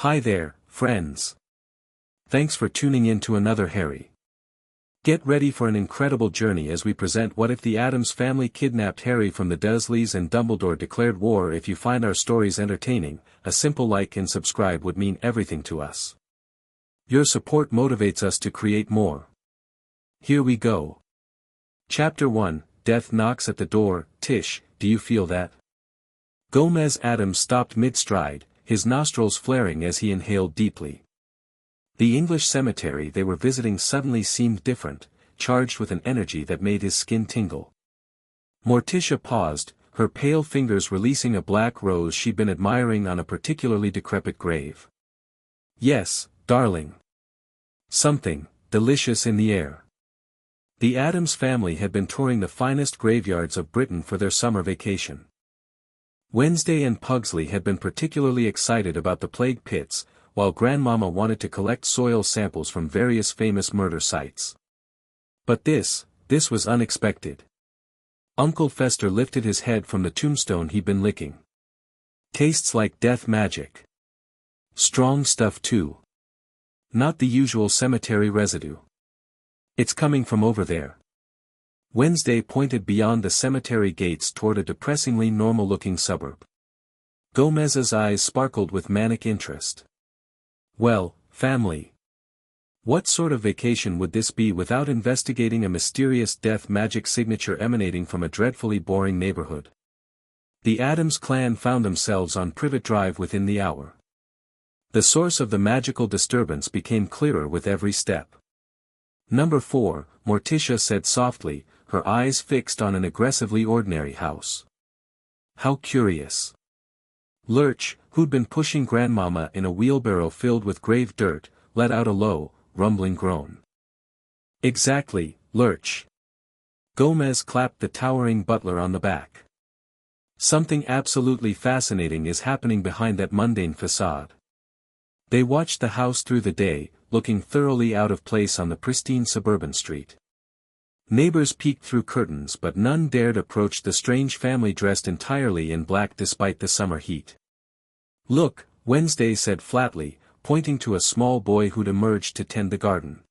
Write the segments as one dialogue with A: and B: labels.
A: Hi there, friends. Thanks for tuning in to another Harry. Get ready for an incredible journey as we present What If the Addams Family Kidnapped Harry from the Dursleys and Dumbledore Declared War. If you find our stories entertaining, a simple like and subscribe would mean everything to us. Your support motivates us to create more. Here we go. Chapter 1, Death Knocks at the Door. Tish, do you feel that? Gomez Addams stopped mid-stride, his nostrils flaring as he inhaled deeply. The English cemetery they were visiting suddenly seemed different, charged with an energy that made his skin tingle. Morticia paused, her pale fingers releasing a black rose she'd been admiring on a particularly decrepit grave. Yes, darling. Something delicious in the air. The Addams family had been touring the finest graveyards of Britain for their summer vacation. Wednesday and Pugsley had been particularly excited about the plague pits, while Grandmama wanted to collect soil samples from various famous murder sites. But this was unexpected. Uncle Fester lifted his head from the tombstone he'd been licking. Tastes like death magic. Strong stuff too. Not the usual cemetery residue. It's coming from over there. Wednesday pointed beyond the cemetery gates toward a depressingly normal-looking suburb. Gomez's eyes sparkled with manic interest. Well, family. What sort of vacation would this be without investigating a mysterious death magic signature emanating from a dreadfully boring neighborhood? The Addams clan found themselves on Privet Drive within the hour. The source of the magical disturbance became clearer with every step. Number 4, Morticia said softly, her eyes fixed on an aggressively ordinary house. How curious. Lurch, who'd been pushing Grandmama in a wheelbarrow filled with grave dirt, let out a low, rumbling groan. Exactly, Lurch. Gomez clapped the towering butler on the back. Something absolutely fascinating is happening behind that mundane facade. They watched the house through the day, looking thoroughly out of place on the pristine suburban street. Neighbors peeked through curtains but none dared approach the strange family dressed entirely in black despite the summer heat. Look, Wednesday said flatly, pointing to a small boy who'd emerged to tend the garden.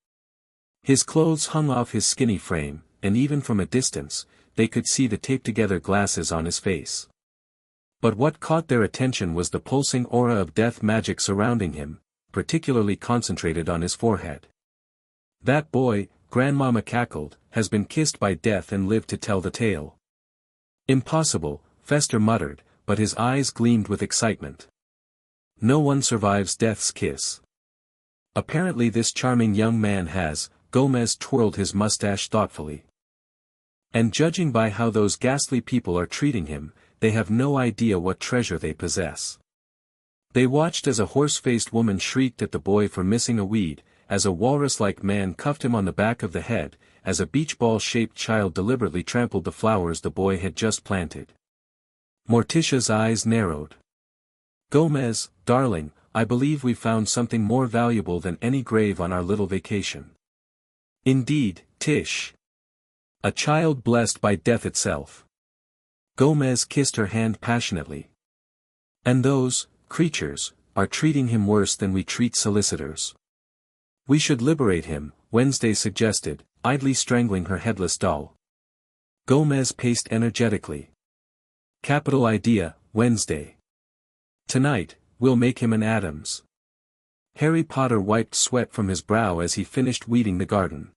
A: His clothes hung off his skinny frame, and even from a distance, they could see the taped-together glasses on his face. But what caught their attention was the pulsing aura of death magic surrounding him, particularly concentrated on his forehead. That boy, Grandmama cackled, has been kissed by death and lived to tell the tale. Impossible, Fester muttered, but his eyes gleamed with excitement. No one survives death's kiss. Apparently this charming young man has. Gomez twirled his mustache thoughtfully. And judging by how those ghastly people are treating him, they have no idea what treasure they possess. They watched as a horse-faced woman shrieked at the boy for missing a weed, as a walrus-like man cuffed him on the back of the head, as a beach ball-shaped child deliberately trampled the flowers the boy had just planted. Morticia's eyes narrowed. Gomez, darling, I believe we found something more valuable than any grave on our little vacation. Indeed, Tish. A child blessed by death itself. Gomez kissed her hand passionately. And those creatures are treating him worse than we treat solicitors. We should liberate him, Wednesday suggested, idly strangling her headless doll. Gomez paced energetically. Capital idea, Wednesday. Tonight, we'll make him an Addams. Harry Potter wiped sweat from his brow as he finished weeding the garden.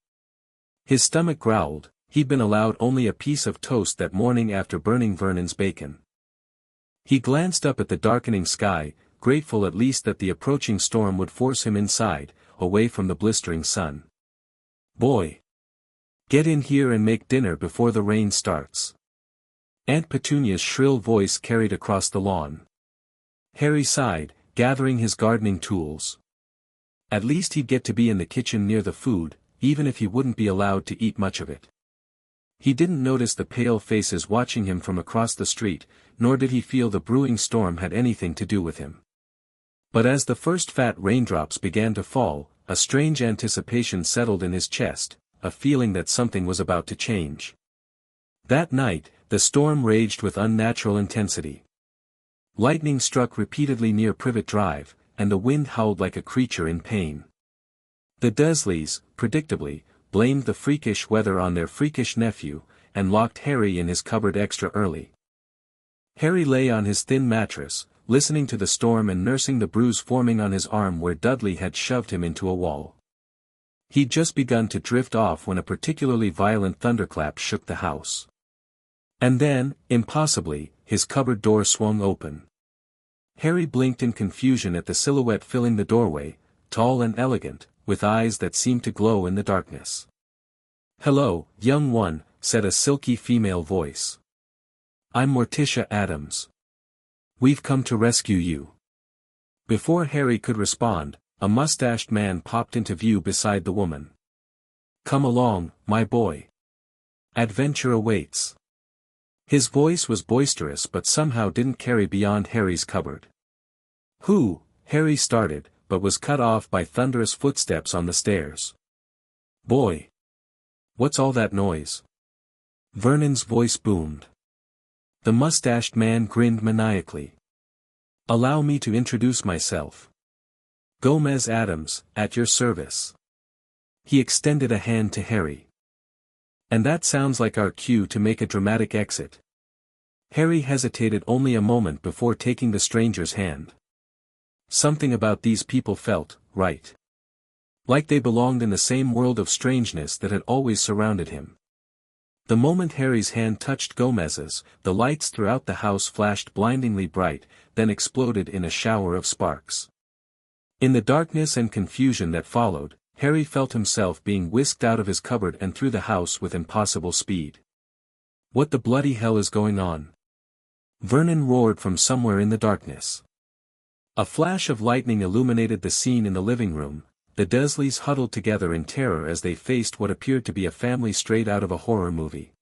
A: His stomach growled, he'd been allowed only a piece of toast that morning after burning Vernon's bacon. He glanced up at the darkening sky, grateful at least that the approaching storm would force him inside, away from the blistering sun. Boy! Get in here and make dinner before the rain starts. Aunt Petunia's shrill voice carried across the lawn. Harry sighed, gathering his gardening tools. At least he'd get to be in the kitchen near the food, even if he wouldn't be allowed to eat much of it. He didn't notice the pale faces watching him from across the street, nor did he feel the brewing storm had anything to do with him. But as the first fat raindrops began to fall, a strange anticipation settled in his chest, a feeling that something was about to change. That night, the storm raged with unnatural intensity. Lightning struck repeatedly near Privet Drive, and the wind howled like a creature in pain. The Dursleys, predictably, blamed the freakish weather on their freakish nephew, and locked Harry in his cupboard extra early. Harry lay on his thin mattress, listening to the storm and nursing the bruise forming on his arm where Dudley had shoved him into a wall. He'd just begun to drift off when a particularly violent thunderclap shook the house. And then, impossibly, his cupboard door swung open. Harry blinked in confusion at the silhouette filling the doorway, tall and elegant, with eyes that seemed to glow in the darkness. "Hello, young one," said a silky female voice. "I'm Morticia Addams. We've come to rescue you." Before Harry could respond, a mustached man popped into view beside the woman. "Come along, my boy. Adventure awaits." His voice was boisterous but somehow didn't carry beyond Harry's cupboard. "Who?" Harry started, but was cut off by thunderous footsteps on the stairs. "Boy! What's all that noise?" Vernon's voice boomed. The mustached man grinned maniacally. "Allow me to introduce myself. Gomez Addams, at your service." He extended a hand to Harry. "And that sounds like our cue to make a dramatic exit." Harry hesitated only a moment before taking the stranger's hand. Something about these people felt right. Like they belonged in the same world of strangeness that had always surrounded him. The moment Harry's hand touched Gomez's, the lights throughout the house flashed blindingly bright, then exploded in a shower of sparks. In the darkness and confusion that followed, Harry felt himself being whisked out of his cupboard and through the house with impossible speed. "What the bloody hell is going on?" Vernon roared from somewhere in the darkness. A flash of lightning illuminated the scene in the living room. The Dursleys huddled together in terror as they faced what appeared to be a family straight out of a horror movie.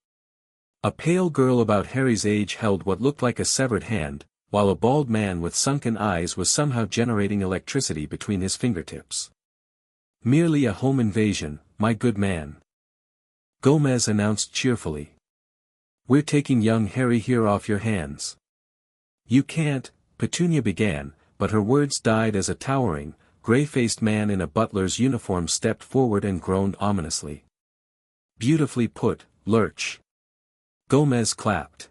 A: A pale girl about Harry's age held what looked like a severed hand, while a bald man with sunken eyes was somehow generating electricity between his fingertips. "Merely a home invasion, my good man," Gomez announced cheerfully. "We're taking young Harry here off your hands." "You can't," Petunia began, but her words died as a towering, gray-faced man in a butler's uniform stepped forward and groaned ominously. "Beautifully put, Lurch." Gomez clapped.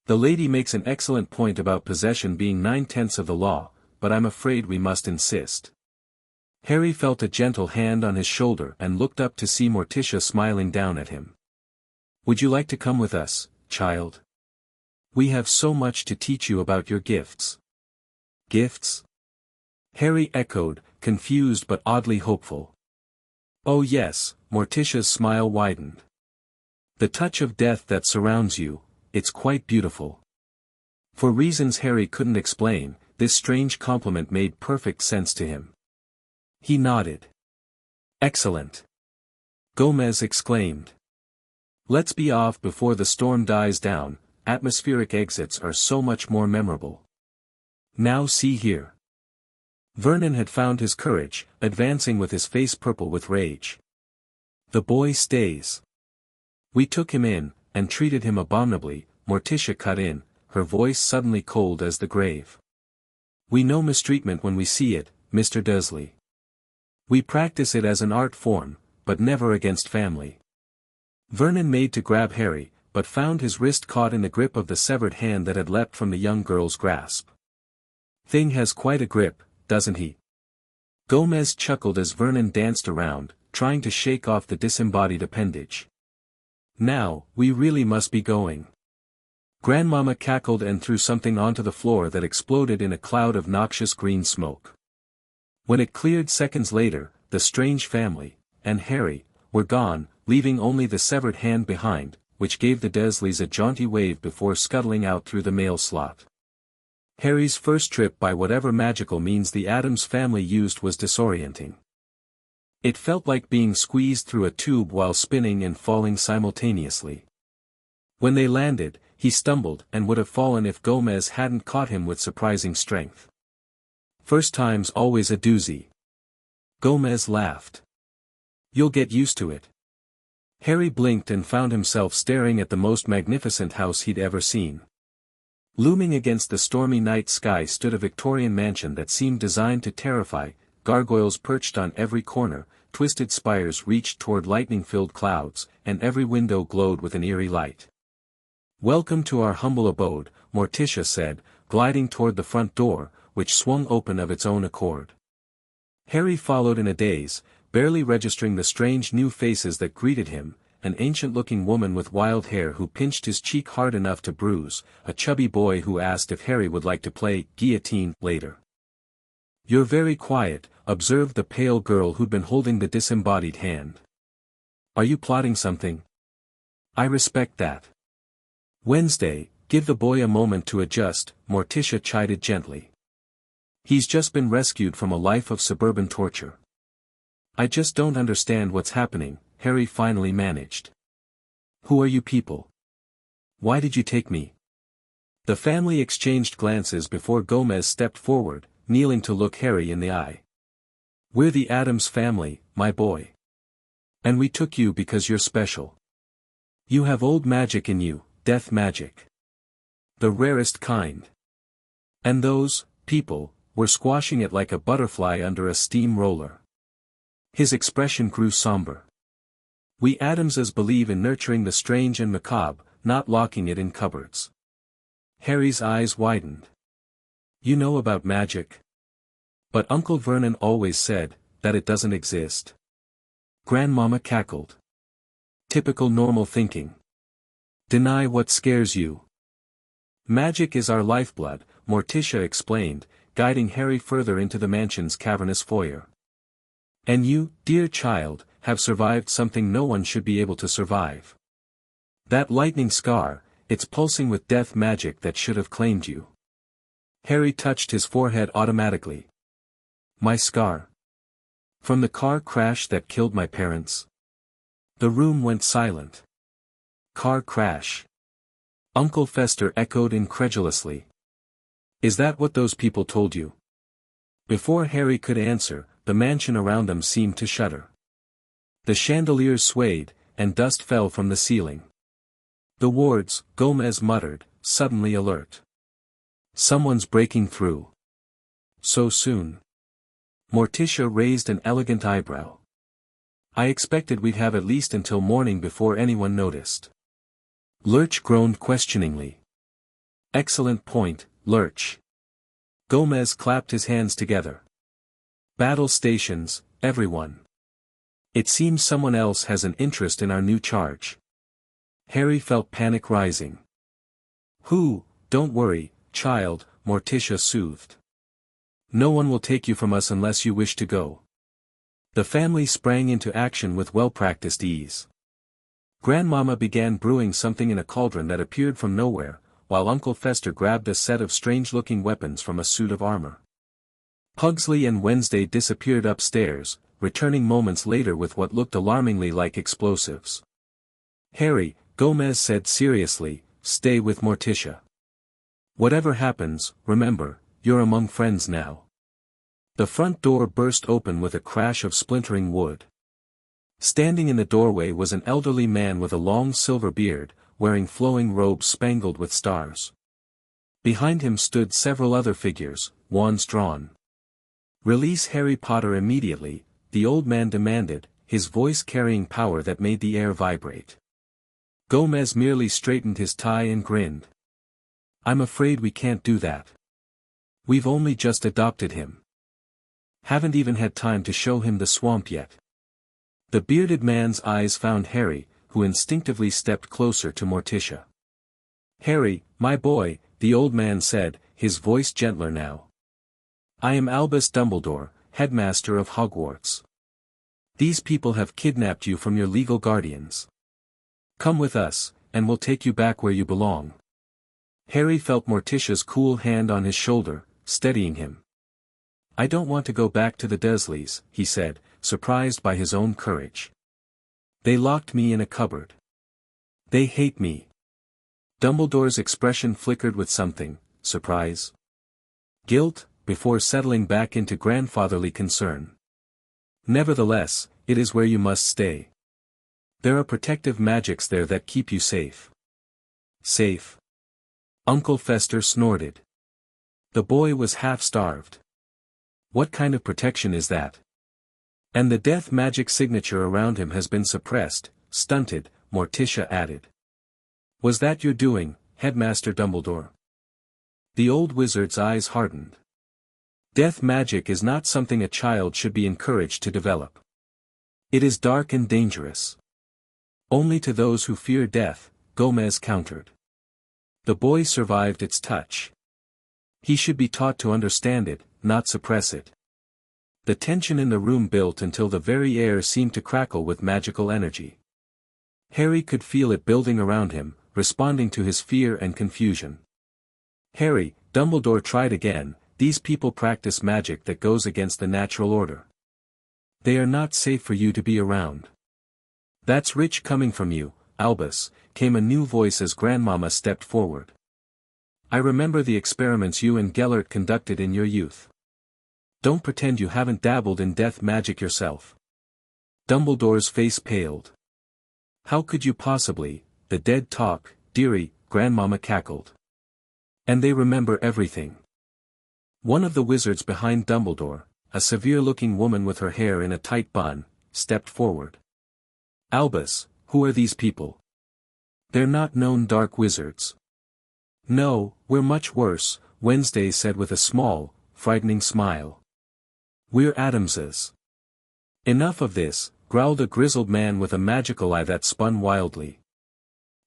A: "The lady makes an excellent point about possession being 9/10 of the law, but I'm afraid we must insist." Harry felt a gentle hand on his shoulder and looked up to see Morticia smiling down at him. "Would you like to come with us, child? We have so much to teach you about your gifts." "Gifts?" Harry echoed, confused but oddly hopeful. "Oh yes," Morticia's smile widened. "The touch of death that surrounds you, it's quite beautiful." For reasons Harry couldn't explain, this strange compliment made perfect sense to him. He nodded. "Excellent!" Gomez exclaimed. "Let's be off before the storm dies down. Atmospheric exits are so much more memorable. Now see here." Vernon had found his courage, advancing with his face purple with rage. "The boy stays. We took him in, and treated him abominably," Morticia cut in, her voice suddenly cold as the grave. "We know mistreatment when we see it, Mr. Dursley. We practice it as an art form, but never against family." Vernon made to grab Harry, but found his wrist caught in the grip of the severed hand that had leapt from the young girl's grasp. "Thing has quite a grip, doesn't he?" Gomez chuckled as Vernon danced around, trying to shake off the disembodied appendage. "Now, we really must be going." Grandmama cackled and threw something onto the floor that exploded in a cloud of noxious green smoke. When it cleared seconds later, the strange family, and Harry, were gone, leaving only the severed hand behind, which gave the Dursleys a jaunty wave before scuttling out through the mail slot. Harry's first trip by whatever magical means the Addams family used was disorienting. It felt like being squeezed through a tube while spinning and falling simultaneously. When they landed, he stumbled and would have fallen if Gomez hadn't caught him with surprising strength. "First time's always a doozy." Gomez laughed. "You'll get used to it." Harry blinked and found himself staring at the most magnificent house he'd ever seen. Looming against the stormy night sky stood a Victorian mansion that seemed designed to terrify, gargoyles perched on every corner, twisted spires reached toward lightning-filled clouds, and every window glowed with an eerie light. "Welcome to our humble abode," Morticia said, gliding toward the front door, which swung open of its own accord. Harry followed in a daze, barely registering the strange new faces that greeted him, an ancient-looking woman with wild hair who pinched his cheek hard enough to bruise, a chubby boy who asked if Harry would like to play guillotine later. "You're very quiet," observed the pale girl who'd been holding the disembodied hand. "Are you plotting something?" "I respect that." "Wednesday, give the boy a moment to adjust," Morticia chided gently. "He's just been rescued from a life of suburban torture." "I just don't understand what's happening," Harry finally managed. "Who are you people? Why did you take me?" The family exchanged glances before Gomez stepped forward, kneeling to look Harry in the eye. "We're the Addams family, my boy. And we took you because you're special. You have old magic in you, death magic. The rarest kind. And those people were squashing it like a butterfly under a steam roller." His expression grew somber. "We Addamses believe in nurturing the strange and macabre, not locking it in cupboards." Harry's eyes widened. "You know about magic? But Uncle Vernon always said that it doesn't exist." Grandmama cackled. "Typical normal thinking. Deny what scares you." "Magic is our lifeblood," Morticia explained, guiding Harry further into the mansion's cavernous foyer. "And you, dear child, have survived something no one should be able to survive. That lightning scar, it's pulsing with death magic that should have claimed you." Harry touched his forehead automatically. "My scar? From the car crash that killed my parents?" The room went silent. "Car crash?" Uncle Fester echoed incredulously. "Is that what those people told you?" Before Harry could answer, the mansion around them seemed to shudder. The chandeliers swayed, and dust fell from the ceiling. "The wards," Gomez muttered, suddenly alert. "Someone's breaking through." "So soon?" Morticia raised an elegant eyebrow. "I expected we'd have at least until morning before anyone noticed." Lurch groaned questioningly. "Excellent point, Lurch." Gomez clapped his hands together. "Battle stations, everyone. It seems someone else has an interest in our new charge." Harry felt panic rising. "Who? Don't worry, child," Morticia soothed. "No one will take you from us unless you wish to go." The family sprang into action with well-practiced ease. Grandmama began brewing something in a cauldron that appeared from nowhere, while Uncle Fester grabbed a set of strange-looking weapons from a suit of armor. Pugsley and Wednesday disappeared upstairs, returning moments later with what looked alarmingly like explosives. "Harry," Gomez said seriously, "stay with Morticia. Whatever happens, remember, you're among friends now." The front door burst open with a crash of splintering wood. Standing in the doorway was an elderly man with a long silver beard, wearing flowing robes spangled with stars. Behind him stood several other figures, wands drawn. "Release Harry Potter immediately," the old man demanded, his voice carrying power that made the air vibrate. Gomez merely straightened his tie and grinned. "I'm afraid we can't do that. We've only just adopted him. Haven't even had time to show him the swamp yet." The bearded man's eyes found Harry, who instinctively stepped closer to Morticia. "Harry, my boy," the old man said, his voice gentler now. "I am Albus Dumbledore, headmaster of Hogwarts. These people have kidnapped you from your legal guardians. Come with us, and we'll take you back where you belong." Harry felt Morticia's cool hand on his shoulder, steadying him. "I don't want to go back to the Dursleys," he said, surprised by his own courage. "They locked me in a cupboard. They hate me." Dumbledore's expression flickered with something, surprise, guilt, before settling back into grandfatherly concern. "Nevertheless, it is where you must stay. There are protective magics there that keep you safe." "Safe?" Uncle Fester snorted. The boy was half-starved. What kind of protection is that? And the death magic signature around him has been suppressed, stunted, Morticia added. Was that your doing, Headmaster Dumbledore? The old wizard's eyes hardened. Death magic is not something a child should be encouraged to develop. It is dark and dangerous. Only to those who fear death, Gomez countered. The boy survived its touch. He should be taught to understand it, not suppress it. The tension in the room built until the very air seemed to crackle with magical energy. Harry could feel it building around him, responding to his fear and confusion. Harry, Dumbledore tried again, these people practice magic that goes against the natural order. They are not safe for you to be around. That's rich coming from you, Albus, came a new voice as Grandmama stepped forward. I remember the experiments you and Gellert conducted in your youth. Don't pretend you haven't dabbled in death magic yourself. Dumbledore's face paled. How could you possibly, the dead talk, dearie, Grandmama cackled. And they remember everything. One of the wizards behind Dumbledore, a severe-looking woman with her hair in a tight bun, stepped forward. Albus, who are these people? They're not known dark wizards. No, we're much worse, Wednesday said with a small, frightening smile. We're Addamses. Enough of this, growled a grizzled man with a magical eye that spun wildly.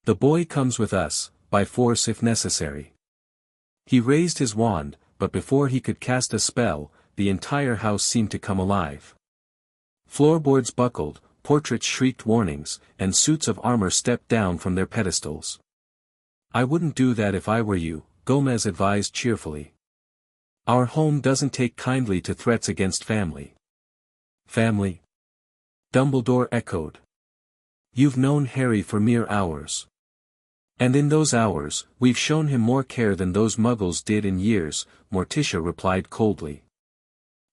A: The boy comes with us, by force if necessary. He raised his wand, but before he could cast a spell, the entire house seemed to come alive. Floorboards buckled, portraits shrieked warnings, and suits of armor stepped down from their pedestals. I wouldn't do that if I were you, Gomez advised cheerfully. Our home doesn't take kindly to threats against family. Family? Dumbledore echoed. You've known Harry for mere hours. And in those hours, we've shown him more care than those muggles did in years, Morticia replied coldly.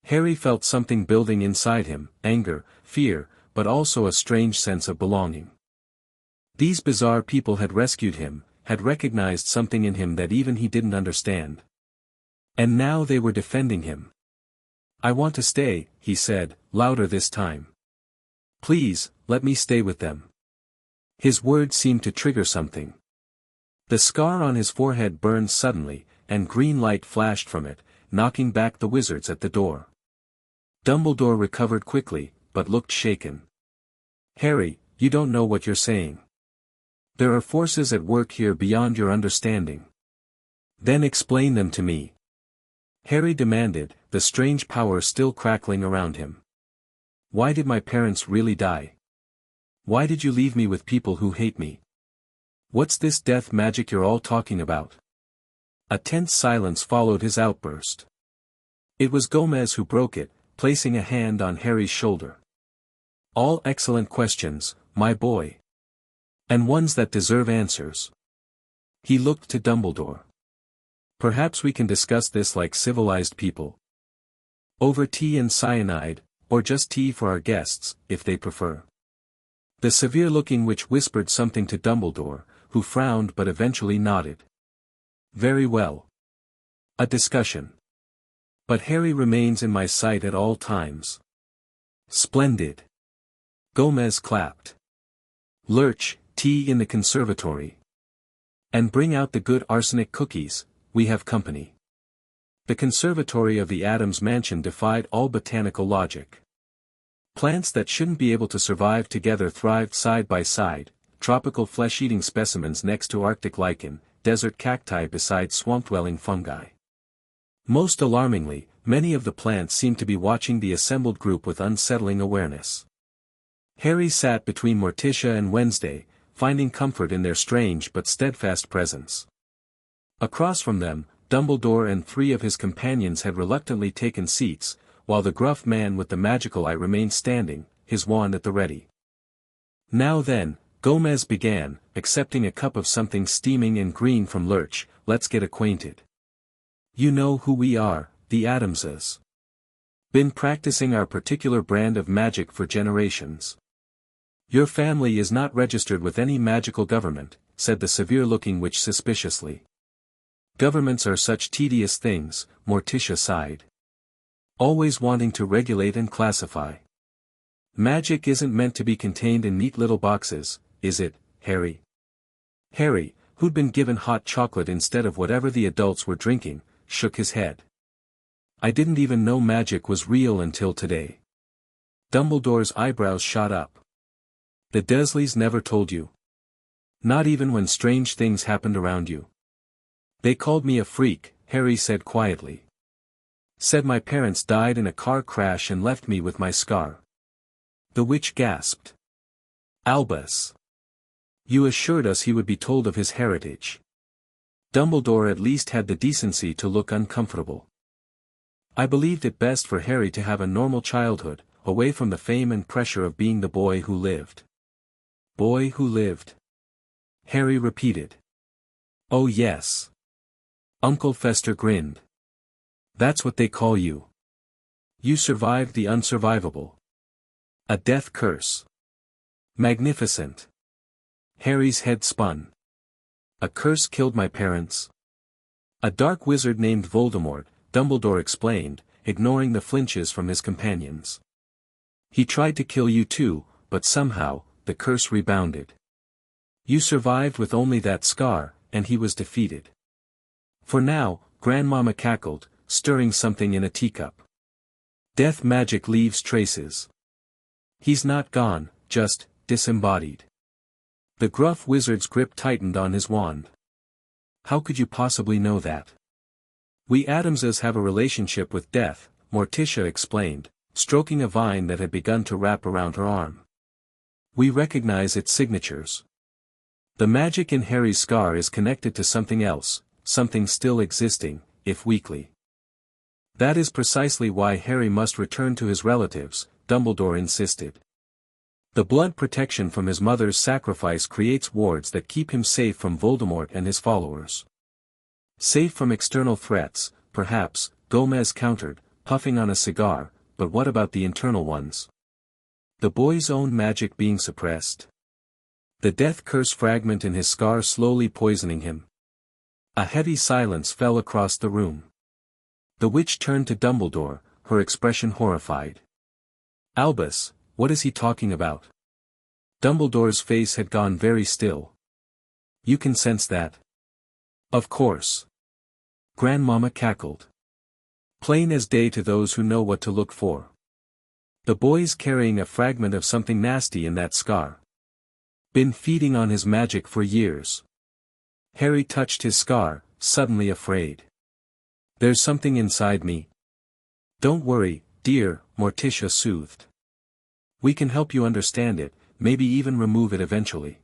A: Harry felt something building inside him, anger, fear, but also a strange sense of belonging. These bizarre people had rescued him, had recognized something in him that even he didn't understand. And now they were defending him. I want to stay, he said, louder this time. Please, let me stay with them. His words seemed to trigger something. The scar on his forehead burned suddenly, and green light flashed from it, knocking back the wizards at the door. Dumbledore recovered quickly, but looked shaken. Harry, you don't know what you're saying. There are forces at work here beyond your understanding. Then explain them to me. Harry demanded, the strange power still crackling around him. Why did my parents really die? Why did you leave me with people who hate me? What's this death magic you're all talking about? A tense silence followed his outburst. It was Gomez who broke it, placing a hand on Harry's shoulder. All excellent questions, my boy. And ones that deserve answers. He looked to Dumbledore. Perhaps we can discuss this like civilized people. Over tea and cyanide, or just tea for our guests, if they prefer. The severe-looking witch whispered something to Dumbledore, who frowned but eventually nodded. Very well. A discussion. But Harry remains in my sight at all times. Splendid. Gomez clapped. Lurch, tea in the conservatory. And bring out the good arsenic cookies, we have company. The conservatory of the Addams mansion defied all botanical logic. Plants that shouldn't be able to survive together thrived side by side, tropical flesh-eating specimens next to Arctic lichen, desert cacti beside swamp-dwelling fungi. Most alarmingly, many of the plants seemed to be watching the assembled group with unsettling awareness. Harry sat between Morticia and Wednesday, finding comfort in their strange but steadfast presence. Across from them, Dumbledore and 3 of his companions had reluctantly taken seats, while the gruff man with the magical eye remained standing, his wand at the ready. Now then, Gomez began, accepting a cup of something steaming and green from Lurch, let's get acquainted. You know who we are, the Addamses. Been practicing our particular brand of magic for generations. Your family is not registered with any magical government, said the severe-looking witch suspiciously. Governments are such tedious things, Morticia sighed. Always wanting to regulate and classify. Magic isn't meant to be contained in neat little boxes, is it, Harry? Harry, who'd been given hot chocolate instead of whatever the adults were drinking, shook his head. I didn't even know magic was real until today. Dumbledore's eyebrows shot up. The Dursleys never told you? Not even when strange things happened around you. They called me a freak, Harry said quietly. Said my parents died in a car crash and left me with my scar. The witch gasped. Albus. You assured us he would be told of his heritage. Dumbledore at least had the decency to look uncomfortable. I believed it best for Harry to have a normal childhood, away from the fame and pressure of being the boy who lived. Boy who lived? Harry repeated. Oh yes. Uncle Fester grinned. That's what they call you. You survived the unsurvivable. A death curse. Magnificent. Harry's head spun. A curse killed my parents. A dark wizard named Voldemort, Dumbledore explained, ignoring the flinches from his companions. He tried to kill you too, but somehow, the curse rebounded. You survived with only that scar, and he was defeated. For now, Grandmama cackled, stirring something in a teacup. Death magic leaves traces. He's not gone, just disembodied. The gruff wizard's grip tightened on his wand. How could you possibly know that? We Addamses have a relationship with death, Morticia explained, stroking a vine that had begun to wrap around her arm. We recognize its signatures. The magic in Harry's scar is connected to something else, something still existing, if weakly. That is precisely why Harry must return to his relatives, Dumbledore insisted. The blood protection from his mother's sacrifice creates wards that keep him safe from Voldemort and his followers. Safe from external threats, perhaps, Gomez countered, puffing on a cigar, but what about the internal ones? The boy's own magic being suppressed. The death curse fragment in his scar slowly poisoning him. A heavy silence fell across the room. The witch turned to Dumbledore, her expression horrified. Albus, what is he talking about? Dumbledore's face had gone very still. You can sense that? Of course. Grandmama cackled. Plain as day to those who know what to look for. The boy's carrying a fragment of something nasty in that scar. Been feeding on his magic for years. Harry touched his scar, suddenly afraid. There's something inside me. Don't worry, dear, Morticia soothed. We can help you understand it, maybe even remove it eventually.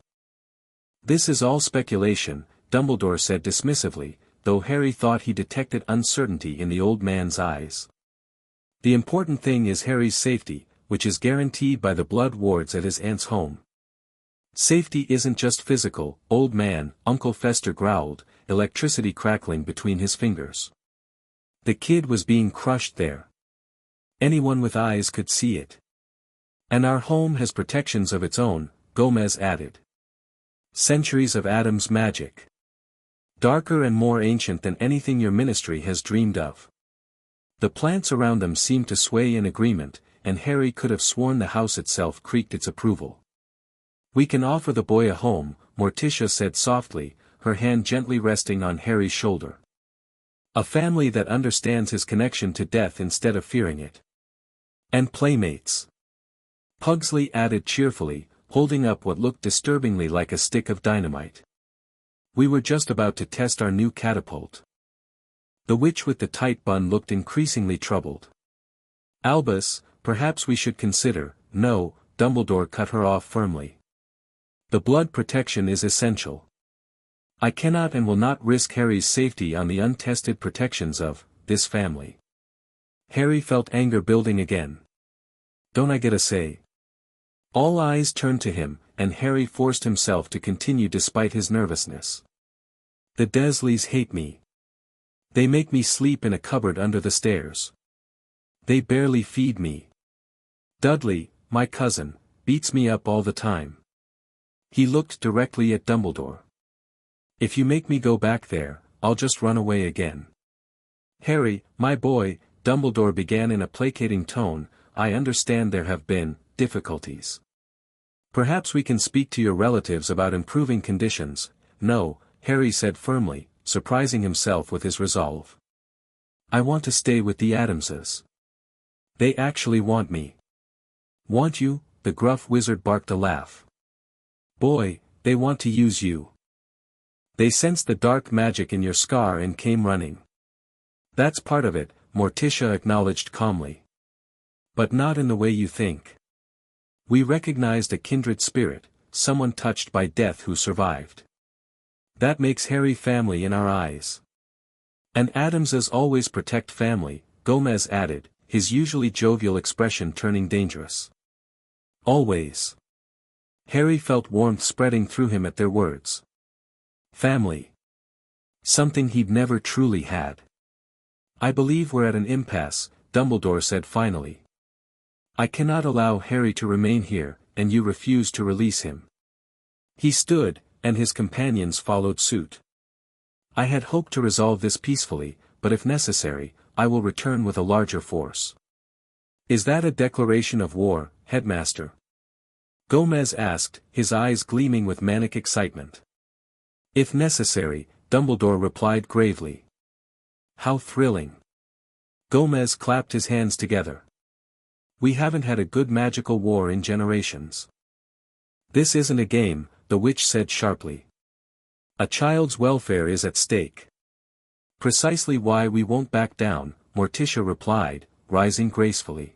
A: This is all speculation, Dumbledore said dismissively, though Harry thought he detected uncertainty in the old man's eyes. The important thing is Harry's safety, which is guaranteed by the blood wards at his aunt's home. Safety isn't just physical, old man, Uncle Fester growled, electricity crackling between his fingers. The kid was being crushed there. Anyone with eyes could see it. And our home has protections of its own, Gomez added. Centuries of Addams magic. Darker and more ancient than anything your ministry has dreamed of. The plants around them seemed to sway in agreement, and Harry could have sworn the house itself creaked its approval. We can offer the boy a home, Morticia said softly, her hand gently resting on Harry's shoulder. A family that understands his connection to death instead of fearing it. And playmates. Pugsley added cheerfully, holding up what looked disturbingly like a stick of dynamite. We were just about to test our new catapult. The witch with the tight bun looked increasingly troubled. Albus, perhaps we should consider, no, Dumbledore cut her off firmly. The blood protection is essential. I cannot and will not risk Harry's safety on the untested protections of this family. Harry felt anger building again. Don't I get a say? All eyes turned to him, and Harry forced himself to continue despite his nervousness. The Dursleys hate me. They make me sleep in a cupboard under the stairs. They barely feed me. Dudley, my cousin, beats me up all the time. He looked directly at Dumbledore. If you make me go back there, I'll just run away again. Harry, my boy, Dumbledore began in a placating tone, I understand there have been difficulties. Perhaps we can speak to your relatives about improving conditions. No, Harry said firmly, surprising himself with his resolve. I want to stay with the Addamses. They actually want me. Want you? The gruff wizard barked a laugh. Boy, they want to use you. They sensed the dark magic in your scar and came running. That's part of it, Morticia acknowledged calmly. But not in the way you think. We recognized a kindred spirit, someone touched by death who survived. That makes Harry family in our eyes. And Addamses always protect family, Gomez added, his usually jovial expression turning dangerous. Always. Harry felt warmth spreading through him at their words. Family. Something he'd never truly had. I believe we're at an impasse, Dumbledore said finally. I cannot allow Harry to remain here, and you refuse to release him. He stood, and his companions followed suit. I had hoped to resolve this peacefully, but if necessary, I will return with a larger force. Is that a declaration of war, Headmaster? Gomez asked, his eyes gleaming with manic excitement. If necessary, Dumbledore replied gravely. How thrilling. Gomez clapped his hands together. We haven't had a good magical war in generations. This isn't a game, the witch said sharply. A child's welfare is at stake. Precisely why we won't back down, Morticia replied, rising gracefully.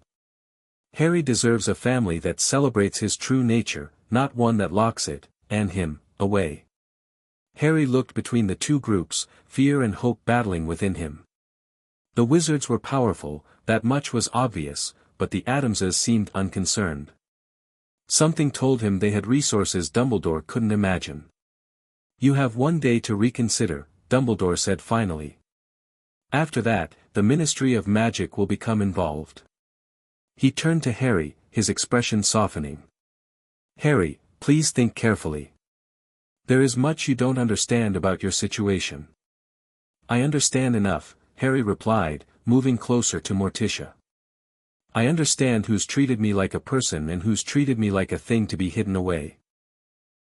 A: Harry deserves a family that celebrates his true nature, not one that locks it, and him, away. Harry looked between the two groups, fear and hope battling within him. The wizards were powerful, that much was obvious, but the Addamses seemed unconcerned. Something told him they had resources Dumbledore couldn't imagine. You have one day to reconsider, Dumbledore said finally. After that, the Ministry of Magic will become involved. He turned to Harry, his expression softening. Harry, please think carefully. There is much you don't understand about your situation. I understand enough, Harry replied, moving closer to Morticia. I understand who's treated me like a person and who's treated me like a thing to be hidden away.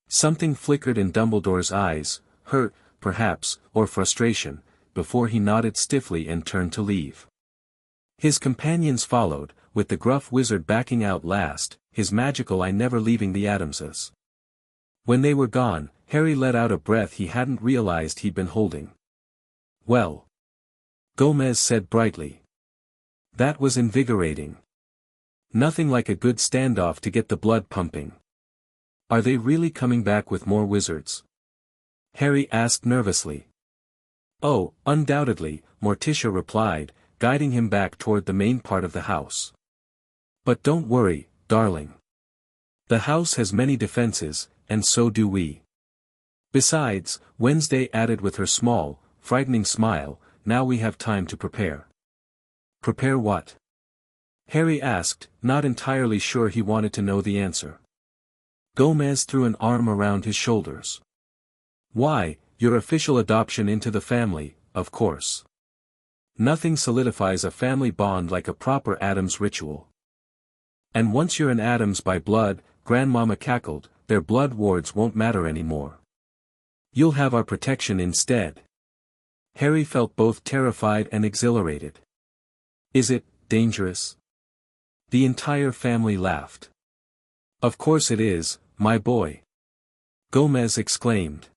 A: Something flickered in Dumbledore's eyes, hurt, perhaps, or frustration, before he nodded stiffly and turned to leave. His companions followed, with the gruff wizard backing out last, his magical eye never leaving the Addamses. When they were gone, Harry let out a breath he hadn't realized he'd been holding. Well. Gomez said brightly. That was invigorating. Nothing like a good standoff to get the blood pumping. Are they really coming back with more wizards? Harry asked nervously. Oh, undoubtedly, Morticia replied, guiding him back toward the main part of the house. But don't worry, darling. The house has many defenses, and so do we. Besides, Wednesday added with her small, frightening smile, now we have time to prepare. Prepare what? Harry asked, not entirely sure he wanted to know the answer. Gomez threw an arm around his shoulders. Why, your official adoption into the family, of course. Nothing solidifies a family bond like a proper Addams ritual. And once you're an Addams by blood, Grandmama cackled, their blood wards won't matter anymore. You'll have our protection instead. Harry felt both terrified and exhilarated. Is it dangerous? The entire family laughed. Of course it is, my boy. Gomez exclaimed.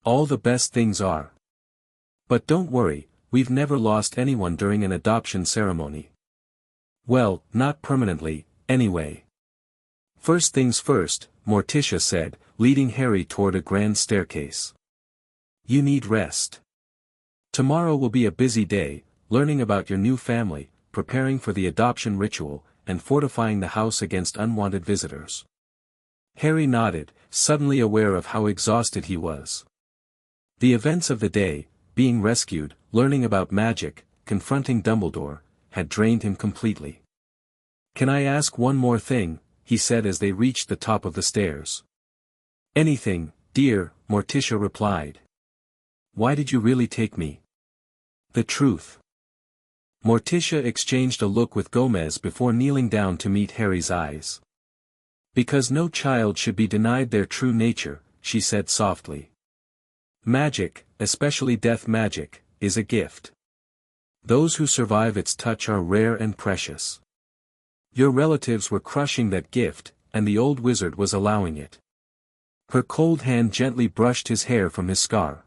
A: All the best things are. But don't worry, we've never lost anyone during an adoption ceremony. Well, not permanently, anyway. First things first, Morticia said, leading Harry toward a grand staircase. You need rest. Tomorrow will be a busy day, learning about your new family, preparing for the adoption ritual, and fortifying the house against unwanted visitors. Harry nodded, suddenly aware of how exhausted he was. The events of the day, being rescued, learning about magic, confronting Dumbledore, had drained him completely. Can I ask one more thing? He said as they reached the top of the stairs. Anything, dear, Morticia replied. Why did you really take me? The truth. Morticia exchanged a look with Gomez before kneeling down to meet Harry's eyes. Because no child should be denied their true nature, she said softly. Magic, especially death magic, is a gift. Those who survive its touch are rare and precious. Your relatives were crushing that gift, and the old wizard was allowing it. Her cold hand gently brushed his hair from his scar.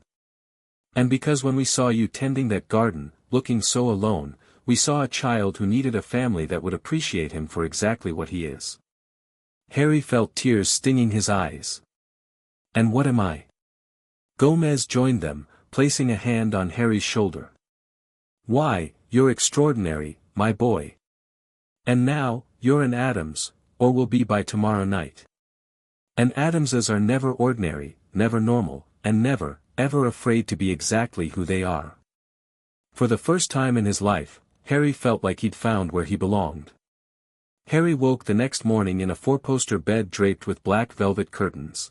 A: And because when we saw you tending that garden, looking so alone, we saw a child who needed a family that would appreciate him for exactly what he is. Harry felt tears stinging his eyes. And what am I? Gomez joined them, placing a hand on Harry's shoulder. Why, you're extraordinary, my boy. And now, you're an Addams, or will be by tomorrow night. And Addamses are never ordinary, never normal, and never, ever afraid to be exactly who they are. For the first time in his life, Harry felt like he'd found where he belonged. Harry woke the next morning in a four-poster bed draped with black velvet curtains.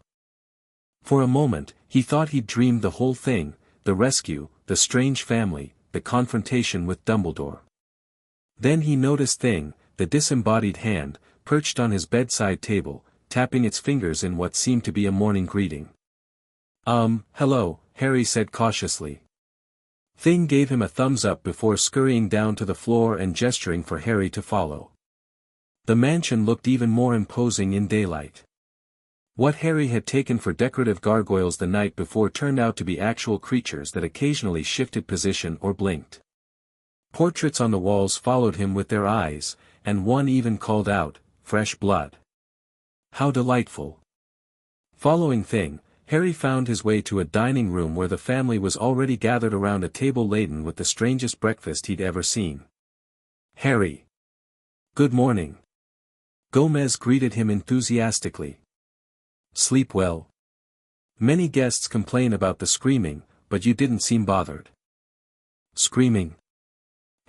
A: For a moment, he thought he'd dreamed the whole thing, the rescue, the strange family, the confrontation with Dumbledore. Then he noticed Thing, the disembodied hand, perched on his bedside table, tapping its fingers in what seemed to be a morning greeting. Hello, Harry said cautiously. Thing gave him a thumbs up before scurrying down to the floor and gesturing for Harry to follow. The mansion looked even more imposing in daylight. What Harry had taken for decorative gargoyles the night before turned out to be actual creatures that occasionally shifted position or blinked. Portraits on the walls followed him with their eyes, and one even called out, "Fresh blood." How delightful. Following Thing, Harry found his way to a dining room where the family was already gathered around a table laden with the strangest breakfast he'd ever seen. Harry. Good morning. Gomez greeted him enthusiastically. Sleep well. Many guests complain about the screaming, but you didn't seem bothered. Screaming?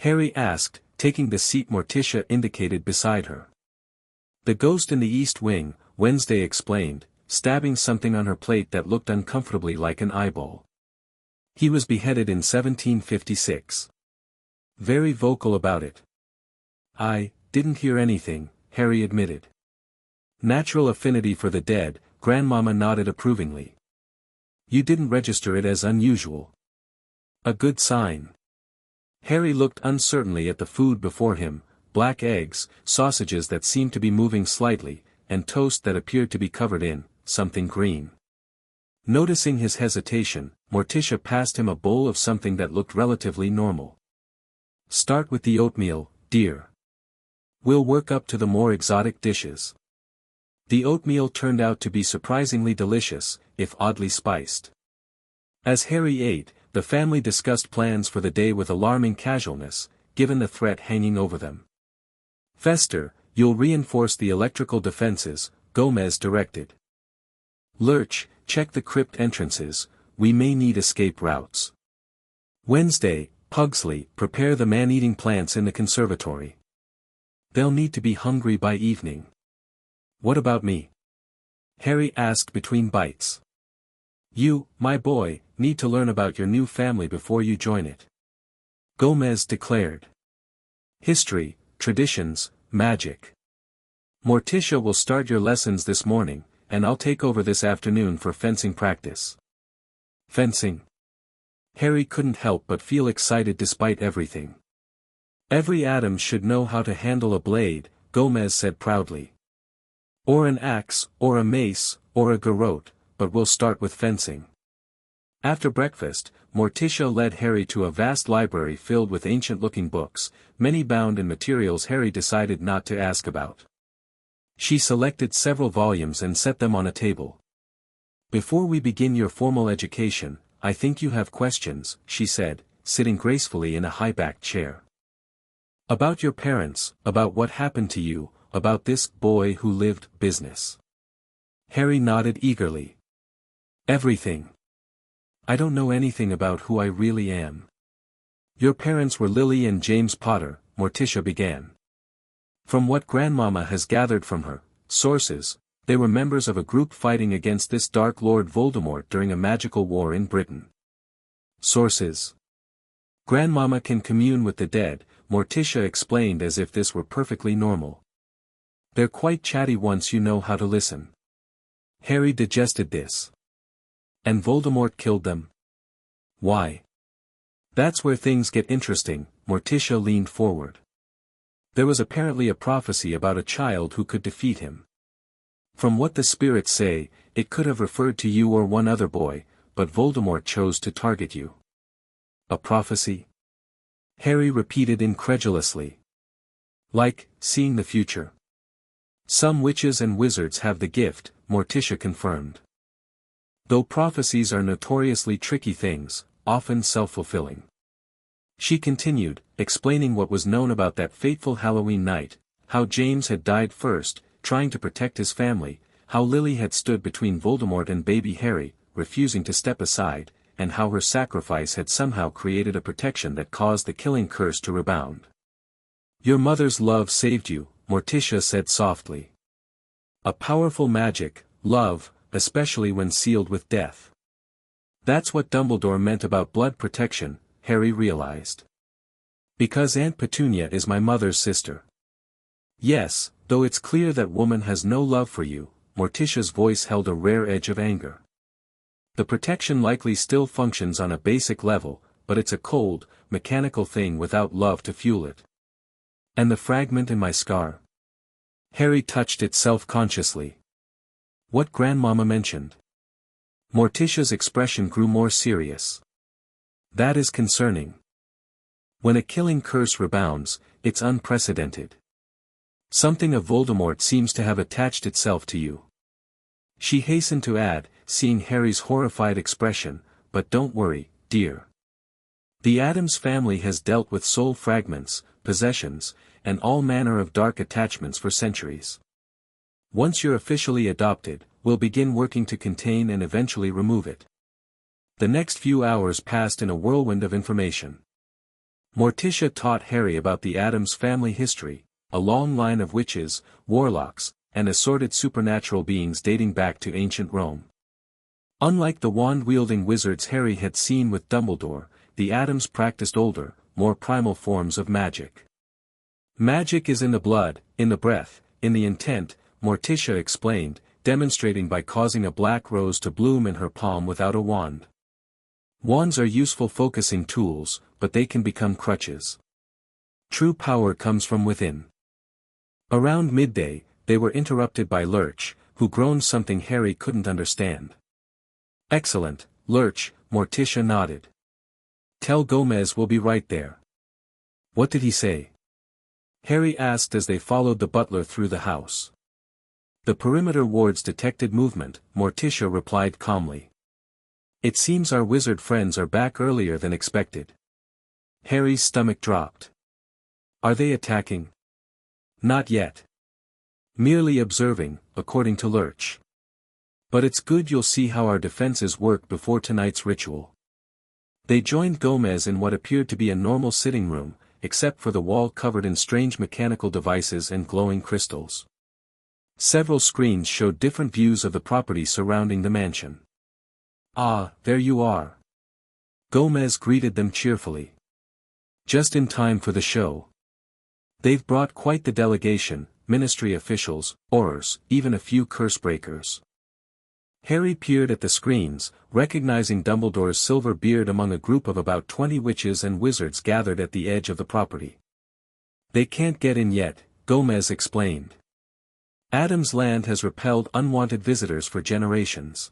A: Harry asked, taking the seat Morticia indicated beside her. The ghost in the East Wing, Wednesday explained, stabbing something on her plate that looked uncomfortably like an eyeball. He was beheaded in 1756. Very vocal about it. I didn't hear anything, Harry admitted. Natural affinity for the dead, Grandmama nodded approvingly. You didn't register it as unusual. A good sign. Harry looked uncertainly at the food before him, black eggs, sausages that seemed to be moving slightly, and toast that appeared to be covered in something green. Noticing his hesitation, Morticia passed him a bowl of something that looked relatively normal. Start with the oatmeal, dear. We'll work up to the more exotic dishes. The oatmeal turned out to be surprisingly delicious, if oddly spiced. As Harry ate, the family discussed plans for the day with alarming casualness, given the threat hanging over them. Fester, you'll reinforce the electrical defenses, Gomez directed. Lurch, check the crypt entrances, we may need escape routes. Wednesday, Pugsley, prepare the man-eating plants in the conservatory. They'll need to be hungry by evening. What about me? Harry asked between bites. You, my boy, need to learn about your new family before you join it. Gomez declared. History, traditions, magic. Morticia will start your lessons this morning, and I'll take over this afternoon for fencing practice. Fencing? Harry couldn't help but feel excited despite everything. Every Addams should know how to handle a blade, Gomez said proudly. Or an axe, or a mace, or a garrote, but we'll start with fencing. After breakfast, Morticia led Harry to a vast library filled with ancient-looking books, many bound in materials Harry decided not to ask about. She selected several volumes and set them on a table. Before we begin your formal education, I think you have questions, she said, sitting gracefully in a high-backed chair. About your parents, about what happened to you, about this boy who lived business. Harry nodded eagerly. Everything. I don't know anything about who I really am. Your parents were Lily and James Potter, Morticia began. From what Grandmama has gathered from her sources, they were members of a group fighting against this Dark Lord Voldemort during a magical war in Britain. Sources. Grandmama can commune with the dead, Morticia explained as if this were perfectly normal. They're quite chatty once you know how to listen. Harry digested this. And Voldemort killed them? Why? That's where things get interesting, Morticia leaned forward. There was apparently a prophecy about a child who could defeat him. From what the spirits say, it could have referred to you or one other boy, but Voldemort chose to target you. A prophecy? Harry repeated incredulously. Like, seeing the future. Some witches and wizards have the gift, Morticia confirmed. Though prophecies are notoriously tricky things, often self-fulfilling. She continued, explaining what was known about that fateful Halloween night, how James had died first, trying to protect his family, how Lily had stood between Voldemort and baby Harry, refusing to step aside, and how her sacrifice had somehow created a protection that caused the killing curse to rebound. Your mother's love saved you, Morticia said softly. A powerful magic, love, especially when sealed with death. That's what Dumbledore meant about blood protection, Harry realized. Because Aunt Petunia is my mother's sister. Yes, though it's clear that woman has no love for you, Morticia's voice held a rare edge of anger. The protection likely still functions on a basic level, but it's a cold, mechanical thing without love to fuel it. And the fragment in my scar? Harry touched it self-consciously. What Grandmama mentioned. Morticia's expression grew more serious. That is concerning. When a killing curse rebounds, it's unprecedented. Something of Voldemort seems to have attached itself to you. She hastened to add, seeing Harry's horrified expression, but don't worry, dear. The Addams family has dealt with soul fragments, possessions, and all manner of dark attachments for centuries. Once you're officially adopted, we'll begin working to contain and eventually remove it. The next few hours passed in a whirlwind of information. Morticia taught Harry about the Addams family history, a long line of witches, warlocks, and assorted supernatural beings dating back to ancient Rome. Unlike the wand-wielding wizards Harry had seen with Dumbledore, the Addams practiced older, more primal forms of magic. Magic is in the blood, in the breath, in the intent, Morticia explained, demonstrating by causing a black rose to bloom in her palm without a wand. Wands are useful focusing tools, but they can become crutches. True power comes from within. Around midday, they were interrupted by Lurch, who groaned something Harry couldn't understand. Excellent, Lurch, Morticia nodded. Tell Gomez we'll be right there. What did he say? Harry asked as they followed the butler through the house. The perimeter wards detected movement, Morticia replied calmly. It seems our wizard friends are back earlier than expected. Harry's stomach dropped. Are they attacking? Not yet. Merely observing, according to Lurch. But it's good you'll see how our defenses work before tonight's ritual. They joined Gomez in what appeared to be a normal sitting room, except for the wall covered in strange mechanical devices and glowing crystals. Several screens showed different views of the property surrounding the mansion. Ah, there you are. Gomez greeted them cheerfully. Just in time for the show. They've brought quite the delegation, ministry officials, aurors, even a few curse breakers. Harry peered at the screens, recognizing Dumbledore's silver beard among a group of about 20 witches and wizards gathered at the edge of the property. They can't get in yet, Gomez explained. Addams' land has repelled unwanted visitors for generations.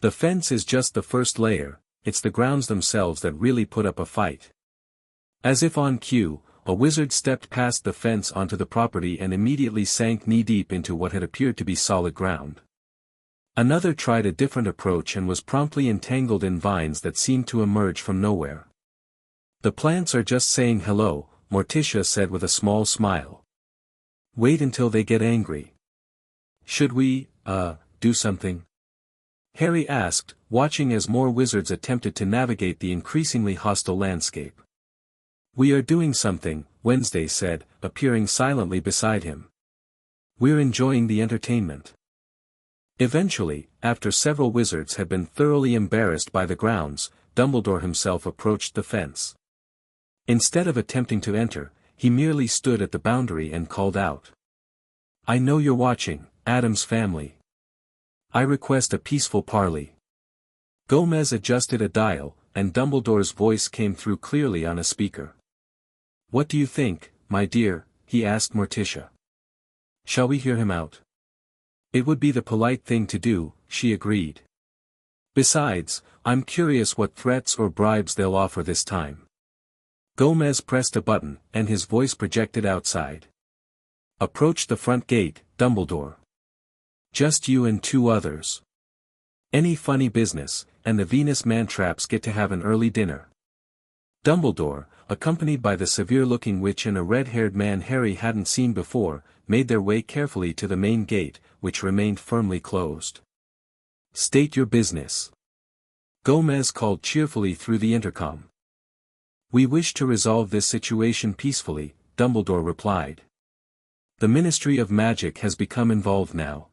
A: The fence is just the first layer, it's the grounds themselves that really put up a fight. As if on cue, a wizard stepped past the fence onto the property and immediately sank knee-deep into what had appeared to be solid ground. Another tried a different approach and was promptly entangled in vines that seemed to emerge from nowhere. The plants are just saying hello, Morticia said with a small smile. Wait until they get angry. Should we, do something? Harry asked, watching as more wizards attempted to navigate the increasingly hostile landscape. We are doing something, Wednesday said, appearing silently beside him. We're enjoying the entertainment. Eventually, after several wizards had been thoroughly embarrassed by the grounds, Dumbledore himself approached the fence. Instead of attempting to enter, he merely stood at the boundary and called out. "I know you're watching, Addams family. I request a peaceful parley." Gomez adjusted a dial, and Dumbledore's voice came through clearly on a speaker. "What do you think, my dear?" he asked Morticia. "Shall we hear him out?" "It would be the polite thing to do," she agreed. "Besides, I'm curious what threats or bribes they'll offer this time." Gomez pressed a button, and his voice projected outside. "Approach the front gate, Dumbledore. Just you and 2 others. Any funny business, and the Venus mantraps get to have an early dinner." Dumbledore, accompanied by the severe-looking witch and a red-haired man Harry hadn't seen before, made their way carefully to the main gate, which remained firmly closed. "State your business," Gomez called cheerfully through the intercom. "We wish to resolve this situation peacefully," Dumbledore replied. "The Ministry of Magic has become involved now.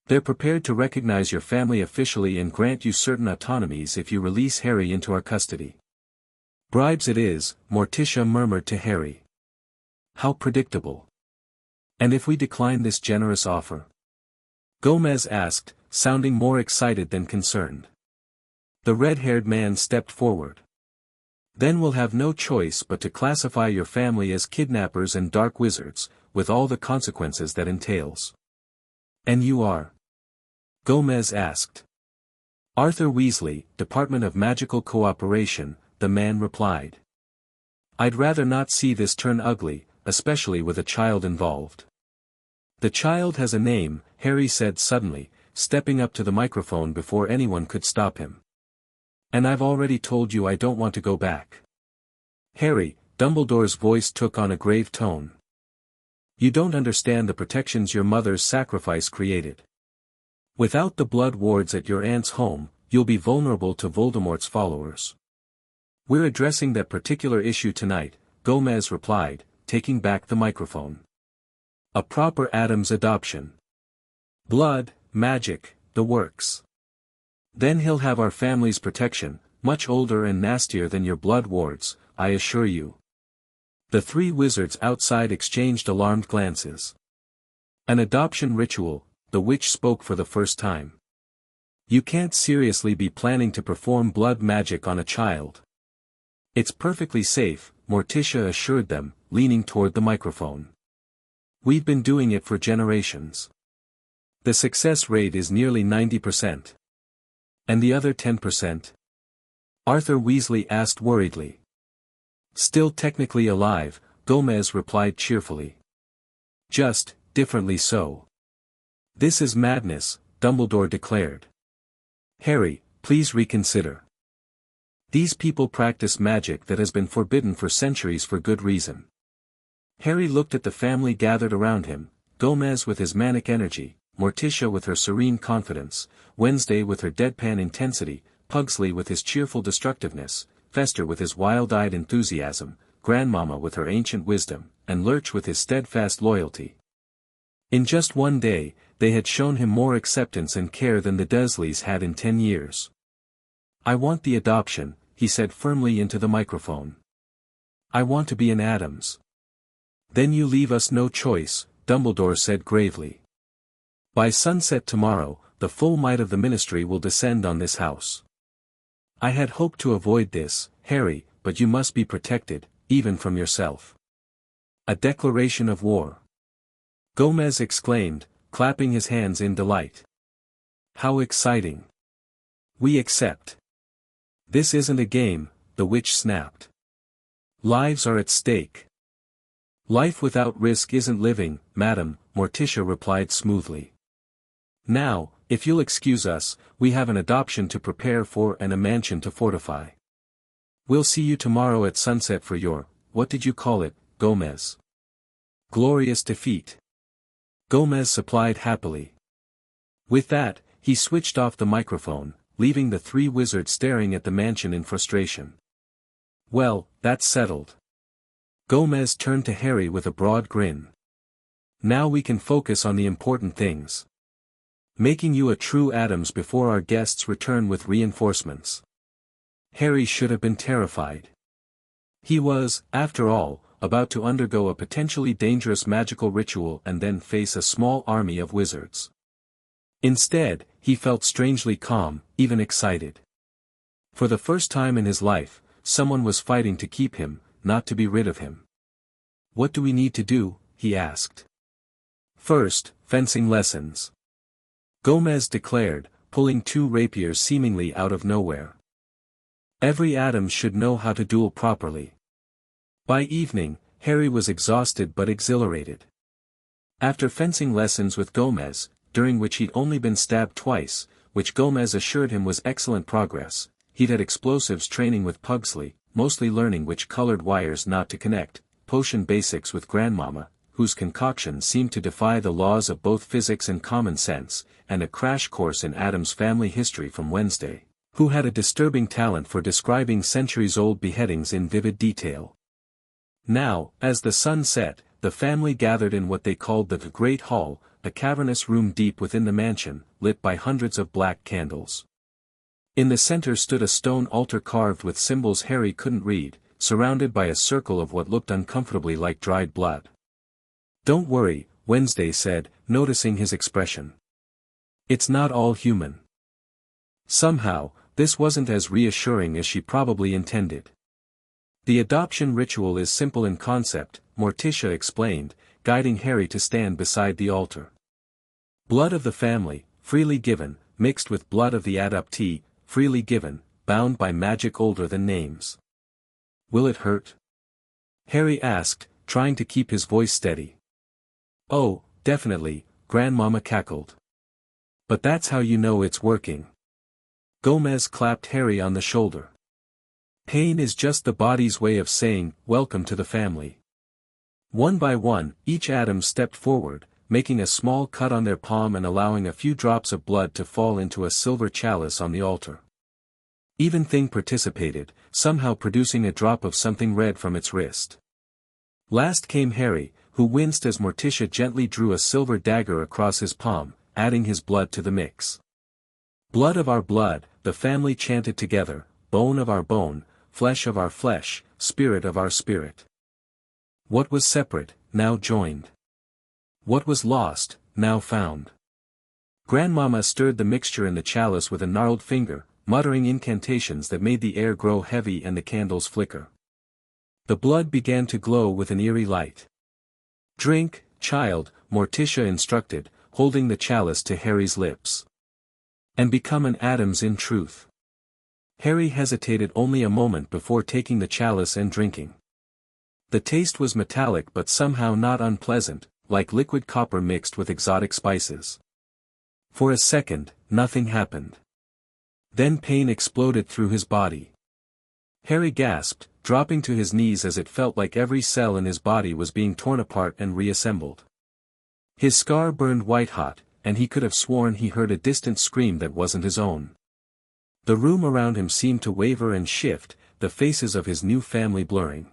A: They're prepared to recognize your family officially and grant you certain autonomies if you release Harry into our custody." "Bribes it is," Morticia murmured to Harry. "How predictable. And if we decline this generous offer?" Gomez asked, sounding more excited than concerned. The red-haired man stepped forward. "Then we'll have no choice but to classify your family as kidnappers and dark wizards, with all the consequences that entails." "And you are?" Gomez asked. "Arthur Weasley, Department of Magical Cooperation," the man replied. "I'd rather not see this turn ugly, especially with a child involved." "The child has a name," Harry said suddenly, stepping up to the microphone before anyone could stop him. "And I've already told you I don't want to go back." "Harry," Dumbledore's voice took on a grave tone. "You don't understand the protections your mother's sacrifice created. Without the blood wards at your aunt's home, you'll be vulnerable to Voldemort's followers." "We're addressing that particular issue tonight," Gomez replied, taking back the microphone. "A proper Addams adoption. Blood, magic, the works. Then he'll have our family's protection, much older and nastier than your blood wards, I assure you." The 3 wizards outside exchanged alarmed glances. "An adoption ritual," the witch spoke for the first time. "You can't seriously be planning to perform blood magic on a child." "It's perfectly safe," Morticia assured them, leaning toward the microphone. "We've been doing it for generations. The success rate is nearly 90%. "And the other 10%? Arthur Weasley asked worriedly. "Still technically alive," Gomez replied cheerfully. "Just, differently so." "This is madness," Dumbledore declared. "Harry, please reconsider. These people practice magic that has been forbidden for centuries for good reason." Harry looked at the family gathered around him, Gomez with his manic energy, Morticia with her serene confidence, Wednesday with her deadpan intensity, Pugsley with his cheerful destructiveness, Fester with his wild-eyed enthusiasm, Grandmama with her ancient wisdom, and Lurch with his steadfast loyalty. In just one day, they had shown him more acceptance and care than the Dursleys had in 10 years. "I want the adoption," he said firmly into the microphone. "I want to be an Addams." "Then you leave us no choice," Dumbledore said gravely. "By sunset tomorrow, the full might of the Ministry will descend on this house. I had hoped to avoid this, Harry, but you must be protected, even from yourself." "A declaration of war!" Gomez exclaimed, clapping his hands in delight. "How exciting! We accept." "This isn't a game," the witch snapped. "Lives are at stake." "Life without risk isn't living, madam," Morticia replied smoothly. "Now, if you'll excuse us, we have an adoption to prepare for and a mansion to fortify. We'll see you tomorrow at sunset for your, what did you call it, Gomez?" "Glorious defeat," Gomez supplied happily. With that, he switched off the microphone, leaving the 3 wizards staring at the mansion in frustration. "Well, that's settled." Gomez turned to Harry with a broad grin. "Now we can focus on the important things. Making you a true Addams before our guests return with reinforcements." Harry should have been terrified. He was, after all, about to undergo a potentially dangerous magical ritual and then face a small army of wizards. Instead, he felt strangely calm, even excited. For the first time in his life, someone was fighting to keep him, not to be rid of him. "What do we need to do?" he asked. "First, fencing lessons," Gomez declared, pulling 2 rapiers seemingly out of nowhere. "Every Addams should know how to duel properly." By evening, Harry was exhausted but exhilarated. After fencing lessons with Gomez, during which he'd only been stabbed twice, which Gomez assured him was excellent progress, he'd had explosives training with Pugsley, mostly learning which colored wires not to connect, potion basics with Grandmama, whose concoctions seemed to defy the laws of both physics and common sense, and a crash course in Addams family history from Wednesday, who had a disturbing talent for describing centuries-old beheadings in vivid detail. Now, as the sun set, the family gathered in what they called the Great Hall, a cavernous room deep within the mansion, lit by hundreds of black candles. In the center stood a stone altar carved with symbols Harry couldn't read, surrounded by a circle of what looked uncomfortably like dried blood. "Don't worry," Wednesday said, noticing his expression. "It's not all human." Somehow, this wasn't as reassuring as she probably intended. "The adoption ritual is simple in concept," Morticia explained, guiding Harry to stand beside the altar. "Blood of the family, freely given, mixed with blood of the adoptee, freely given, bound by magic older than names." "Will it hurt?" Harry asked, trying to keep his voice steady. "Oh, definitely," Grandmama cackled. "But that's how you know it's working." Gomez clapped Harry on the shoulder. "Pain is just the body's way of saying, 'Welcome to the family.'" One by one, each Addams stepped forward, making a small cut on their palm and allowing a few drops of blood to fall into a silver chalice on the altar. Even Thing participated, somehow producing a drop of something red from its wrist. Last came Harry, who winced as Morticia gently drew a silver dagger across his palm, adding his blood to the mix. "Blood of our blood," the family chanted together, "bone of our bone, flesh of our flesh, spirit of our spirit." What was separate, now joined. What was lost, now found. Grandmama stirred the mixture in the chalice with a gnarled finger, muttering incantations that made the air grow heavy and the candles flicker. The blood began to glow with an eerie light. "Drink, child," Morticia instructed, holding the chalice to Harry's lips. "And become an Addams in truth." Harry hesitated only a moment before taking the chalice and drinking. The taste was metallic but somehow not unpleasant, like liquid copper mixed with exotic spices. For a second, nothing happened. Then pain exploded through his body. Harry gasped, dropping to his knees as it felt like every cell in his body was being torn apart and reassembled. His scar burned white-hot, and he could have sworn he heard a distant scream that wasn't his own. The room around him seemed to waver and shift, the faces of his new family blurring.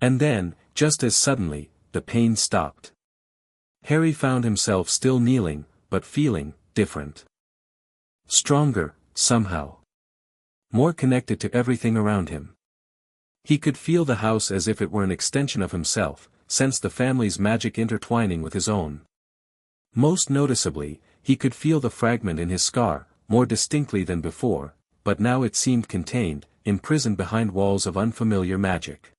A: And then, just as suddenly, the pain stopped. Harry found himself still kneeling, but feeling different. Stronger, somehow. More connected to everything around him. He could feel the house as if it were an extension of himself, sense the family's magic intertwining with his own. Most noticeably, he could feel the fragment in his scar, more distinctly than before, but now it seemed contained, imprisoned behind walls of unfamiliar magic.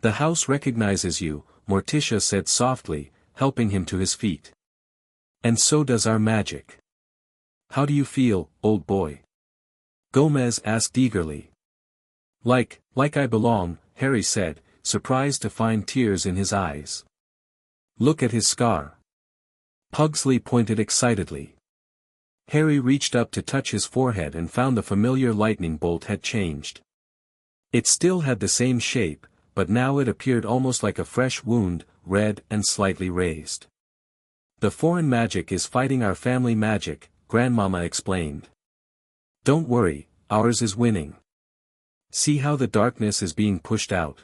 A: "The house recognizes you," Morticia said softly, helping him to his feet. "And so does our magic." "How do you feel, old boy?" Gomez asked eagerly. Like I belong," Harry said, surprised to find tears in his eyes. "Look at his scar." Pugsley pointed excitedly. Harry reached up to touch his forehead and found the familiar lightning bolt had changed. It still had the same shape, but now it appeared almost like a fresh wound, red and slightly raised. "The foreign magic is fighting our family magic," Grandmama explained. "Don't worry, ours is winning. See how the darkness is being pushed out."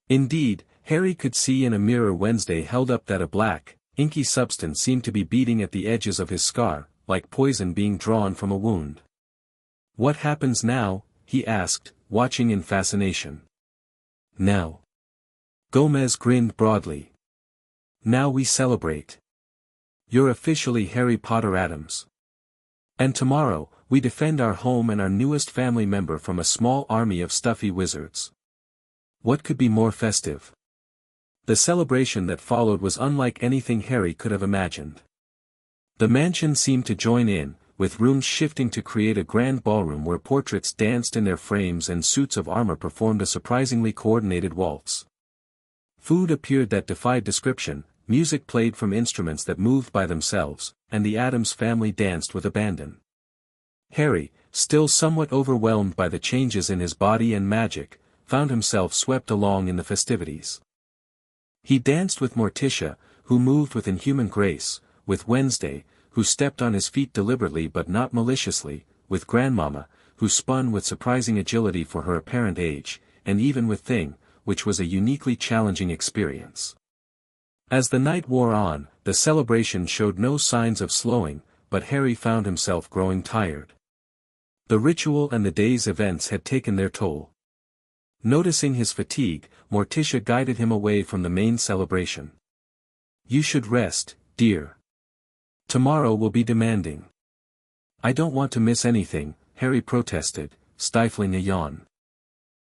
A: Indeed, Harry could see in a mirror Wednesday held up that a black, inky substance seemed to be beating at the edges of his scar, like poison being drawn from a wound. "What happens now?" he asked, watching in fascination. Now. Gomez grinned broadly. Now we celebrate. You're officially Harry Potter Addams. And tomorrow, we defend our home and our newest family member from a small army of stuffy wizards. What could be more festive? The celebration that followed was unlike anything Harry could have imagined. The mansion seemed to join in, with rooms shifting to create a grand ballroom where portraits danced in their frames and suits of armor performed a surprisingly coordinated waltz. Food appeared that defied description, music played from instruments that moved by themselves, and the Addams family danced with abandon. Harry, still somewhat overwhelmed by the changes in his body and magic, found himself swept along in the festivities. He danced with Morticia, who moved with inhuman grace, with Wednesday, who stepped on his feet deliberately but not maliciously, with Grandmama, who spun with surprising agility for her apparent age, and even with Thing, which was a uniquely challenging experience. As the night wore on, the celebration showed no signs of slowing, but Harry found himself growing tired. The ritual and the day's events had taken their toll. Noticing his fatigue, Morticia guided him away from the main celebration. You should rest, dear. Tomorrow will be demanding. I don't want to miss anything, Harry protested, stifling a yawn.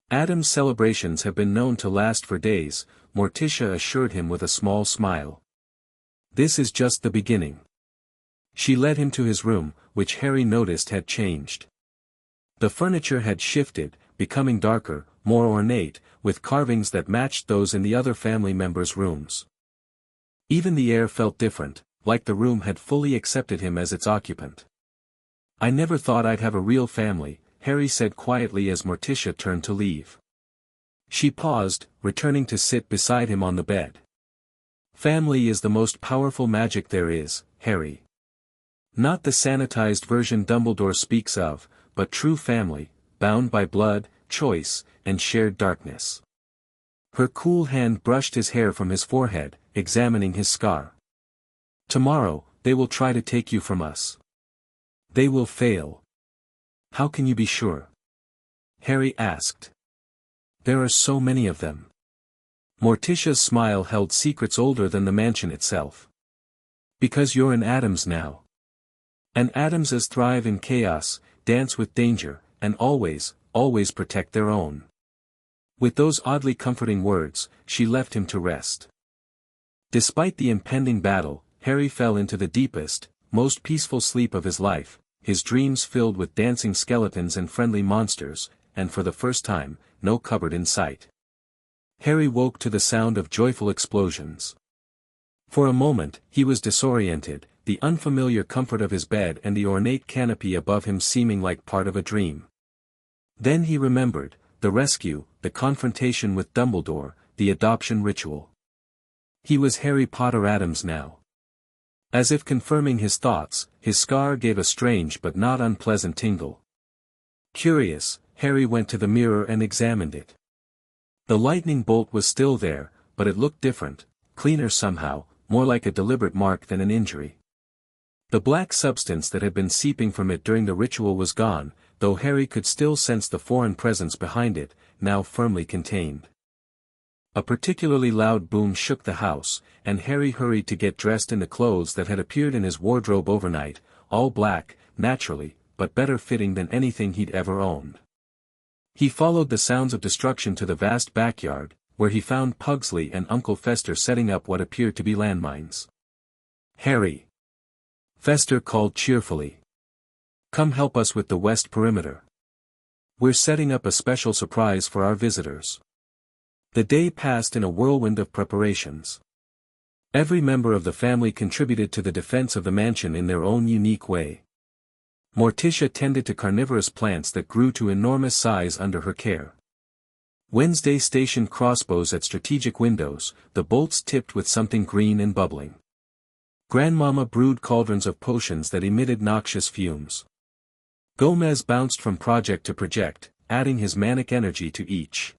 A: Addams' celebrations have been known to last for days, Morticia assured him with a small smile. This is just the beginning. She led him to his room, which Harry noticed had changed. The furniture had shifted, becoming darker, more ornate, with carvings that matched those in the other family members' rooms. Even the air felt different, like the room had fully accepted him as its occupant. I never thought I'd have a real family, Harry said quietly as Morticia turned to leave. She paused, returning to sit beside him on the bed. Family is the most powerful magic there is, Harry. Not the sanitized version Dumbledore speaks of, but true family, bound by blood, choice, and shared darkness. Her cool hand brushed his hair from his forehead, examining his scar. Tomorrow, they will try to take you from us. They will fail. How can you be sure? Harry asked. There are so many of them. Morticia's smile held secrets older than the mansion itself. Because you're an Addams now. And Addamses thrive in chaos, dance with danger, and always protect their own. With those oddly comforting words, she left him to rest. Despite the impending battle, Harry fell into the deepest, most peaceful sleep of his life, his dreams filled with dancing skeletons and friendly monsters, and for the first time, no cupboard in sight. Harry woke to the sound of joyful explosions. For a moment, he was disoriented, the unfamiliar comfort of his bed and the ornate canopy above him seeming like part of a dream. Then he remembered, the rescue, the confrontation with Dumbledore, the adoption ritual. He was Harry Potter Addams now. As if confirming his thoughts, his scar gave a strange but not unpleasant tingle. Curious, Harry went to the mirror and examined it. The lightning bolt was still there, but it looked different, cleaner somehow, more like a deliberate mark than an injury. The black substance that had been seeping from it during the ritual was gone, though Harry could still sense the foreign presence behind it, now firmly contained. A particularly loud boom shook the house, and Harry hurried to get dressed in the clothes that had appeared in his wardrobe overnight, all black, naturally, but better fitting than anything he'd ever owned. He followed the sounds of destruction to the vast backyard, where he found Pugsley and Uncle Fester setting up what appeared to be landmines. Harry! Fester called cheerfully. Come help us with the west perimeter. We're setting up a special surprise for our visitors. The day passed in a whirlwind of preparations. Every member of the family contributed to the defense of the mansion in their own unique way. Morticia tended to carnivorous plants that grew to enormous size under her care. Wednesday stationed crossbows at strategic windows, the bolts tipped with something green and bubbling. Grandmama brewed cauldrons of potions that emitted noxious fumes. Gomez bounced from project to project, adding his manic energy to each.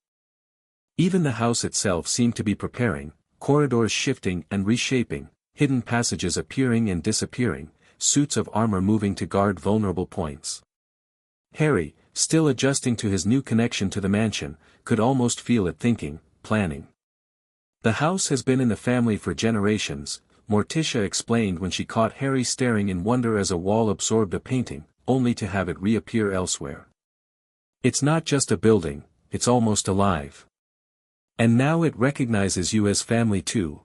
A: Even the house itself seemed to be preparing, corridors shifting and reshaping, hidden passages appearing and disappearing, suits of armor moving to guard vulnerable points. Harry, still adjusting to his new connection to the mansion, could almost feel it thinking, planning. The house has been in the family for generations, Morticia explained when she caught Harry staring in wonder as a wall absorbed a painting, only to have it reappear elsewhere. It's not just a building, it's almost alive. And now it recognizes you as family too.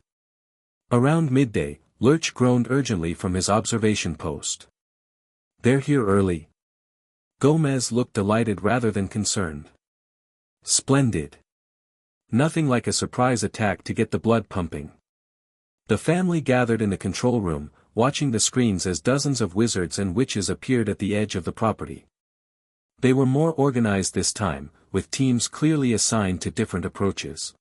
A: Around midday, Lurch groaned urgently from his observation post. They're here early. Gomez looked delighted rather than concerned. Splendid. Nothing like a surprise attack to get the blood pumping. The family gathered in the control room, watching the screens as dozens of wizards and witches appeared at the edge of the property. They were more organized this time, with teams clearly assigned to different approaches.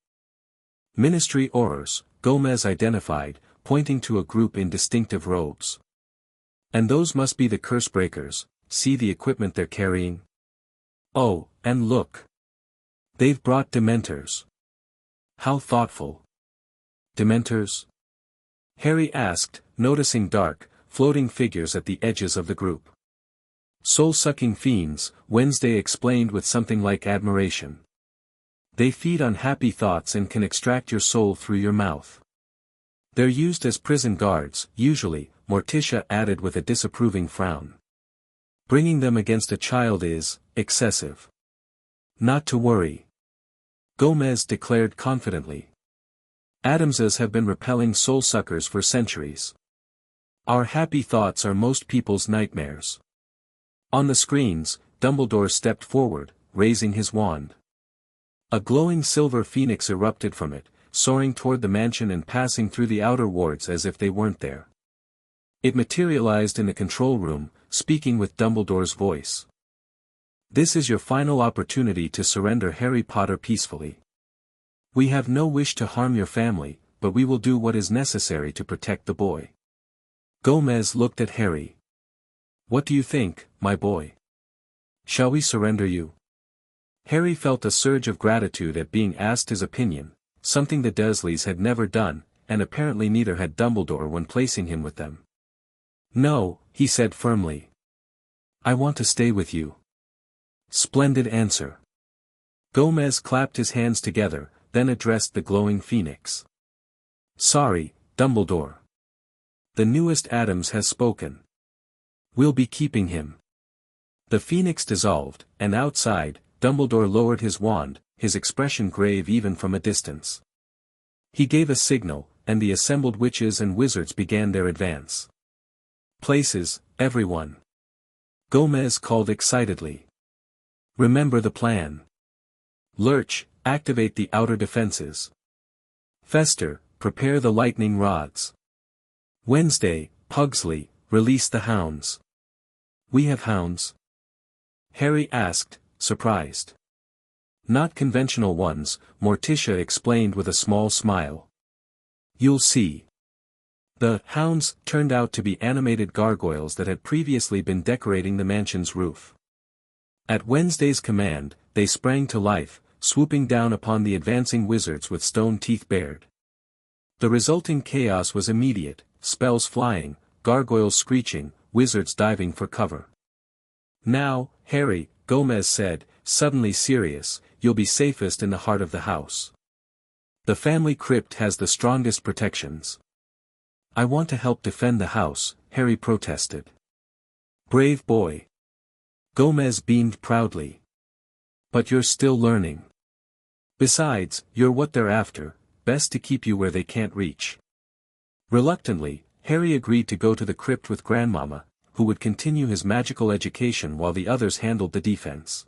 A: Ministry Aurors, Gomez identified, pointing to a group in distinctive robes. And those must be the Cursebreakers, see the equipment they're carrying. Oh, and look. They've brought Dementors. How thoughtful. Dementors? Harry asked, noticing dark, floating figures at the edges of the group. Soul-sucking fiends, Wednesday explained with something like admiration. They feed on happy thoughts and can extract your soul through your mouth. They're used as prison guards, usually, Morticia added with a disapproving frown. Bringing them against a child is excessive. Not to worry. Gomez declared confidently. Addamses have been repelling soul-suckers for centuries. Our happy thoughts are most people's nightmares. On the screens, Dumbledore stepped forward, raising his wand. A glowing silver phoenix erupted from it, soaring toward the mansion and passing through the outer wards as if they weren't there. It materialized in the control room, speaking with Dumbledore's voice. This is your final opportunity to surrender Harry Potter peacefully. We have no wish to harm your family, but we will do what is necessary to protect the boy. Gomez looked at Harry. What do you think, my boy? Shall we surrender you? Harry felt a surge of gratitude at being asked his opinion, something the Dursleys had never done, and apparently neither had Dumbledore when placing him with them. No, he said firmly. I want to stay with you. Splendid answer. Gomez clapped his hands together, then addressed the glowing phoenix. Sorry, Dumbledore. The newest Addams has spoken. We'll be keeping him. The phoenix dissolved, and outside, Dumbledore lowered his wand, his expression grave even from a distance. He gave a signal, and the assembled witches and wizards began their advance. Places, everyone. Gomez called excitedly. Remember the plan. Lurch, activate the outer defenses. Fester, prepare the lightning rods. Wednesday, Pugsley, release the hounds. We have hounds? Harry asked, surprised. Not conventional ones, Morticia explained with a small smile. You'll see. The hounds turned out to be animated gargoyles that had previously been decorating the mansion's roof. At Wednesday's command, they sprang to life, swooping down upon the advancing wizards with stone teeth bared. The resulting chaos was immediate, spells flying, gargoyles screeching, wizards diving for cover. Now, Harry, Gomez said, suddenly serious, you'll be safest in the heart of the house. The family crypt has the strongest protections. I want to help defend the house, Harry protested. Brave boy. Gomez beamed proudly. But you're still learning. Besides, you're what they're after, best to keep you where they can't reach. Reluctantly, Harry agreed to go to the crypt with Grandmama, who would continue his magical education while the others handled the defense.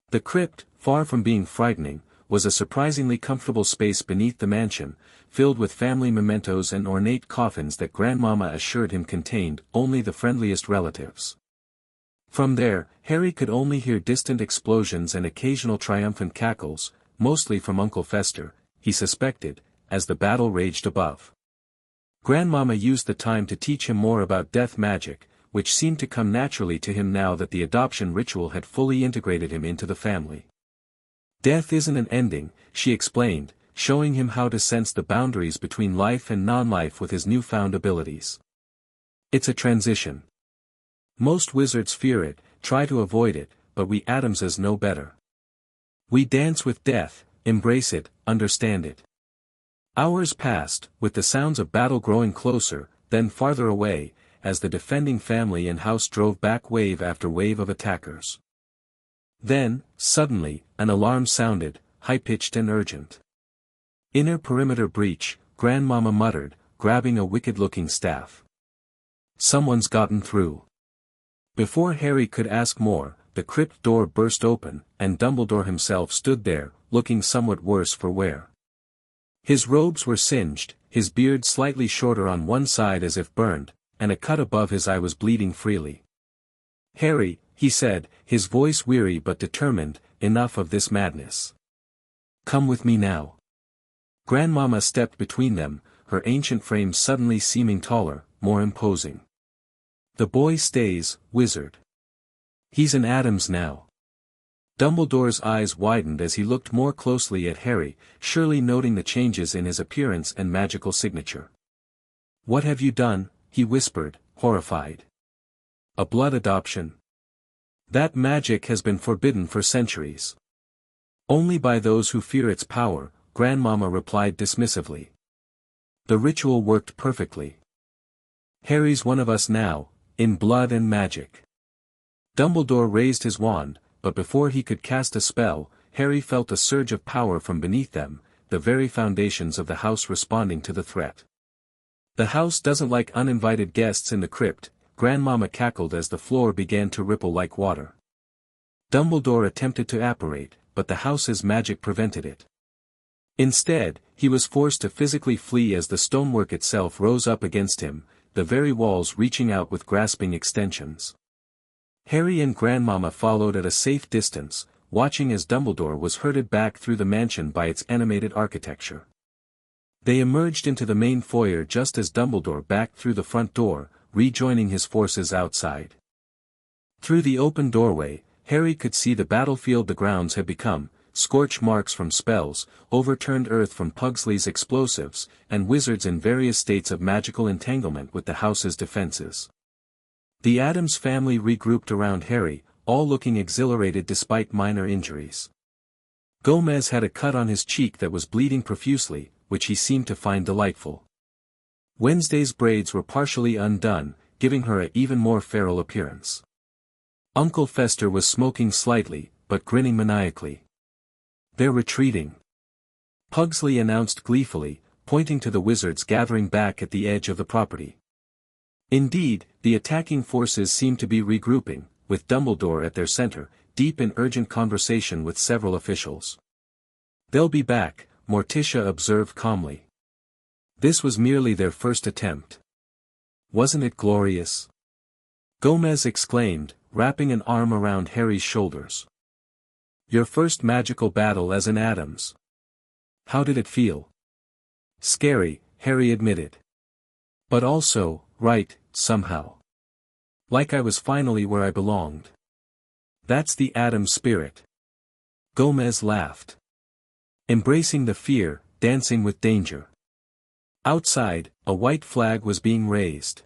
A: The crypt, far from being frightening, was a surprisingly comfortable space beneath the mansion, filled with family mementos and ornate coffins that Grandmama assured him contained only the friendliest relatives. From there, Harry could only hear distant explosions and occasional triumphant cackles, mostly from Uncle Fester, he suspected, as the battle raged above. Grandmama used the time to teach him more about death magic, which seemed to come naturally to him now that the adoption ritual had fully integrated him into the family. Death isn't an ending, she explained, showing him how to sense the boundaries between life and non-life with his newfound abilities. It's a transition. Most wizards fear it, try to avoid it, but we Addamses know better. We dance with death, embrace it, understand it. Hours passed, with the sounds of battle growing closer, then farther away, as the defending family and house drove back wave after wave of attackers. Then, suddenly, an alarm sounded, high-pitched and urgent. "Inner perimeter breach," Grandmama muttered, grabbing a wicked-looking staff. "Someone's gotten through." Before Harry could ask more, the crypt door burst open, and Dumbledore himself stood there, looking somewhat worse for wear. His robes were singed, his beard slightly shorter on one side as if burned, and a cut above his eye was bleeding freely. "Harry," he said, his voice weary but determined, "enough of this madness. Come with me now." Grandmama stepped between them, her ancient frame suddenly seeming taller, more imposing. "The boy stays, wizard. He's an Addams now." Dumbledore's eyes widened as he looked more closely at Harry, surely noting the changes in his appearance and magical signature. "What have you done?" he whispered, horrified. "A blood adoption? That magic has been forbidden for centuries. Only by those who fear its power," Grandmama replied dismissively. "The ritual worked perfectly. Harry's one of us now, in blood and magic." Dumbledore raised his wand, but before he could cast a spell, Harry felt a surge of power from beneath them, the very foundations of the house responding to the threat. "The house doesn't like uninvited guests in the crypt," Grandmama cackled as the floor began to ripple like water. Dumbledore attempted to apparate, but the house's magic prevented it. Instead, he was forced to physically flee as the stonework itself rose up against him, the very walls reaching out with grasping extensions. Harry and Grandmama followed at a safe distance, watching as Dumbledore was herded back through the mansion by its animated architecture. They emerged into the main foyer just as Dumbledore backed through the front door, rejoining his forces outside. Through the open doorway, Harry could see the battlefield the grounds had become, scorch marks from spells, overturned earth from Pugsley's explosives, and wizards in various states of magical entanglement with the house's defenses. The Addams family regrouped around Harry, all looking exhilarated despite minor injuries. Gomez had a cut on his cheek that was bleeding profusely, which he seemed to find delightful. Wednesday's braids were partially undone, giving her an even more feral appearance. Uncle Fester was smoking slightly, but grinning maniacally. "They're retreating," Pugsley announced gleefully, pointing to the wizards gathering back at the edge of the property. Indeed, the attacking forces seemed to be regrouping, with Dumbledore at their center, deep in urgent conversation with several officials. "They'll be back," Morticia observed calmly. "This was merely their first attempt." "Wasn't it glorious?" Gomez exclaimed, wrapping an arm around Harry's shoulders. "Your first magical battle as an Addams. How did it feel?" "Scary," Harry admitted. "But also, right, somehow. Like I was finally where I belonged. That's the Addams spirit." Gomez laughed. "Embracing the fear, dancing with danger." Outside, a white flag was being raised.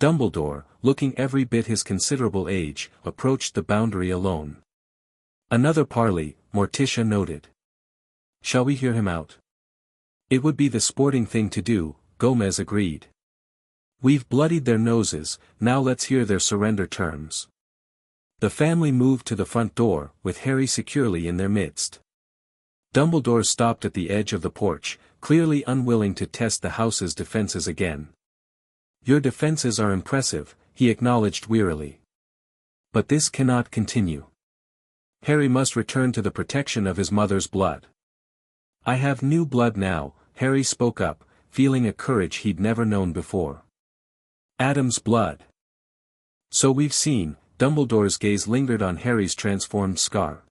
A: Dumbledore, looking every bit his considerable age, approached the boundary alone. "Another parley," Morticia noted. "Shall we hear him out?" "It would be the sporting thing to do," Gomez agreed. "We've bloodied their noses, now let's hear their surrender terms." The family moved to the front door, with Harry securely in their midst. Dumbledore stopped at the edge of the porch, clearly unwilling to test the house's defenses again. "Your defenses are impressive," he acknowledged wearily. "But this cannot continue. Harry must return to the protection of his mother's blood." "I have new blood now," Harry spoke up, feeling a courage he'd never known before. "Addams' blood." "So we've seen," Dumbledore's gaze lingered on Harry's transformed scar.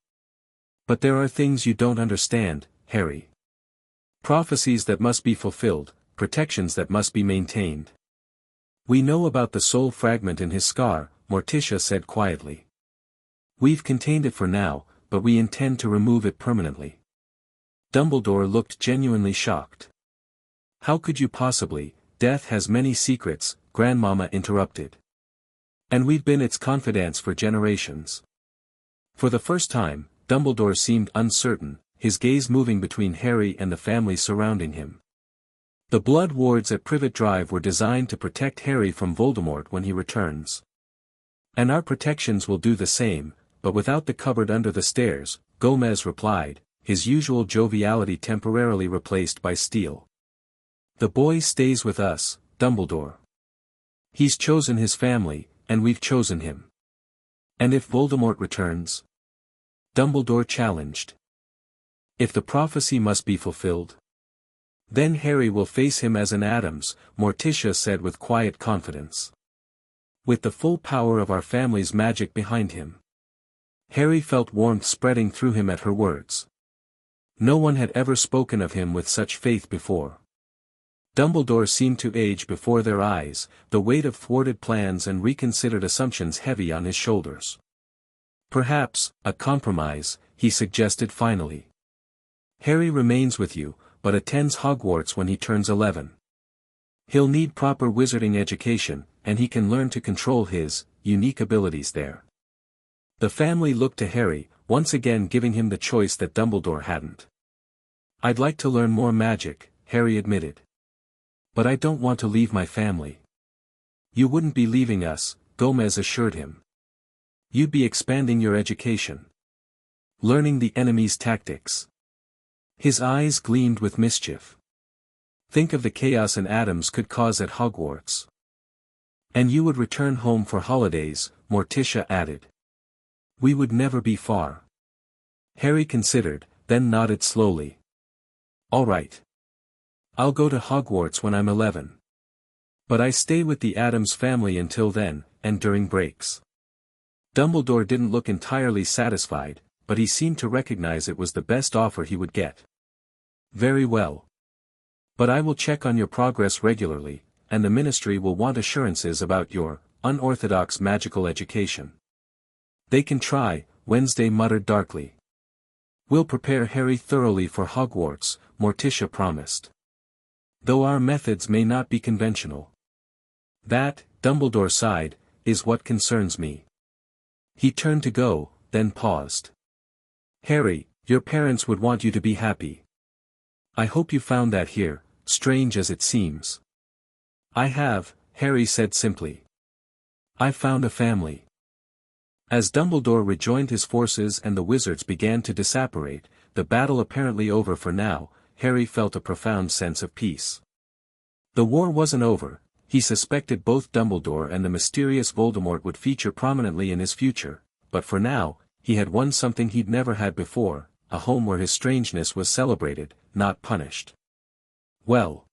A: "But there are things you don't understand, Harry. Prophecies that must be fulfilled, protections that must be maintained." "We know about the soul fragment in his scar," Morticia said quietly. "We've contained it for now, but we intend to remove it permanently." Dumbledore looked genuinely shocked. "How could you possibly? Death has many secrets," Grandmama interrupted. "And we've been its confidants for generations." For the first time, Dumbledore seemed uncertain, his gaze moving between Harry and the family surrounding him. The blood wards at Privet Drive were designed to protect Harry from Voldemort when he returns. And our protections will do the same, but without the cupboard under the stairs, Gomez replied, his usual joviality temporarily replaced by steel. The boy stays with us, Dumbledore. He's chosen his family, and we've chosen him. And if Voldemort returns? Dumbledore challenged. If the prophecy must be fulfilled? Then Harry will face him as an Addams, Morticia said with quiet confidence. With the full power of our family's magic behind him. Harry felt warmth spreading through him at her words. No one had ever spoken of him with such faith before. Dumbledore seemed to age before their eyes, the weight of thwarted plans and reconsidered assumptions heavy on his shoulders. Perhaps, a compromise, he suggested finally. Harry remains with you, but attends Hogwarts when he turns 11. He'll need proper wizarding education, and he can learn to control his unique abilities there. The family looked to Harry, once again giving him the choice that Dumbledore hadn't. I'd like to learn more magic, Harry admitted. But I don't want to leave my family. You wouldn't be leaving us, Gomez assured him. You'd be expanding your education. Learning the enemy's tactics. His eyes gleamed with mischief. Think of the chaos an Addams could cause at Hogwarts. And you would return home for holidays, Morticia added. We would never be far. Harry considered, then nodded slowly. All right. I'll go to Hogwarts when I'm 11. But I stay with the Addams family until then, and during breaks. Dumbledore didn't look entirely satisfied, but he seemed to recognize it was the best offer he would get. Very well. But I will check on your progress regularly, and the Ministry will want assurances about your unorthodox magical education. They can try, Wednesday muttered darkly. We'll prepare Harry thoroughly for Hogwarts, Morticia promised. Though our methods may not be conventional. That, Dumbledore sighed, is what concerns me. He turned to go, then paused. Harry, your parents would want you to be happy. I hope you found that here, strange as it seems. I have, Harry said simply. I found a family. As Dumbledore rejoined his forces and the wizards began to disapparate, the battle apparently over for now, Harry felt a profound sense of peace. The war wasn't over. He suspected both Dumbledore and the mysterious Voldemort would feature prominently in his future, but for now, he had won something he'd never had before, a home where his strangeness was celebrated, not punished. Well,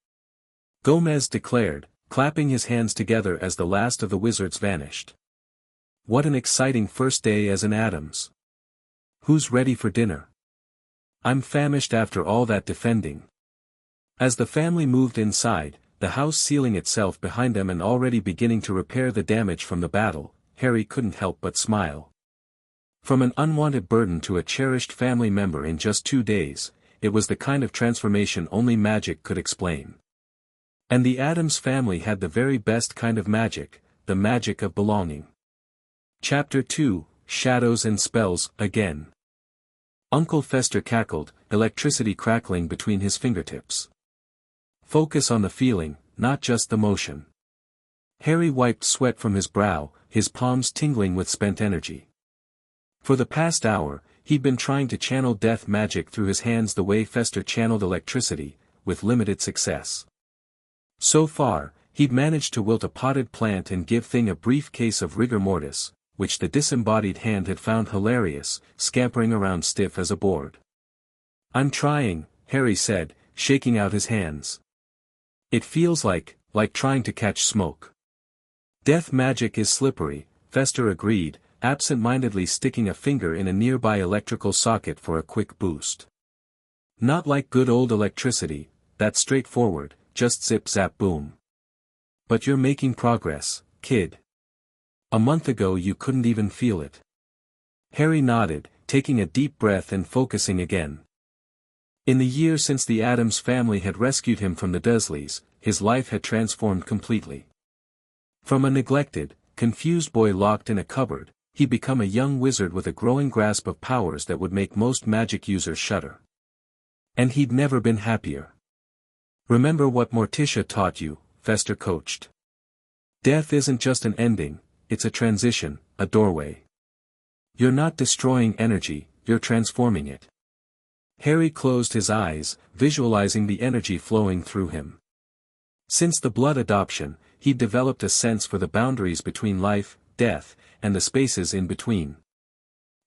A: Gomez declared, clapping his hands together as the last of the wizards vanished. What an exciting first day as an Addams. Who's ready for dinner? I'm famished after all that defending. As the family moved inside, the house sealing itself behind them and already beginning to repair the damage from the battle, Harry couldn't help but smile. From an unwanted burden to a cherished family member in just 2 days, it was the kind of transformation only magic could explain. And the Addams family had the very best kind of magic, the magic of belonging. Chapter 2, Shadows and Spells, again. Uncle Fester cackled, electricity crackling between his fingertips. Focus on the feeling, not just the motion. Harry wiped sweat from his brow, his palms tingling with spent energy. For the past hour, he'd been trying to channel death magic through his hands the way Fester channeled electricity, with limited success. So far, he'd managed to wilt a potted plant and give Thing a brief case of rigor mortis, which the disembodied hand had found hilarious, scampering around stiff as a board. I'm trying, Harry said, shaking out his hands. It feels like trying to catch smoke. Death magic is slippery, Fester agreed, absent-mindedly sticking a finger in a nearby electrical socket for a quick boost. Not like good old electricity, that's straightforward, just zip zap boom. But you're making progress, kid. A month ago you couldn't even feel it. Harry nodded, taking a deep breath and focusing again. In the year since the Addams family had rescued him from the Dursleys, his life had transformed completely. From a neglected, confused boy locked in a cupboard, he'd become a young wizard with a growing grasp of powers that would make most magic users shudder. And he'd never been happier. "Remember what Morticia taught you," Fester coached. "Death isn't just an ending, it's a transition, a doorway. You're not destroying energy, you're transforming it." Harry closed his eyes, visualizing the energy flowing through him. Since the blood adoption, he'd developed a sense for the boundaries between life, death, and the spaces in between.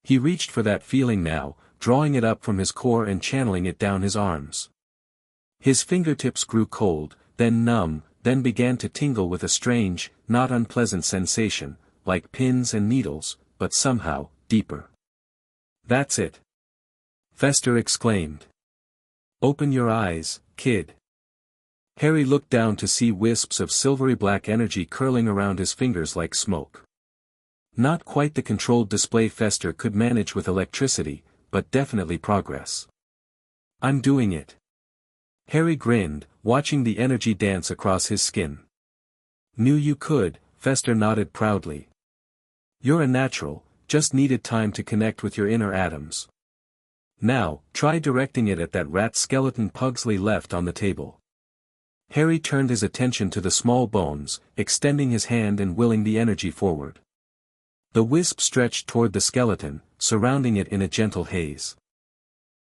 A: He reached for that feeling now, drawing it up from his core and channeling it down his arms. His fingertips grew cold, then numb, then began to tingle with a strange, not unpleasant sensation, like pins and needles, but somehow, deeper. "That's it!" Fester exclaimed. "Open your eyes, kid." Harry looked down to see wisps of silvery black energy curling around his fingers like smoke. Not quite the controlled display Fester could manage with electricity, but definitely progress. "I'm doing it." Harry grinned, watching the energy dance across his skin. "Knew you could," Fester nodded proudly. "You're a natural, just needed time to connect with your inner Addams. Now, try directing it at that rat skeleton Pugsley left on the table." Harry turned his attention to the small bones, extending his hand and willing the energy forward. The wisp stretched toward the skeleton, surrounding it in a gentle haze.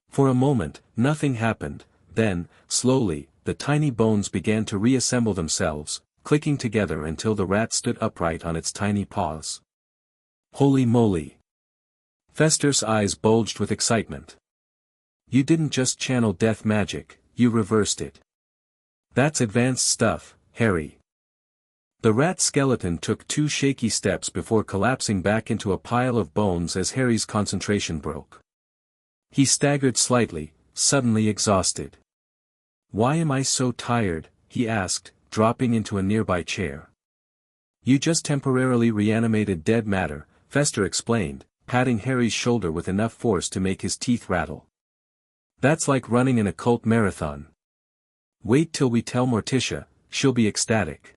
A: For a moment, nothing happened, then, slowly, the tiny bones began to reassemble themselves, clicking together until the rat stood upright on its tiny paws. "Holy moly!" Fester's eyes bulged with excitement. "You didn't just channel death magic, you reversed it. That's advanced stuff, Harry." The rat skeleton took 2 shaky steps before collapsing back into a pile of bones as Harry's concentration broke. He staggered slightly, suddenly exhausted. "Why am I so tired?" he asked, dropping into a nearby chair. "You just temporarily reanimated dead matter," Fester explained, patting Harry's shoulder with enough force to make his teeth rattle. "That's like running an occult marathon. Wait till we tell Morticia, she'll be ecstatic."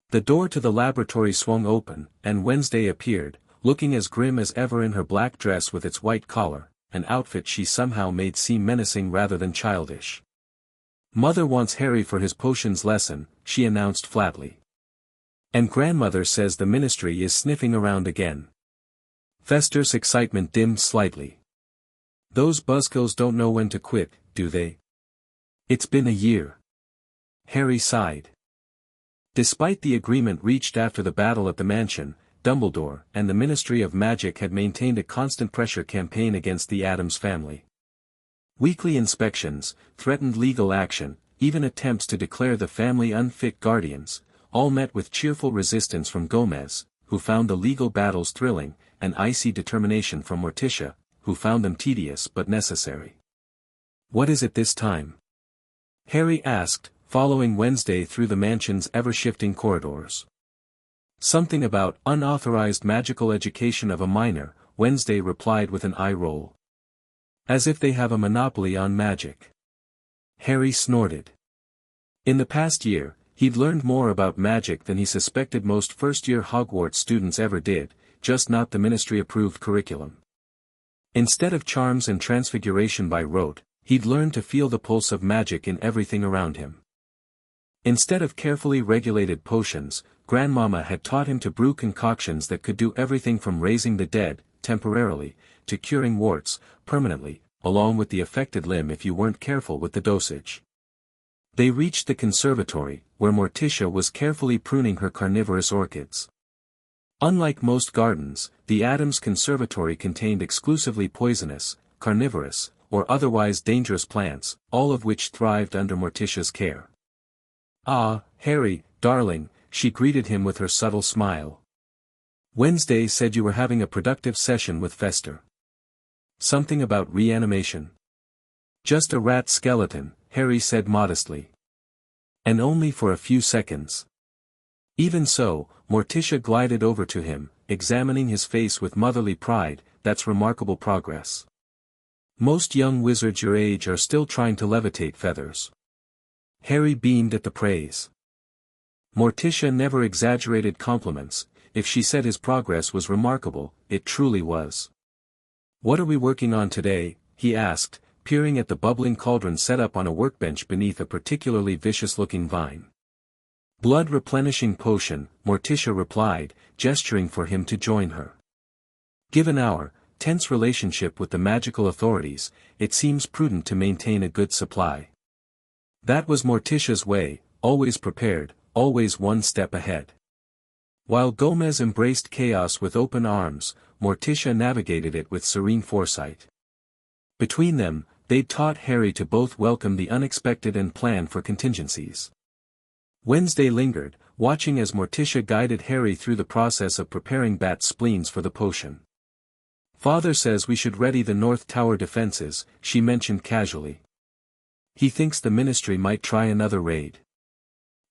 A: The door to the laboratory swung open, and Wednesday appeared, looking as grim as ever in her black dress with its white collar, an outfit she somehow made seem menacing rather than childish. "Mother wants Harry for his potions lesson," she announced flatly. "And grandmother says the ministry is sniffing around again." Fester's excitement dimmed slightly. "Those buzzkills don't know when to quit, do they? It's been a year." Harry sighed. Despite the agreement reached after the battle at the mansion, Dumbledore and the Ministry of Magic had maintained a constant pressure campaign against the Addams family. Weekly inspections, threatened legal action, even attempts to declare the family unfit guardians, all met with cheerful resistance from Gomez, who found the legal battles thrilling, and icy determination from Morticia, who found them tedious but necessary. "What is it this time?" Harry asked, following Wednesday through the mansion's ever-shifting corridors. "Something about unauthorized magical education of a minor," Wednesday replied with an eye roll. "As if they have a monopoly on magic." Harry snorted. In the past year, he'd learned more about magic than he suspected most first-year Hogwarts students ever did, just not the ministry-approved curriculum. Instead of charms and transfiguration by rote, he'd learned to feel the pulse of magic in everything around him. Instead of carefully regulated potions, Grandmama had taught him to brew concoctions that could do everything from raising the dead, temporarily, to curing warts, permanently, along with the affected limb if you weren't careful with the dosage. They reached the conservatory, where Morticia was carefully pruning her carnivorous orchids. Unlike most gardens, the Addams Conservatory contained exclusively poisonous, carnivorous, or otherwise dangerous plants, all of which thrived under Morticia's care. "Ah, Harry, darling," she greeted him with her subtle smile. "Wednesday said you were having a productive session with Fester. Something about reanimation?" "Just a rat skeleton," Harry said modestly. "And only for a few seconds." Even so, Morticia glided over to him, examining his face with motherly pride. "That's remarkable progress. Most young wizards your age are still trying to levitate feathers." Harry beamed at the praise. Morticia never exaggerated compliments, if she said his progress was remarkable, it truly was. "What are we working on today?" he asked, peering at the bubbling cauldron set up on a workbench beneath a particularly vicious-looking vine. "Blood-replenishing potion," Morticia replied, gesturing for him to join her. Given our tense relationship with the magical authorities, it seems prudent to maintain a good supply. That was Morticia's way, always prepared, always one step ahead. While Gomez embraced chaos with open arms, Morticia navigated it with serene foresight. Between them, they'd taught Harry to both welcome the unexpected and plan for contingencies. Wednesday lingered, watching as Morticia guided Harry through the process of preparing bat spleens for the potion. "Father says we should ready the North Tower defenses," she mentioned casually. "He thinks the Ministry might try another raid."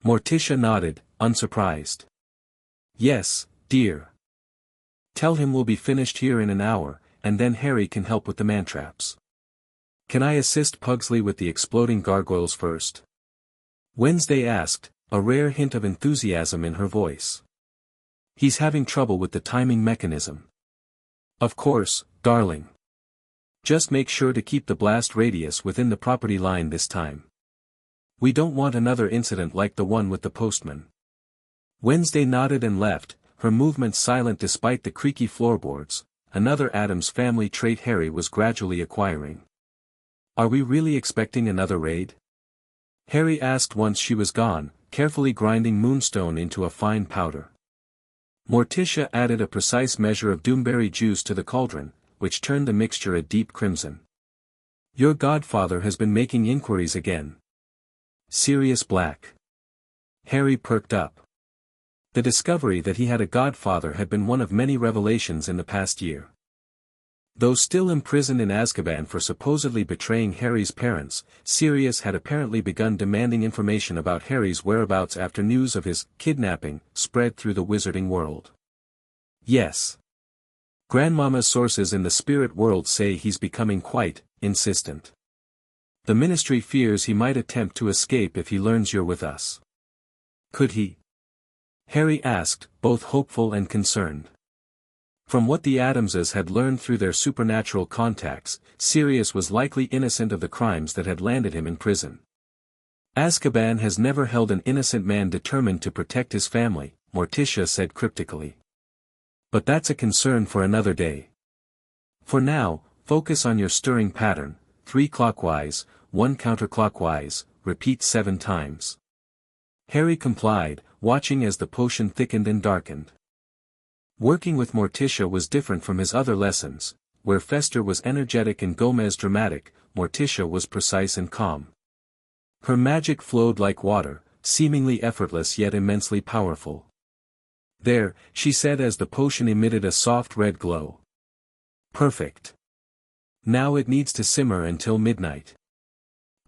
A: Morticia nodded, unsurprised. "Yes, dear. Tell him we'll be finished here in an hour, and then Harry can help with the mantraps. Can I assist Pugsley with the exploding gargoyles first?" Wednesday asked, a rare hint of enthusiasm in her voice. "He's having trouble with the timing mechanism." "Of course, darling. Just make sure to keep the blast radius within the property line this time. We don't want another incident like the one with the postman." Wednesday nodded and left, her movements silent despite the creaky floorboards, another Addams family trait Harry was gradually acquiring. "Are we really expecting another raid?" Harry asked once she was gone, carefully grinding moonstone into a fine powder. Morticia added a precise measure of doomberry juice to the cauldron, which turned the mixture a deep crimson. "Your godfather has been making inquiries again." Sirius Black. Harry perked up. The discovery that he had a godfather had been one of many revelations in the past year. Though still imprisoned in Azkaban for supposedly betraying Harry's parents, Sirius had apparently begun demanding information about Harry's whereabouts after news of his kidnapping spread through the wizarding world. "Yes. Grandmama's sources in the spirit world say he's becoming quite insistent. The Ministry fears he might attempt to escape if he learns you're with us." "Could he?" Harry asked, both hopeful and concerned. From what the Addamses had learned through their supernatural contacts, Sirius was likely innocent of the crimes that had landed him in prison. "Azkaban has never held an innocent man determined to protect his family," Morticia said cryptically. "But that's a concern for another day. For now, focus on your stirring pattern, 3 clockwise, 1 counterclockwise, repeat 7 times." Harry complied, watching as the potion thickened and darkened. Working with Morticia was different from his other lessons, where Fester was energetic and Gomez dramatic, Morticia was precise and calm. Her magic flowed like water, seemingly effortless yet immensely powerful. "There," she said as the potion emitted a soft red glow. "Perfect. Now it needs to simmer until midnight."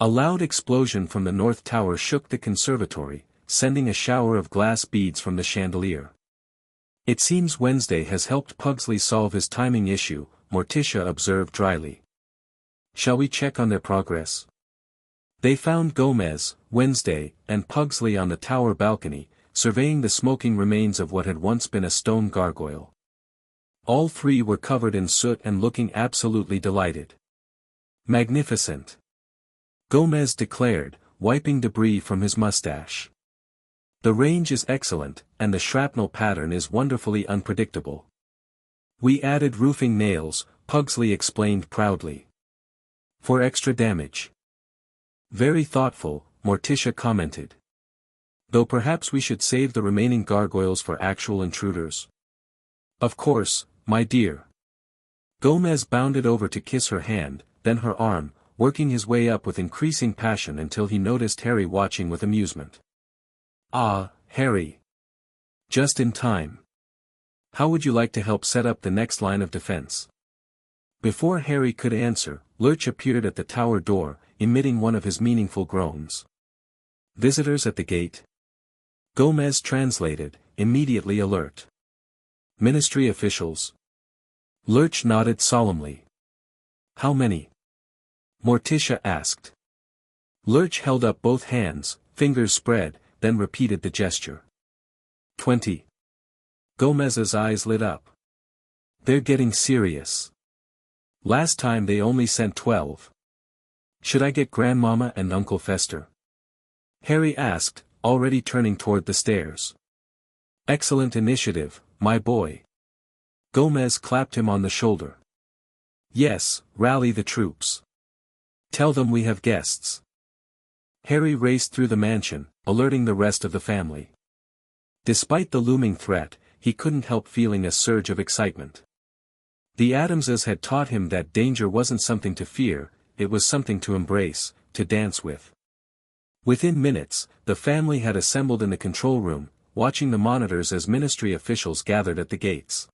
A: A loud explosion from the North Tower shook the conservatory, sending a shower of glass beads from the chandelier. "It seems Wednesday has helped Pugsley solve his timing issue," Morticia observed dryly. "Shall we check on their progress?" They found Gomez, Wednesday, and Pugsley on the tower balcony, surveying the smoking remains of what had once been a stone gargoyle. All three were covered in soot and looking absolutely delighted. "Magnificent," Gomez declared, wiping debris from his mustache. "The range is excellent, and the shrapnel pattern is wonderfully unpredictable." "We added roofing nails," Pugsley explained proudly. "For extra damage." "Very thoughtful," Morticia commented. "Though perhaps we should save the remaining gargoyles for actual intruders." "Of course, my dear." Gomez bounded over to kiss her hand, then her arm, working his way up with increasing passion until he noticed Harry watching with amusement. "Ah, Harry. Just in time. How would you like to help set up the next line of defense?" Before Harry could answer, Lurch appeared at the tower door, emitting one of his meaningful groans. "Visitors at the gate?" Gomez translated, immediately alert. "Ministry officials?" Lurch nodded solemnly. "How many?" Morticia asked. Lurch held up both hands, fingers spread, then repeated the gesture. 20. Gomez's eyes lit up. They're getting serious. Last time they only sent 12. Should I get Grandmama and Uncle Fester? Harry asked, already turning toward the stairs. Excellent initiative, my boy. Gomez clapped him on the shoulder. Yes, rally the troops. Tell them we have guests. Harry raced through the mansion, alerting the rest of the family. Despite the looming threat, he couldn't help feeling a surge of excitement. The Addamses had taught him that danger wasn't something to fear, it was something to embrace, to dance with. Within minutes, the family had assembled in the control room, watching the monitors as ministry officials gathered at the gates.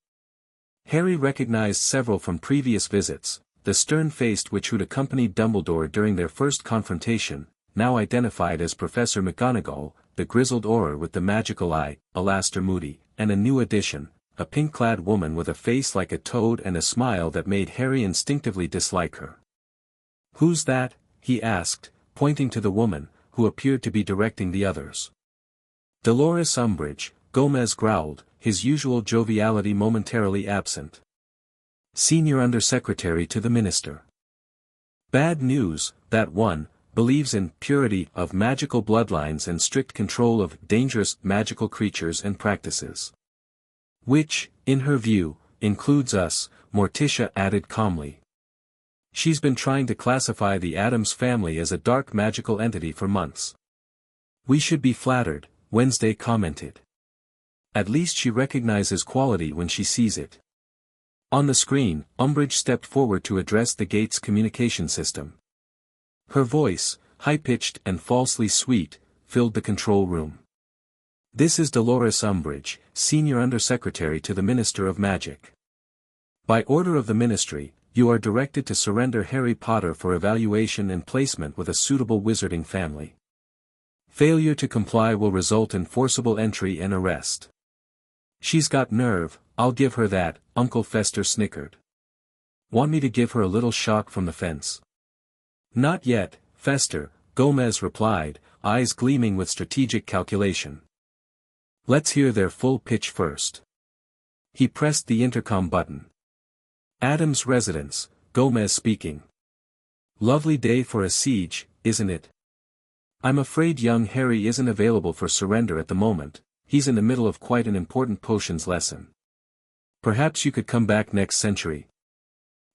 A: Harry recognized several from previous visits, the stern-faced witch who'd accompanied Dumbledore during their first confrontation, now identified as Professor McGonagall, the grizzled Auror with the magical eye, Alastor Moody, and a new addition, a pink-clad woman with a face like a toad and a smile that made Harry instinctively dislike her. Who's that? He asked, pointing to the woman, who appeared to be directing the others. Dolores Umbridge, Gomez growled, his usual joviality momentarily absent. Senior Undersecretary to the Minister. Bad news, that one, believes in purity of magical bloodlines and strict control of dangerous magical creatures and practices. Which, in her view, includes us, Morticia added calmly. She's been trying to classify the Addams family as a dark magical entity for months. We should be flattered, Wednesday commented. At least she recognizes quality when she sees it. On the screen, Umbridge stepped forward to address the gate's communication system. Her voice, high-pitched and falsely sweet, filled the control room. This is Dolores Umbridge, Senior Undersecretary to the Minister of Magic. By order of the Ministry, you are directed to surrender Harry Potter for evaluation and placement with a suitable wizarding family. Failure to comply will result in forcible entry and arrest. She's got nerve, I'll give her that, Uncle Fester snickered. Want me to give her a little shock from the fence? Not yet, Fester, Gomez replied, eyes gleaming with strategic calculation. Let's hear their full pitch first. He pressed the intercom button. Addams residence, Gomez speaking. Lovely day for a siege, isn't it? I'm afraid young Harry isn't available for surrender at the moment, he's in the middle of quite an important potions lesson. Perhaps you could come back next century.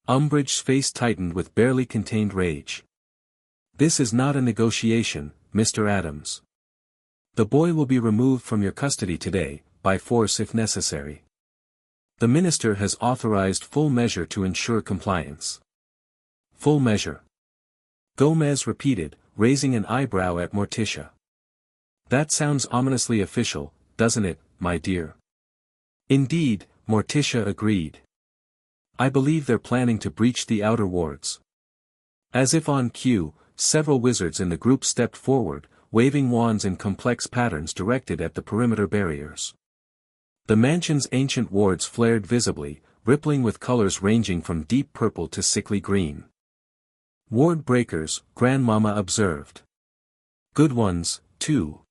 A: Umbridge's face tightened with barely contained rage. This is not a negotiation, Mr. Addams. The boy will be removed from your custody today, by force if necessary. The minister has authorized full measure to ensure compliance. Full measure. Gomez repeated, raising an eyebrow at Morticia. That sounds ominously official, doesn't it, my dear? Indeed, Morticia agreed. I believe they're planning to breach the outer wards. As if on cue, several wizards in the group stepped forward, waving wands in complex patterns directed at the perimeter barriers. The mansion's ancient wards flared visibly, rippling with colors ranging from deep purple to sickly green. Ward breakers, Grandmama observed. Good ones, too.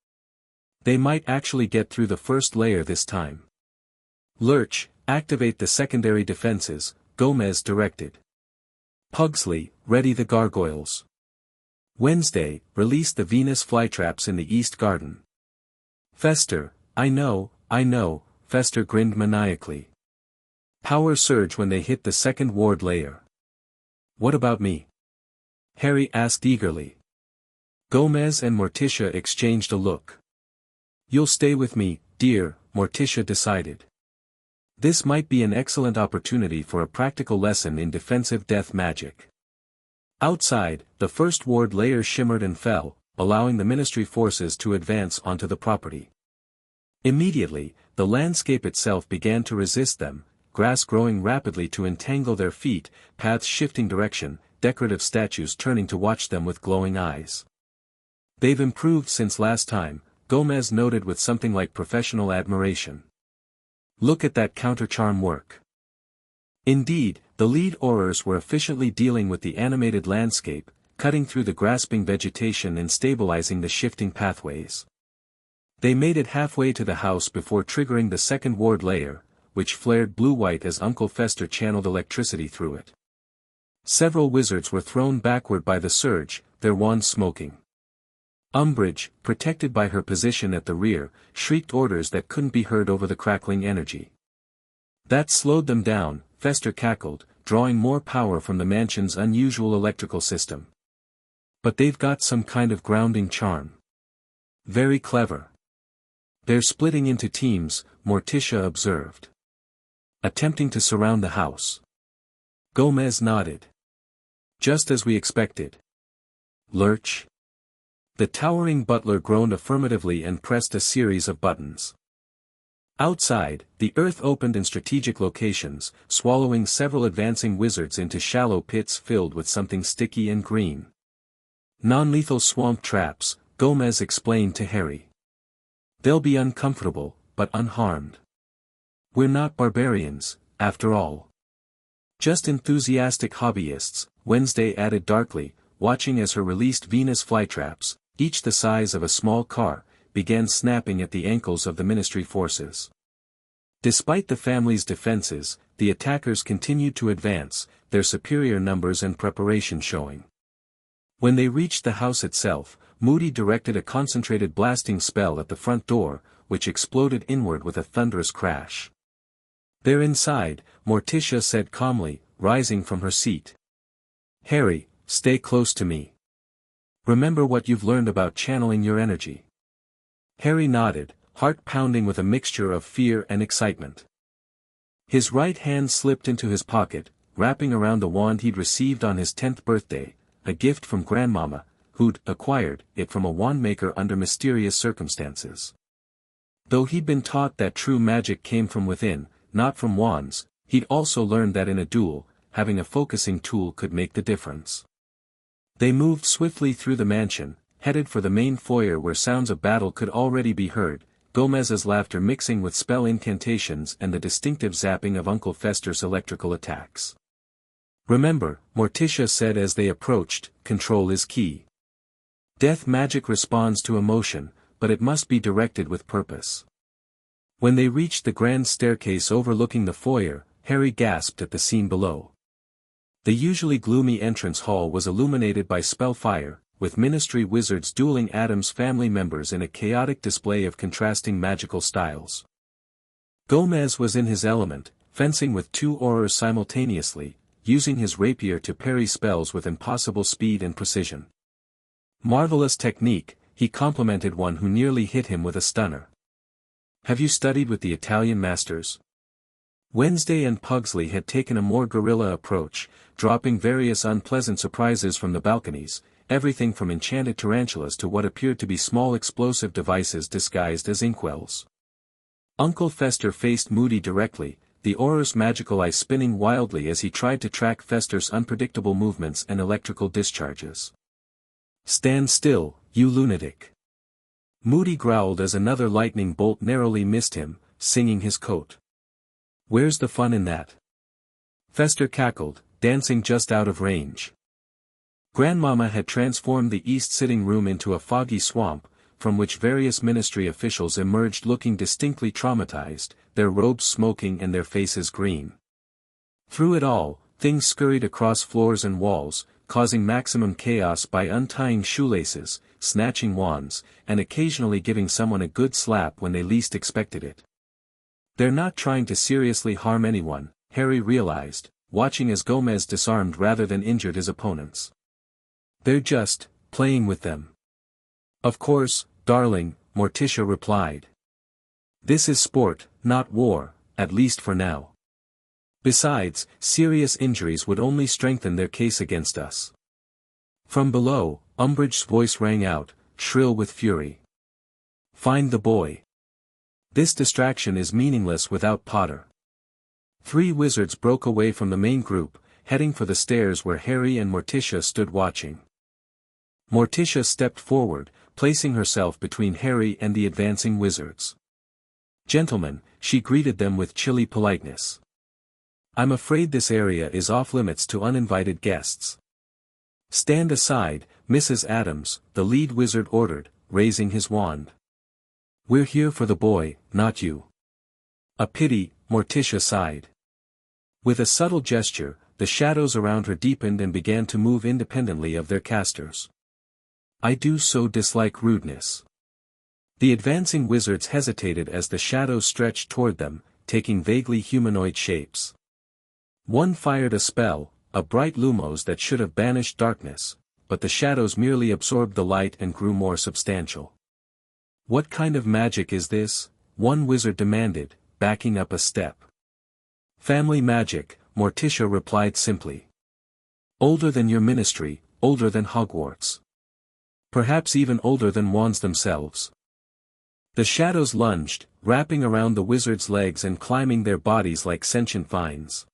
A: They might actually get through the first layer this time. Lurch, activate the secondary defenses, Gomez directed. Pugsley, ready the gargoyles. Wednesday, release the Venus flytraps in the East Garden. Fester, I know, Fester grinned maniacally. Power surge when they hit the second ward layer. What about me? Harry asked eagerly. Gomez and Morticia exchanged a look. You'll stay with me, dear, Morticia decided. This might be an excellent opportunity for a practical lesson in defensive death magic. Outside, the first ward layer shimmered and fell, allowing the ministry forces to advance onto the property. Immediately, the landscape itself began to resist them, grass growing rapidly to entangle their feet, paths shifting direction, decorative statues turning to watch them with glowing eyes. They've improved since last time, Gomez noted with something like professional admiration. Look at that counter-charm work. Indeed, the lead Aurors were efficiently dealing with the animated landscape, cutting through the grasping vegetation and stabilizing the shifting pathways. They made it halfway to the house before triggering the second ward layer, which flared blue-white as Uncle Fester channeled electricity through it. Several wizards were thrown backward by the surge, their wands smoking. Umbridge, protected by her position at the rear, shrieked orders that couldn't be heard over the crackling energy. That slowed them down, Fester cackled, drawing more power from the mansion's unusual electrical system. But they've got some kind of grounding charm. Very clever. They're splitting into teams, Morticia observed. Attempting to surround the house. Gomez nodded. Just as we expected. Lurch. The towering butler groaned affirmatively and pressed a series of buttons. Outside, the earth opened in strategic locations, swallowing several advancing wizards into shallow pits filled with something sticky and green. Non-lethal swamp traps, Gomez explained to Harry. They'll be uncomfortable, but unharmed. We're not barbarians, after all. Just enthusiastic hobbyists, Wednesday added darkly, watching as her released Venus flytraps, each the size of a small car, began snapping at the ankles of the Ministry forces. Despite the family's defenses, the attackers continued to advance, their superior numbers and preparation showing. When they reached the house itself, Moody directed a concentrated blasting spell at the front door, which exploded inward with a thunderous crash. They're inside, Morticia said calmly, rising from her seat. Harry, stay close to me. Remember what you've learned about channeling your energy. Harry nodded, heart pounding with a mixture of fear and excitement. His right hand slipped into his pocket, wrapping around the wand he'd received on his 10th birthday, a gift from Grandmama, who'd acquired it from a wandmaker under mysterious circumstances. Though he'd been taught that true magic came from within, not from wands, he'd also learned that in a duel, having a focusing tool could make the difference. They moved swiftly through the mansion, headed for the main foyer where sounds of battle could already be heard, Gomez's laughter mixing with spell incantations and the distinctive zapping of Uncle Fester's electrical attacks. Remember, Morticia said as they approached, control is key. Death magic responds to emotion, but it must be directed with purpose. When they reached the grand staircase overlooking the foyer, Harry gasped at the scene below. The usually gloomy entrance hall was illuminated by spellfire, with Ministry wizards dueling Addams family members in a chaotic display of contrasting magical styles. Gomez was in his element, fencing with two aurors simultaneously, using his rapier to parry spells with impossible speed and precision. Marvelous technique, he complimented one who nearly hit him with a stunner. Have you studied with the Italian masters? Wednesday and Pugsley had taken a more guerrilla approach, dropping various unpleasant surprises from the balconies, everything from enchanted tarantulas to what appeared to be small explosive devices disguised as inkwells. Uncle Fester faced Moody directly, the aura's magical eye spinning wildly as he tried to track Fester's unpredictable movements and electrical discharges. Stand still, you lunatic. Moody growled as another lightning bolt narrowly missed him, singing his coat. Where's the fun in that? Fester cackled, dancing just out of range. Grandmama had transformed the east sitting room into a foggy swamp, from which various Ministry officials emerged looking distinctly traumatized, their robes smoking and their faces green. Through it all, things scurried across floors and walls, causing maximum chaos by untying shoelaces, snatching wands, and occasionally giving someone a good slap when they least expected it. They're not trying to seriously harm anyone, Harry realized, watching as Gomez disarmed rather than injured his opponents. They're just playing with them. Of course, darling, Morticia replied. This is sport, not war, at least for now. Besides, serious injuries would only strengthen their case against us. From below, Umbridge's voice rang out, shrill with fury. Find the boy. This distraction is meaningless without Potter. 3 wizards broke away from the main group, heading for the stairs where Harry and Morticia stood watching. Morticia stepped forward, placing herself between Harry and the advancing wizards. Gentlemen, she greeted them with chilly politeness. I'm afraid this area is off-limits to uninvited guests. Stand aside, Mrs. Addams, the lead wizard ordered, raising his wand. We're here for the boy, not you. A pity, Morticia sighed. With a subtle gesture, the shadows around her deepened and began to move independently of their casters. I do so dislike rudeness. The advancing wizards hesitated as the shadows stretched toward them, taking vaguely humanoid shapes. One fired a spell, a bright lumos that should have banished darkness, but the shadows merely absorbed the light and grew more substantial. What kind of magic is this? One wizard demanded, backing up a step. Family magic, Morticia replied simply. Older than your ministry, older than Hogwarts. Perhaps even older than wands themselves. The shadows lunged, wrapping around the wizard's legs and climbing their bodies like sentient vines.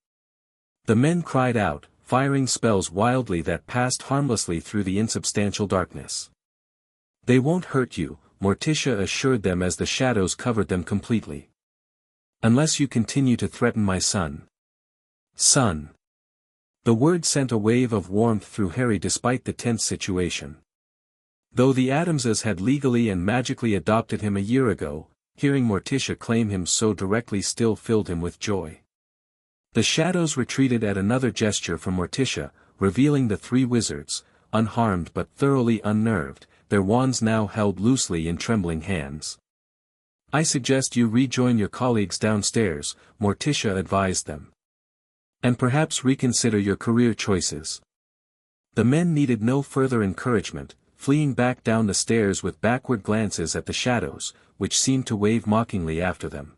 A: The men cried out, firing spells wildly that passed harmlessly through the insubstantial darkness. They won't hurt you, Morticia assured them as the shadows covered them completely. Unless you continue to threaten my son. Son. The word sent a wave of warmth through Harry despite the tense situation. Though the Addamses had legally and magically adopted him a year ago, hearing Morticia claim him so directly still filled him with joy. The shadows retreated at another gesture from Morticia, revealing the three wizards, unharmed but thoroughly unnerved, their wands now held loosely in trembling hands. I suggest you rejoin your colleagues downstairs, Morticia advised them. And perhaps reconsider your career choices. The men needed no further encouragement, fleeing back down the stairs with backward glances at the shadows, which seemed to wave mockingly after them.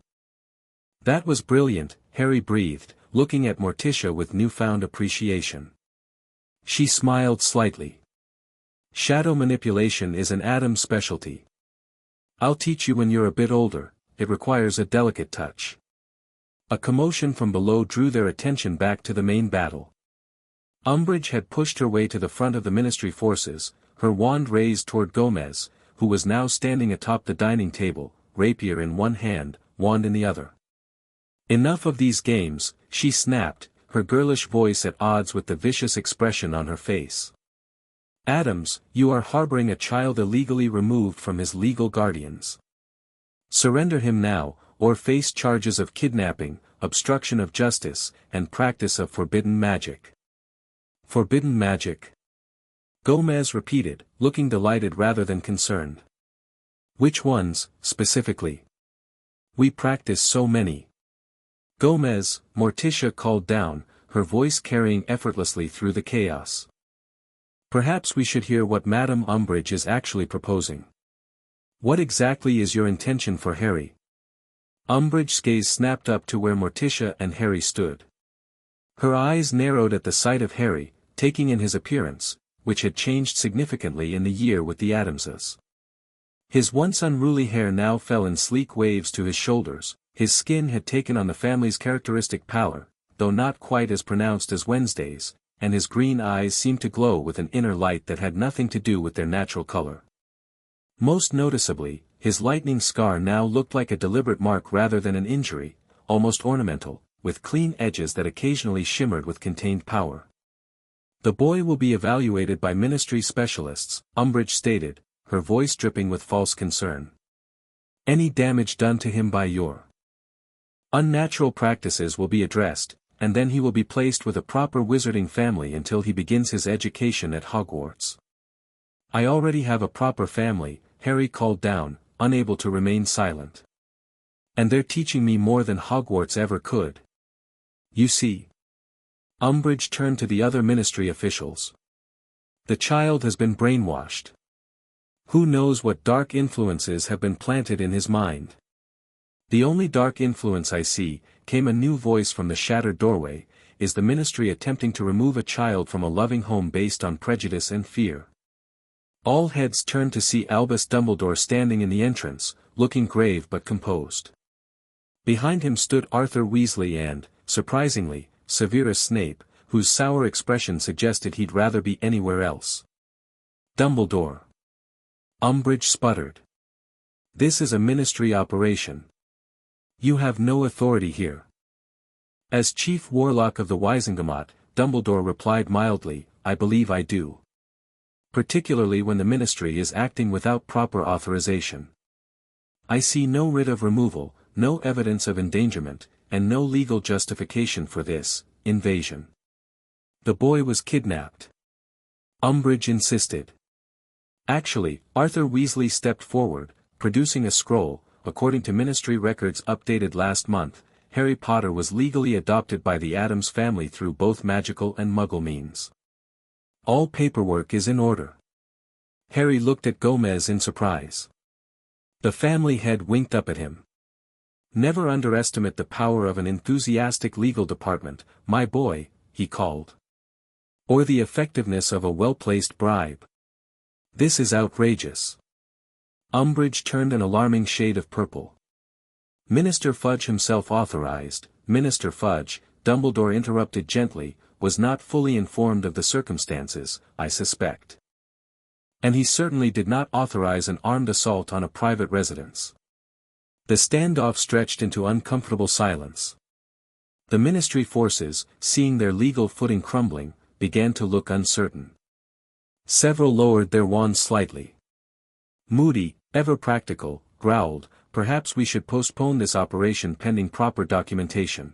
A: That was brilliant, Harry breathed, looking at Morticia with newfound appreciation. She smiled slightly. Shadow manipulation is an Addams specialty. I'll teach you when you're a bit older, it requires a delicate touch. A commotion from below drew their attention back to the main battle. Umbridge had pushed her way to the front of the Ministry forces, her wand raised toward Gomez, who was now standing atop the dining table, rapier in one hand, wand in the other. Enough of these games, she snapped, her girlish voice at odds with the vicious expression on her face. Addams, you are harboring a child illegally removed from his legal guardians. Surrender him now, or face charges of kidnapping, obstruction of justice, and practice of forbidden magic. Forbidden magic? Gomez repeated, looking delighted rather than concerned. Which ones, specifically? We practice so many. Gomez, Morticia called down, her voice carrying effortlessly through the chaos. Perhaps we should hear what Madame Umbridge is actually proposing. What exactly is your intention for Harry? Umbridge's gaze snapped up to where Morticia and Harry stood. Her eyes narrowed at the sight of Harry, taking in his appearance, which had changed significantly in the year with the Addamses. His once unruly hair now fell in sleek waves to his shoulders, his skin had taken on the family's characteristic pallor, though not quite as pronounced as Wednesday's, and his green eyes seemed to glow with an inner light that had nothing to do with their natural color. Most noticeably, his lightning scar now looked like a deliberate mark rather than an injury, almost ornamental, with clean edges that occasionally shimmered with contained power. The boy will be evaluated by ministry specialists, Umbridge stated, her voice dripping with false concern. Any damage done to him by your unnatural practices will be addressed, and then he will be placed with a proper wizarding family until he begins his education at Hogwarts. I already have a proper family, Harry called down, unable to remain silent. And they're teaching me more than Hogwarts ever could. You see. Umbridge turned to the other ministry officials. The child has been brainwashed. Who knows what dark influences have been planted in his mind? The only dark influence I see, came a new voice from the shattered doorway, is the ministry attempting to remove a child from a loving home based on prejudice and fear. All heads turned to see Albus Dumbledore standing in the entrance, looking grave but composed. Behind him stood Arthur Weasley and, surprisingly, Severus Snape, whose sour expression suggested he'd rather be anywhere else. Dumbledore. Umbridge sputtered. This is a ministry operation. You have no authority here. As chief warlock of the Wisengamot, Dumbledore replied mildly, I believe I do. Particularly when the ministry is acting without proper authorization. I see no writ of removal, no evidence of endangerment, and no legal justification for this invasion. The boy was kidnapped. Umbridge insisted. Actually, Arthur Weasley stepped forward, producing a scroll. According to Ministry records updated last month, Harry Potter was legally adopted by the Addams family through both magical and Muggle means. All paperwork is in order. Harry looked at Gomez in surprise. The family head winked up at him. Never underestimate the power of an enthusiastic legal department, my boy, he called. Or the effectiveness of a well-placed bribe. This is outrageous. Umbridge turned an alarming shade of purple. Minister Fudge himself authorized. Minister Fudge, Dumbledore interrupted gently, was not fully informed of the circumstances, I suspect. And he certainly did not authorize an armed assault on a private residence. The standoff stretched into uncomfortable silence. The Ministry forces, seeing their legal footing crumbling, began to look uncertain. Several lowered their wands slightly. Moody, ever practical, growled, perhaps we should postpone this operation pending proper documentation.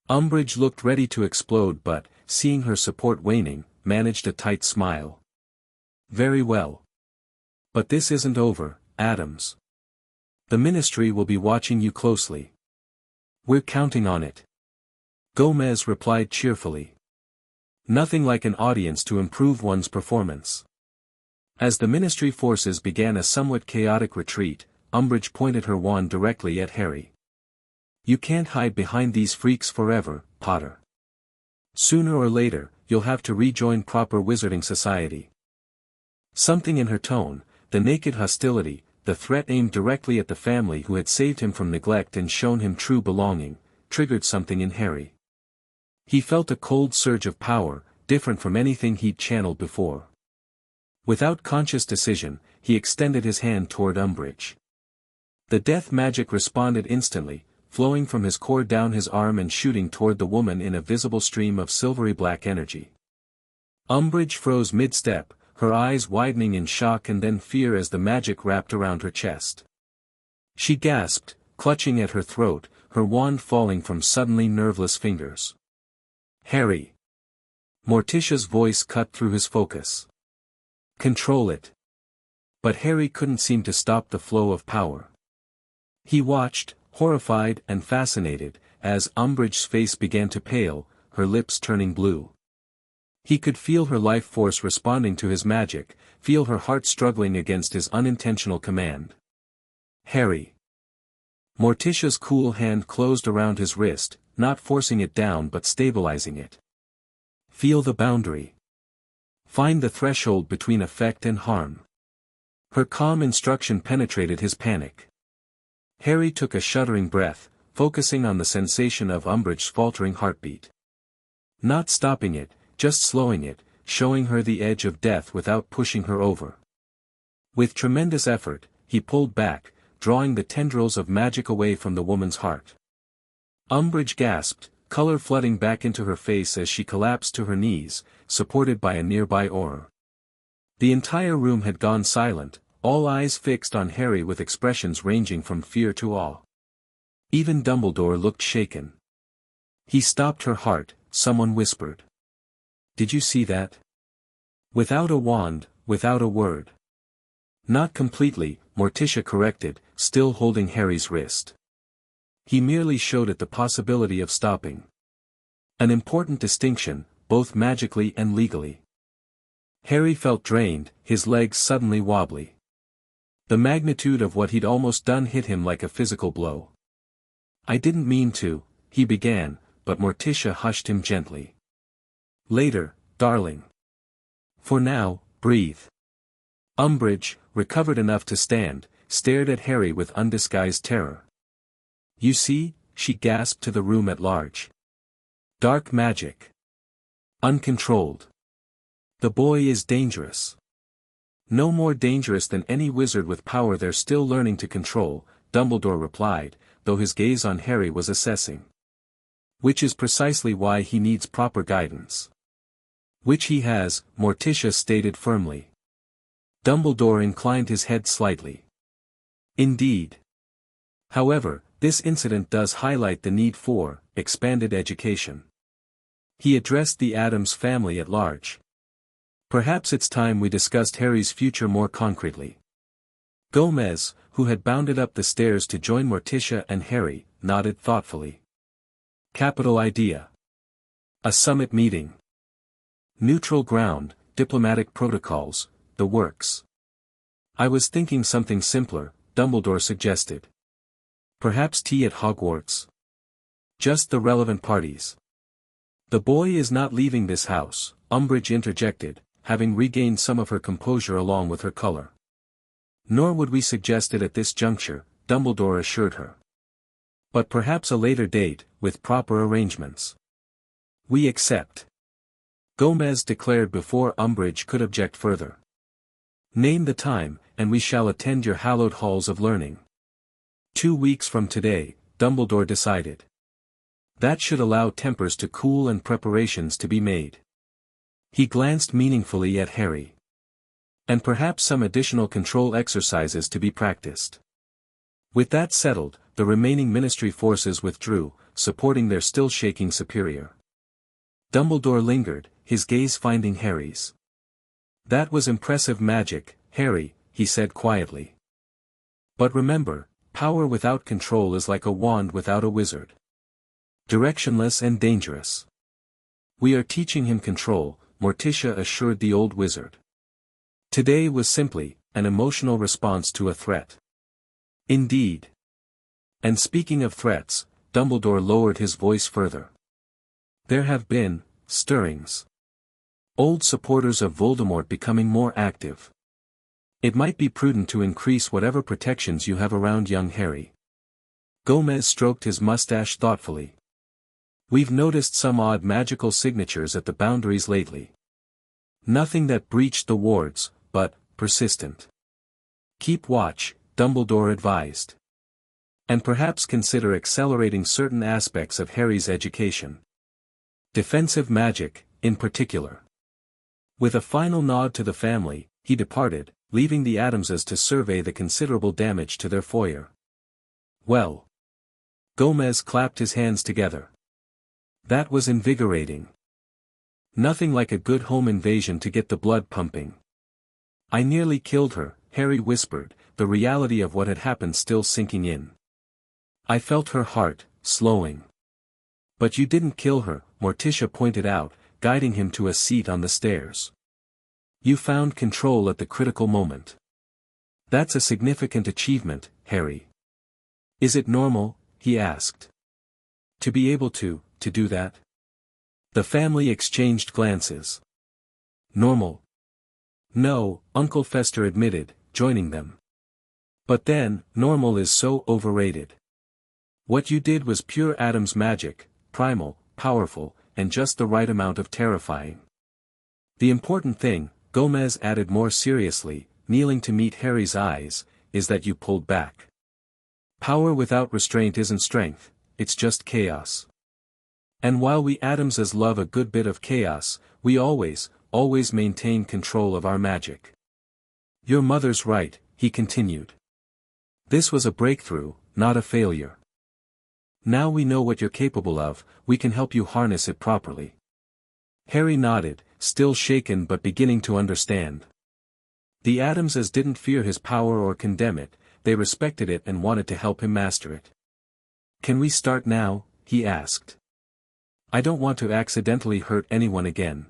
A: Umbridge looked ready to explode but, seeing her support waning, managed a tight smile. Very well. But this isn't over, Addams. The Ministry will be watching you closely. We're counting on it. Gomez replied cheerfully. Nothing like an audience to improve one's performance. As the Ministry forces began a somewhat chaotic retreat, Umbridge pointed her wand directly at Harry. You can't hide behind these freaks forever, Potter. Sooner or later, you'll have to rejoin proper wizarding society. Something in her tone, the naked hostility, the threat aimed directly at the family who had saved him from neglect and shown him true belonging, triggered something in Harry. He felt a cold surge of power, different from anything he'd channeled before. Without conscious decision, he extended his hand toward Umbridge. The death magic responded instantly, flowing from his core down his arm and shooting toward the woman in a visible stream of silvery black energy. Umbridge froze mid-step, her eyes widening in shock and then fear as the magic wrapped around her chest. She gasped, clutching at her throat, her wand falling from suddenly nerveless fingers. Harry. Morticia's voice cut through his focus. Control it. But Harry couldn't seem to stop the flow of power. He watched, horrified and fascinated, as Umbridge's face began to pale, her lips turning blue. He could feel her life force responding to his magic, feel her heart struggling against his unintentional command. Harry. Morticia's cool hand closed around his wrist, not forcing it down but stabilizing it. Feel the boundary. Find the threshold between effect and harm. Her calm instruction penetrated his panic. Harry took a shuddering breath, focusing on the sensation of Umbridge's faltering heartbeat. Not stopping it, just slowing it, showing her the edge of death without pushing her over. With tremendous effort, he pulled back, drawing the tendrils of magic away from the woman's heart. Umbridge gasped, color flooding back into her face as she collapsed to her knees, supported by a nearby aura. The entire room had gone silent, all eyes fixed on Harry with expressions ranging from fear to awe. Even Dumbledore looked shaken. He stopped her heart, someone whispered. Did you see that? Without a wand, without a word. Not completely, Morticia corrected, still holding Harry's wrist. He merely showed it the possibility of stopping. An important distinction, both magically and legally. Harry felt drained, his legs suddenly wobbly. The magnitude of what he'd almost done hit him like a physical blow. I didn't mean to, he began, but Morticia hushed him gently. Later, darling. For now, breathe. Umbridge, recovered enough to stand, stared at Harry with undisguised terror. You see, she gasped to the room at large. Dark magic. Uncontrolled. The boy is dangerous. No more dangerous than any wizard with power they're still learning to control, Dumbledore replied, though his gaze on Harry was assessing. Which is precisely why he needs proper guidance. Which he has, Morticia stated firmly. Dumbledore inclined his head slightly. Indeed. However, this incident does highlight the need for expanded education. He addressed the Addams family at large. Perhaps it's time we discussed Harry's future more concretely. Gomez, who had bounded up the stairs to join Morticia and Harry, nodded thoughtfully. Capital idea. A summit meeting. Neutral ground, diplomatic protocols, the works. I was thinking something simpler, Dumbledore suggested. Perhaps tea at Hogwarts. Just the relevant parties. The boy is not leaving this house, Umbridge interjected, having regained some of her composure along with her color. Nor would we suggest it at this juncture, Dumbledore assured her. But perhaps a later date, with proper arrangements. We accept. Gomez declared before Umbridge could object further. Name the time, and we shall attend your hallowed halls of learning. 2 weeks from today, Dumbledore decided. That should allow tempers to cool and preparations to be made. He glanced meaningfully at Harry. And perhaps some additional control exercises to be practiced. With that settled, the remaining Ministry forces withdrew, supporting their still shaking superior. Dumbledore lingered, his gaze finding Harry's. That was impressive magic, Harry, he said quietly. But remember, power without control is like a wand without a wizard. Directionless and dangerous. We are teaching him control, Morticia assured the old wizard. Today was simply an emotional response to a threat. Indeed. And speaking of threats, Dumbledore lowered his voice further. There have been stirrings. Old supporters of Voldemort becoming more active. It might be prudent to increase whatever protections you have around young Harry. Gomez stroked his mustache thoughtfully. We've noticed some odd magical signatures at the boundaries lately. Nothing that breached the wards, but persistent. Keep watch, Dumbledore advised. And perhaps consider accelerating certain aspects of Harry's education. Defensive magic, in particular. With a final nod to the family, he departed, leaving the Addamses to survey the considerable damage to their foyer. Well. Gomez clapped his hands together. That was invigorating. Nothing like a good home invasion to get the blood pumping. I nearly killed her, Harry whispered, the reality of what had happened still sinking in. I felt her heart, slowing. But you didn't kill her, Morticia pointed out, guiding him to a seat on the stairs. You found control at the critical moment. That's a significant achievement, Harry. Is it normal, he asked. To be able to do that? The family exchanged glances. Normal? No, Uncle Fester admitted, joining them. But then, normal is so overrated. What you did was pure Addams magic, primal, powerful, and just the right amount of terrifying. The important thing, Gomez added more seriously, kneeling to meet Harry's eyes, is that you pulled back. Power without restraint isn't strength, it's just chaos. And while we Addamses love a good bit of chaos, we always maintain control of our magic. Your mother's right, he continued. This was a breakthrough, not a failure. Now we know what you're capable of, we can help you harness it properly. Harry nodded, still shaken but beginning to understand. The Addamses didn't fear his power or condemn it, they respected it and wanted to help him master it. Can we start now? He asked. I don't want to accidentally hurt anyone again.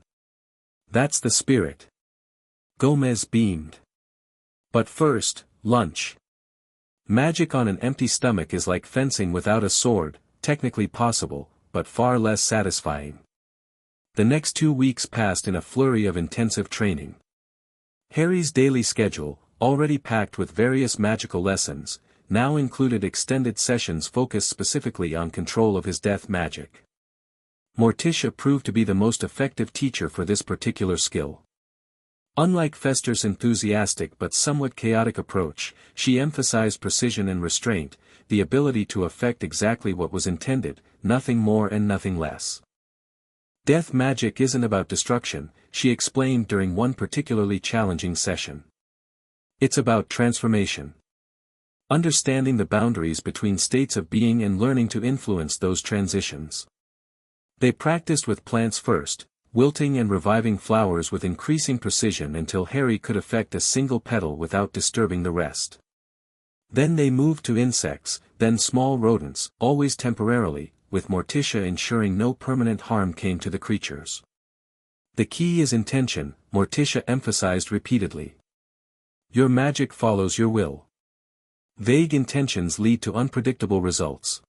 A: That's the spirit. Gomez beamed. But first, lunch. Magic on an empty stomach is like fencing without a sword, technically possible, but far less satisfying. The next 2 weeks passed in a flurry of intensive training. Harry's daily schedule, already packed with various magical lessons, now included extended sessions focused specifically on control of his death magic. Morticia proved to be the most effective teacher for this particular skill. Unlike Fester's enthusiastic but somewhat chaotic approach, she emphasized precision and restraint, the ability to effect exactly what was intended, nothing more and nothing less. Death magic isn't about destruction, she explained during one particularly challenging session. It's about transformation. understanding the boundaries between states of being and learning to influence those transitions. They practiced with plants first, wilting and reviving flowers with increasing precision until Harry could affect a single petal without disturbing the rest. Then they moved to insects, then small rodents, always temporarily, with Morticia ensuring no permanent harm came to the creatures. The key is intention, Morticia emphasized repeatedly. Your magic follows your will. Vague intentions lead to unpredictable results.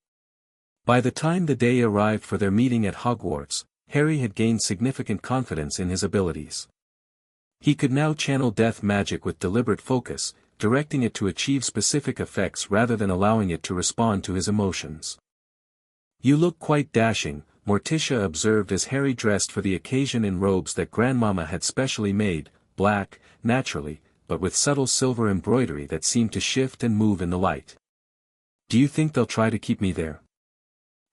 A: By the time the day arrived for their meeting at Hogwarts, Harry had gained significant confidence in his abilities. He could now channel death magic with deliberate focus, directing it to achieve specific effects rather than allowing it to respond to his emotions. You look quite dashing, Morticia observed as Harry dressed for the occasion in robes that Grandmama had specially made, black, naturally, but with subtle silver embroidery that seemed to shift and move in the light. Do you think they'll try to keep me there?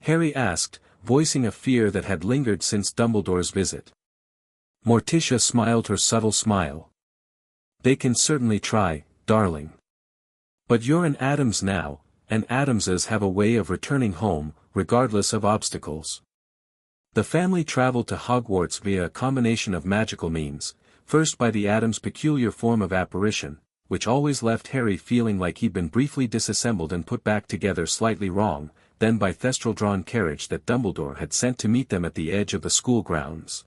A: Harry asked, voicing a fear that had lingered since Dumbledore's visit. Morticia smiled her subtle smile. They can certainly try, darling. But you're an Addams now, and Addamses have a way of returning home, regardless of obstacles. The family traveled to Hogwarts via a combination of magical means, first by the Addams' peculiar form of apparition, which always left Harry feeling like he'd been briefly disassembled and put back together slightly wrong, then by Thestral-drawn carriage that Dumbledore had sent to meet them at the edge of the school grounds.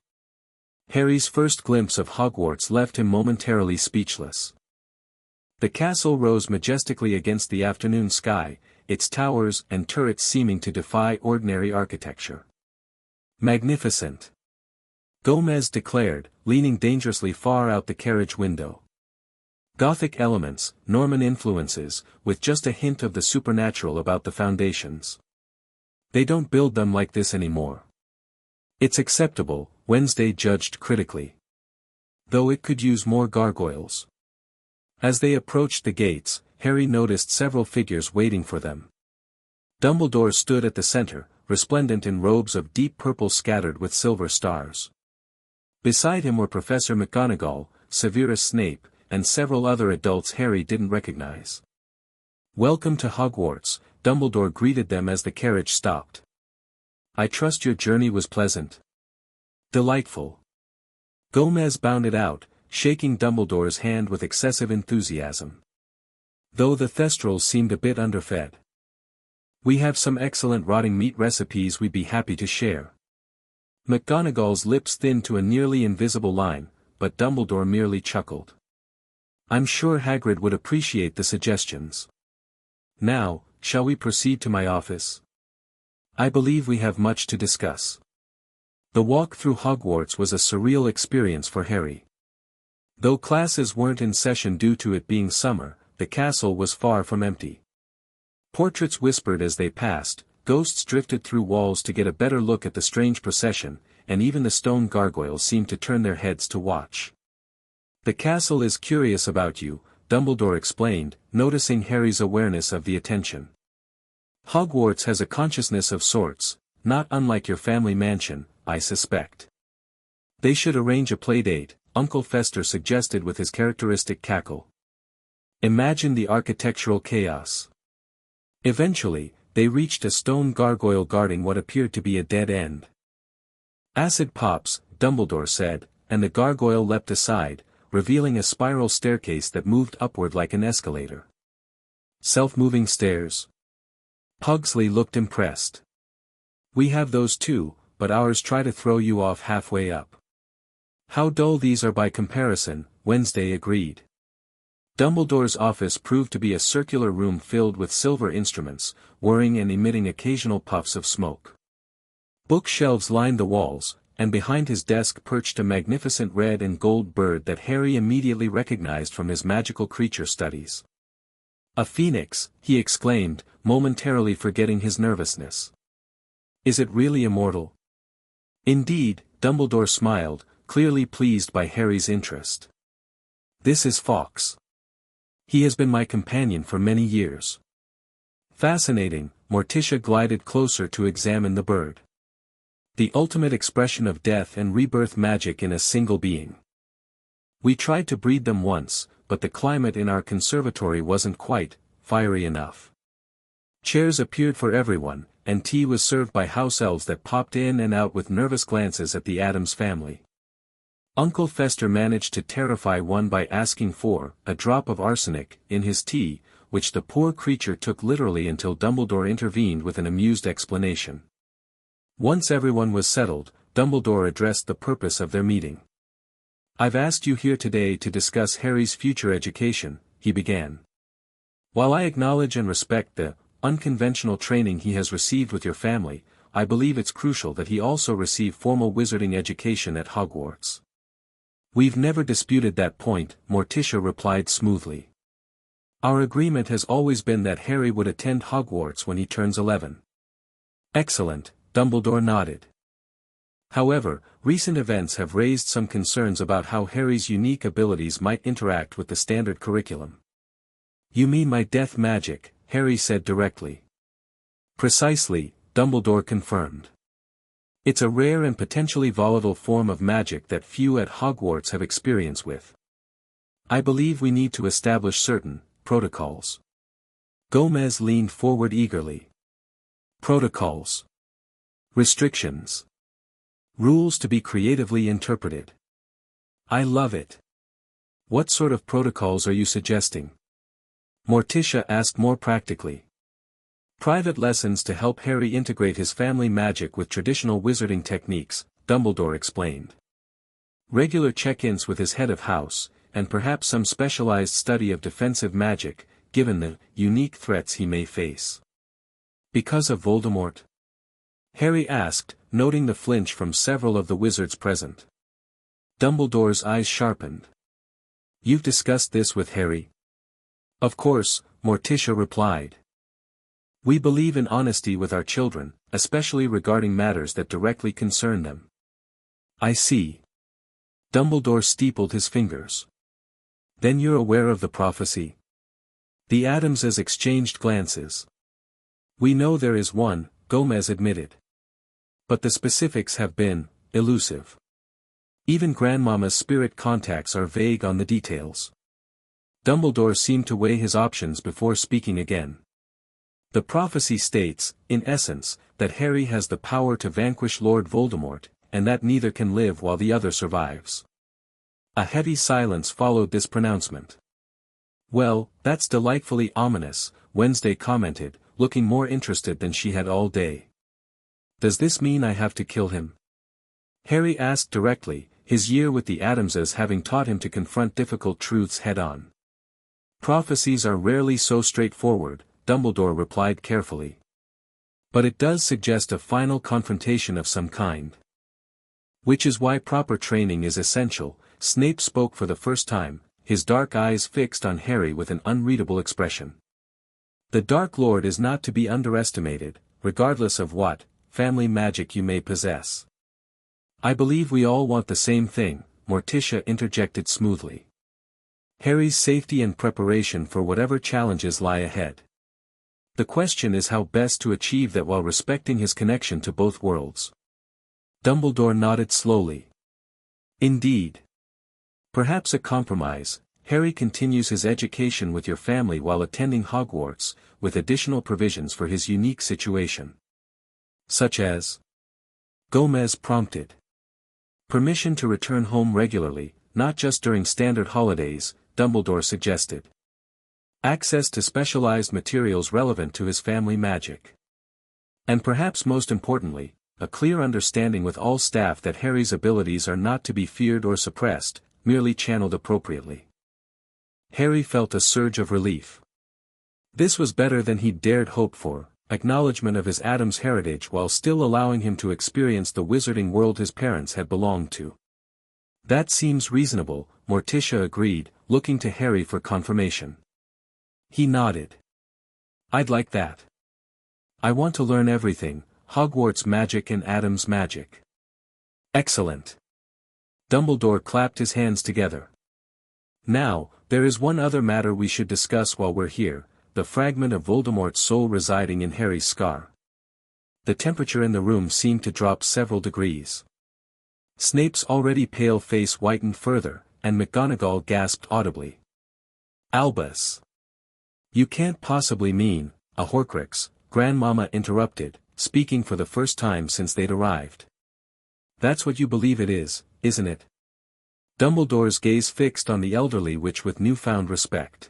A: Harry's first glimpse of Hogwarts left him momentarily speechless. The castle rose majestically against the afternoon sky, its towers and turrets seeming to defy ordinary architecture. Magnificent! Gomez declared, leaning dangerously far out the carriage window. Gothic elements, Norman influences, with just a hint of the supernatural about the foundations. They don't build them like this anymore. It's acceptable, Wednesday judged critically. Though it could use more gargoyles. As they approached the gates, Harry noticed several figures waiting for them. Dumbledore stood at the center, resplendent in robes of deep purple scattered with silver stars. Beside him were Professor McGonagall, Severus Snape, and several other adults Harry didn't recognize. Welcome to Hogwarts, Dumbledore greeted them as the carriage stopped. I trust your journey was pleasant. Delightful. Gomez bounded out, shaking Dumbledore's hand with excessive enthusiasm. Though the Thestrals seemed a bit underfed. We have some excellent rotting meat recipes we'd be happy to share. McGonagall's lips thinned to a nearly invisible line, but Dumbledore merely chuckled. I'm sure Hagrid would appreciate the suggestions. Now, shall we proceed to my office? I believe we have much to discuss. The walk through Hogwarts was a surreal experience for Harry. Though classes weren't in session due to it being summer, the castle was far from empty. Portraits whispered as they passed, ghosts drifted through walls to get a better look at the strange procession, and even the stone gargoyles seemed to turn their heads to watch. The castle is curious about you, Dumbledore explained, noticing Harry's awareness of the attention. Hogwarts has a consciousness of sorts, not unlike your family mansion, I suspect. They should arrange a playdate, Uncle Fester suggested with his characteristic cackle. Imagine the architectural chaos. Eventually, they reached a stone gargoyle guarding what appeared to be a dead end. Acid pops, Dumbledore said, and the gargoyle leapt aside, revealing a spiral staircase that moved upward like an escalator. Self-moving stairs. Pugsley looked impressed. We have those too, but ours try to throw you off halfway up. How dull these are by comparison, Wednesday agreed. Dumbledore's office proved to be a circular room filled with silver instruments, whirring and emitting occasional puffs of smoke. Bookshelves lined the walls, and behind his desk perched a magnificent red and gold bird that Harry immediately recognized from his magical creature studies. A phoenix, he exclaimed, momentarily forgetting his nervousness. Is it really immortal? Indeed, Dumbledore smiled, clearly pleased by Harry's interest. This is Fawkes. He has been my companion for many years. Fascinating, Morticia glided closer to examine the bird. The ultimate expression of death and rebirth magic in a single being. We tried to breed them once, but the climate in our conservatory wasn't quite fiery enough. Chairs appeared for everyone, and tea was served by house elves that popped in and out with nervous glances at the Addams family. Uncle Fester managed to terrify one by asking for a drop of arsenic in his tea, which the poor creature took literally until Dumbledore intervened with an amused explanation. Once everyone was settled, Dumbledore addressed the purpose of their meeting. "I've asked you here today to discuss Harry's future education," he began. "While I acknowledge and respect the unconventional training he has received with your family, I believe it's crucial that he also receive formal wizarding education at Hogwarts." "We've never disputed that point," Morticia replied smoothly. "Our agreement has always been that Harry would attend Hogwarts when he turns 11. "Excellent," Dumbledore nodded. "However, recent events have raised some concerns about how Harry's unique abilities might interact with the standard curriculum." "You mean my death magic," Harry said directly. "Precisely," Dumbledore confirmed. "It's a rare and potentially volatile form of magic that few at Hogwarts have experience with. I believe we need to establish certain protocols." Gomez leaned forward eagerly. "Protocols. Restrictions. Rules to be creatively interpreted. I love it. What sort of protocols are you suggesting?" Morticia asked more practically. "Private lessons to help Harry integrate his family magic with traditional wizarding techniques," Dumbledore explained. "Regular check-ins with his head of house, and perhaps some specialized study of defensive magic, given the unique threats he may face." "Because of Voldemort?" Harry asked, noting the flinch from several of the wizards present. Dumbledore's eyes sharpened. "You've discussed this with Harry?" "Of course," Morticia replied. "We believe in honesty with our children, especially regarding matters that directly concern them." "I see." Dumbledore steepled his fingers. "Then you're aware of the prophecy?" The Addamses exchanged glances. "We know there is one," Gomez admitted. "But the specifics have been elusive. Even Grandmama's spirit contacts are vague on the details." Dumbledore seemed to weigh his options before speaking again. "The prophecy states, in essence, that Harry has the power to vanquish Lord Voldemort, and that neither can live while the other survives." A heavy silence followed this pronouncement. "Well, that's delightfully ominous," Wednesday commented, looking more interested than she had all day. "Does this mean I have to kill him?" Harry asked directly, his year with the Addamses having taught him to confront difficult truths head-on. "Prophecies are rarely so straightforward," Dumbledore replied carefully. "But it does suggest a final confrontation of some kind. Which is why proper training is essential." Snape spoke for the first time, his dark eyes fixed on Harry with an unreadable expression. "The Dark Lord is not to be underestimated, regardless of what family magic you may possess." "I believe we all want the same thing," Morticia interjected smoothly. "Harry's safety and preparation for whatever challenges lie ahead. The question is how best to achieve that while respecting his connection to both worlds." Dumbledore nodded slowly. "Indeed. Perhaps a compromise. Harry continues his education with your family while attending Hogwarts, with additional provisions for his unique situation." "Such as?" Gomez prompted. "Permission to return home regularly, not just during standard holidays," Dumbledore suggested. "Access to specialized materials relevant to his family magic. And perhaps most importantly, a clear understanding with all staff that Harry's abilities are not to be feared or suppressed, merely channeled appropriately." Harry felt a surge of relief. This was better than he'd dared hope for, acknowledgement of his Addams heritage while still allowing him to experience the wizarding world his parents had belonged to. "That seems reasonable," Morticia agreed, looking to Harry for confirmation. He nodded. "I'd like that. I want to learn everything, Hogwarts magic and Addams magic." "Excellent." Dumbledore clapped his hands together. "Now, there is one other matter we should discuss while we're here, the fragment of Voldemort's soul residing in Harry's scar." The temperature in the room seemed to drop several degrees. Snape's already pale face whitened further, and McGonagall gasped audibly. "Albus! You can't possibly mean, a Horcrux, Grandmama interrupted, speaking for the first time since they'd arrived. That's what you believe it is, isn't it? Dumbledore's gaze fixed on the elderly witch with newfound respect.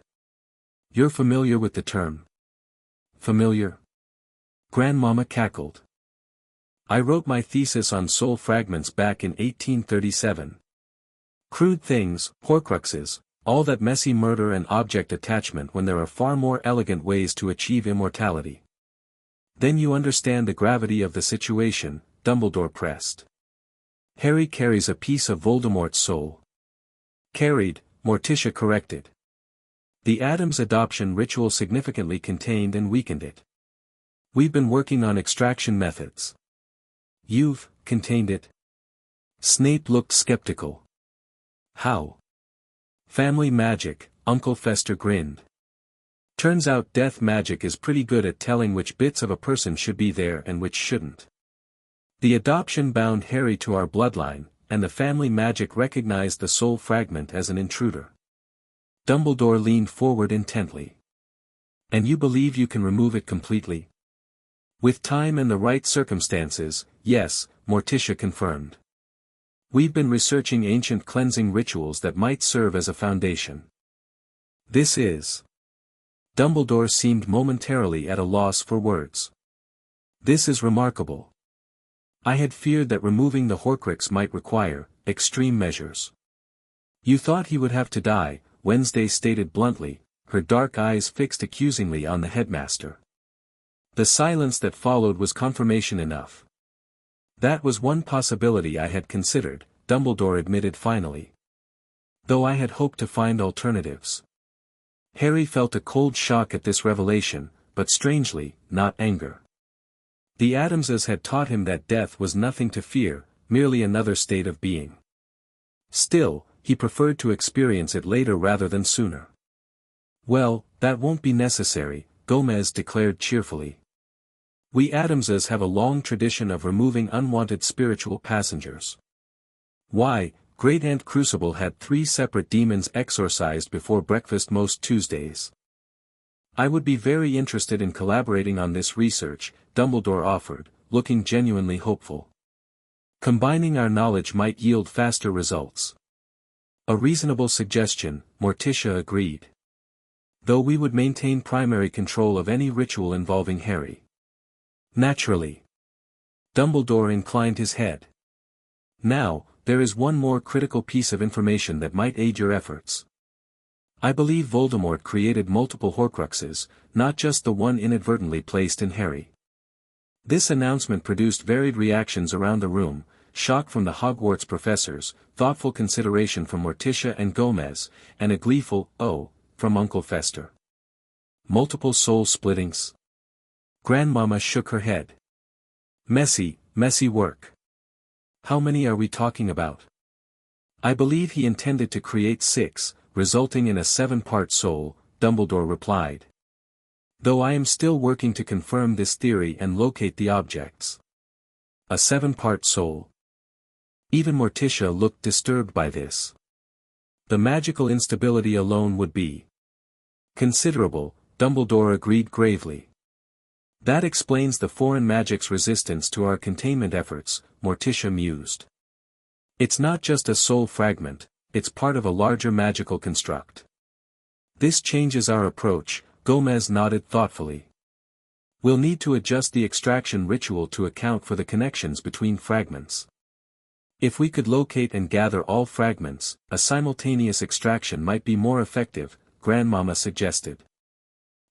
A: You're familiar with the term? Familiar? Grandmama cackled. I wrote my thesis on soul fragments back in 1837. Crude things, Horcruxes, all that messy murder and object attachment when there are far more elegant ways to achieve immortality. Then you understand the gravity of the situation, Dumbledore pressed. Harry carries a piece of Voldemort's soul. Carried, Morticia corrected. The Addams adoption ritual significantly contained and weakened it. We've been working on extraction methods. You've contained it? Snape looked skeptical. How? Family magic, Uncle Fester grinned. Turns out death magic is pretty good at telling which bits of a person should be there and which shouldn't. The adoption bound Harry to our bloodline, and the family magic recognized the soul fragment as an intruder. Dumbledore leaned forward intently. And you believe you can remove it completely? With time and the right circumstances, yes, Morticia confirmed. We've been researching ancient cleansing rituals that might serve as a foundation. This is. Dumbledore seemed momentarily at a loss for words. This is remarkable. I had feared that removing the Horcrux might require extreme measures. You thought he would have to die, Wednesday stated bluntly, her dark eyes fixed accusingly on the headmaster. The silence that followed was confirmation enough. That was one possibility I had considered, Dumbledore admitted finally. Though I had hoped to find alternatives. Harry felt a cold shock at this revelation, but strangely, not anger. The Addamses had taught him that death was nothing to fear, merely another state of being. Still, he preferred to experience it later rather than sooner. Well, that won't be necessary, Gomez declared cheerfully. We Addamses have a long tradition of removing unwanted spiritual passengers. Why, Great Aunt Crucible had 3 separate demons exorcised before breakfast most Tuesdays. I would be very interested in collaborating on this research, Dumbledore offered, looking genuinely hopeful. Combining our knowledge might yield faster results. A reasonable suggestion, Morticia agreed. Though we would maintain primary control of any ritual involving Harry. Naturally. Dumbledore inclined his head. Now, there is one more critical piece of information that might aid your efforts. I believe Voldemort created multiple Horcruxes, not just the one inadvertently placed in Harry. This announcement produced varied reactions around the room, shock from the Hogwarts professors, thoughtful consideration from Morticia and Gomez, and a gleeful, "Oh," from Uncle Fester. Multiple soul splittings? Grandmama shook her head. Messy, messy work. How many are we talking about? I believe he intended to create 6, resulting in a 7-part soul, Dumbledore replied. Though I am still working to confirm this theory and locate the objects. A 7-part soul. Even Morticia looked disturbed by this. The magical instability alone would be considerable, Dumbledore agreed gravely. That explains the foreign magic's resistance to our containment efforts, Morticia mused. It's not just a soul fragment, it's part of a larger magical construct. This changes our approach, Gomez nodded thoughtfully. We'll need to adjust the extraction ritual to account for the connections between fragments. If we could locate and gather all fragments, a simultaneous extraction might be more effective, Grandmama suggested.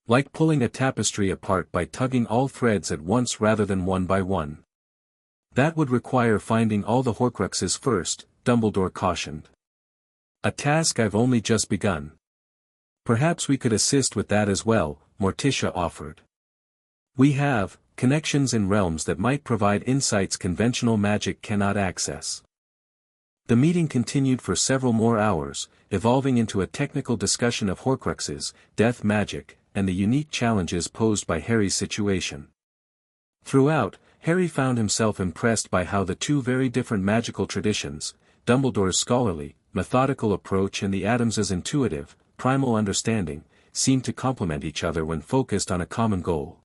A: Like pulling a tapestry apart by tugging all threads at once rather than one by one. That would require finding all the Horcruxes first, Dumbledore cautioned. A task I've only just begun. Perhaps we could assist with that as well, Morticia offered. We have connections in realms that might provide insights conventional magic cannot access. The meeting continued for several more hours, evolving into a technical discussion of Horcruxes, death magic, and the unique challenges posed by Harry's situation. Throughout, Harry found himself impressed by how the 2 very different magical traditions, Dumbledore's scholarly, methodical approach and the Addamses' intuitive, primal understanding, seemed to complement each other when focused on a common goal.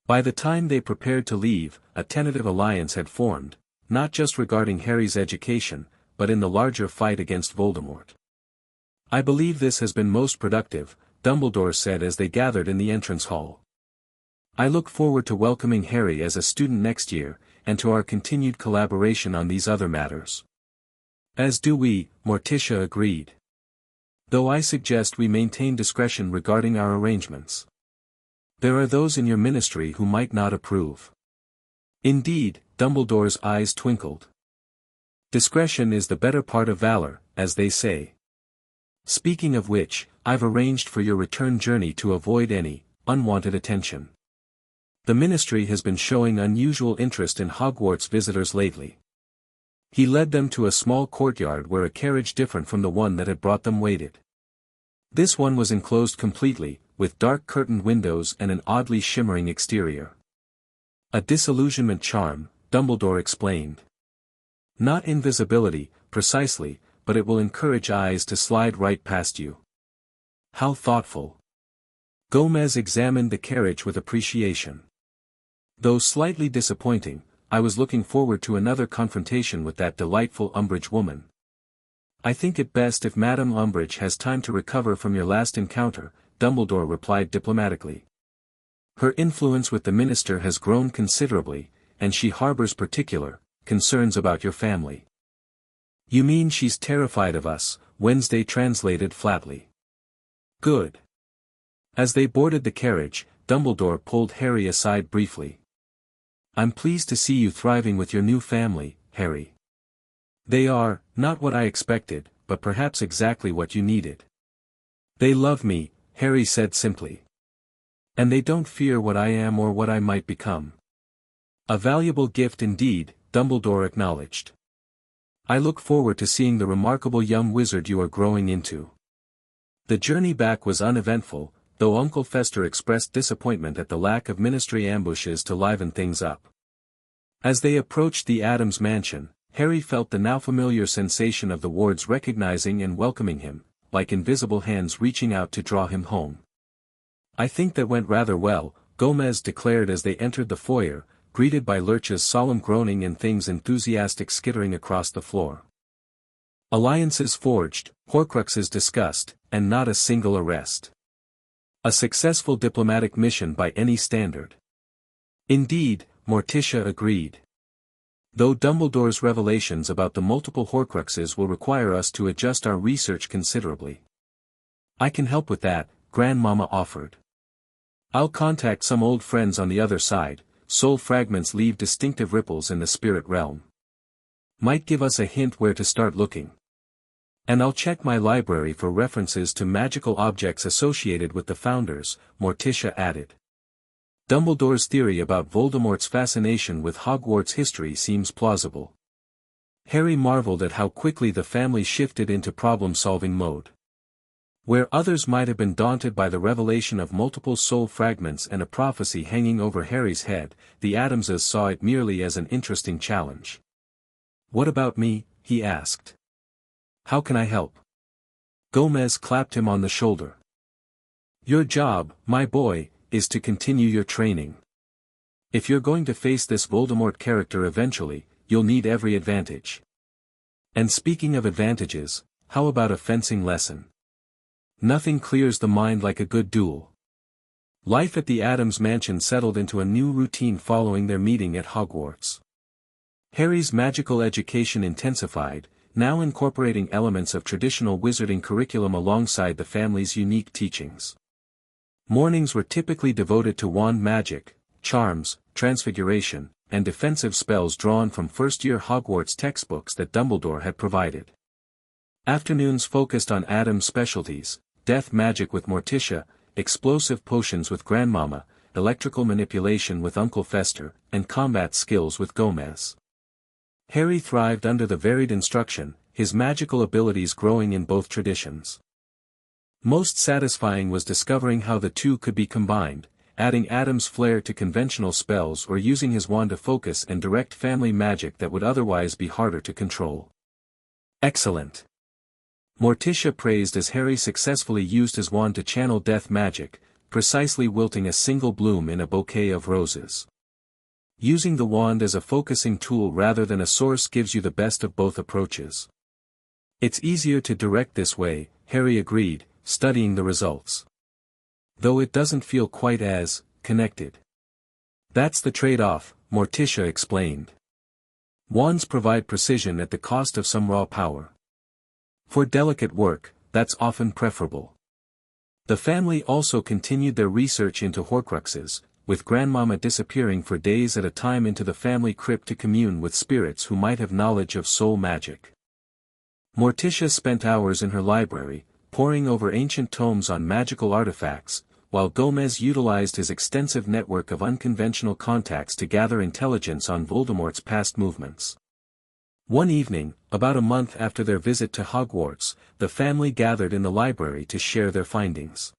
A: By the time they prepared to leave, a tentative alliance had formed, not just regarding Harry's education, but in the larger fight against Voldemort. "I believe this has been most productive," Dumbledore said as they gathered in the entrance hall. "I look forward to welcoming Harry as a student next year, and to our continued collaboration on these other matters." "As do we," Morticia agreed. "Though I suggest we maintain discretion regarding our arrangements. There are those in your ministry who might not approve." "Indeed," Dumbledore's eyes twinkled. "Discretion is the better part of valor, as they say. Speaking of which, I've arranged for your return journey to avoid any unwanted attention. The ministry has been showing unusual interest in Hogwarts visitors lately." He led them to a small courtyard where a carriage different from the one that had brought them waited. This one was enclosed completely, with dark curtained windows and an oddly shimmering exterior. "A disillusionment charm," Dumbledore explained. "Not invisibility, precisely, but it will encourage eyes to slide right past you." "How thoughtful." Gomez examined the carriage with appreciation. "Though slightly disappointing, I was looking forward to another confrontation with that delightful Umbridge woman." "I think it best if Madame Umbridge has time to recover from your last encounter," Dumbledore replied diplomatically. "Her influence with the minister has grown considerably, and she harbors particular concerns about your family." "You mean she's terrified of us," Wednesday translated flatly. "Good." As they boarded the carriage, Dumbledore pulled Harry aside briefly. "I'm pleased to see you thriving with your new family, Harry. They are, not what I expected, but perhaps exactly what you needed." "They love me," Harry said simply. "And they don't fear what I am or what I might become." "A valuable gift indeed," Dumbledore acknowledged. "I look forward to seeing the remarkable young wizard you are growing into." The journey back was uneventful, though Uncle Fester expressed disappointment at the lack of ministry ambushes to liven things up. As they approached the Addams mansion, Harry felt the now familiar sensation of the wards recognizing and welcoming him, like invisible hands reaching out to draw him home. "I think that went rather well," Gomez declared as they entered the foyer, greeted by Lurch's solemn groaning and Thing's enthusiastic skittering across the floor. "Alliances forged, Horcruxes discussed, and not a single arrest. A successful diplomatic mission by any standard." "Indeed," Morticia agreed. "Though Dumbledore's revelations about the multiple Horcruxes will require us to adjust our research considerably." "I can help with that," Grandmama offered. "I'll contact some old friends on the other side. Soul fragments leave distinctive ripples in the spirit realm. Might give us a hint where to start looking. And I'll check my library for references to magical objects associated with the Founders," Morticia added. Dumbledore's theory about Voldemort's fascination with Hogwarts history seems plausible. Harry marveled at how quickly the family shifted into problem-solving mode. Where others might have been daunted by the revelation of multiple soul fragments and a prophecy hanging over Harry's head, the Addamses saw it merely as an interesting challenge. "What about me?" he asked. "How can I help?" Gomez clapped him on the shoulder. "Your job, my boy, is to continue your training. If you're going to face this Voldemort character eventually, you'll need every advantage. And speaking of advantages, how about a fencing lesson? Nothing clears the mind like a good duel." Life at the Addams mansion settled into a new routine following their meeting at Hogwarts. Harry's magical education intensified, now incorporating elements of traditional wizarding curriculum alongside the family's unique teachings. Mornings were typically devoted to wand magic, charms, transfiguration, and defensive spells drawn from first-year Hogwarts textbooks that Dumbledore had provided. Afternoons focused on Addams' specialties: death magic with Morticia, explosive potions with Grandmama, electrical manipulation with Uncle Fester, and combat skills with Gomez. Harry thrived under the varied instruction, his magical abilities growing in both traditions. Most satisfying was discovering how the two could be combined, adding Addams' flair to conventional spells or using his wand to focus and direct family magic that would otherwise be harder to control. "Excellent. Morticia praised as Harry successfully used his wand to channel death magic, precisely wilting a single bloom in a bouquet of roses. Using the wand as a focusing tool rather than a source gives you the best of both approaches. It's easier to direct this way, Harry agreed, studying the results. Though it doesn't feel quite as connected. That's the trade-off, Morticia explained. Wands provide precision at the cost of some raw power. For delicate work, that's often preferable. The family also continued their research into Horcruxes, with Grandmama disappearing for days at a time into the family crypt to commune with spirits who might have knowledge of soul magic. Morticia spent hours in her library, poring over ancient tomes on magical artifacts, while Gomez utilized his extensive network of unconventional contacts to gather intelligence on Voldemort's past movements. One evening, about a month after their visit to Hogwarts, the family gathered in the library to share their findings.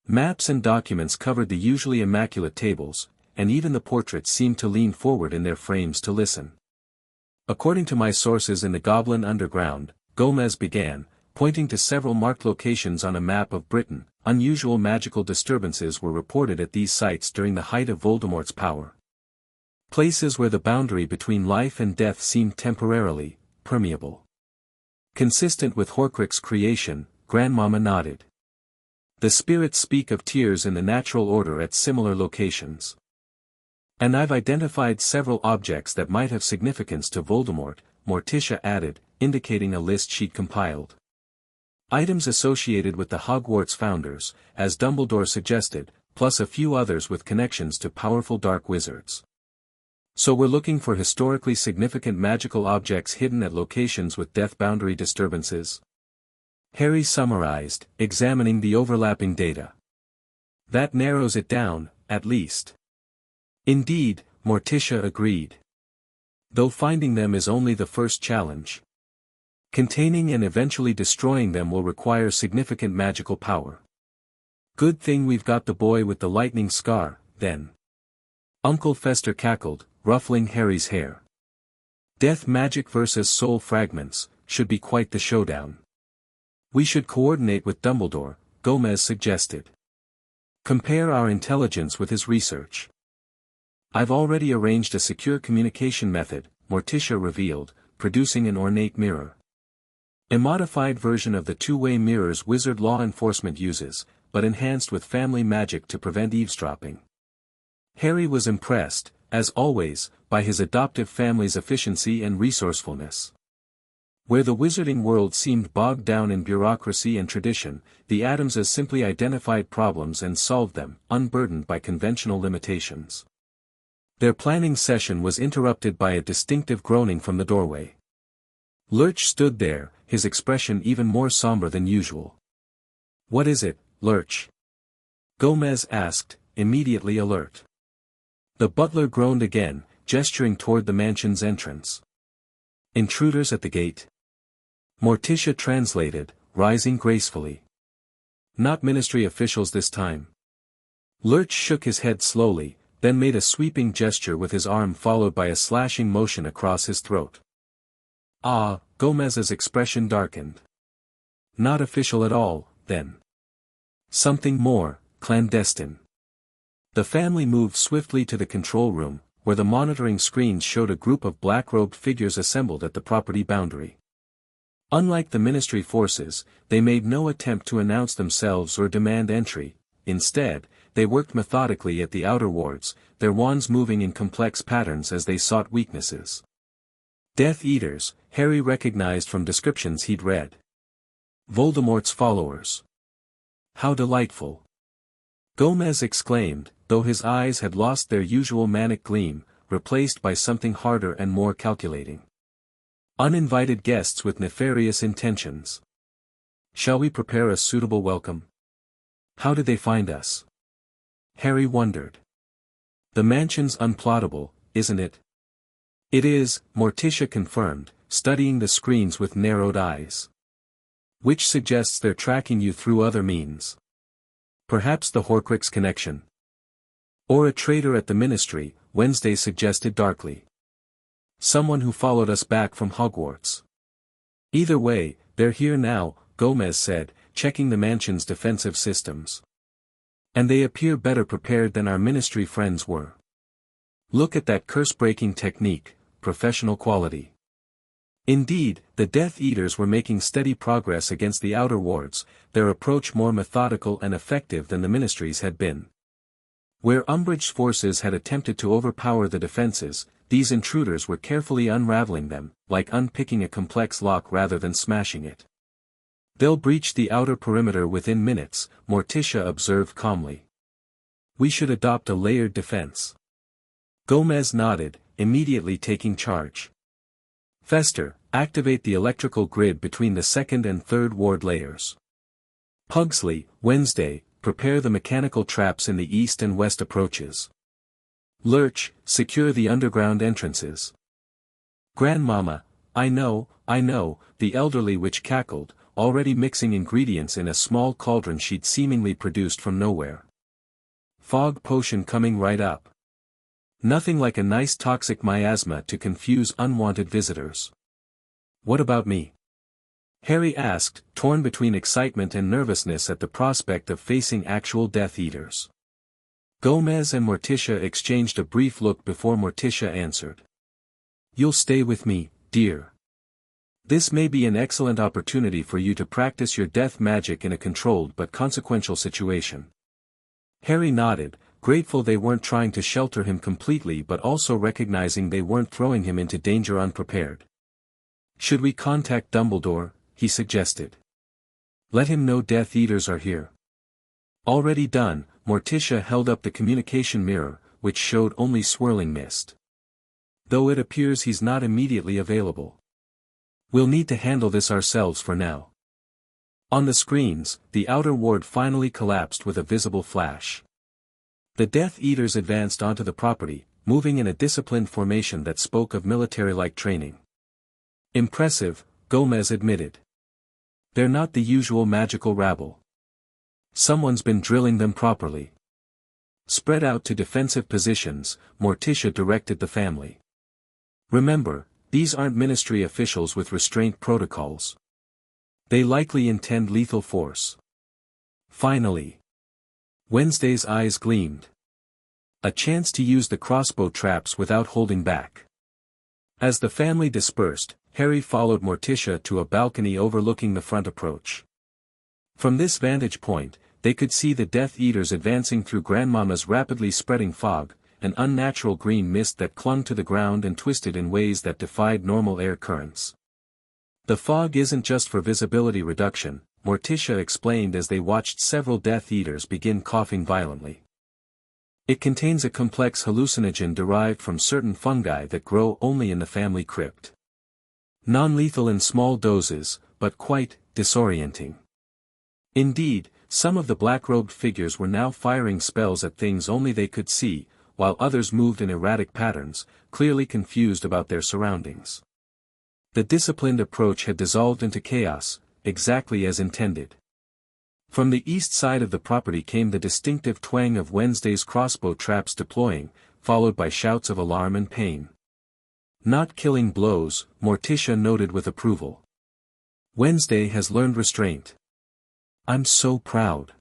A: Maps and documents covered the usually immaculate tables, and even the portraits seemed to lean forward in their frames to listen. According to my sources in the Goblin Underground, Gomez began, pointing to several marked locations on a map of Britain, unusual magical disturbances were reported at these sites during the height of Voldemort's power. Places where the boundary between life and death seemed temporarily permeable. Consistent with Horcrux creation, Grandmama nodded. The spirits speak of tears in the natural order at similar locations. And I've identified several objects that might have significance to Voldemort, Morticia added, indicating a list she'd compiled. Items associated with the Hogwarts founders, as Dumbledore suggested, plus a few others with connections to powerful dark wizards. So we're looking for historically significant magical objects hidden at locations with death boundary disturbances? Harry summarized, examining the overlapping data. That narrows it down, at least. Indeed, Morticia agreed. Though finding them is only the first challenge. Containing and eventually destroying them will require significant magical power. Good thing we've got the boy with the lightning scar, then. Uncle Fester cackled, ruffling Harry's hair. Death magic versus soul fragments, should be quite the showdown. We should coordinate with Dumbledore, Gomez suggested. Compare our intelligence with his research. I've already arranged a secure communication method, Morticia revealed, producing an ornate mirror. A modified version of the two-way mirrors wizard law enforcement uses, but enhanced with family magic to prevent eavesdropping. Harry was impressed, as always, by his adoptive family's efficiency and resourcefulness. Where the wizarding world seemed bogged down in bureaucracy and tradition, the Addamses simply identified problems and solved them, unburdened by conventional limitations. Their planning session was interrupted by a distinctive groaning from the doorway. Lurch stood there, his expression even more somber than usual. "What is it, Lurch?" Gomez asked, immediately alert. The butler groaned again, gesturing toward the mansion's entrance. "Intruders at the gate?" Morticia translated, rising gracefully. "Not ministry officials this time." Lurch shook his head slowly, then made a sweeping gesture with his arm followed by a slashing motion across his throat. Ah, Gomez's expression darkened. Not official at all, then. Something more, clandestine. The family moved swiftly to the control room, where the monitoring screens showed a group of black-robed figures assembled at the property boundary. Unlike the ministry forces, they made no attempt to announce themselves or demand entry. Instead, they worked methodically at the outer wards, their wands moving in complex patterns as they sought weaknesses. Death Eaters, Harry recognized from descriptions he'd read. Voldemort's followers. How delightful! Gomez exclaimed, though his eyes had lost their usual manic gleam, replaced by something harder and more calculating. Uninvited guests with nefarious intentions. Shall we prepare a suitable welcome? How did they find us? Harry wondered. The mansion's unplottable, isn't it? It is, Morticia confirmed, studying the screens with narrowed eyes. Which suggests they're tracking you through other means. Perhaps the Horcrux connection. Or a traitor at the ministry, Wednesday suggested darkly. Someone who followed us back from Hogwarts. Either way, they're here now, Gomez said, checking the mansion's defensive systems. And they appear better prepared than our ministry friends were. Look at that curse-breaking technique, professional quality. Indeed, the Death Eaters were making steady progress against the outer wards, their approach more methodical and effective than the ministry's had been. Where Umbridge's forces had attempted to overpower the defenses, these intruders were carefully unraveling them, like unpicking a complex lock rather than smashing it. They'll breach the outer perimeter within minutes, Morticia observed calmly. We should adopt a layered defense. Gomez nodded, immediately taking charge. Fester, activate the electrical grid between the second and third ward layers. Pugsley, Wednesday, prepare the mechanical traps in the east and west approaches. Lurch, secure the underground entrances. Grandmama, I know, the elderly witch cackled, already mixing ingredients in a small cauldron she'd seemingly produced from nowhere. Fog potion coming right up. Nothing like a nice toxic miasma to confuse unwanted visitors. What about me? Harry asked, torn between excitement and nervousness at the prospect of facing actual Death Eaters. Gomez and Morticia exchanged a brief look before Morticia answered. You'll stay with me, dear. This may be an excellent opportunity for you to practice your death magic in a controlled but consequential situation. Harry nodded, grateful they weren't trying to shelter him completely but also recognizing they weren't throwing him into danger unprepared. Should we contact Dumbledore? He suggested. Let him know Death Eaters are here. Already done, Morticia held up the communication mirror, which showed only swirling mist. Though it appears he's not immediately available. We'll need to handle this ourselves for now. On the screens, the outer ward finally collapsed with a visible flash. The Death Eaters advanced onto the property, moving in a disciplined formation that spoke of military-like training. Impressive, Gomez admitted. They're not the usual magical rabble. Someone's been drilling them properly. Spread out to defensive positions, Morticia directed the family. Remember, these aren't ministry officials with restraint protocols. They likely intend lethal force. Finally. Wednesday's eyes gleamed. A chance to use the crossbow traps without holding back. As the family dispersed, Harry followed Morticia to a balcony overlooking the front approach. From this vantage point, they could see the Death Eaters advancing through Grandmama's rapidly spreading fog, an unnatural green mist that clung to the ground and twisted in ways that defied normal air currents. The fog isn't just for visibility reduction, Morticia explained as they watched several Death Eaters begin coughing violently. It contains a complex hallucinogen derived from certain fungi that grow only in the family crypt. Non-lethal in small doses, but quite disorienting. Indeed, some of the black-robed figures were now firing spells at things only they could see, while others moved in erratic patterns, clearly confused about their surroundings. The disciplined approach had dissolved into chaos, exactly as intended. From the east side of the property came the distinctive twang of Wednesday's crossbow traps deploying, followed by shouts of alarm and pain. Not killing blows, Morticia noted with approval. Wednesday has learned restraint. I'm so proud.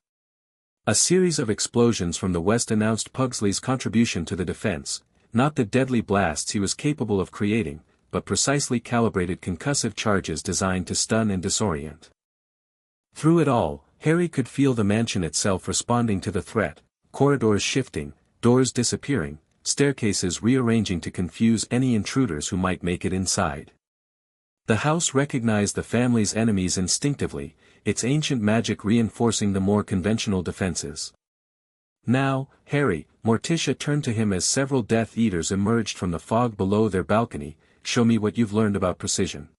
A: A series of explosions from the west announced Pugsley's contribution to the defense, not the deadly blasts he was capable of creating, but precisely calibrated concussive charges designed to stun and disorient. Through it all, Harry could feel the mansion itself responding to the threat, corridors shifting, doors disappearing, staircases rearranging to confuse any intruders who might make it inside. The house recognized the family's enemies instinctively, its ancient magic reinforcing the more conventional defenses. Now, Harry, Morticia turned to him as several Death Eaters emerged from the fog below their balcony. Show me what you've learned about precision.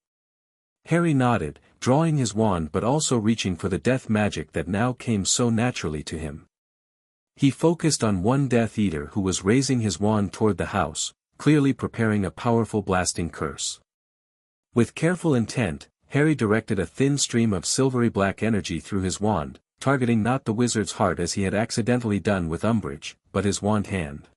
A: Harry nodded, drawing his wand but also reaching for the death magic that now came so naturally to him. He focused on one Death Eater who was raising his wand toward the house, clearly preparing a powerful blasting curse. With careful intent, Harry directed a thin stream of silvery black energy through his wand, targeting not the wizard's heart as he had accidentally done with Umbridge, but his wand hand.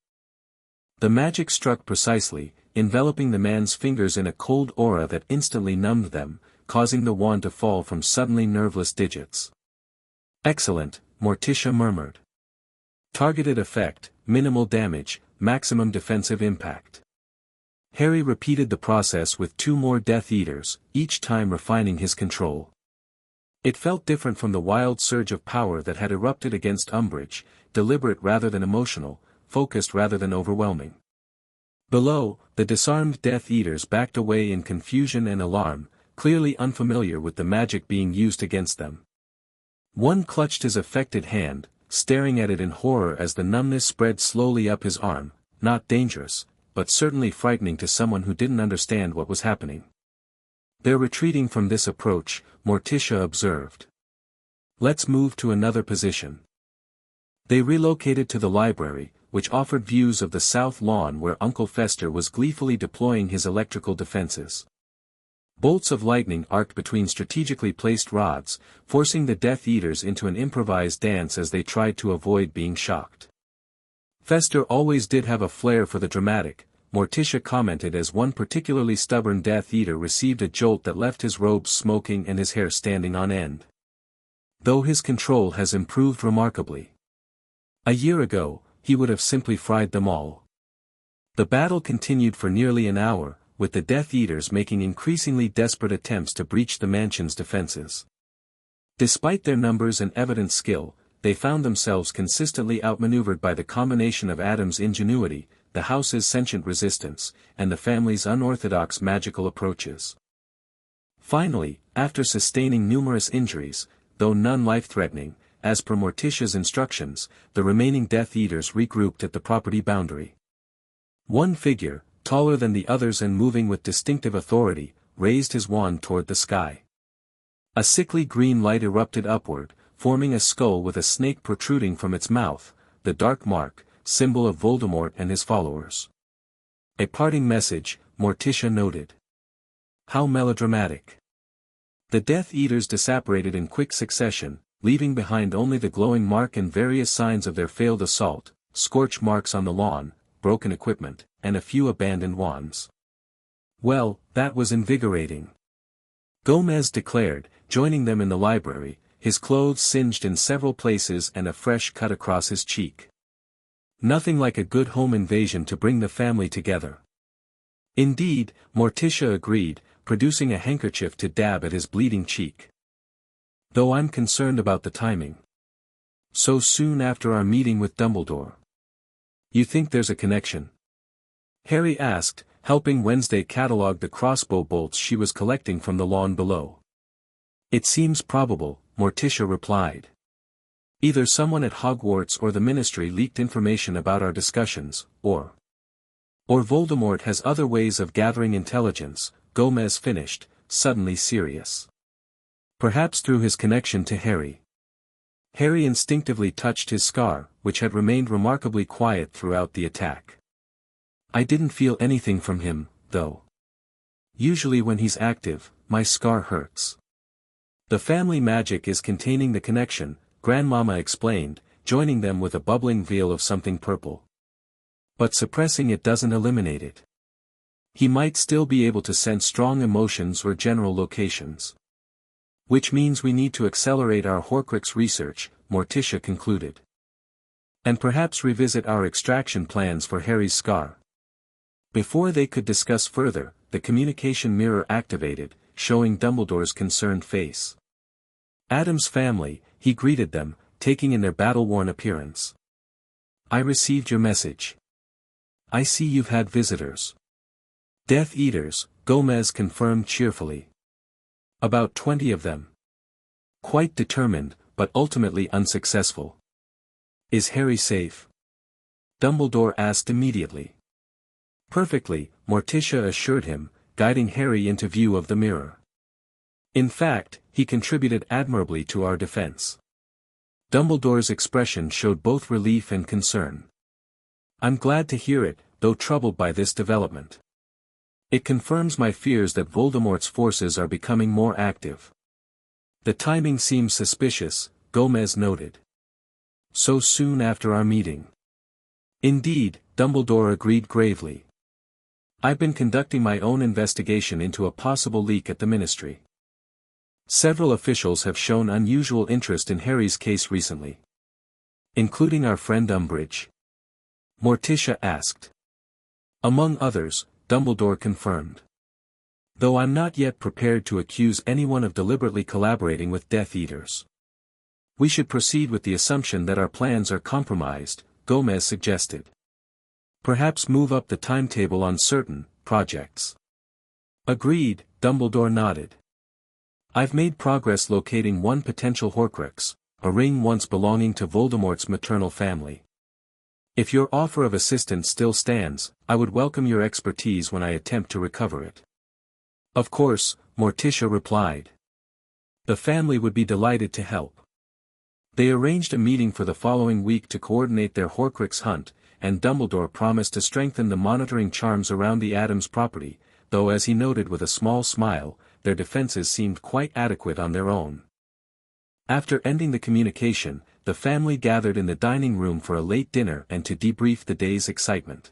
A: The magic struck precisely, enveloping the man's fingers in a cold aura that instantly numbed them, causing the wand to fall from suddenly nerveless digits. "Excellent," Morticia murmured. "Targeted effect, minimal damage, maximum defensive impact." Harry repeated the process with 2 more Death Eaters, each time refining his control. It felt different from the wild surge of power that had erupted against Umbridge, deliberate rather than emotional, focused rather than overwhelming. Below, the disarmed Death Eaters backed away in confusion and alarm, clearly unfamiliar with the magic being used against them. One clutched his affected hand, staring at it in horror as the numbness spread slowly up his arm, not dangerous, but certainly frightening to someone who didn't understand what was happening. "They're retreating from this approach," Morticia observed. "Let's move to another position." They relocated to the library, which offered views of the south lawn where Uncle Fester was gleefully deploying his electrical defenses. Bolts of lightning arced between strategically placed rods, forcing the Death Eaters into an improvised dance as they tried to avoid being shocked. "Fester always did have a flair for the dramatic," Morticia commented as one particularly stubborn Death Eater received a jolt that left his robes smoking and his hair standing on end. "Though his control has improved remarkably. A year ago, he would have simply fried them all." The battle continued for nearly an hour, with the Death Eaters making increasingly desperate attempts to breach the mansion's defenses. Despite their numbers and evident skill, they found themselves consistently outmaneuvered by the combination of Addams' ingenuity, the house's sentient resistance, and the family's unorthodox magical approaches. Finally, after sustaining numerous injuries, though none life-threatening, as per Morticia's instructions, the remaining Death Eaters regrouped at the property boundary. One figure, taller than the others and moving with distinctive authority, raised his wand toward the sky. A sickly green light erupted upward, forming a skull with a snake protruding from its mouth, the dark mark, symbol of Voldemort and his followers. "A parting message," Morticia noted. "How melodramatic." The Death Eaters disapparated in quick succession, leaving behind only the glowing mark and various signs of their failed assault, scorch marks on the lawn, broken equipment, and a few abandoned wands. "Well, that was invigorating," Gomez declared, joining them in the library, his clothes singed in several places and a fresh cut across his cheek. "Nothing like a good home invasion to bring the family together." "Indeed," Morticia agreed, producing a handkerchief to dab at his bleeding cheek. "Though I'm concerned about the timing. So soon after our meeting with Dumbledore." "You think there's a connection?" Harry asked, helping Wednesday catalog the crossbow bolts she was collecting from the lawn below. "It seems probable," Morticia replied. "Either someone at Hogwarts or the Ministry leaked information about our discussions, or Voldemort has other ways of gathering intelligence," Gomez finished, suddenly serious. "Perhaps through his connection to Harry." Harry instinctively touched his scar, which had remained remarkably quiet throughout the attack. "I didn't feel anything from him, though. Usually when he's active, my scar hurts." "The family magic is containing the connection," Grandmama explained, joining them with a bubbling veil of something purple. "But suppressing it doesn't eliminate it. He might still be able to sense strong emotions or general locations. Which means we need to accelerate our Horcrux research," Morticia concluded. "And perhaps revisit our extraction plans for Harry's scar." Before they could discuss further, the communication mirror activated, showing Dumbledore's concerned face. Addams' family, he greeted them, taking in their battle-worn appearance. "I received your message. I see you've had visitors." "Death Eaters," Gomez confirmed cheerfully. "About 20 of them. Quite determined, but ultimately unsuccessful." "Is Harry safe?" Dumbledore asked immediately. "Perfectly," Morticia assured him, guiding Harry into view of the mirror. "In fact, he contributed admirably to our defense." Dumbledore's expression showed both relief and concern. "I'm glad to hear it, though troubled by this development. It confirms my fears that Voldemort's forces are becoming more active." "The timing seems suspicious," Gomez noted. "So soon after our meeting." "Indeed," Dumbledore agreed gravely. "I've been conducting my own investigation into a possible leak at the Ministry. Several officials have shown unusual interest in Harry's case recently. Including our friend Umbridge? Morticia asked. Among others, Dumbledore confirmed. Though I'm not yet prepared to accuse anyone of deliberately collaborating with Death Eaters. We should proceed with the assumption that our plans are compromised, Gomez suggested. Perhaps move up the timetable on certain projects. Agreed, Dumbledore nodded. I've made progress locating one potential Horcrux, a ring once belonging to Voldemort's maternal family. If your offer of assistance still stands, I would welcome your expertise when I attempt to recover it. Of course, Morticia replied. The family would be delighted to help. They arranged a meeting for the following week to coordinate their Horcrux hunt, and Dumbledore promised to strengthen the monitoring charms around the Addams property, though as he noted with a small smile, their defenses seemed quite adequate on their own. After ending the communication, the family gathered in the dining room for a late dinner and to debrief the day's excitement.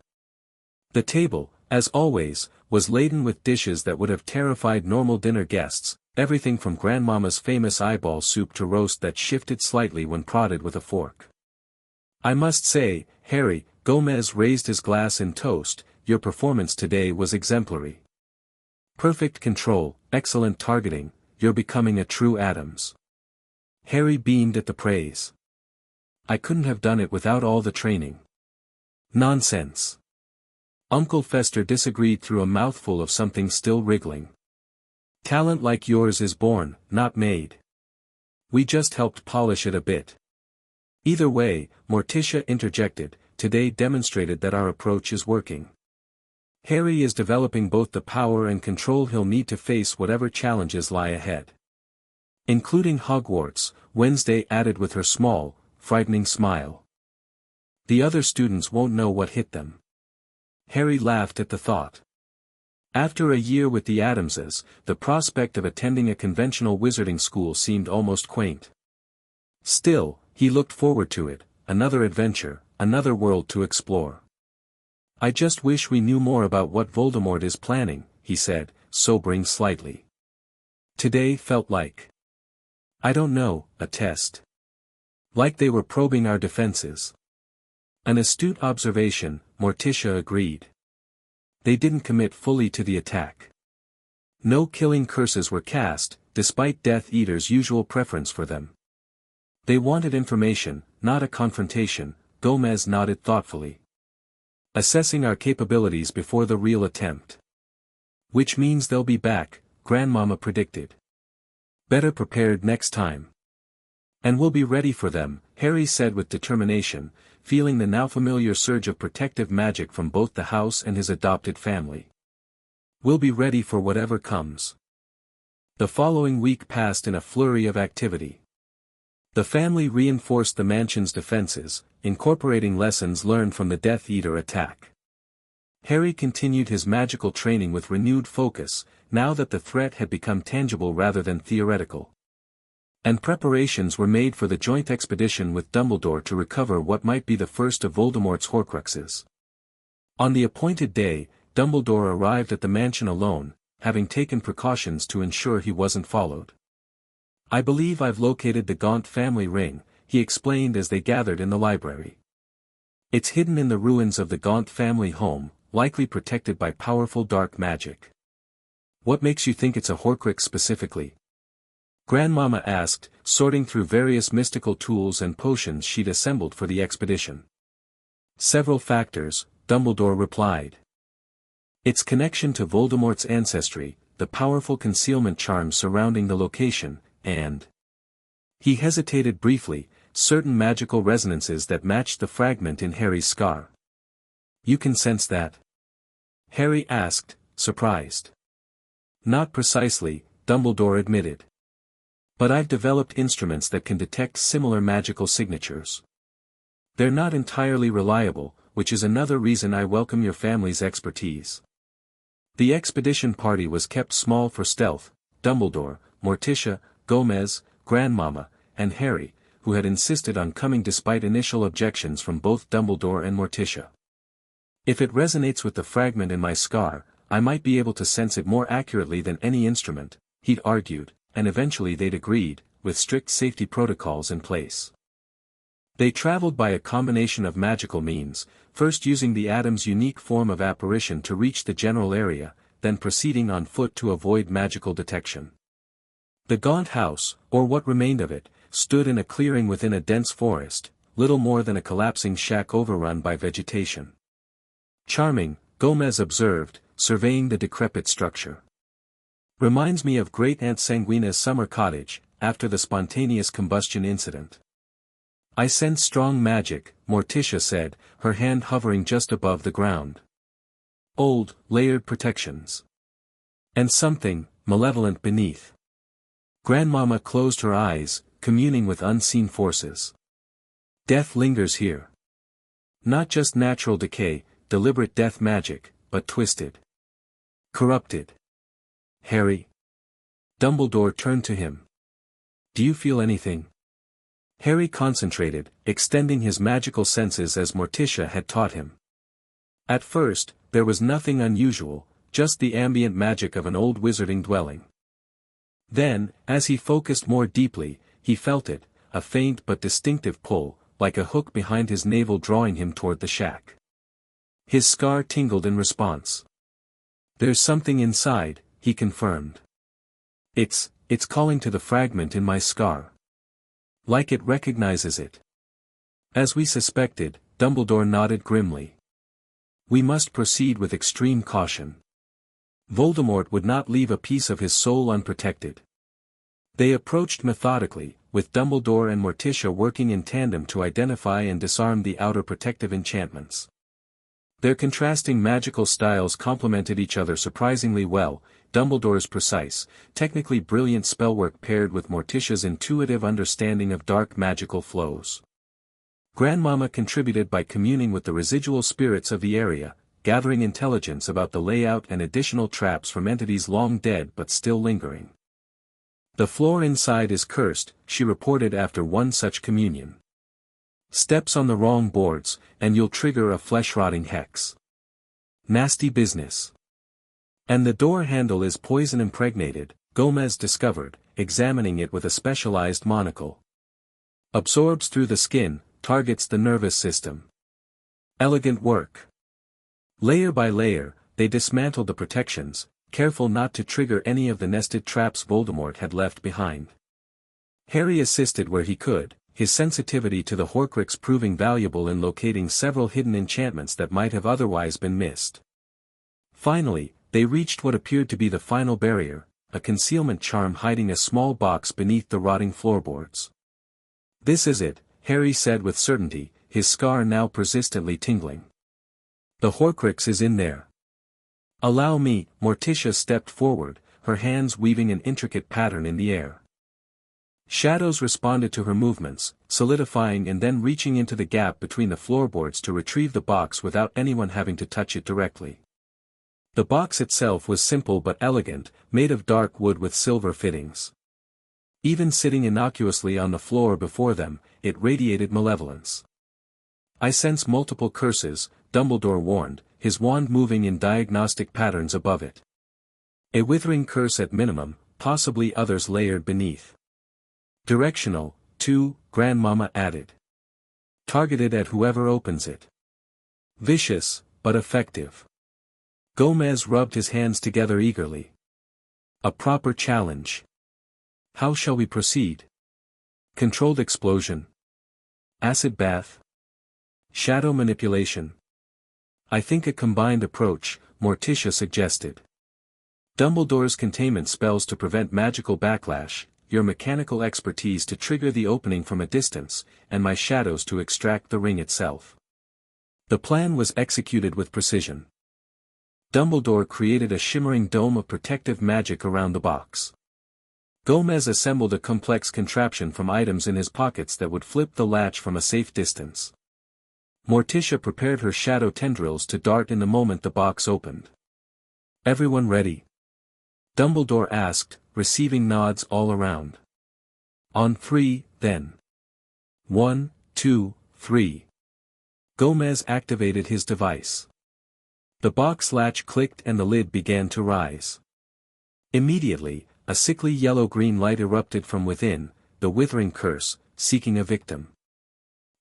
A: The table, as always, was laden with dishes that would have terrified normal dinner guests, everything from Grandmama's famous eyeball soup to roast that shifted slightly when prodded with a fork. I must say, Harry, Gomez raised his glass in toast, your performance today was exemplary. Perfect control, excellent targeting, you're becoming a true Addams. Harry beamed at the praise. I couldn't have done it without all the training. Nonsense. Uncle Fester disagreed through a mouthful of something still wriggling. Talent like yours is born, not made. We just helped polish it a bit. Either way, Morticia interjected, today demonstrated that our approach is working. Harry is developing both the power and control he'll need to face whatever challenges lie ahead. Including Hogwarts, Wednesday added with her small, frightening smile. The other students won't know what hit them. Harry laughed at the thought. After a year with the Addamses, the prospect of attending a conventional wizarding school seemed almost quaint. Still, he looked forward to it, another adventure, another world to explore. I just wish we knew more about what Voldemort is planning, he said, sobering slightly. Today felt like, I don't know, a test. Like they were probing our defenses. An astute observation, Morticia agreed. They didn't commit fully to the attack. No killing curses were cast, despite Death Eater's usual preference for them. They wanted information, not a confrontation, Gomez nodded thoughtfully. Assessing our capabilities before the real attempt. Which means they'll be back, Grandmama predicted. Better prepared next time. And we'll be ready for them, Harry said with determination, feeling the now familiar surge of protective magic from both the house and his adopted family. We'll be ready for whatever comes. The following week passed in a flurry of activity. The family reinforced the mansion's defenses, incorporating lessons learned from the Death Eater attack. Harry continued his magical training with renewed focus, now that the threat had become tangible rather than theoretical. And preparations were made for the joint expedition with Dumbledore to recover what might be the first of Voldemort's Horcruxes. On the appointed day, Dumbledore arrived at the mansion alone, having taken precautions to ensure he wasn't followed. I believe I've located the Gaunt family ring, he explained as they gathered in the library. It's hidden in the ruins of the Gaunt family home, likely protected by powerful dark magic. What makes you think it's a Horcrux specifically? Grandmama asked, sorting through various mystical tools and potions she'd assembled for the expedition. Several factors, Dumbledore replied. Its connection to Voldemort's ancestry, the powerful concealment charms surrounding the location, and... He hesitated briefly, certain magical resonances that matched the fragment in Harry's scar. You can sense that? Harry asked, surprised. Not precisely, Dumbledore admitted. But I've developed instruments that can detect similar magical signatures. They're not entirely reliable, which is another reason I welcome your family's expertise. The expedition party was kept small for stealth, Dumbledore, Morticia, Gomez, Grandmama, and Harry, who had insisted on coming despite initial objections from both Dumbledore and Morticia. If it resonates with the fragment in my scar, I might be able to sense it more accurately than any instrument, he'd argued, and eventually they'd agreed, with strict safety protocols in place. They traveled by a combination of magical means, first using the Addams' unique form of apparition to reach the general area, then proceeding on foot to avoid magical detection. The gaunt house, or what remained of it, stood in a clearing within a dense forest, little more than a collapsing shack overrun by vegetation. "Charming," Gomez observed, surveying the decrepit structure. "Reminds me of Great Aunt Sanguina's summer cottage, after the spontaneous combustion incident." "I sense strong magic," Morticia said, her hand hovering just above the ground. "Old, layered protections. And something malevolent beneath." Grandmama closed her eyes, communing with unseen forces. "Death lingers here. Not just natural decay, deliberate death magic, but twisted. Corrupted. Harry." Dumbledore turned to him. "Do you feel anything?" Harry concentrated, extending his magical senses as Morticia had taught him. At first, there was nothing unusual, just the ambient magic of an old wizarding dwelling. Then, as he focused more deeply, he felt it, a faint but distinctive pull, like a hook behind his navel drawing him toward the shack. His scar tingled in response. "There's something inside," he confirmed. It's calling to the fragment in my scar. Like it recognizes it." "As we suspected," Dumbledore nodded grimly. "We must proceed with extreme caution. Voldemort would not leave a piece of his soul unprotected." They approached methodically, with Dumbledore and Morticia working in tandem to identify and disarm the outer protective enchantments. Their contrasting magical styles complemented each other surprisingly well, Dumbledore's precise, technically brilliant spellwork paired with Morticia's intuitive understanding of dark magical flows. Grandmama contributed by communing with the residual spirits of the area, gathering intelligence about the layout and additional traps from entities long dead but still lingering. "The floor inside is cursed," she reported after one such communion. "Steps on the wrong boards, and you'll trigger a flesh-rotting hex. Nasty business. And the door handle is poison-impregnated," Gomez discovered, examining it with a specialized monocle. "Absorbs through the skin, targets the nervous system. Elegant work." Layer by layer, they dismantled the protections, careful not to trigger any of the nested traps Voldemort had left behind. Harry assisted where he could, his sensitivity to the Horcrux proving valuable in locating several hidden enchantments that might have otherwise been missed. Finally, they reached what appeared to be the final barrier, a concealment charm hiding a small box beneath the rotting floorboards. "This is it," Harry said with certainty, his scar now persistently tingling. "The Horcrux is in there." "Allow me," Morticia stepped forward, her hands weaving an intricate pattern in the air. Shadows responded to her movements, solidifying and then reaching into the gap between the floorboards to retrieve the box without anyone having to touch it directly. The box itself was simple but elegant, made of dark wood with silver fittings. Even sitting innocuously on the floor before them, it radiated malevolence. "I sense multiple curses," Dumbledore warned, his wand moving in diagnostic patterns above it. "A withering curse at minimum, possibly others layered beneath." "Directional, too," Grandmama added. "Targeted at whoever opens it. Vicious, but effective." Gomez rubbed his hands together eagerly. "A proper challenge. How shall we proceed? Controlled explosion? Acid bath? Shadow manipulation?" "I think a combined approach," Morticia suggested. "Dumbledore's containment spells to prevent magical backlash, your mechanical expertise to trigger the opening from a distance, and my shadows to extract the ring itself." The plan was executed with precision. Dumbledore created a shimmering dome of protective magic around the box. Gomez assembled a complex contraption from items in his pockets that would flip the latch from a safe distance. Morticia prepared her shadow tendrils to dart in the moment the box opened. "Everyone ready?" Dumbledore asked, receiving nods all around. "On 3, then. 1, 2, 3. Gomez activated his device. The box latch clicked and the lid began to rise. Immediately, a sickly yellow-green light erupted from within, the withering curse, seeking a victim.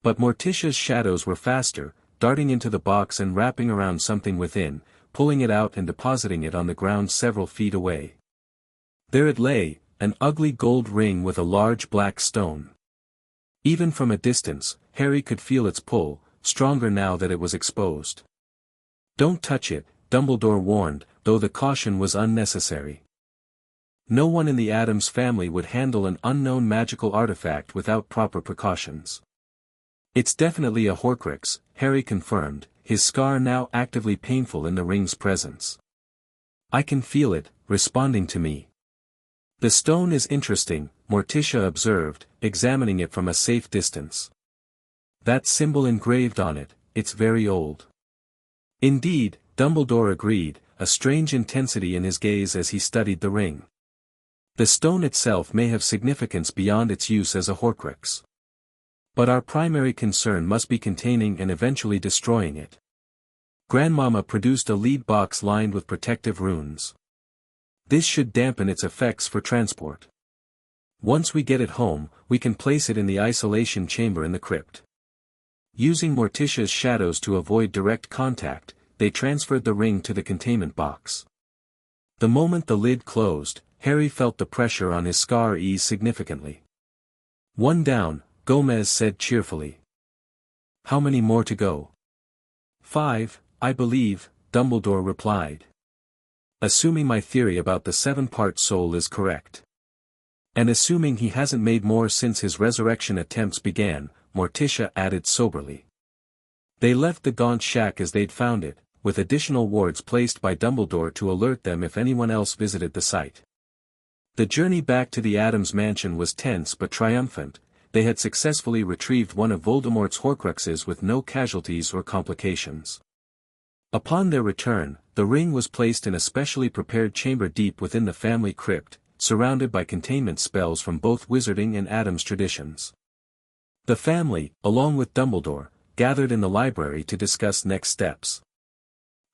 A: But Morticia's shadows were faster, darting into the box and wrapping around something within, pulling it out and depositing it on the ground several feet away. There it lay, an ugly gold ring with a large black stone. Even from a distance, Harry could feel its pull, stronger now that it was exposed. "Don't touch it," Dumbledore warned, though the caution was unnecessary. No one in the Addams family would handle an unknown magical artifact without proper precautions. "It's definitely a Horcrux," Harry confirmed, his scar now actively painful in the ring's presence. "I can feel it, responding to me." "The stone is interesting," Morticia observed, examining it from a safe distance. "That symbol engraved on it, it's very old." "Indeed," Dumbledore agreed, a strange intensity in his gaze as he studied the ring. "The stone itself may have significance beyond its use as a Horcrux. But our primary concern must be containing and eventually destroying it." Grandmama produced a lead box lined with protective runes. "This should dampen its effects for transport. Once we get it home, we can place it in the isolation chamber in the crypt." Using Morticia's shadows to avoid direct contact, they transferred the ring to the containment box. The moment the lid closed, Harry felt the pressure on his scar ease significantly. "One down," Gomez said cheerfully. "How many more to go?" "5, I believe," Dumbledore replied. "Assuming my theory about the 7-part soul is correct. And assuming he hasn't made more since his resurrection attempts began," Morticia added soberly. They left the gaunt shack as they'd found it, with additional wards placed by Dumbledore to alert them if anyone else visited the site. The journey back to the Addams mansion was tense but triumphant. They had successfully retrieved one of Voldemort's Horcruxes with no casualties or complications. Upon their return, the ring was placed in a specially prepared chamber deep within the family crypt, surrounded by containment spells from both wizarding and Addams traditions. The family, along with Dumbledore, gathered in the library to discuss next steps.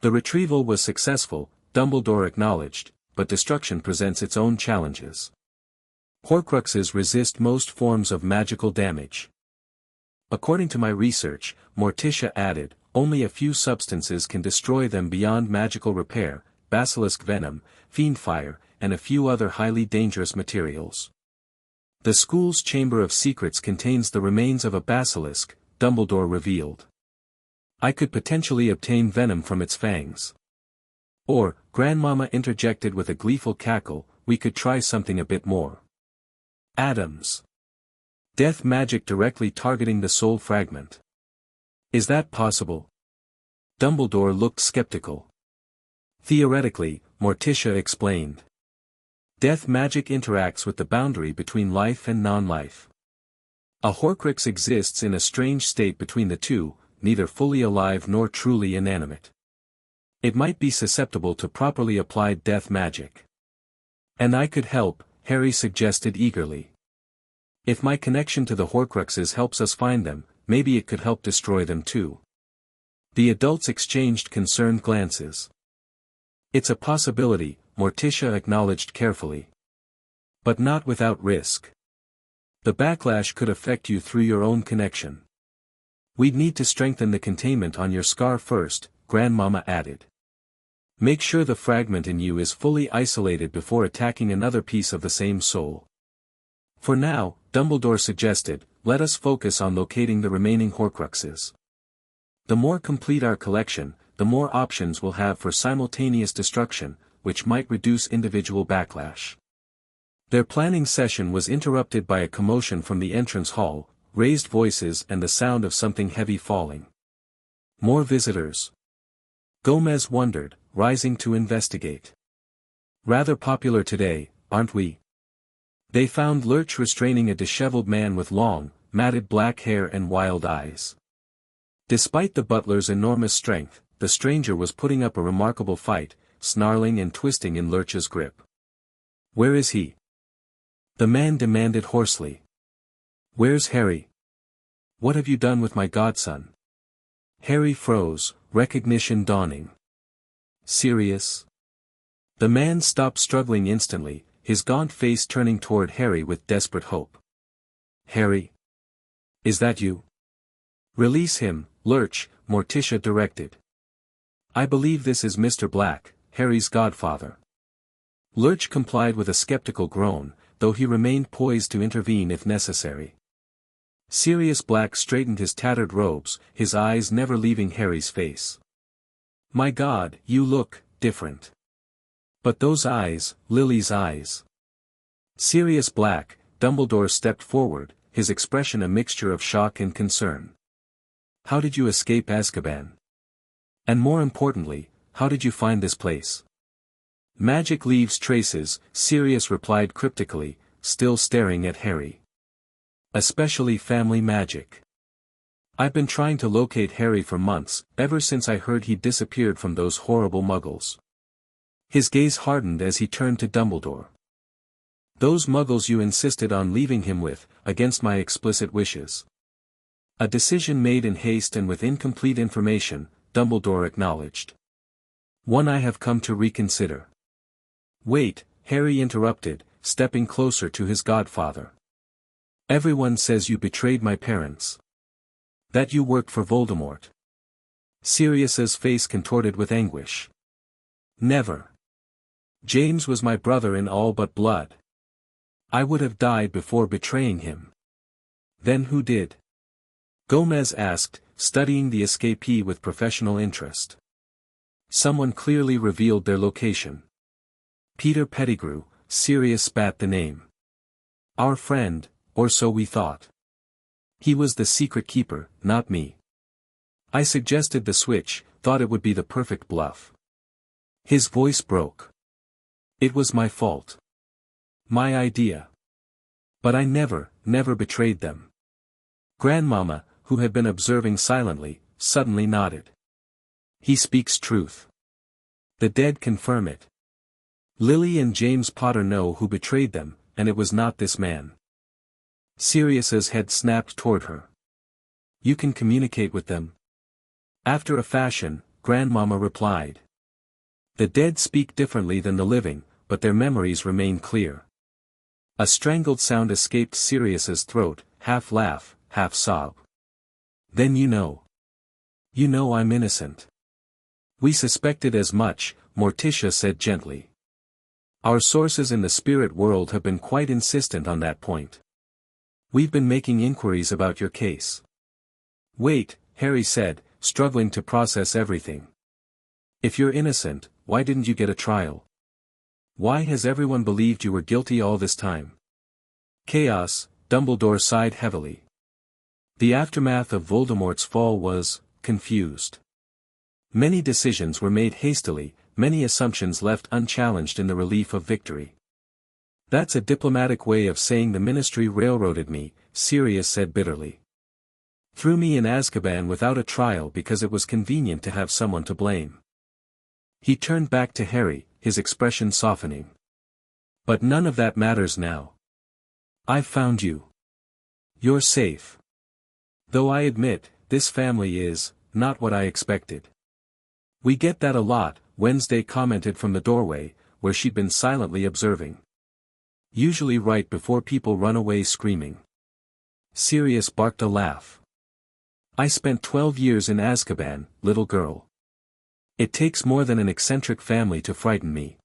A: The retrieval was successful, Dumbledore acknowledged, but destruction presents its own challenges. Horcruxes resist most forms of magical damage. According to my research, Morticia added, only a few substances can destroy them beyond magical repair: basilisk venom, fiend fire, and a few other highly dangerous materials. The school's Chamber of Secrets contains the remains of a basilisk, Dumbledore revealed. I could potentially obtain venom from its fangs. Or, Grandmama interjected with a gleeful cackle, we could try something a bit more. Addams. Death magic directly targeting the soul fragment. Is that possible? Dumbledore looked skeptical. Theoretically, Morticia explained. Death magic interacts with the boundary between life and non-life. A Horcrux exists in a strange state between the two, neither fully alive nor truly inanimate. It might be susceptible to properly applied death magic. And I could help, Harry suggested eagerly. If my connection to the Horcruxes helps us find them, maybe it could help destroy them too. The adults exchanged concerned glances. It's a possibility, Morticia acknowledged carefully. But not without risk. The backlash could affect you through your own connection. We'd need to strengthen the containment on your scar first, Grandmama added. Make sure the fragment in you is fully isolated before attacking another piece of the same soul. For now, Dumbledore suggested, let us focus on locating the remaining Horcruxes. The more complete our collection, the more options we'll have for simultaneous destruction, which might reduce individual backlash. Their planning session was interrupted by a commotion from the entrance hall, raised voices and the sound of something heavy falling. More visitors. Gomez wondered, rising to investigate. Rather popular today, aren't we? They found Lurch restraining a disheveled man with long, matted black hair and wild eyes. Despite the butler's enormous strength, the stranger was putting up a remarkable fight, snarling and twisting in Lurch's grip. Where is he? The man demanded hoarsely. Where's Harry? What have you done with my godson? Harry froze, recognition dawning. Sirius? The man stopped struggling instantly, his gaunt face turning toward Harry with desperate hope. "Harry? Is that you?" "Release him, Lurch," Morticia directed. "I believe this is Mr. Black, Harry's godfather." Lurch complied with a skeptical groan, though he remained poised to intervene if necessary. Sirius Black straightened his tattered robes, his eyes never leaving Harry's face. "My God, you look different. But those eyes, Lily's eyes." Sirius Black, Dumbledore stepped forward, his expression a mixture of shock and concern. "How did you escape Azkaban? And more importantly, how did you find this place?" "Magic leaves traces," Sirius replied cryptically, still staring at Harry. "Especially family magic. I've been trying to locate Harry for months, ever since I heard he disappeared from those horrible muggles." His gaze hardened as he turned to Dumbledore. "Those muggles you insisted on leaving him with, against my explicit wishes." "A decision made in haste and with incomplete information," Dumbledore acknowledged. "One I have come to reconsider." "Wait," Harry interrupted, stepping closer to his godfather. "Everyone says you betrayed my parents. That you worked for Voldemort." Sirius's face contorted with anguish. "Never. James was my brother in all but blood. I would have died before betraying him." "Then who did?" Gomez asked, studying the escapee with professional interest. "Someone clearly revealed their location." "Peter Pettigrew," Sirius spat the name. "Our friend, or so we thought. He was the secret keeper, not me. I suggested the switch, thought it would be the perfect bluff." His voice broke. "It was my fault. My idea. But I never betrayed them." Grandmama, who had been observing silently, suddenly nodded. "He speaks truth. The dead confirm it. Lily and James Potter know who betrayed them, and it was not this man." Sirius's head snapped toward her. "You can communicate with them?" "After a fashion," Grandmama replied. "The dead speak differently than the living, but their memories remain clear." A strangled sound escaped Sirius's throat, half laugh, half sob. "Then you know. You know I'm innocent." "We suspected as much," Morticia said gently. "Our sources in the spirit world have been quite insistent on that point. We've been making inquiries about your case." "Wait," Harry said, struggling to process everything. "If you're innocent, why didn't you get a trial? Why has everyone believed you were guilty all this time?" "Chaos," Dumbledore sighed heavily. "The aftermath of Voldemort's fall was confused. Many decisions were made hastily, many assumptions left unchallenged in the relief of victory." "That's a diplomatic way of saying the Ministry railroaded me," Sirius said bitterly. "Threw me in Azkaban without a trial because it was convenient to have someone to blame." He turned back to Harry, his expression softening. "But none of that matters now. I've found you. You're safe. Though I admit, this family is not what I expected." "We get that a lot," Wednesday commented from the doorway, where she'd been silently observing. "Usually right before people run away screaming." Sirius barked a laugh. "I spent 12 years in Azkaban, little girl. It takes more than an eccentric family to frighten me."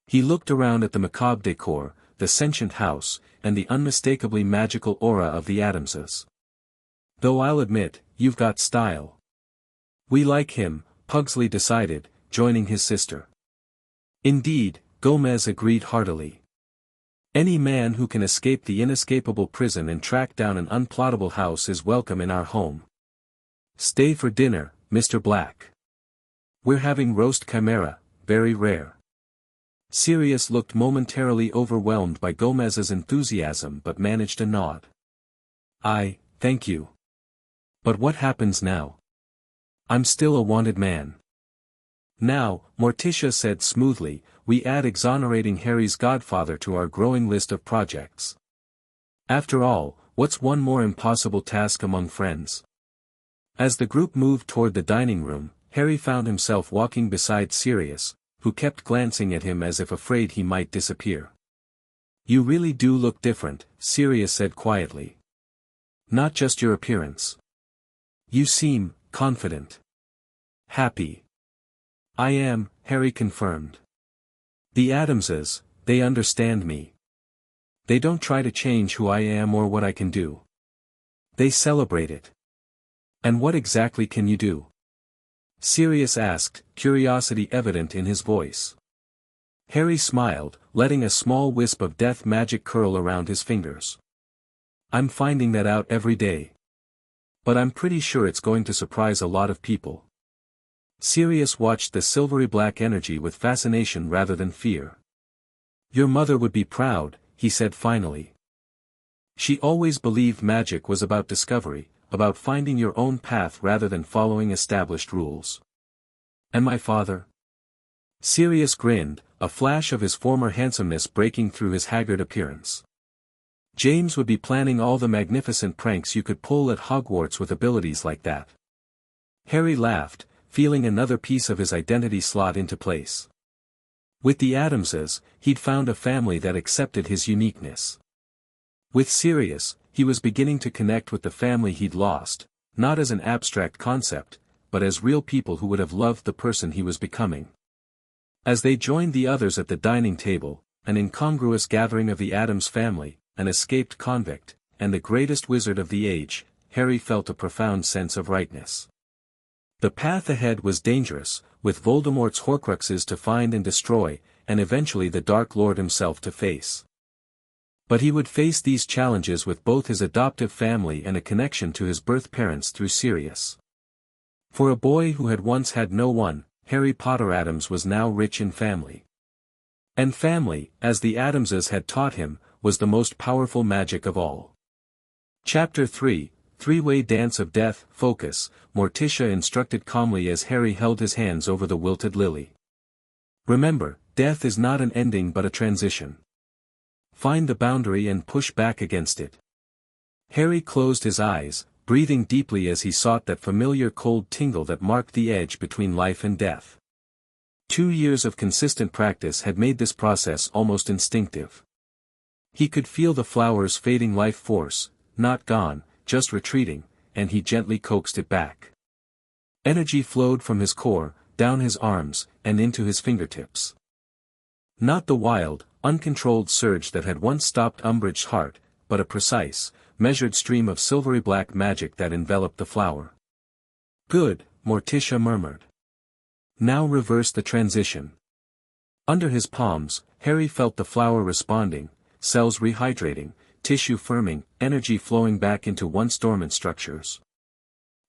A: He looked around at the macabre decor, the sentient house, and the unmistakably magical aura of the Addamses. "Though I'll admit, you've got style." "We like him," Pugsley decided, joining his sister. "Indeed," Gomez agreed heartily. "Any man who can escape the inescapable prison and track down an unplottable house is welcome in our home. Stay for dinner, Mr. Black. We're having roast chimera, very rare." Sirius looked momentarily overwhelmed by Gomez's enthusiasm but managed a nod. Thank you. But what happens now? I'm still a wanted man." "Now," Morticia said smoothly, "we add exonerating Harry's godfather to our growing list of projects. After all, what's one more impossible task among friends?" As the group moved toward the dining room, Harry found himself walking beside Sirius, who kept glancing at him as if afraid he might disappear. You really do look different, Sirius said quietly. Not just your appearance. You seem confident. Happy. I am, Harry confirmed. The Addamses, they understand me. They don't try to change who I am or what I can do. They celebrate it. And what exactly can you do? Sirius asked, curiosity evident in his voice. Harry smiled, letting a small wisp of death magic curl around his fingers. I'm finding that out every day. But I'm pretty sure it's going to surprise a lot of people. Sirius watched the silvery black energy with fascination rather than fear. Your mother would be proud, he said finally. She always believed magic was about discovery, about finding your own path rather than following established rules. And my father? Sirius grinned, a flash of his former handsomeness breaking through his haggard appearance. James would be planning all the magnificent pranks you could pull at Hogwarts with abilities like that. Harry laughed, feeling another piece of his identity slot into place. With the Addamses, he'd found a family that accepted his uniqueness. With Sirius, he was beginning to connect with the family he'd lost, not as an abstract concept, but as real people who would have loved the person he was becoming. As they joined the others at the dining table, an incongruous gathering of the Addams family, an escaped convict, and the greatest wizard of the age, Harry felt a profound sense of rightness. The path ahead was dangerous, with Voldemort's Horcruxes to find and destroy, and eventually the Dark Lord himself to face. But he would face these challenges with both his adoptive family and a connection to his birth parents through Sirius. For a boy who had once had no one, Harry Potter Addams was now rich in family. And family, as the Addamses had taught him, was the most powerful magic of all. Chapter 3, Three-Way Dance of Death. Focus, Morticia instructed calmly as Harry held his hands over the wilted lily. Remember, death is not an ending but a transition. Find the boundary and push back against it. Harry closed his eyes, breathing deeply as he sought that familiar cold tingle that marked the edge between life and death. 2 years of consistent practice had made this process almost instinctive. He could feel the flower's fading life force, not gone, just retreating, and he gently coaxed it back. Energy flowed from his core, down his arms, and into his fingertips. Not the wild, uncontrolled surge that had once stopped Umbridge's heart, but a precise, measured stream of silvery black magic that enveloped the flower. Good, Morticia murmured. Now reverse the transition. Under his palms, Harry felt the flower responding, cells rehydrating, tissue firming, energy flowing back into once dormant structures.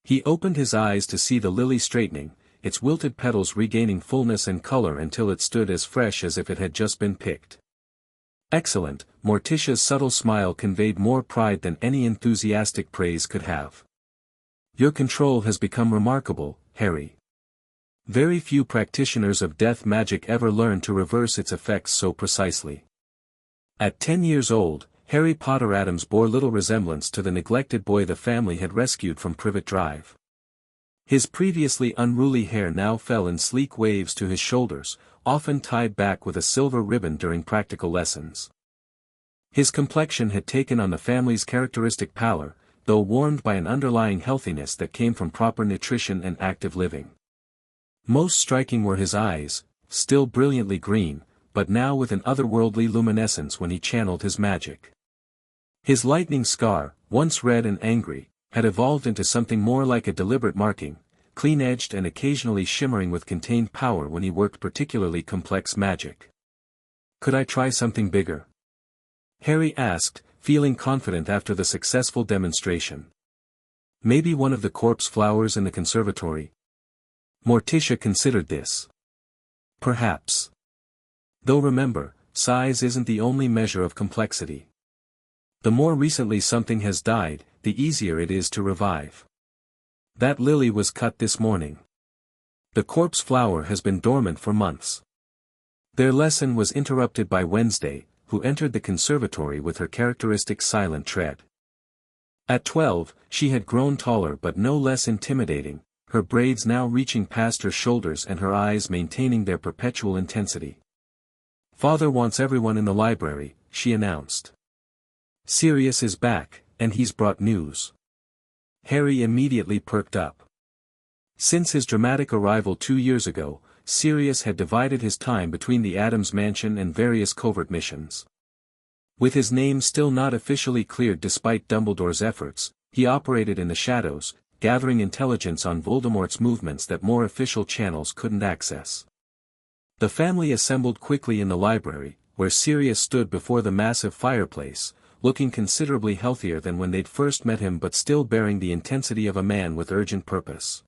A: He opened his eyes to see the lily straightening, its wilted petals regaining fullness and color until it stood as fresh as if it had just been picked. Excellent, Morticia's subtle smile conveyed more pride than any enthusiastic praise could have. Your control has become remarkable, Harry. Very few practitioners of death magic ever learn to reverse its effects so precisely. At 10 years old, Harry Potter Addams bore little resemblance to the neglected boy the family had rescued from Privet Drive. His previously unruly hair now fell in sleek waves to his shoulders, often tied back with a silver ribbon during practical lessons. His complexion had taken on the family's characteristic pallor, though warmed by an underlying healthiness that came from proper nutrition and active living. Most striking were his eyes, still brilliantly green, but now with an otherworldly luminescence when he channeled his magic. His lightning scar, once red and angry, had evolved into something more like a deliberate marking, clean-edged and occasionally shimmering with contained power when he worked particularly complex magic. Could I try something bigger? Harry asked, feeling confident after the successful demonstration. Maybe one of the corpse flowers in the conservatory? Morticia considered this. Perhaps. Though remember, size isn't the only measure of complexity. The more recently something has died, the easier it is to revive. That lily was cut this morning. The corpse flower has been dormant for months. Their lesson was interrupted by Wednesday, who entered the conservatory with her characteristic silent tread. At 12, she had grown taller but no less intimidating, her braids now reaching past her shoulders and her eyes maintaining their perpetual intensity. "Father wants everyone in the library," she announced. "Sirius is back, and he's brought news." Harry immediately perked up. Since his dramatic arrival 2 years ago, Sirius had divided his time between the Addams mansion and various covert missions. With his name still not officially cleared despite Dumbledore's efforts, he operated in the shadows, gathering intelligence on Voldemort's movements that more official channels couldn't access. The family assembled quickly in the library, where Sirius stood before the massive fireplace, looking considerably healthier than when they'd first met him but still bearing the intensity of a man with urgent purpose.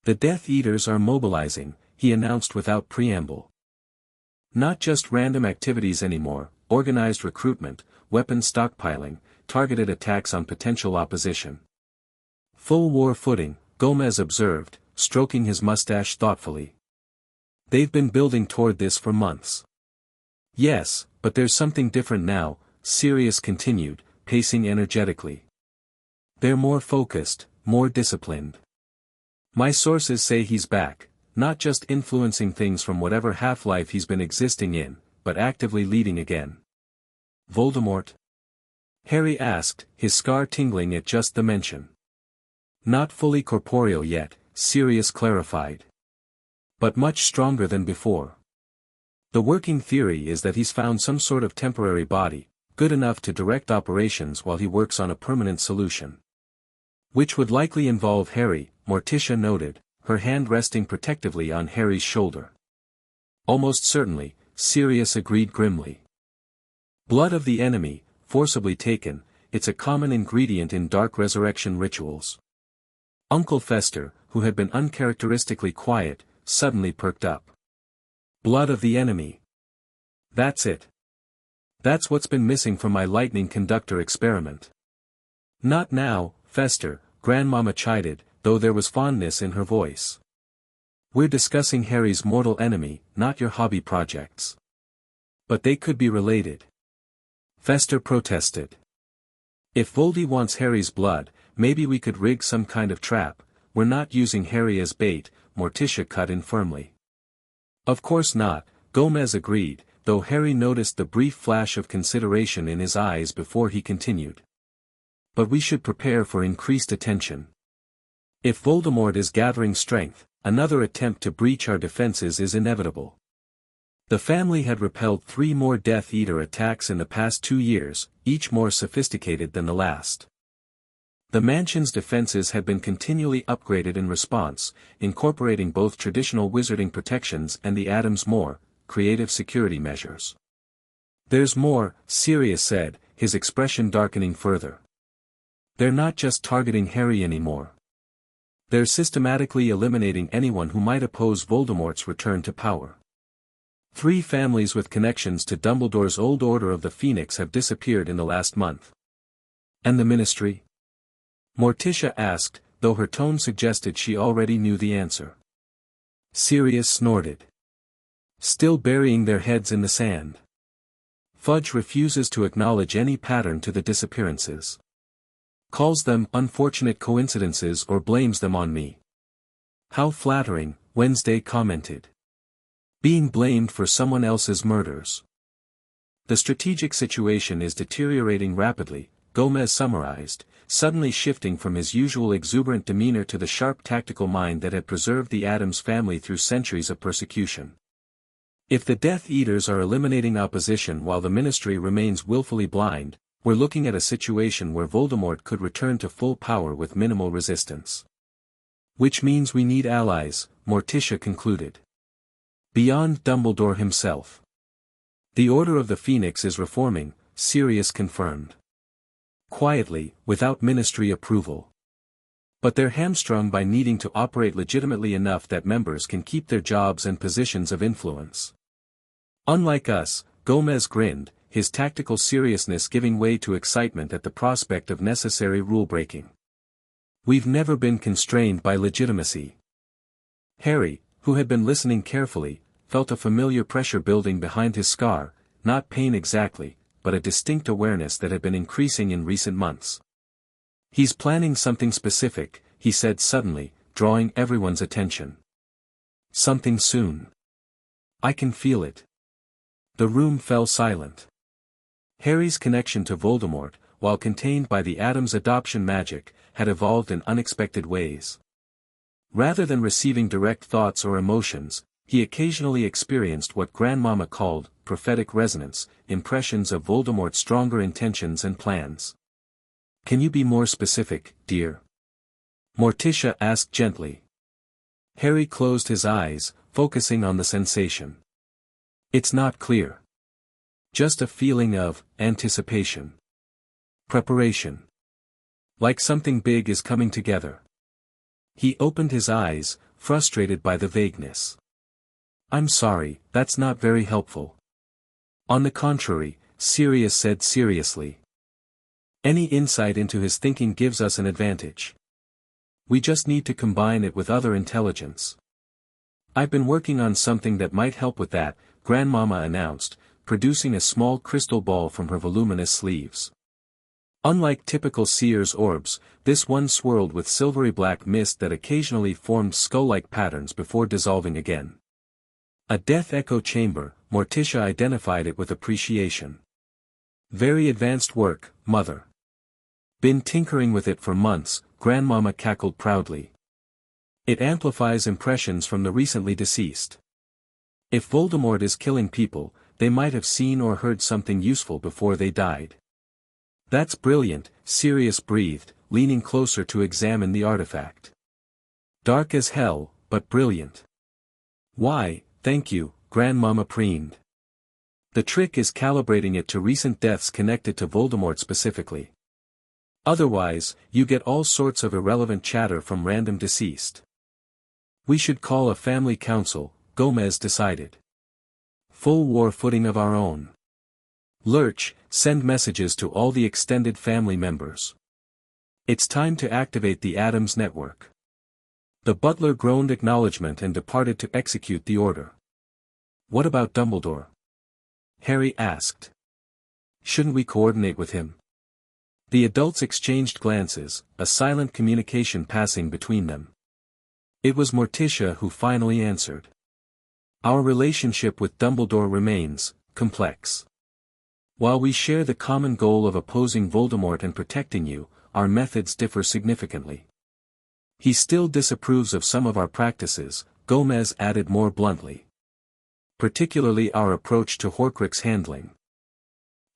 A: "The Death Eaters are mobilizing," he announced without preamble. "Not just random activities anymore, organized recruitment, weapons stockpiling, targeted attacks on potential opposition. Full war footing," Gomez observed, stroking his mustache thoughtfully. "They've been building toward this for months." "Yes, but there's something different now," Sirius continued, pacing energetically. "They're more focused, more disciplined. My sources say he's back, not just influencing things from whatever half-life he's been existing in, but actively leading again." "Voldemort?" Harry asked, his scar tingling at just the mention. "Not fully corporeal yet," Sirius clarified. "But much stronger than before. The working theory is that he's found some sort of temporary body, good enough to direct operations while he works on a permanent solution. Which would likely involve Harry," Morticia noted, her hand resting protectively on Harry's shoulder. "Almost certainly," Sirius agreed grimly. "Blood of the enemy, forcibly taken, it's a common ingredient in dark resurrection rituals." Uncle Fester, who had been uncharacteristically quiet, suddenly perked up. "Blood of the enemy. That's it. That's what's been missing from my lightning conductor experiment." "Not now, Fester," Grandmama chided, though there was fondness in her voice. "We're discussing Harry's mortal enemy, not your hobby projects." "But they could be related," Fester protested. "If Voldy wants Harry's blood, maybe we could rig some kind of trap. We're not using Harry as bait," Morticia cut in firmly. "Of course not," Gomez agreed, though Harry noticed the brief flash of consideration in his eyes before he continued. "But we should prepare for increased attention. If Voldemort is gathering strength, another attempt to breach our defenses is inevitable." The family had repelled 3 more Death Eater attacks in the past 2 years, each more sophisticated than the last. The mansion's defenses had been continually upgraded in response, incorporating both traditional wizarding protections and the Addams' more creative security measures. "There's more," Sirius said, his expression darkening further. "They're not just targeting Harry anymore. They're systematically eliminating anyone who might oppose Voldemort's return to power. 3 families with connections to Dumbledore's old Order of the Phoenix have disappeared in the last month." "And the Ministry?" Morticia asked, though her tone suggested she already knew the answer. Sirius snorted. "Still burying their heads in the sand. Fudge refuses to acknowledge any pattern to the disappearances. Calls them unfortunate coincidences or blames them on me." "How flattering," Wednesday commented. "Being blamed for someone else's murders." "The strategic situation is deteriorating rapidly," Gomez summarized, suddenly shifting from his usual exuberant demeanor to the sharp tactical mind that had preserved the Addams family through centuries of persecution. "If the Death Eaters are eliminating opposition while the Ministry remains willfully blind, we're looking at a situation where Voldemort could return to full power with minimal resistance. Which means we need allies," Morticia concluded. "Beyond Dumbledore himself." "The Order of the Phoenix is reforming," Sirius confirmed. "Quietly, without Ministry approval. But they're hamstrung by needing to operate legitimately enough that members can keep their jobs and positions of influence." "Unlike us," Gomez grinned, his tactical seriousness giving way to excitement at the prospect of necessary rule-breaking. "We've never been constrained by legitimacy." Harry, who had been listening carefully, felt a familiar pressure building behind his scar, not pain exactly, but a distinct awareness that had been increasing in recent months. "He's planning something specific," he said suddenly, drawing everyone's attention. "Something soon. I can feel it." The room fell silent. Harry's connection to Voldemort, while contained by the Addams adoption magic, had evolved in unexpected ways. Rather than receiving direct thoughts or emotions, he occasionally experienced what Grandmama called prophetic resonance, impressions of Voldemort's stronger intentions and plans. "Can you be more specific, dear?" Morticia asked gently. Harry closed his eyes, focusing on the sensation. "It's not clear. Just a feeling of anticipation. Preparation. Like something big is coming together." He opened his eyes, frustrated by the vagueness. "I'm sorry, that's not very helpful." "On the contrary," Sirius said seriously. "Any insight into his thinking gives us an advantage. We just need to combine it with other intelligence." "I've been working on something that might help with that," Grandmama announced, producing a small crystal ball from her voluminous sleeves. Unlike typical seer's orbs, this one swirled with silvery black mist that occasionally formed skull-like patterns before dissolving again. A death echo chamber, Morticia identified it with appreciation. "Very advanced work, Mother." "Been tinkering with it for months," Grandmama cackled proudly. "It amplifies impressions from the recently deceased. If Voldemort is killing people, they might have seen or heard something useful before they died." "That's brilliant," Sirius breathed, leaning closer to examine the artifact. "Dark as hell, but brilliant." "Why, thank you," Grandmama preened. "The trick is calibrating it to recent deaths connected to Voldemort specifically. Otherwise, you get all sorts of irrelevant chatter from random deceased." "We should call a family council," Gomez decided. "Full war footing of our own. Lurch, send messages to all the extended family members. It's time to activate the Addams network." The butler groaned acknowledgement and departed to execute the order. "What about Dumbledore?" Harry asked. "Shouldn't we coordinate with him?" The adults exchanged glances, a silent communication passing between them. It was Morticia who finally answered. "Our relationship with Dumbledore remains complex. While we share the common goal of opposing Voldemort and protecting you, our methods differ significantly. He still disapproves of some of our practices," Gomez added more bluntly. "Particularly our approach to Horcrux handling."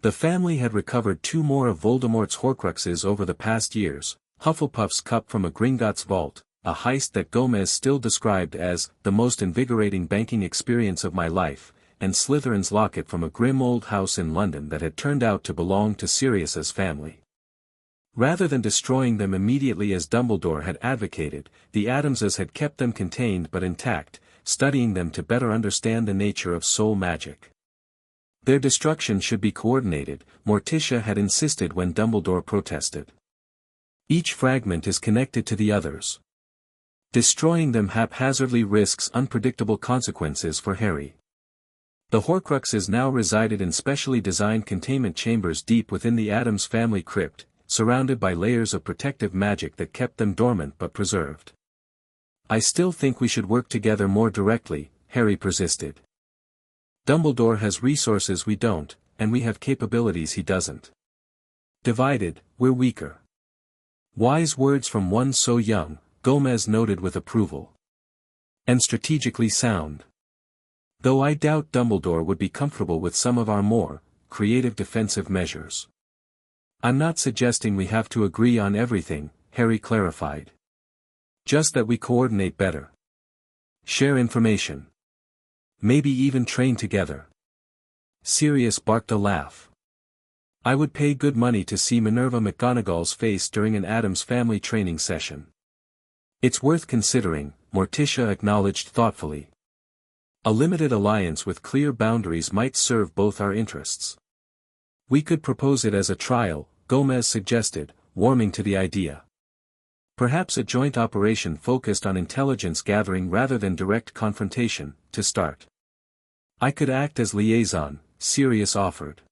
A: The family had recovered 2 more of Voldemort's Horcruxes over the past years, Hufflepuff's cup from a Gringotts vault, a heist that Gomez still described as the most invigorating banking experience of my life, and Slytherin's locket from a grim old house in London that had turned out to belong to Sirius's family. Rather than destroying them immediately as Dumbledore had advocated, the Addamses had kept them contained but intact, studying them to better understand the nature of soul magic. Their destruction should be coordinated, Morticia had insisted when Dumbledore protested. "Each fragment is connected to the others. Destroying them haphazardly risks unpredictable consequences for Harry." The Horcruxes now resided in specially designed containment chambers deep within the Addams family crypt, surrounded by layers of protective magic that kept them dormant but preserved. "I still think we should work together more directly," Harry persisted. "Dumbledore has resources we don't, and we have capabilities he doesn't. Divided, we're weaker." "Wise words from one so young," Gomez noted with approval. "And strategically sound. Though I doubt Dumbledore would be comfortable with some of our more creative defensive measures." "I'm not suggesting we have to agree on everything," Harry clarified. "Just that we coordinate better. Share information. Maybe even train together." Sirius barked a laugh. "I would pay good money to see Minerva McGonagall's face during an Addams family training session." "It's worth considering," Morticia acknowledged thoughtfully. "A limited alliance with clear boundaries might serve both our interests." "We could propose it as a trial," Gomez suggested, warming to the idea. "Perhaps a joint operation focused on intelligence gathering rather than direct confrontation, to start." "I could act as liaison," Sirius offered.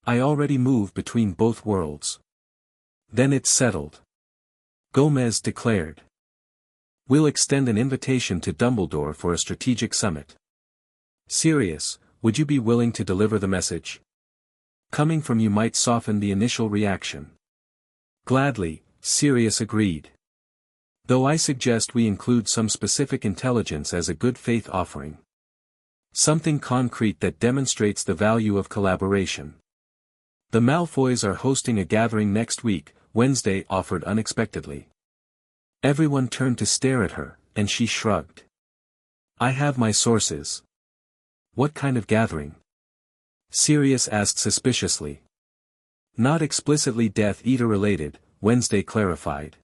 A: "I already move between both worlds." "Then it's settled," Gomez declared. "We'll extend an invitation to Dumbledore for a strategic summit." "Sirius, Would you be willing to deliver the message? Coming from you might soften the initial reaction. Gladly, Sirius agreed. Though I suggest we include some specific intelligence as a good faith offering. Something concrete that demonstrates the value of collaboration. The Malfoys are hosting a gathering next week, Wednesday offered unexpectedly. Everyone turned to stare at her, and she shrugged. I have my sources. What kind of gathering? Sirius asked suspiciously. Not explicitly Death Eater related, Wednesday clarified.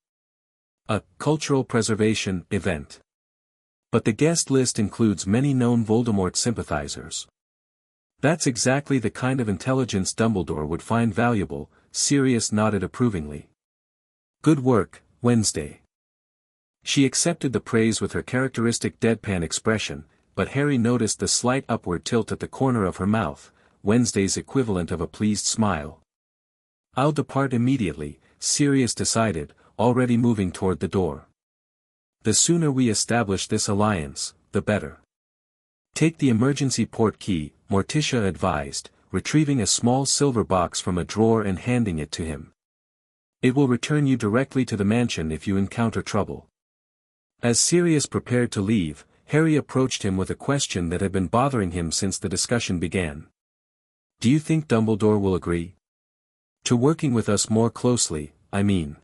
A: A cultural preservation event. But the guest list includes many known Voldemort sympathizers. That's exactly the kind of intelligence Dumbledore would find valuable, Sirius nodded approvingly. Good work, Wednesday. She accepted the praise with her characteristic deadpan expression, but Harry noticed the slight upward tilt at the corner of her mouth, Wednesday's equivalent of a pleased smile. I'll depart immediately, Sirius decided, already moving toward the door. The sooner we establish this alliance, the better. Take the emergency port key, Morticia advised, retrieving a small silver box from a drawer and handing it to him. It will return you directly to the mansion if you encounter trouble. As Sirius prepared to leave, Harry approached him with a question that had been bothering him since the discussion began. Do you think Dumbledore will agree? To working with us more closely, I mean.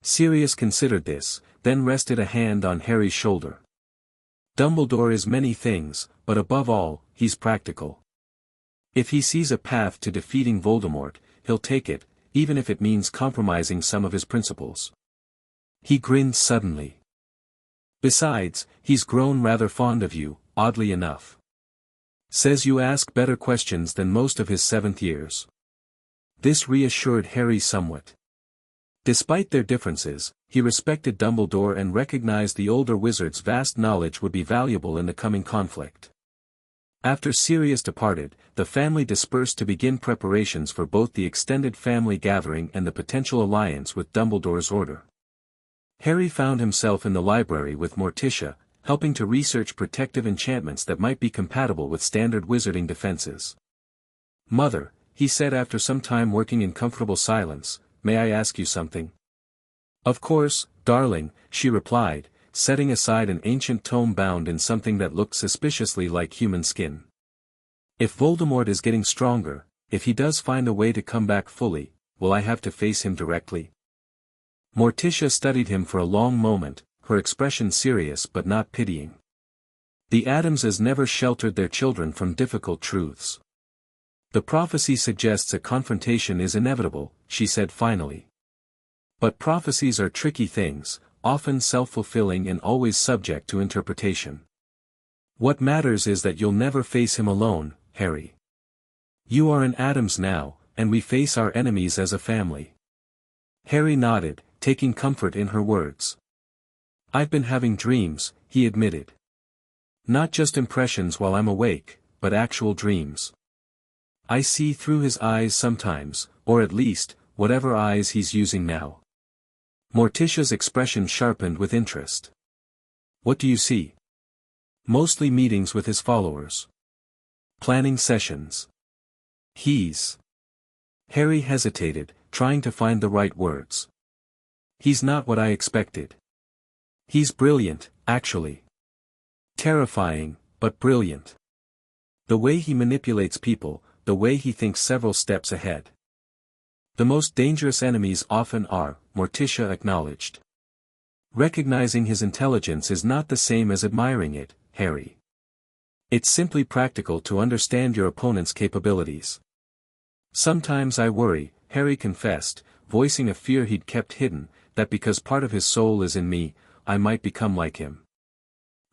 A: Sirius considered this, then rested a hand on Harry's shoulder. Dumbledore is many things, but above all, he's practical. If he sees a path to defeating Voldemort, he'll take it, even if it means compromising some of his principles. He grinned suddenly. Besides, he's grown rather fond of you, oddly enough. Says you ask better questions than most of his 7th years. This reassured Harry somewhat. Despite their differences, he respected Dumbledore and recognized the older wizard's vast knowledge would be valuable in the coming conflict. After Sirius departed, the family dispersed to begin preparations for both the extended family gathering and the potential alliance with Dumbledore's order. Harry found himself in the library with Morticia, helping to research protective enchantments that might be compatible with standard wizarding defenses. Mother, he said after some time working in comfortable silence, may I ask you something? Of course, darling, she replied, setting aside an ancient tome bound in something that looked suspiciously like human skin. If Voldemort is getting stronger, if he does find a way to come back fully, will I have to face him directly? Morticia studied him for a long moment, her expression serious but not pitying. The Addamses never sheltered their children from difficult truths. The prophecy suggests a confrontation is inevitable, she said finally. But prophecies are tricky things, often self-fulfilling and always subject to interpretation. What matters is that you'll never face him alone, Harry. You are an Addams now, and we face our enemies as a family. Harry nodded, taking comfort in her words. I've been having dreams, he admitted. Not just impressions while I'm awake, but actual dreams. I see through his eyes sometimes, or at least, whatever eyes he's using now. Morticia's expression sharpened with interest. What do you see? Mostly meetings with his followers. Planning sessions. Harry hesitated, trying to find the right words. He's not what I expected. He's brilliant, actually. Terrifying, but brilliant. The way he manipulates people, the way he thinks several steps ahead. The most dangerous enemies often are, Morticia acknowledged. Recognizing his intelligence is not the same as admiring it, Harry. It's simply practical to understand your opponent's capabilities. Sometimes I worry, Harry confessed, voicing a fear he'd kept hidden, that because part of his soul is in me, I might become like him.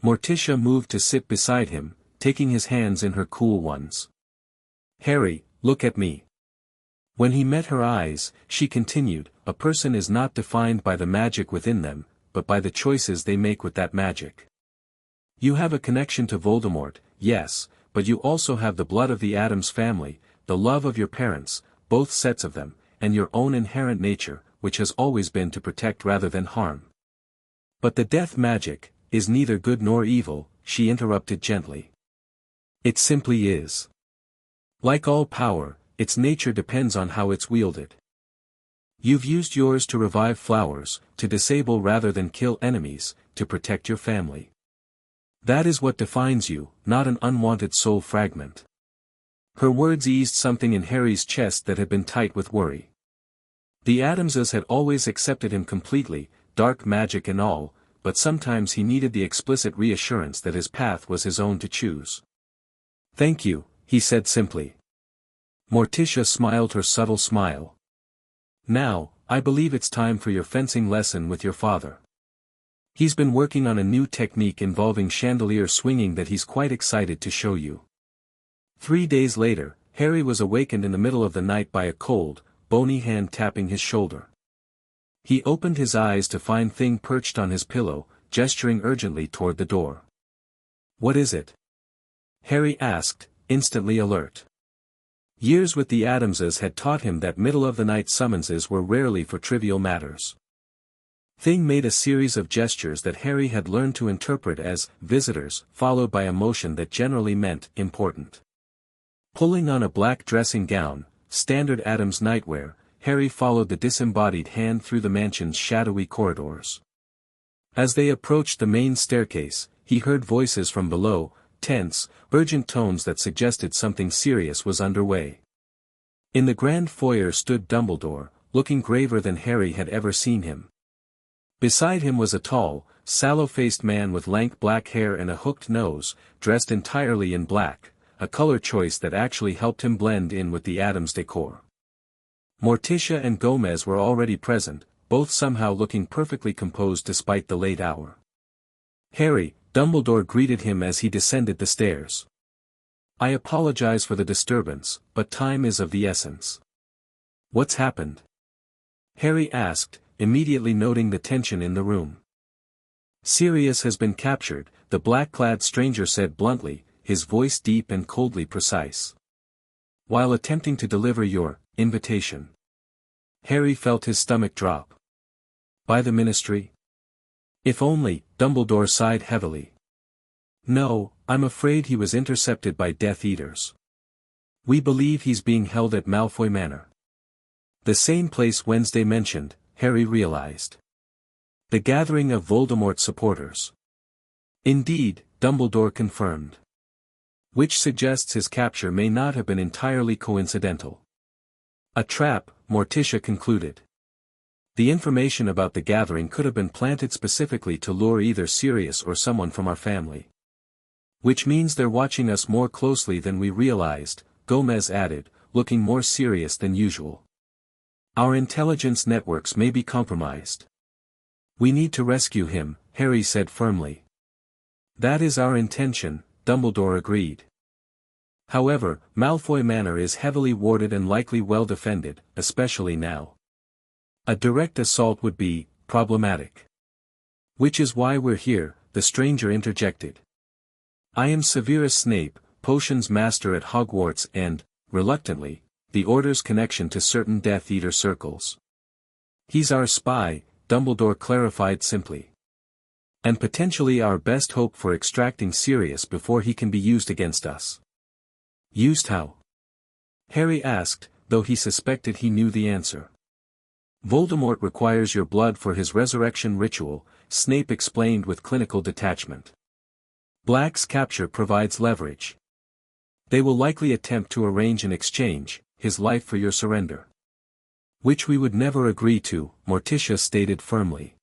A: Morticia moved to sit beside him, taking his hands in her cool ones. Harry, look at me. When he met her eyes, she continued, a person is not defined by the magic within them, but by the choices they make with that magic. You have a connection to Voldemort, yes, but you also have the blood of the Addams family, the love of your parents, both sets of them, and your own inherent nature, which has always been to protect rather than harm. But the death magic is neither good nor evil, she interrupted gently. It simply is. Like all power, its nature depends on how it's wielded. You've used yours to revive flowers, to disable rather than kill enemies, to protect your family. That is what defines you, not an unwanted soul fragment. Her words eased something in Harry's chest that had been tight with worry. The Addamses had always accepted him completely, dark magic and all, but sometimes he needed the explicit reassurance that his path was his own to choose. "Thank you," he said simply. Morticia smiled her subtle smile. "Now, I believe it's time for your fencing lesson with your father. He's been working on a new technique involving chandelier swinging that he's quite excited to show you." 3 days later, Harry was awakened in the middle of the night by a cold, bony hand tapping his shoulder. He opened his eyes to find Thing perched on his pillow, gesturing urgently toward the door. "What is it?" Harry asked, instantly alert. Years with the Addamses had taught him that middle-of-the-night summonses were rarely for trivial matters. Thing made a series of gestures that Harry had learned to interpret as visitors, followed by a motion that generally meant important. Pulling on a black dressing gown, standard Addams nightwear, Harry followed the disembodied hand through the mansion's shadowy corridors. As they approached the main staircase, he heard voices from below, tense, urgent tones that suggested something serious was underway. In the grand foyer stood Dumbledore, looking graver than Harry had ever seen him. Beside him was a tall, sallow-faced man with lank black hair and a hooked nose, dressed entirely in black, a color choice that actually helped him blend in with the Addams decor. Morticia and Gomez were already present, both somehow looking perfectly composed despite the late hour. "Harry," Dumbledore greeted him as he descended the stairs. "I apologize for the disturbance, but time is of the essence." "What's happened?" Harry asked, immediately noting the tension in the room. "Sirius has been captured," the black-clad stranger said bluntly, his voice deep and coldly precise. "While attempting to deliver your invitation." Harry felt his stomach drop. "By the Ministry?" "If only," Dumbledore sighed heavily. "No, I'm afraid he was intercepted by Death Eaters. We believe he's being held at Malfoy Manor." The same place Wednesday mentioned, Harry realized. The gathering of Voldemort supporters. "Indeed," Dumbledore confirmed. "Which suggests his capture may not have been entirely coincidental." "A trap," Morticia concluded. "The information about the gathering could have been planted specifically to lure either Sirius or someone from our family. Which means they're watching us more closely than we realized," Gomez added, looking more serious than usual. "Our intelligence networks may be compromised." "We need to rescue him," Harry said firmly. "That is our intention," Dumbledore agreed. "However, Malfoy Manor is heavily warded and likely well defended, especially now. A direct assault would be problematic." "Which is why we're here," the stranger interjected. "I am Severus Snape, potions master at Hogwarts and, reluctantly, the Order's connection to certain Death Eater circles." "He's our spy," Dumbledore clarified simply. "And potentially our best hope for extracting Sirius before he can be used against us." "Used how?" Harry asked, though he suspected he knew the answer. "Voldemort requires your blood for his resurrection ritual," Snape explained with clinical detachment. "Black's capture provides leverage. They will likely attempt to arrange an exchange, his life for your surrender." "Which we would never agree to," Morticia stated firmly.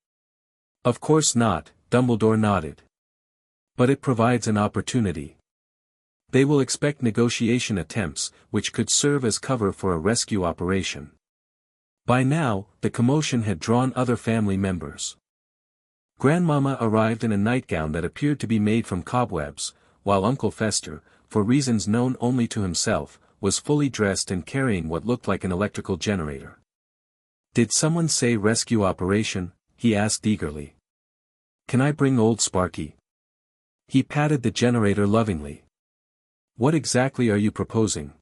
A: "Of course not," Dumbledore nodded. "But it provides an opportunity. They will expect negotiation attempts, which could serve as cover for a rescue operation." By now, the commotion had drawn other family members. Grandmama arrived in a nightgown that appeared to be made from cobwebs, while Uncle Fester, for reasons known only to himself, was fully dressed and carrying what looked like an electrical generator. "Did someone say rescue operation?" he asked eagerly. "Can I bring old Sparky?" He patted the generator lovingly. "What exactly are you proposing?"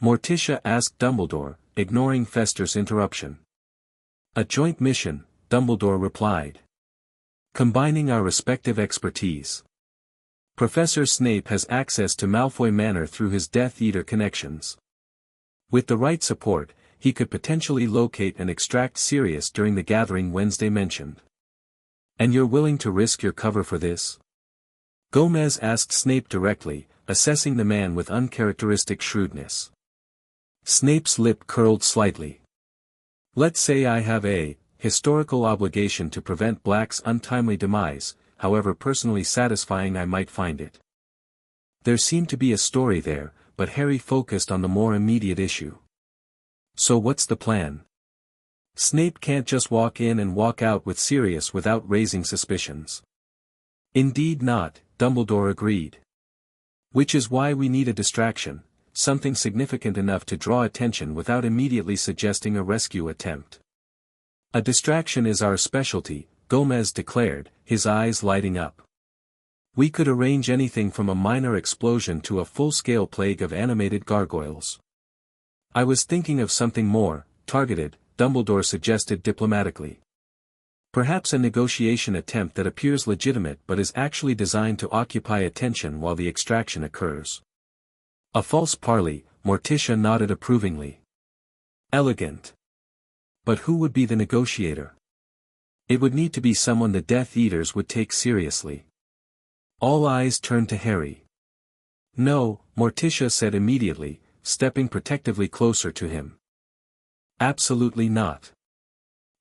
A: Morticia asked Dumbledore, ignoring Fester's interruption. "A joint mission," Dumbledore replied. "Combining our respective expertise." Professor Snape has access to Malfoy Manor through his Death Eater connections. With the right support, he could potentially locate and extract Sirius during the gathering Wednesday mentioned. And you're willing to risk your cover for this? Gomez asked Snape directly, assessing the man with uncharacteristic shrewdness. Snape's lip curled slightly. Let's say I have a historical obligation to prevent Black's untimely demise, however personally satisfying I might find it. There seemed to be a story there, but Harry focused on the more immediate issue. So what's the plan? Snape can't just walk in and walk out with Sirius without raising suspicions. Indeed not, Dumbledore agreed. Which is why we need a distraction, something significant enough to draw attention without immediately suggesting a rescue attempt. A distraction is our specialty, Gomez declared, his eyes lighting up. We could arrange anything from a minor explosion to a full-scale plague of animated gargoyles. I was thinking of something more targeted, Dumbledore suggested diplomatically. Perhaps a negotiation attempt that appears legitimate but is actually designed to occupy attention while the extraction occurs. A false parley, Morticia nodded approvingly. Elegant. But who would be the negotiator? It would need to be someone the Death Eaters would take seriously. All eyes turned to Harry. No, Morticia said immediately, stepping protectively closer to him. Absolutely not.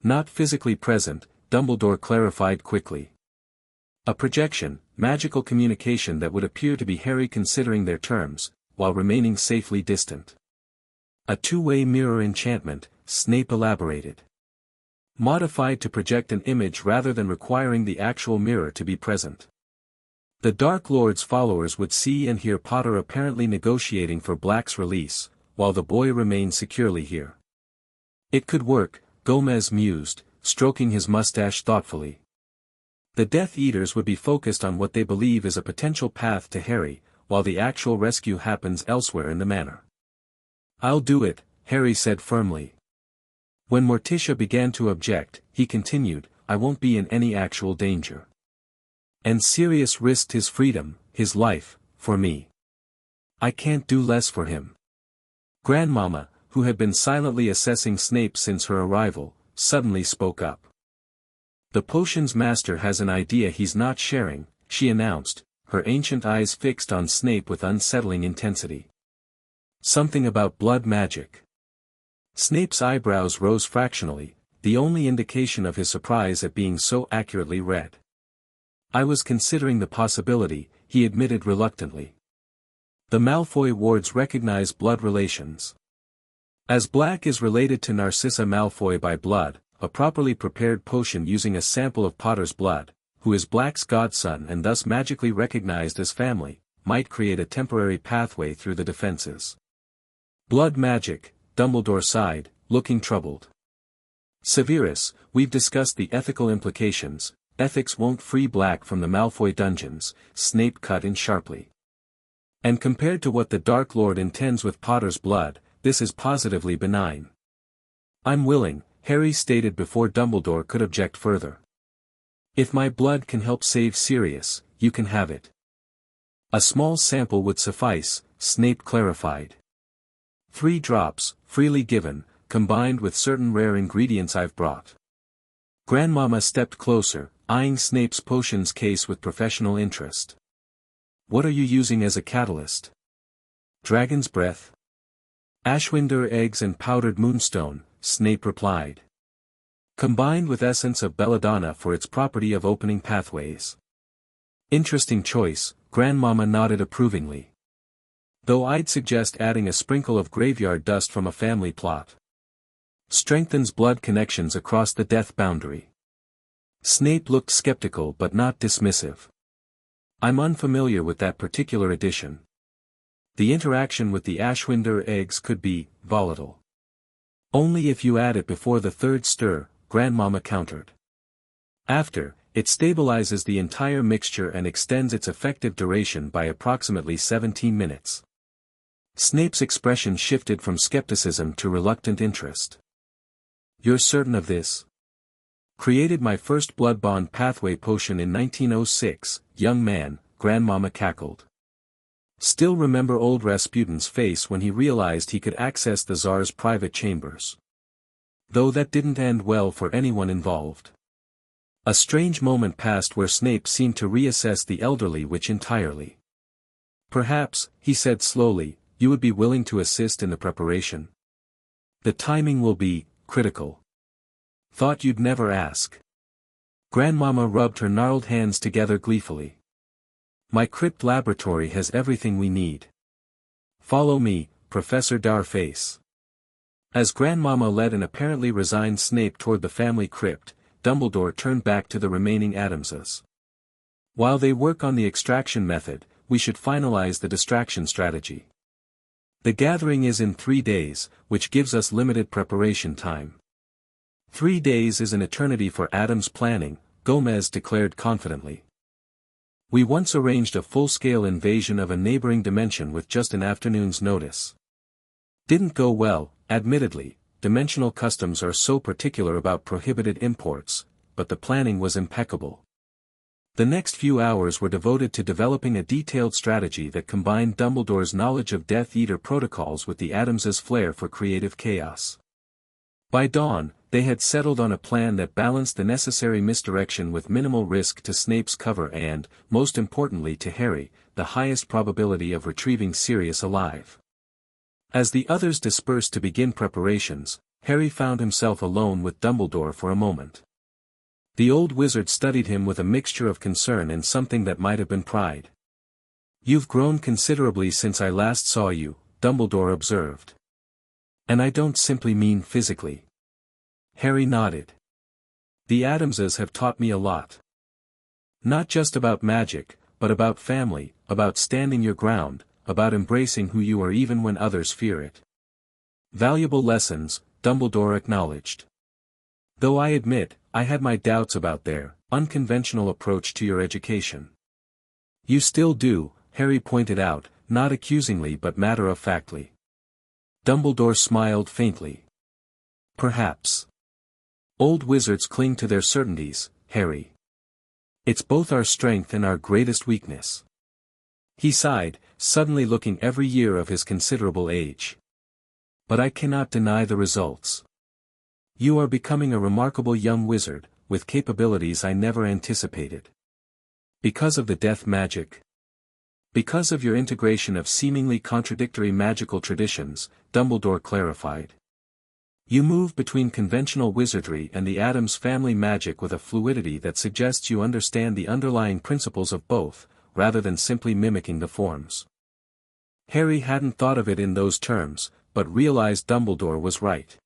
A: Not physically present, Dumbledore clarified quickly. A projection, magical communication that would appear to be Harry considering their terms, while remaining safely distant. A two-way mirror enchantment, Snape elaborated. Modified to project an image rather than requiring the actual mirror to be present. The Dark Lord's followers would see and hear Potter apparently negotiating for Black's release, while the boy remained securely here. It could work, Gomez mused, stroking his mustache thoughtfully. The Death Eaters would be focused on what they believe is a potential path to Harry, while the actual rescue happens elsewhere in the manor. I'll do it, Harry said firmly. When Morticia began to object, he continued, I won't be in any actual danger. And Sirius risked his freedom, his life, for me. I can't do less for him. Grandmama, who had been silently assessing Snape since her arrival, suddenly spoke up. The potion's master has an idea he's not sharing, she announced, her ancient eyes fixed on Snape with unsettling intensity. Something about blood magic. Snape's eyebrows rose fractionally, the only indication of his surprise at being so accurately read. I was considering the possibility, he admitted reluctantly. The Malfoy wards recognize blood relations. As Black is related to Narcissa Malfoy by blood, a properly prepared potion using a sample of Potter's blood, who is Black's godson and thus magically recognized as family, might create a temporary pathway through the defenses. Blood magic, Dumbledore sighed, looking troubled. Severus, we've discussed the ethical implications, ethics won't free Black from the Malfoy dungeons, Snape cut in sharply. And compared to what the Dark Lord intends with Potter's blood, this is positively benign. I'm willing, Harry stated before Dumbledore could object further. If my blood can help save Sirius, you can have it. A small sample would suffice, Snape clarified. 3 drops, freely given, combined with certain rare ingredients I've brought. Grandmama stepped closer, eyeing Snape's potions case with professional interest. What are you using as a catalyst? Dragon's breath? Ashwinder eggs and powdered moonstone, Snape replied. Combined with essence of belladonna for its property of opening pathways. Interesting choice, Grandmama nodded approvingly. Though I'd suggest adding a sprinkle of graveyard dust from a family plot. Strengthens blood connections across the death boundary. Snape looked skeptical but not dismissive. I'm unfamiliar with that particular addition. The interaction with the Ashwinder eggs could be volatile. Only if you add it before the 3rd stir, Grandmama countered. After, it stabilizes the entire mixture and extends its effective duration by approximately 17 minutes. Snape's expression shifted from skepticism to reluctant interest. You're certain of this? Created my first blood bond pathway potion in 1906, young man, Grandmama cackled. Still remember old Rasputin's face when he realized he could access the Tsar's private chambers. Though that didn't end well for anyone involved. A strange moment passed where Snape seemed to reassess the elderly witch entirely. Perhaps, he said slowly, you would be willing to assist in the preparation. The timing will be critical. Thought you'd never ask. Grandmama rubbed her gnarled hands together gleefully. My crypt laboratory has everything we need. Follow me, Professor Darface. As Grandmama led an apparently resigned Snape toward the family crypt, Dumbledore turned back to the remaining Addamses. While they work on the extraction method, we should finalize the distraction strategy. The gathering is in 3 days, which gives us limited preparation time. 3 days is an eternity for Addams planning, Gomez declared confidently. We once arranged a full-scale invasion of a neighboring dimension with just an afternoon's notice. Didn't go well, admittedly, dimensional customs are so particular about prohibited imports, but the planning was impeccable. The next few hours were devoted to developing a detailed strategy that combined Dumbledore's knowledge of Death Eater protocols with the Addamses' flair for creative chaos. By dawn, they had settled on a plan that balanced the necessary misdirection with minimal risk to Snape's cover and, most importantly to Harry, the highest probability of retrieving Sirius alive. As the others dispersed to begin preparations, Harry found himself alone with Dumbledore for a moment. The old wizard studied him with a mixture of concern and something that might have been pride. You've grown considerably since I last saw you, Dumbledore observed. And I don't simply mean physically. Harry nodded. The Addamses have taught me a lot. Not just about magic, but about family, about standing your ground, about embracing who you are even when others fear it. Valuable lessons, Dumbledore acknowledged. Though I admit, I had my doubts about their unconventional approach to your education. You still do, Harry pointed out, not accusingly but matter-of-factly. Dumbledore smiled faintly. Perhaps. Old wizards cling to their certainties, Harry. It's both our strength and our greatest weakness. He sighed, suddenly looking every year of his considerable age. But I cannot deny the results. You are becoming a remarkable young wizard, with capabilities I never anticipated. Because of the death magic? Because of your integration of seemingly contradictory magical traditions, Dumbledore clarified. You move between conventional wizardry and the Addams family magic with a fluidity that suggests you understand the underlying principles of both, rather than simply mimicking the forms. Harry hadn't thought of it in those terms, but realized Dumbledore was right.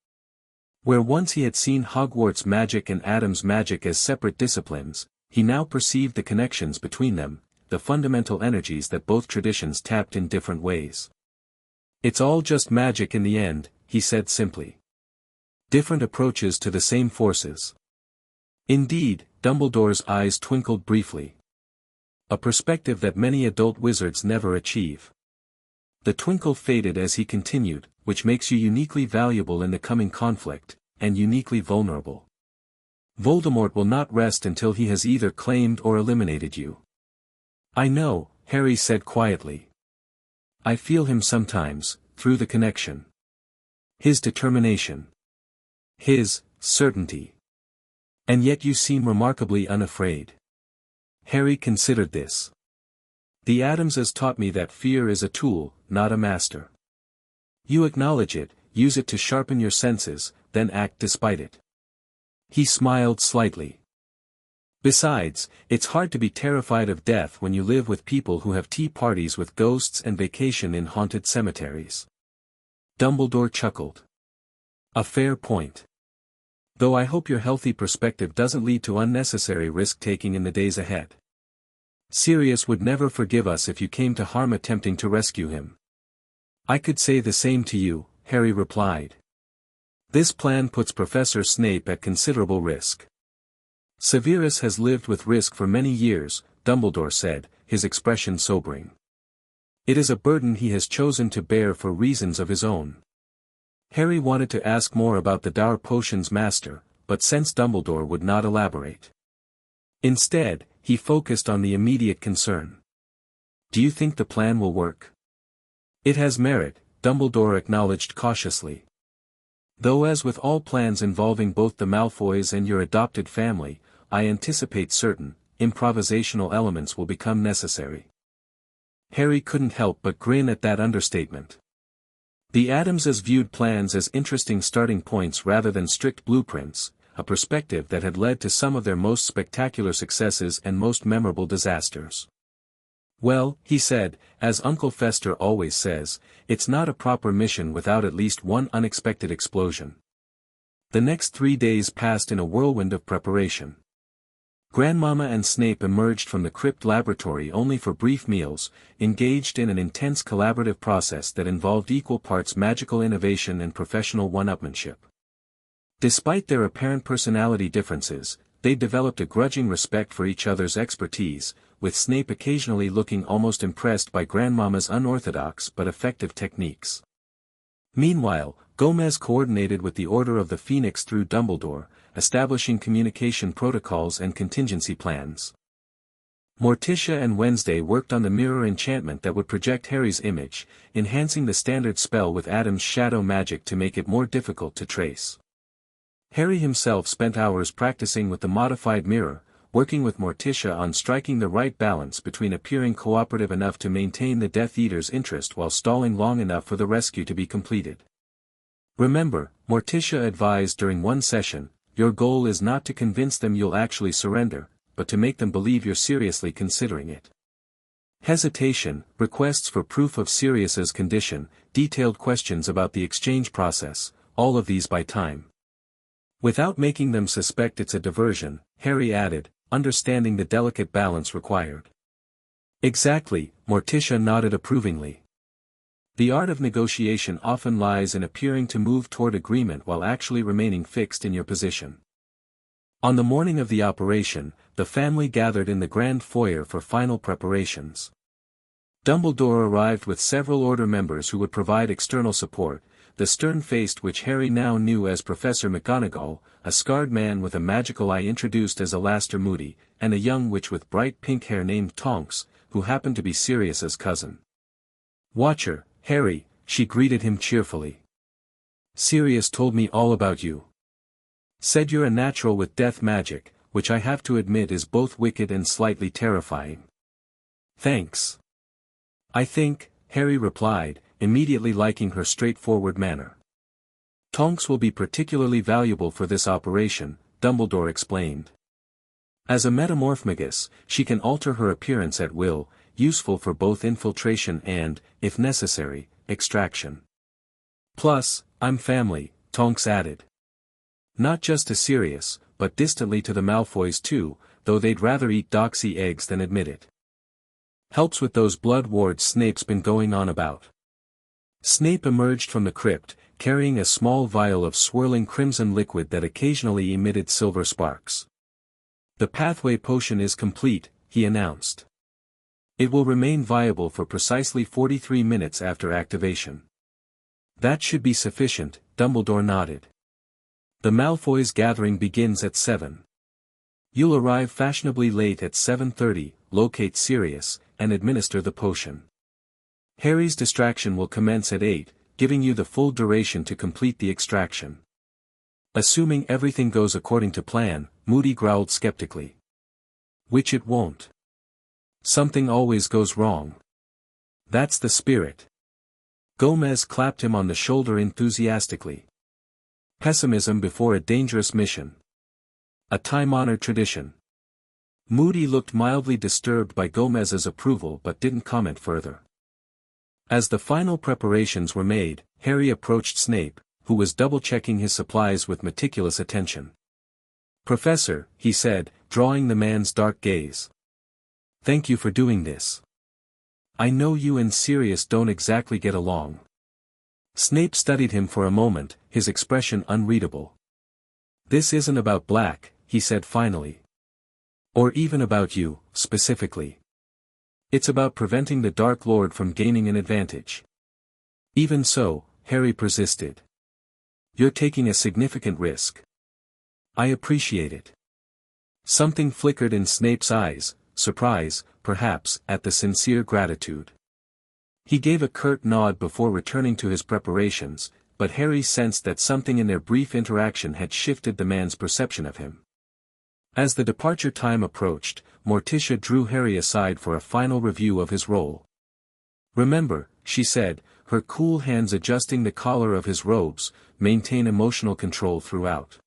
A: Where once he had seen Hogwarts magic and Addams magic as separate disciplines, he now perceived the connections between them, the fundamental energies that both traditions tapped in different ways. It's all just magic in the end, he said simply. Different approaches to the same forces. Indeed, Dumbledore's eyes twinkled briefly. A perspective that many adult wizards never achieve. The twinkle faded as he continued, which makes you uniquely valuable in the coming conflict, and uniquely vulnerable. Voldemort will not rest until he has either claimed or eliminated you. I know, Harry said quietly. I feel him sometimes, through the connection. His determination. His certainty. And yet you seem remarkably unafraid. Harry considered this. The Addamses taught me that fear is a tool, not a master. You acknowledge it, use it to sharpen your senses, then act despite it. He smiled slightly. Besides, it's hard to be terrified of death when you live with people who have tea parties with ghosts and vacation in haunted cemeteries. Dumbledore chuckled. A fair point. Though I hope your healthy perspective doesn't lead to unnecessary risk-taking in the days ahead. Sirius would never forgive us if you came to harm attempting to rescue him. I could say the same to you, Harry replied. This plan puts Professor Snape at considerable risk. Severus has lived with risk for many years, Dumbledore said, his expression sobering. It is a burden he has chosen to bear for reasons of his own. Harry wanted to ask more about the Dour Potions Master, but sensed Dumbledore would not elaborate. Instead, he focused on the immediate concern. Do you think the plan will work? It has merit, Dumbledore acknowledged cautiously. Though as with all plans involving both the Malfoys and your adopted family, I anticipate certain, improvisational elements will become necessary. Harry couldn't help but grin at that understatement. The Addamses viewed plans as interesting starting points rather than strict blueprints, a perspective that had led to some of their most spectacular successes and most memorable disasters. Well, he said, as Uncle Fester always says, it's not a proper mission without at least one unexpected explosion. The next 3 days passed in a whirlwind of preparation. Grandmama and Snape emerged from the crypt laboratory only for brief meals, engaged in an intense collaborative process that involved equal parts magical innovation and professional one-upmanship. Despite their apparent personality differences, they developed a grudging respect for each other's expertise, with Snape occasionally looking almost impressed by Grandmama's unorthodox but effective techniques. Meanwhile, Gomez coordinated with the Order of the Phoenix through Dumbledore, establishing communication protocols and contingency plans. Morticia and Wednesday worked on the mirror enchantment that would project Harry's image, enhancing the standard spell with Addams' shadow magic to make it more difficult to trace. Harry himself spent hours practicing with the modified mirror, working with Morticia on striking the right balance between appearing cooperative enough to maintain the Death Eater's interest while stalling long enough for the rescue to be completed. Remember, Morticia advised during one session, your goal is not to convince them you'll actually surrender, but to make them believe you're seriously considering it. Hesitation, requests for proof of Sirius's condition, detailed questions about the exchange process, all of these by time. Without making them suspect it's a diversion, Harry added, understanding the delicate balance required. Exactly, Morticia nodded approvingly. The art of negotiation often lies in appearing to move toward agreement while actually remaining fixed in your position. On the morning of the operation, the family gathered in the grand foyer for final preparations. Dumbledore arrived with several Order members who would provide external support, the stern-faced which Harry now knew as Professor McGonagall, a scarred man with a magical eye introduced as Alastair Moody, and a young witch with bright pink hair named Tonks, who happened to be Sirius's cousin. "Watcher, Harry," she greeted him cheerfully. "Sirius told me all about you. Said you're a natural with death magic, which I have to admit is both wicked and slightly terrifying." "Thanks. I think," Harry replied, immediately liking her straightforward manner. "Tonks will be particularly valuable for this operation," Dumbledore explained. "As a metamorphmagus, she can alter her appearance at will, useful for both infiltration and, if necessary, extraction. Plus, I'm family," Tonks added. "Not just to Sirius, but distantly to the Malfoys too, though they'd rather eat doxy eggs than admit it. Helps with those blood wards Snape's been going on about." Snape emerged from the crypt, carrying a small vial of swirling crimson liquid that occasionally emitted silver sparks. "The pathway potion is complete," he announced. "It will remain viable for precisely 43 minutes after activation." "That should be sufficient," Dumbledore nodded. "The Malfoys' gathering begins at 7. You'll arrive fashionably late at 7:30, locate Sirius, and administer the potion. Harry's distraction will commence at 8, giving you the full duration to complete the extraction." "Assuming everything goes according to plan," Moody growled skeptically. "Which it won't. Something always goes wrong. That's the spirit." Gomez clapped him on the shoulder enthusiastically. "Pessimism before a dangerous mission. A time-honored tradition." Moody looked mildly disturbed by Gomez's approval but didn't comment further. As the final preparations were made, Harry approached Snape, who was double-checking his supplies with meticulous attention. "Professor," he said, drawing the man's dark gaze. "Thank you for doing this. I know you and Sirius don't exactly get along." Snape studied him for a moment, his expression unreadable. "This isn't about Black," he said finally. "Or even about you, specifically. It's about preventing the Dark Lord from gaining an advantage." "Even so," Harry persisted. "You're taking a significant risk. I appreciate it." Something flickered in Snape's eyes, surprise, perhaps, at the sincere gratitude. He gave a curt nod before returning to his preparations, but Harry sensed that something in their brief interaction had shifted the man's perception of him. As the departure time approached, Morticia drew Harry aside for a final review of his role. "Remember," she said, her cool hands adjusting the collar of his robes, "maintain emotional control throughout.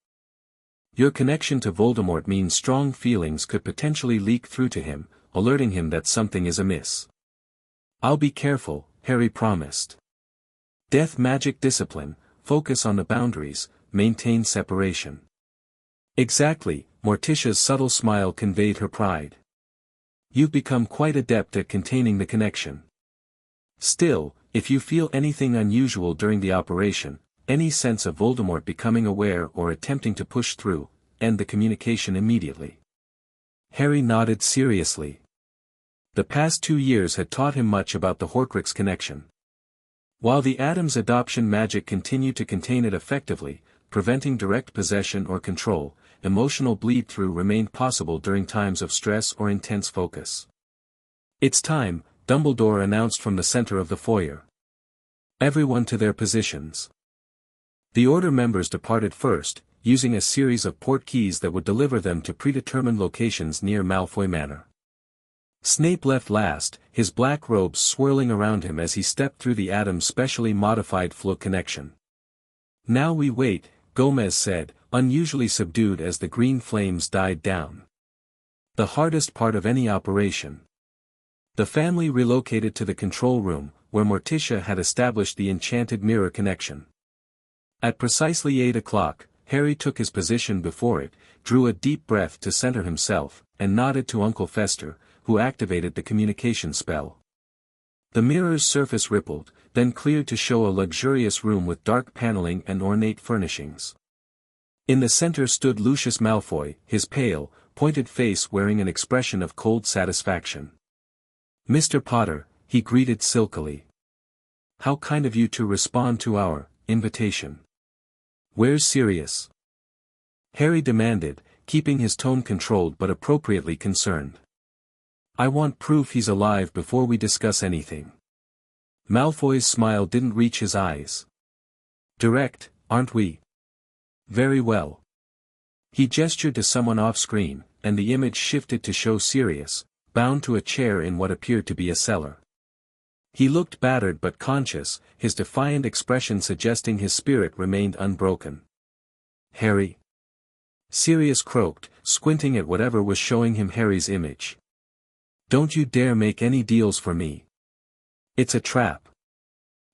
A: Your connection to Voldemort means strong feelings could potentially leak through to him, alerting him that something is amiss." "I'll be careful," Harry promised. "Death magic discipline, focus on the boundaries, maintain separation." "Exactly," Morticia's subtle smile conveyed her pride. "You've become quite adept at containing the connection. Still, if you feel anything unusual during the operation, any sense of Voldemort becoming aware or attempting to push through, end the communication immediately." Harry nodded seriously. The past 2 years had taught him much about the Horcrux connection. While the Addams adoption magic continued to contain it effectively, preventing direct possession or control, emotional bleed-through remained possible during times of stress or intense focus. "It's time," Dumbledore announced from the center of the foyer. "Everyone to their positions." The Order members departed first, using a series of port keys that would deliver them to predetermined locations near Malfoy Manor. Snape left last, his black robes swirling around him as he stepped through the Addams' specially modified Floo connection. "Now we wait," Gomez said, unusually subdued as the green flames died down. "The hardest part of any operation." The family relocated to the control room, where Morticia had established the enchanted mirror connection. At precisely 8 o'clock, Harry took his position before it, drew a deep breath to center himself, and nodded to Uncle Fester, who activated the communication spell. The mirror's surface rippled, then cleared to show a luxurious room with dark paneling and ornate furnishings. In the center stood Lucius Malfoy, his pale, pointed face wearing an expression of cold satisfaction. "Mr. Potter," he greeted silkily. "How kind of you to respond to our invitation. Where's Sirius?" Harry demanded, keeping his tone controlled but appropriately concerned. "I want proof he's alive before we discuss anything." Malfoy's smile didn't reach his eyes. "Direct, aren't we?" "Very well." He gestured to someone off-screen, and the image shifted to show Sirius, bound to a chair in what appeared to be a cellar. He looked battered but conscious, his defiant expression suggesting his spirit remained unbroken. "Harry?" Sirius croaked, squinting at whatever was showing him Harry's image. "Don't you dare make any deals for me. It's a trap."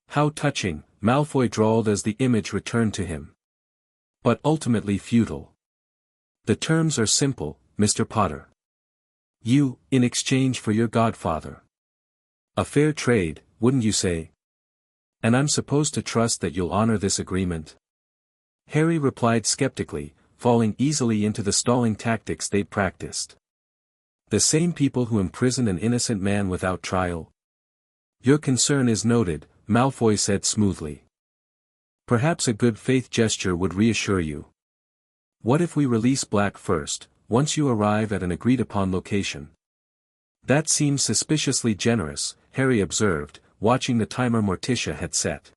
A: "How touching," Malfoy drawled as the image returned to him. "But ultimately futile. The terms are simple, Mr. Potter. You, in exchange for your godfather. A fair trade, wouldn't you say? And I'm supposed to trust that you'll honor this agreement?" Harry replied skeptically, falling easily into the stalling tactics they'd practiced. "The same people who imprisoned an innocent man without trial?" "Your concern is noted," Malfoy said smoothly. "Perhaps a good faith gesture would reassure you. What if we release Black first, once you arrive at an agreed-upon location?" "That seems suspiciously generous," Harry observed, watching the timer Morticia had set.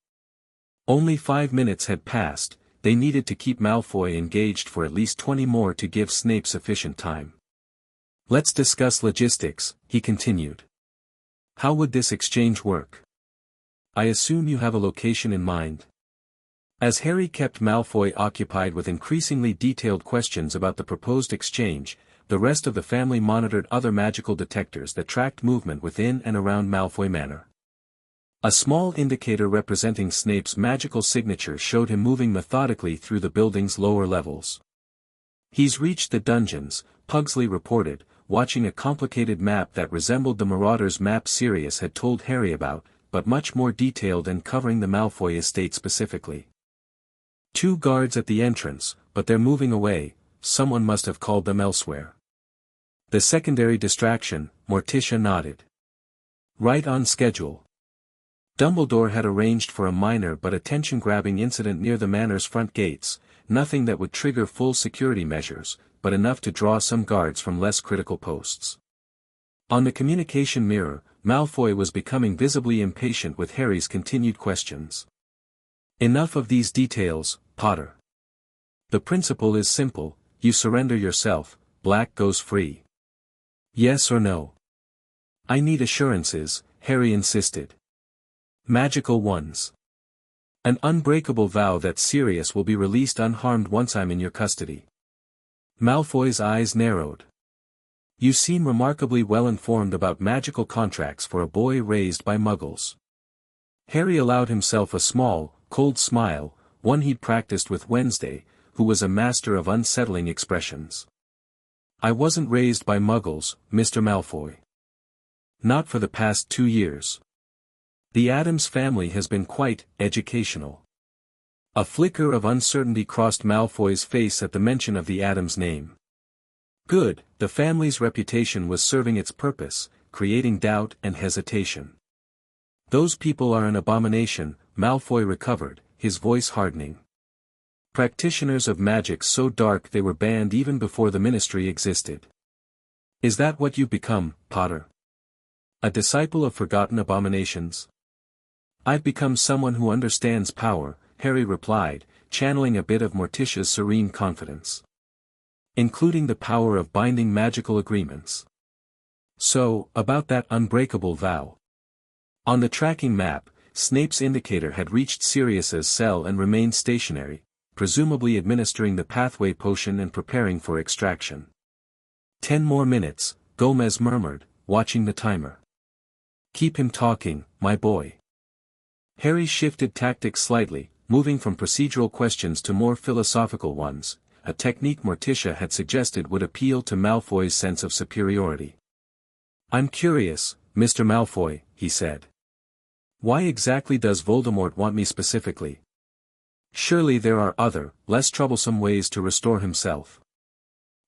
A: Only 5 minutes had passed, they needed to keep Malfoy engaged for at least 20 more to give Snape sufficient time. "Let's discuss logistics," he continued. "How would this exchange work? I assume you have a location in mind." As Harry kept Malfoy occupied with increasingly detailed questions about the proposed exchange, the rest of the family monitored other magical detectors that tracked movement within and around Malfoy Manor. A small indicator representing Snape's magical signature showed him moving methodically through the building's lower levels. "He's reached the dungeons," Pugsley reported, watching a complicated map that resembled the Marauder's map Sirius had told Harry about, but much more detailed and covering the Malfoy estate specifically. "2 guards at the entrance, but they're moving away, someone must have called them elsewhere." "The secondary distraction," Morticia nodded. "Right on schedule." Dumbledore had arranged for a minor but attention-grabbing incident near the manor's front gates, nothing that would trigger full security measures, but enough to draw some guards from less critical posts. On the communication mirror, Malfoy was becoming visibly impatient with Harry's continued questions. Enough of these details, Potter. The principle is simple, you surrender yourself, Black goes free. Yes or no? I need assurances, Harry insisted. Magical ones. An unbreakable vow that Sirius will be released unharmed once I'm in your custody. Malfoy's eyes narrowed. You seem remarkably well informed about magical contracts for a boy raised by muggles. Harry allowed himself a small, cold smile, one he'd practiced with Wednesday, who was a master of unsettling expressions. I wasn't raised by muggles, Mr. Malfoy. Not for the past 2 years. The Addams family has been quite educational. A flicker of uncertainty crossed Malfoy's face at the mention of the Addams name. Good, the family's reputation was serving its purpose, creating doubt and hesitation. Those people are an abomination, Malfoy recovered, his voice hardening. Practitioners of magic so dark they were banned even before the ministry existed. Is that what you've become, Potter? A disciple of forgotten abominations? I've become someone who understands power, Harry replied, channeling a bit of Morticia's serene confidence. Including the power of binding magical agreements. So, about that unbreakable vow. On the tracking map, Snape's indicator had reached Sirius's cell and remained stationary, presumably administering the pathway potion and preparing for extraction. 10 more minutes, Gomez murmured, watching the timer. Keep him talking, my boy. Harry shifted tactics slightly, moving from procedural questions to more philosophical ones, a technique Morticia had suggested would appeal to Malfoy's sense of superiority. I'm curious, Mr. Malfoy, he said. Why exactly does Voldemort want me specifically? Surely there are other, less troublesome ways to restore himself.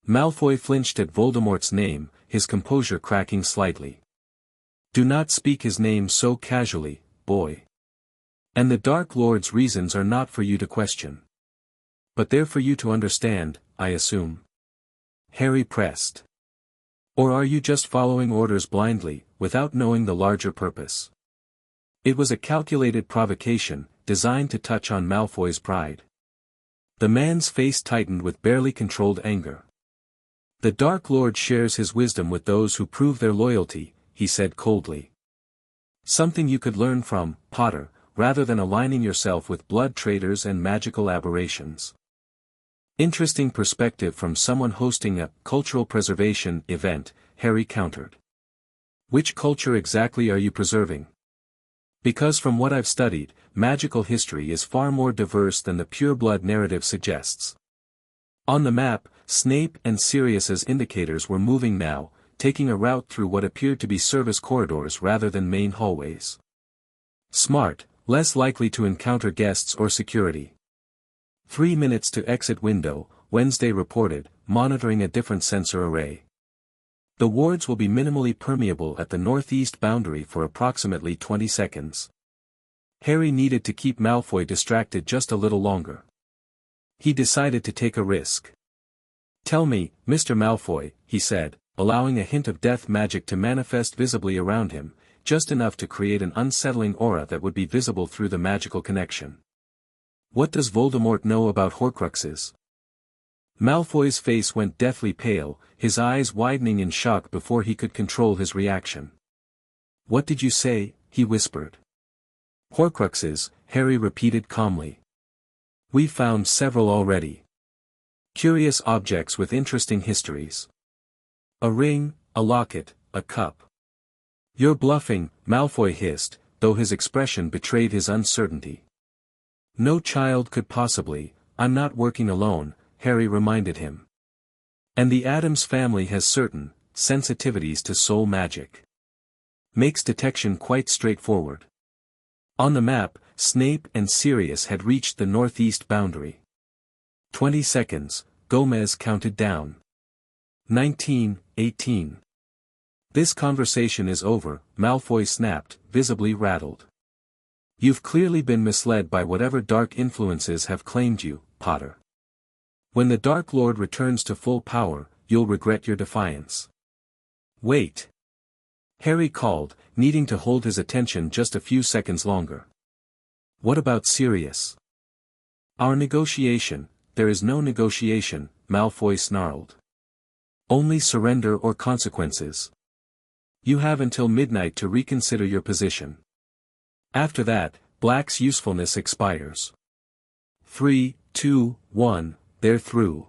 A: Malfoy flinched at Voldemort's name, his composure cracking slightly. Do not speak his name so casually, boy. And the Dark Lord's reasons are not for you to question. But they're for you to understand, I assume. Harry pressed. Or are you just following orders blindly, without knowing the larger purpose? It was a calculated provocation, designed to touch on Malfoy's pride. The man's face tightened with barely controlled anger. The Dark Lord shares his wisdom with those who prove their loyalty, he said coldly. Something you could learn from, Potter, rather than aligning yourself with blood traitors and magical aberrations. Interesting perspective from someone hosting a cultural preservation event, Harry countered. Which culture exactly are you preserving? Because from what I've studied, magical history is far more diverse than the pure-blood narrative suggests. On the map, Snape and Sirius's indicators were moving now, taking a route through what appeared to be service corridors rather than main hallways. Smart, less likely to encounter guests or security. 3 minutes to exit window, Wednesday reported, monitoring a different sensor array. The wards will be minimally permeable at the northeast boundary for approximately 20 seconds. Harry needed to keep Malfoy distracted just a little longer. He decided to take a risk. Tell me, Mr. Malfoy, he said, allowing a hint of death magic to manifest visibly around him, just enough to create an unsettling aura that would be visible through the magical connection. What does Voldemort know about Horcruxes? Malfoy's face went deathly pale, his eyes widening in shock before he could control his reaction. What did you say? He whispered. Horcruxes, Harry repeated calmly. We've found several already. Curious objects with interesting histories. A ring, a locket, a cup. You're bluffing, Malfoy hissed, though his expression betrayed his uncertainty. No child could possibly, I'm not working alone, Harry reminded him. And the Addams family has certain sensitivities to soul magic. Makes detection quite straightforward. On the map, Snape and Sirius had reached the northeast boundary. 20 seconds, Gomez counted down. 19, 18. This conversation is over, Malfoy snapped, visibly rattled. You've clearly been misled by whatever dark influences have claimed you, Potter. When the Dark Lord returns to full power, you'll regret your defiance. Wait. Harry called, needing to hold his attention just a few seconds longer. What about Sirius? Our negotiation. There is no negotiation, Malfoy snarled. Only surrender or consequences. You have until midnight to reconsider your position. After that, Black's usefulness expires. 3, 2, 1, they're through.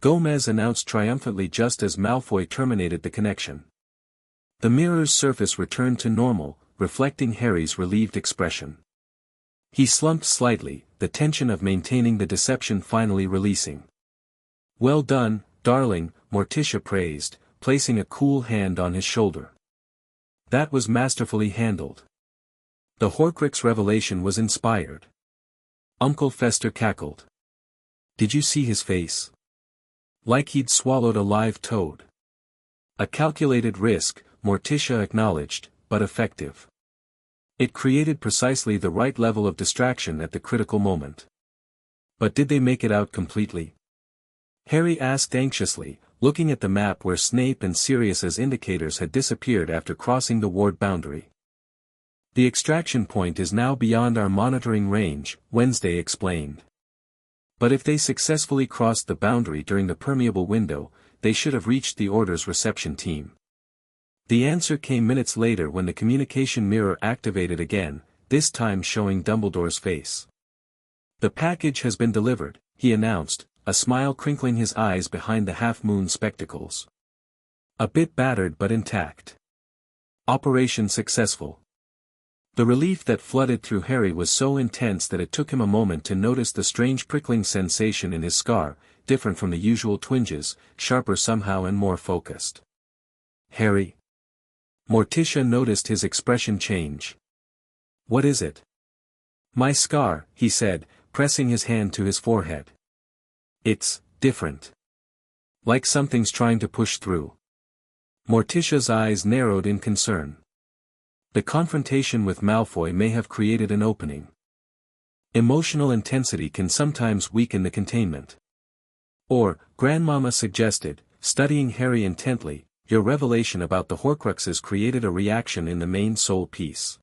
A: Gomez announced triumphantly just as Malfoy terminated the connection. The mirror's surface returned to normal, reflecting Harry's relieved expression. He slumped slightly, the tension of maintaining the deception finally releasing. Well done, darling, Morticia praised, placing a cool hand on his shoulder. That was masterfully handled. The Horcrux revelation was inspired. Uncle Fester cackled. Did you see his face? Like he'd swallowed a live toad. A calculated risk, Morticia acknowledged, but effective. It created precisely the right level of distraction at the critical moment. But did they make it out completely? Harry asked anxiously, looking at the map where Snape and Sirius's indicators had disappeared after crossing the ward boundary. The extraction point is now beyond our monitoring range, Wednesday explained. But if they successfully crossed the boundary during the permeable window, they should have reached the Order's reception team. The answer came minutes later when the communication mirror activated again, this time showing Dumbledore's face. The package has been delivered, he announced, a smile crinkling his eyes behind the half-moon spectacles. A bit battered but intact. Operation successful. The relief that flooded through Harry was so intense that it took him a moment to notice the strange prickling sensation in his scar, different from the usual twinges, sharper somehow and more focused. Harry? Morticia noticed his expression change. What is it? My scar, he said, pressing his hand to his forehead. It's different. Like something's trying to push through. Morticia's eyes narrowed in concern. The confrontation with Malfoy may have created an opening. Emotional intensity can sometimes weaken the containment. Or, Grandmama suggested, studying Harry intently, your revelation about the Horcruxes created a reaction in the main soul piece.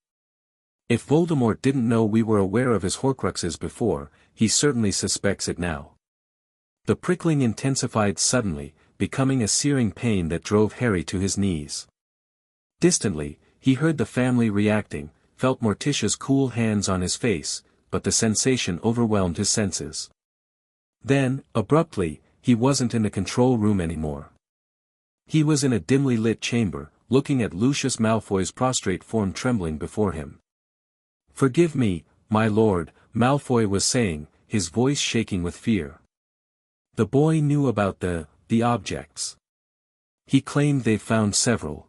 A: If Voldemort didn't know we were aware of his Horcruxes before, he certainly suspects it now. The prickling intensified suddenly, becoming a searing pain that drove Harry to his knees. Distantly, he heard the family reacting, felt Morticia's cool hands on his face, but the sensation overwhelmed his senses. Then, abruptly, he wasn't in the control room anymore. He was in a dimly lit chamber, looking at Lucius Malfoy's prostrate form trembling before him. Forgive me, my lord, Malfoy was saying, his voice shaking with fear. The boy knew about the objects. He claimed they'd found several.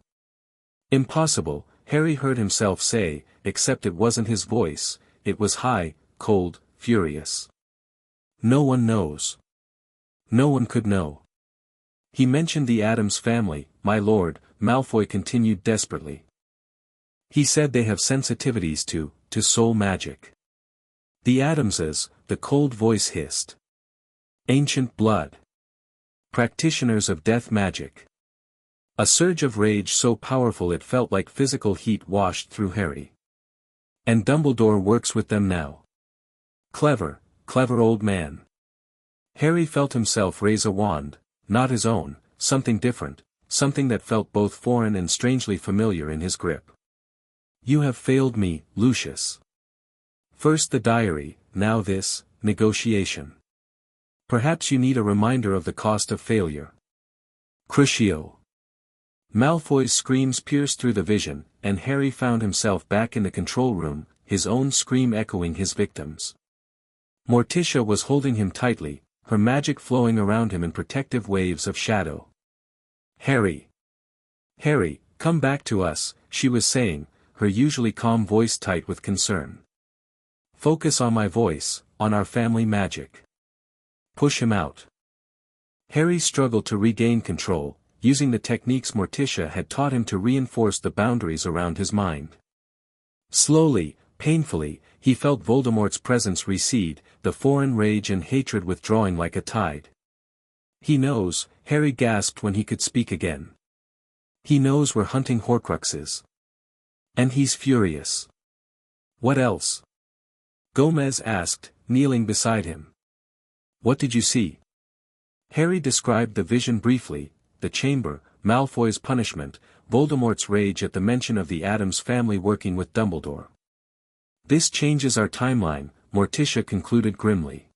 A: Impossible, Harry heard himself say, except it wasn't his voice, it was high, cold, furious. No one knows. No one could know. He mentioned the Addams family, my lord, Malfoy continued desperately. He said they have sensitivities to soul magic. The Addamses, the cold voice hissed. Ancient blood. Practitioners of death magic. A surge of rage so powerful it felt like physical heat washed through Harry. And Dumbledore works with them now. Clever, clever old man. Harry felt himself raise a wand, not his own, something different, something that felt both foreign and strangely familiar in his grip. You have failed me, Lucius. First the diary, now this, negotiation. Perhaps you need a reminder of the cost of failure. Crucio. Malfoy's screams pierced through the vision, and Harry found himself back in the control room, his own scream echoing his victim's. Morticia was holding him tightly, her magic flowing around him in protective waves of shadow. Harry! Harry, come back to us, she was saying, her usually calm voice tight with concern. Focus on my voice, on our family magic. Push him out. Harry struggled to regain control, using the techniques Morticia had taught him to reinforce the boundaries around his mind. Slowly, painfully, he felt Voldemort's presence recede, the foreign rage and hatred withdrawing like a tide. He knows, Harry gasped when he could speak again. He knows we're hunting Horcruxes. And he's furious. What else? Gomez asked, kneeling beside him. What did you see? Harry described the vision briefly: the chamber, Malfoy's punishment, Voldemort's rage at the mention of the Addams family working with Dumbledore. This changes our timeline, Morticia concluded grimly.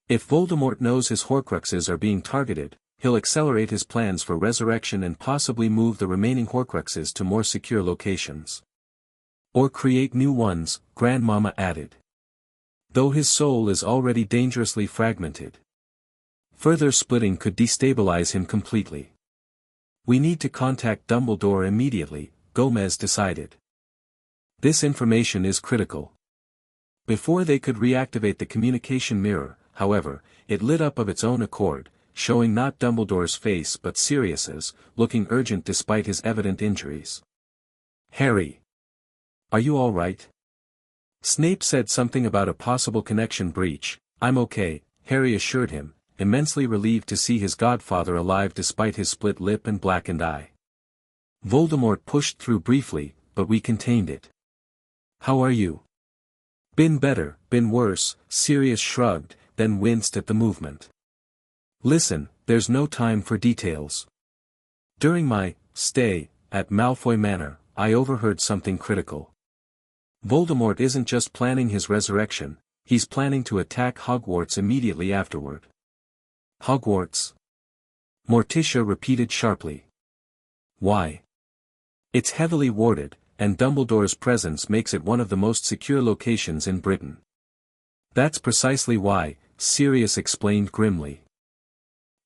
A: If Voldemort knows his Horcruxes are being targeted, he'll accelerate his plans for resurrection and possibly move the remaining Horcruxes to more secure locations. Or create new ones, Grandmama added. Though his soul is already dangerously fragmented. Further splitting could destabilize him completely. We need to contact Dumbledore immediately, Gomez decided. This information is critical. Before they could reactivate the communication mirror, however, it lit up of its own accord, showing not Dumbledore's face but Sirius's, looking urgent despite his evident injuries. Harry. Are you all right? Snape said something about a possible connection breach. I'm okay, Harry assured him, immensely relieved to see his godfather alive despite his split lip and blackened eye. Voldemort pushed through briefly, but we contained it. How are you? Been better, been worse, Sirius shrugged, then winced at the movement. Listen, there's no time for details. During my stay at Malfoy Manor, I overheard something critical. Voldemort isn't just planning his resurrection, he's planning to attack Hogwarts immediately afterward. Hogwarts? Morticia repeated sharply. Why? It's heavily warded, and Dumbledore's presence makes it one of the most secure locations in Britain. That's precisely why, Sirius explained grimly.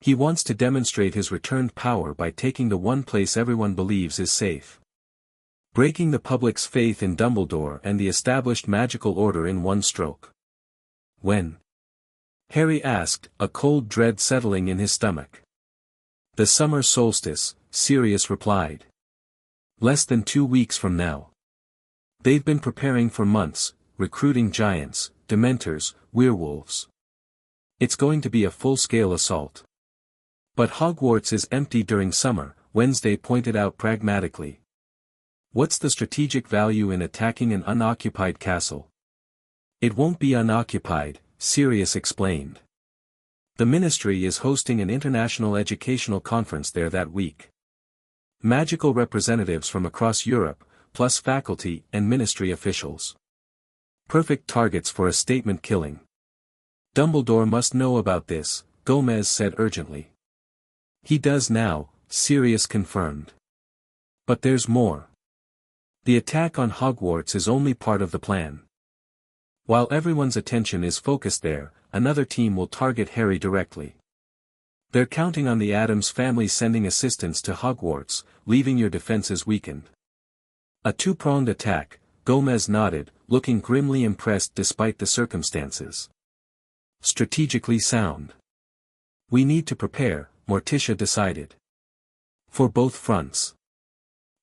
A: He wants to demonstrate his returned power by taking the one place everyone believes is safe. Breaking the public's faith in Dumbledore and the established magical order in one stroke. When? Harry asked, a cold dread settling in his stomach. The summer solstice, Sirius replied. Less than 2 weeks from now. They've been preparing for months, recruiting giants, dementors, werewolves. It's going to be a full-scale assault. But Hogwarts is empty during summer, Wednesday pointed out pragmatically. What's the strategic value in attacking an unoccupied castle? It won't be unoccupied, Sirius explained. The Ministry is hosting an international educational conference there that week. Magical representatives from across Europe, plus faculty and Ministry officials. Perfect targets for a statement killing. Dumbledore must know about this, Gomez said urgently. He does now, Sirius confirmed. But there's more. The attack on Hogwarts is only part of the plan. While everyone's attention is focused there, another team will target Harry directly. They're counting on the Addams family sending assistance to Hogwarts, leaving your defenses weakened. A two-pronged attack, Gomez nodded, looking grimly impressed despite the circumstances. Strategically sound. We need to prepare, Morticia decided. For both fronts.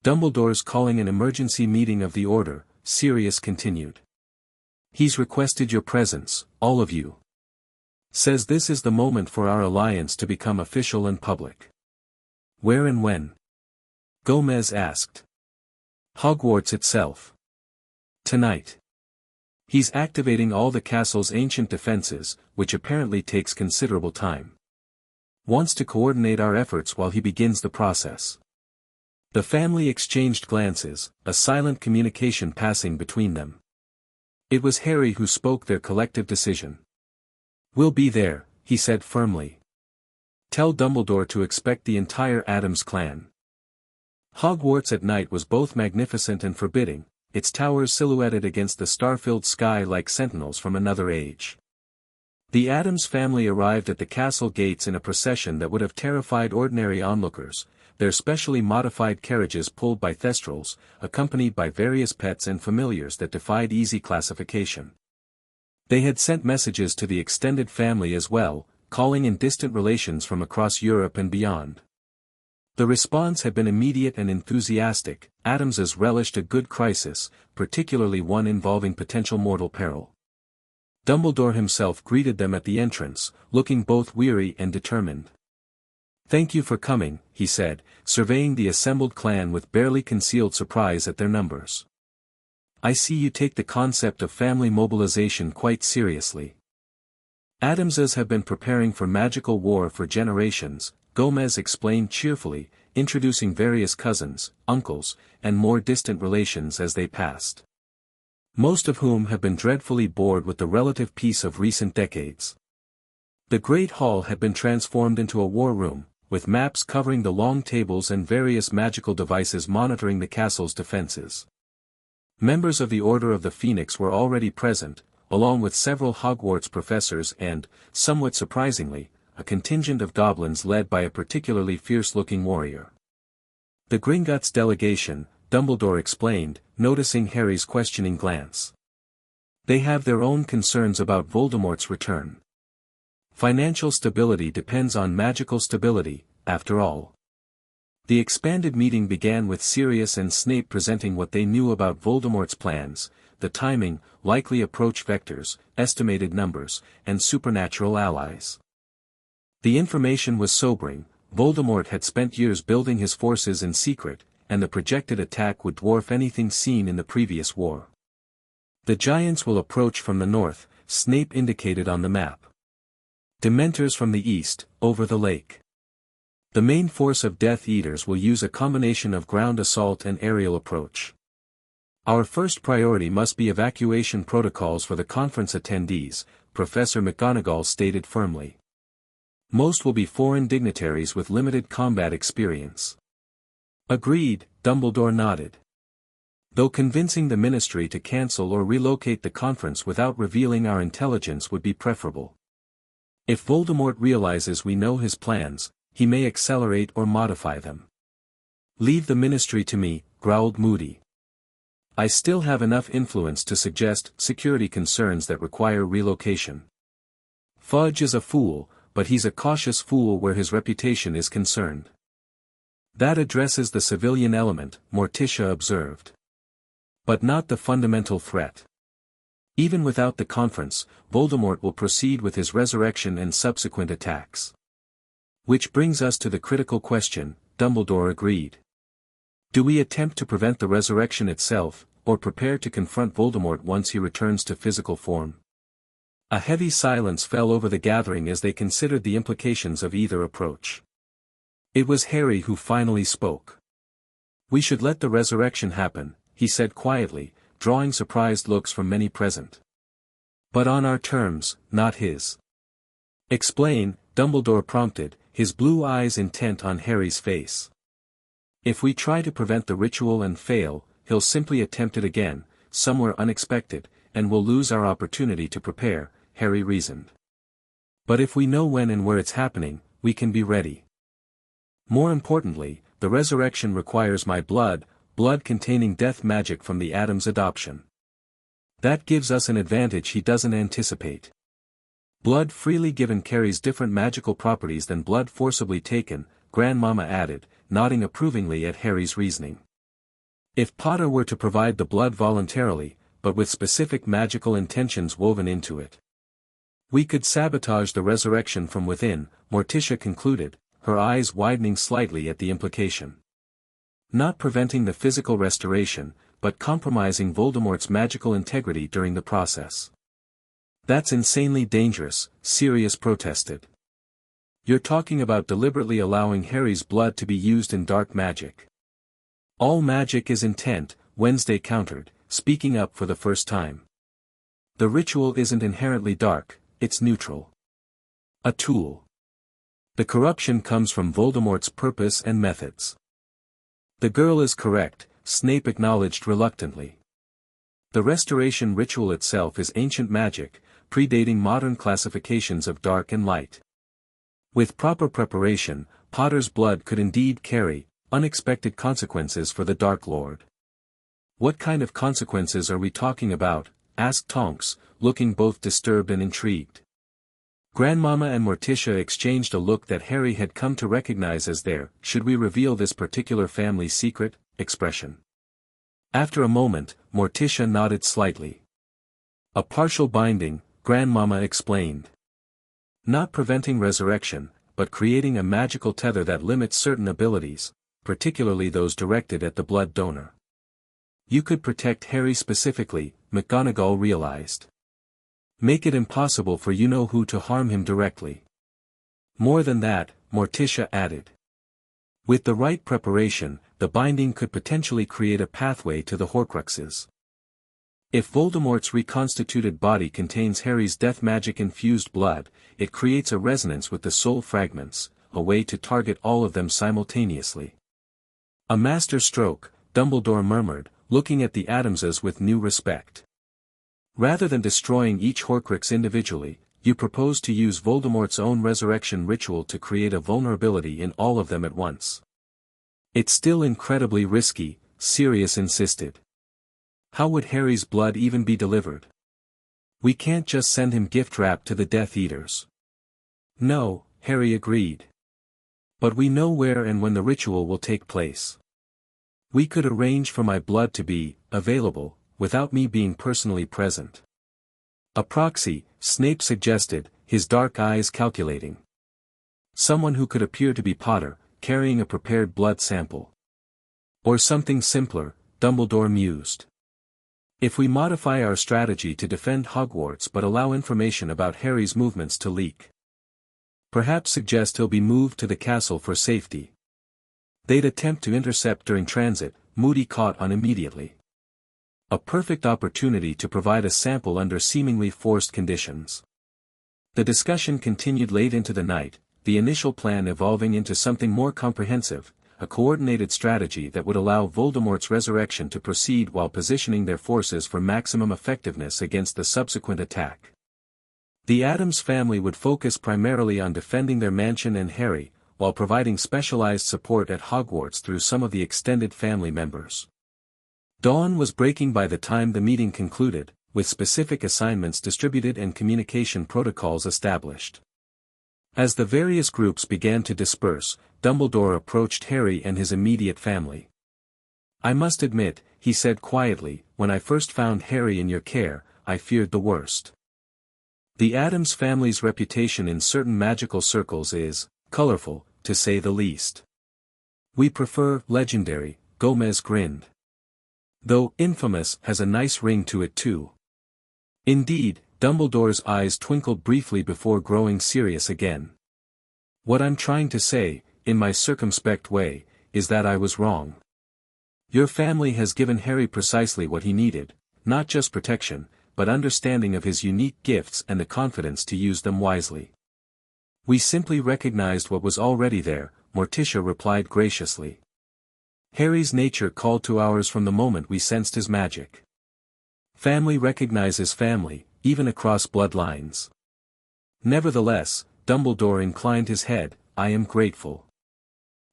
A: Dumbledore's calling an emergency meeting of the Order, Sirius continued. He's requested your presence, all of you. Says this is the moment for our alliance to become official and public. Where and when? Gomez asked. Hogwarts itself. Tonight. He's activating all the castle's ancient defenses, which apparently takes considerable time. Wants to coordinate our efforts while he begins the process. The family exchanged glances, a silent communication passing between them. It was Harry who spoke their collective decision. We'll be there, he said firmly. Tell Dumbledore to expect the entire Addams clan. Hogwarts at night was both magnificent and forbidding, its towers silhouetted against the star-filled sky like sentinels from another age. The Addams family arrived at the castle gates in a procession that would have terrified ordinary onlookers, their specially modified carriages pulled by thestrals, accompanied by various pets and familiars that defied easy classification. They had sent messages to the extended family as well, calling in distant relations from across Europe and beyond. The response had been immediate and enthusiastic. Addamses relished a good crisis, particularly one involving potential mortal peril. Dumbledore himself greeted them at the entrance, looking both weary and determined. "Thank you for coming," he said, surveying the assembled clan with barely concealed surprise at their numbers. "I see you take the concept of family mobilization quite seriously." Addamses have been preparing for magical war for generations, Gomez explained cheerfully, introducing various cousins, uncles, and more distant relations as they passed. Most of whom have been dreadfully bored with the relative peace of recent decades. The Great Hall had been transformed into a war room, with maps covering the long tables and various magical devices monitoring the castle's defenses. Members of the Order of the Phoenix were already present, along with several Hogwarts professors and, somewhat surprisingly, a contingent of goblins led by a particularly fierce-looking warrior. "The Gringotts delegation," Dumbledore explained, noticing Harry's questioning glance. "They have their own concerns about Voldemort's return. Financial stability depends on magical stability, after all." The expanded meeting began with Sirius and Snape presenting what they knew about Voldemort's plans, the timing, likely approach vectors, estimated numbers, and supernatural allies. The information was sobering. Voldemort had spent years building his forces in secret, and the projected attack would dwarf anything seen in the previous war. "The giants will approach from the north," Snape indicated on the map. "Dementors from the east, over the lake. The main force of Death Eaters will use a combination of ground assault and aerial approach. Our first priority must be evacuation protocols for the conference attendees," Professor McGonagall stated firmly. "Most will be foreign dignitaries with limited combat experience." "Agreed," Dumbledore nodded. "Though convincing the Ministry to cancel or relocate the conference without revealing our intelligence would be preferable. If Voldemort realizes we know his plans, he may accelerate or modify them." "Leave the Ministry to me," growled Moody. "I still have enough influence to suggest security concerns that require relocation." "Fudge is a fool, but he's a cautious fool where his reputation is concerned." "That addresses the civilian element," Morticia observed. "But not the fundamental threat. Even without the conference, Voldemort will proceed with his resurrection and subsequent attacks." "Which brings us to the critical question," Dumbledore agreed. "Do we attempt to prevent the resurrection itself, or prepare to confront Voldemort once he returns to physical form?" A heavy silence fell over the gathering as they considered the implications of either approach. It was Harry who finally spoke. "We should let the resurrection happen," he said quietly, drawing surprised looks from many present. "But on our terms, not his." "Explain," Dumbledore prompted, his blue eyes intent on Harry's face. "If we try to prevent the ritual and fail, he'll simply attempt it again, somewhere unexpected, and we'll lose our opportunity to prepare," Harry reasoned. "But if we know when and where it's happening, we can be ready. More importantly, the resurrection requires my blood containing death magic from the Addams adoption. That gives us an advantage he doesn't anticipate. Blood freely given carries different magical properties than blood forcibly taken," Grandmama added, nodding approvingly at Harry's reasoning. "If Potter were to provide the blood voluntarily, but with specific magical intentions woven into it, we could sabotage the resurrection from within," Morticia concluded, her eyes widening slightly at the implication. "Not preventing the physical restoration, but compromising Voldemort's magical integrity during the process." "That's insanely dangerous," Sirius protested. "You're talking about deliberately allowing Harry's blood to be used in dark magic." "All magic is intent," Wednesday countered, speaking up for the first time. "The ritual isn't inherently dark, it's neutral. A tool. The corruption comes from Voldemort's purpose and methods." "The girl is correct," Snape acknowledged reluctantly. "The restoration ritual itself is ancient magic, predating modern classifications of dark and light. With proper preparation, Potter's blood could indeed carry unexpected consequences for the Dark Lord." "What kind of consequences are we talking about?" asked Tonks, looking both disturbed and intrigued. Grandmama and Morticia exchanged a look that Harry had come to recognize as their "should we reveal this particular family secret?" expression. After a moment, Morticia nodded slightly. "A partial binding," Grandmama explained. "Not preventing resurrection, but creating a magical tether that limits certain abilities, particularly those directed at the blood donor. You could protect Harry specifically, McGonagall realized. Make it impossible for you-know-who to harm him directly. More than that, Morticia added. With the right preparation, the binding could potentially create a pathway to the Horcruxes. If Voldemort's reconstituted body contains Harry's death magic-infused blood, it creates a resonance with the soul fragments, a way to target all of them simultaneously. A master stroke, Dumbledore murmured, looking at the Addamses with new respect. Rather than destroying each Horcrux individually, you propose to use Voldemort's own resurrection ritual to create a vulnerability in all of them at once. It's still incredibly risky, Sirius insisted. How would Harry's blood even be delivered? We can't just send him gift-wrapped to the Death Eaters. No, Harry agreed. But we know where and when the ritual will take place. We could arrange for my blood to be available, without me being personally present. A proxy, Snape suggested, his dark eyes calculating. Someone who could appear to be Potter, carrying a prepared blood sample. Or something simpler, Dumbledore mused. If we modify our strategy to defend Hogwarts but allow information about Harry's movements to leak. Perhaps suggest he'll be moved to the castle for safety. They'd attempt to intercept during transit, Moody caught on immediately. A perfect opportunity to provide a sample under seemingly forced conditions. The discussion continued late into the night, the initial plan evolving into something more comprehensive, a coordinated strategy that would allow Voldemort's resurrection to proceed while positioning their forces for maximum effectiveness against the subsequent attack. The Addams family would focus primarily on defending their mansion and Harry, while providing specialized support at Hogwarts through some of the extended family members. Dawn was breaking by the time the meeting concluded, with specific assignments distributed and communication protocols established. As the various groups began to disperse, Dumbledore approached Harry and his immediate family. I must admit, he said quietly, when I first found Harry in your care, I feared the worst. The Addams family's reputation in certain magical circles is colorful, to say the least. We prefer legendary, Gomez grinned. Though infamous has a nice ring to it too. Indeed, Dumbledore's eyes twinkled briefly before growing serious again. What I'm trying to say, in my circumspect way, is that I was wrong. Your family has given Harry precisely what he needed, not just protection, but understanding of his unique gifts and the confidence to use them wisely. We simply recognized what was already there, Morticia replied graciously. Harry's nature called to ours from the moment we sensed his magic. Family recognizes family, even across bloodlines. Nevertheless, Dumbledore inclined his head, I am grateful.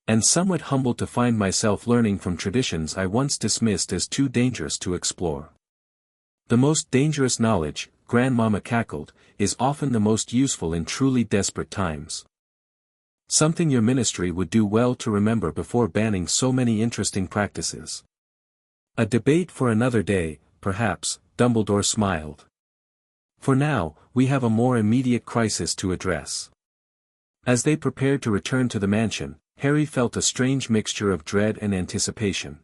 A: And somewhat humbled to find myself learning from traditions I once dismissed as too dangerous to explore. The most dangerous knowledge, Grandmama cackled, is often the most useful in truly desperate times. Something your ministry would do well to remember before banning so many interesting practices. A debate for another day, perhaps, Dumbledore smiled. For now, we have a more immediate crisis to address. As they prepared to return to the mansion, Harry felt a strange mixture of dread and anticipation.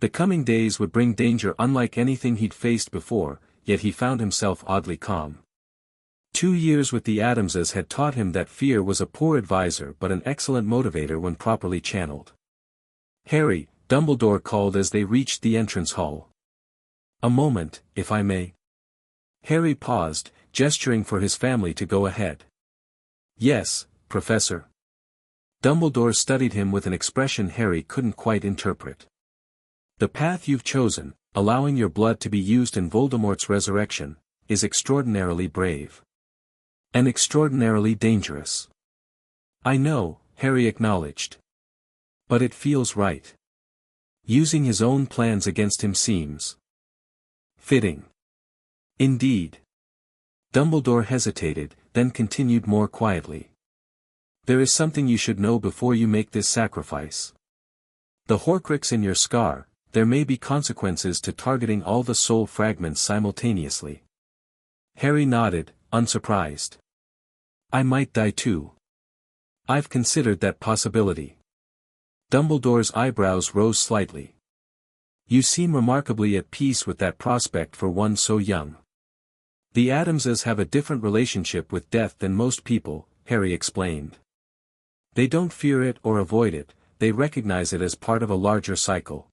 A: The coming days would bring danger unlike anything he'd faced before, yet he found himself oddly calm. 2 years with the Addamses had taught him that fear was a poor advisor but an excellent motivator when properly channeled. Harry, Dumbledore called as they reached the entrance hall. A moment, if I may. Harry paused, gesturing for his family to go ahead. Yes, Professor. Dumbledore studied him with an expression Harry couldn't quite interpret. The path you've chosen, allowing your blood to be used in Voldemort's resurrection, is extraordinarily brave. And extraordinarily dangerous. I know, Harry acknowledged. But it feels right. Using his own plans against him seems fitting. Indeed. Dumbledore hesitated, then continued more quietly. There is something you should know before you make this sacrifice. The Horcrux in your scar, there may be consequences to targeting all the soul fragments simultaneously. Harry nodded, unsurprised. I might die too. I've considered that possibility. Dumbledore's eyebrows rose slightly. You seem remarkably at peace with that prospect for one so young. The Addamses have a different relationship with death than most people, Harry explained. They don't fear it or avoid it, they recognize it as part of a larger cycle.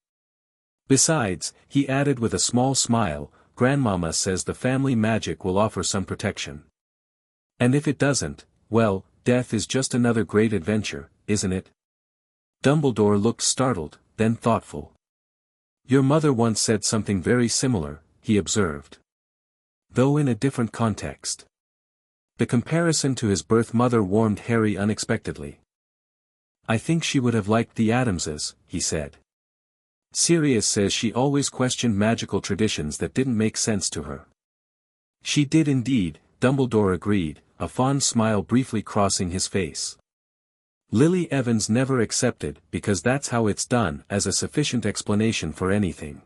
A: Besides, he added with a small smile, Grandmama says the family magic will offer some protection. And if it doesn't, well, death is just another great adventure, isn't it? Dumbledore looked startled, then thoughtful. Your mother once said something very similar, he observed. Though in a different context. The comparison to his birth mother warmed Harry unexpectedly. I think she would have liked the Addamses, he said. Sirius says she always questioned magical traditions that didn't make sense to her. She did indeed, Dumbledore agreed, a fond smile briefly crossing his face. Lily Evans never accepted, because that's how it's done, as a sufficient explanation for anything.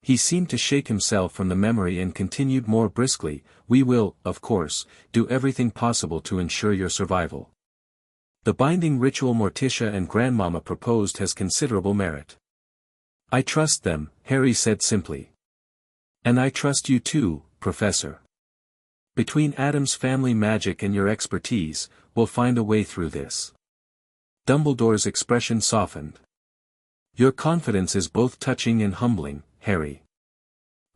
A: He seemed to shake himself from the memory and continued more briskly, we will, of course, do everything possible to ensure your survival. The binding ritual Morticia and Grandmama proposed has considerable merit. I trust them, Harry said simply. And I trust you too, Professor. Between Addams family magic and your expertise, we'll find a way through this. Dumbledore's expression softened. Your confidence is both touching and humbling, Harry.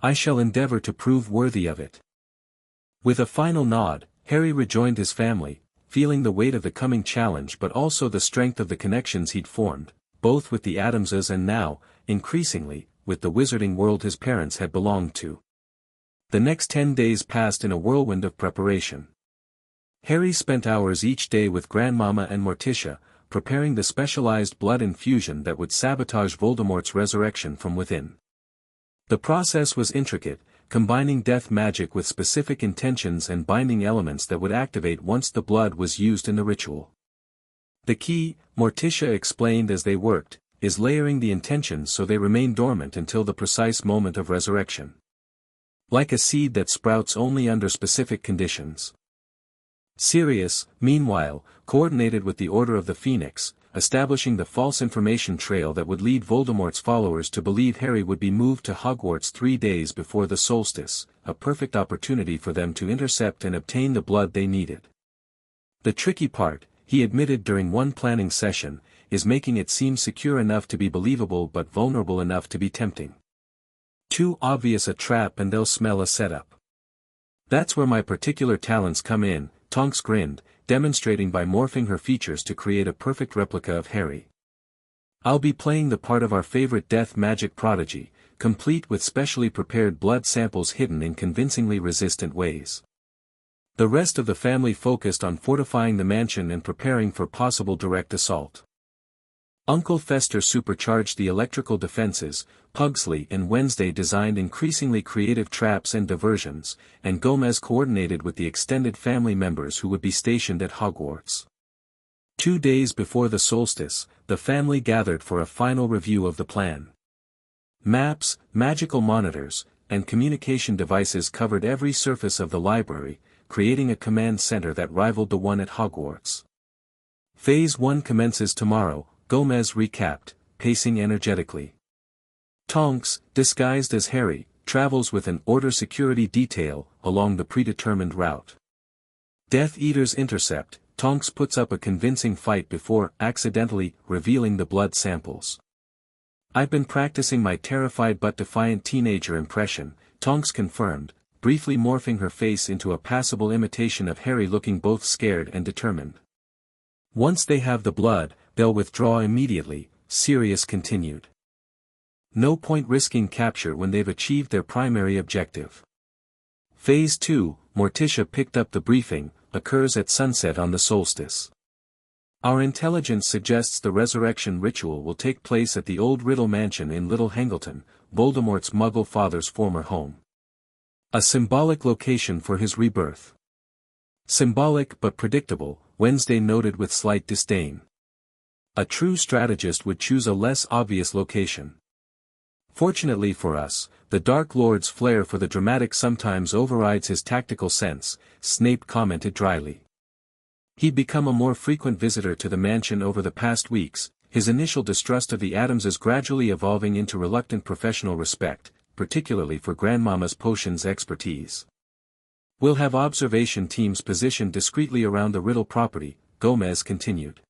A: I shall endeavor to prove worthy of it. With a final nod, Harry rejoined his family, feeling the weight of the coming challenge but also the strength of the connections he'd formed, both with the Addamses and now, increasingly, with the wizarding world his parents had belonged to. The next 10 days passed in a whirlwind of preparation. Harry spent hours each day with Grandmama and Morticia, preparing the specialized blood infusion that would sabotage Voldemort's resurrection from within. The process was intricate, combining death magic with specific intentions and binding elements that would activate once the blood was used in the ritual. The key, Morticia explained as they worked, is layering the intentions so they remain dormant until the precise moment of resurrection. Like a seed that sprouts only under specific conditions. Sirius, meanwhile, coordinated with the Order of the Phoenix, establishing the false information trail that would lead Voldemort's followers to believe Harry would be moved to Hogwarts 3 days before the solstice, a perfect opportunity for them to intercept and obtain the blood they needed. The tricky part, he admitted during one planning session, is making it seem secure enough to be believable but vulnerable enough to be tempting. Too obvious a trap and they'll smell a setup. That's where my particular talents come in, Tonks grinned, demonstrating by morphing her features to create a perfect replica of Harry. I'll be playing the part of our favorite death magic prodigy, complete with specially prepared blood samples hidden in convincingly resistant ways. The rest of the family focused on fortifying the mansion and preparing for possible direct assault. Uncle Fester supercharged the electrical defenses, Pugsley and Wednesday designed increasingly creative traps and diversions, and Gomez coordinated with the extended family members who would be stationed at Hogwarts. 2 days before the solstice, the family gathered for a final review of the plan. Maps, magical monitors, and communication devices covered every surface of the library, creating a command center that rivaled the one at Hogwarts. Phase 1 commences tomorrow, Gomez recapped, pacing energetically. Tonks, disguised as Harry, travels with an Order security detail along the predetermined route. Death Eaters intercept, Tonks puts up a convincing fight before accidentally revealing the blood samples. I've been practicing my terrified but defiant teenager impression, Tonks confirmed, briefly morphing her face into a passable imitation of Harry looking both scared and determined. Once they have the blood, they'll withdraw immediately, Sirius continued. No point risking capture when they've achieved their primary objective. Phase 2, Morticia picked up the briefing, occurs at sunset on the solstice. Our intelligence suggests the resurrection ritual will take place at the old Riddle Mansion in Little Hangleton, Voldemort's Muggle father's former home. A symbolic location for his rebirth. Symbolic but predictable, Wednesday noted with slight disdain. A true strategist would choose a less obvious location. Fortunately for us, the Dark Lord's flair for the dramatic sometimes overrides his tactical sense, Snape commented dryly. He'd become a more frequent visitor to the mansion over the past weeks, his initial distrust of the Addamses gradually evolving into reluctant professional respect, particularly for Grandmama's potions expertise. "We'll have observation teams positioned discreetly around the Riddle property," Gomez continued.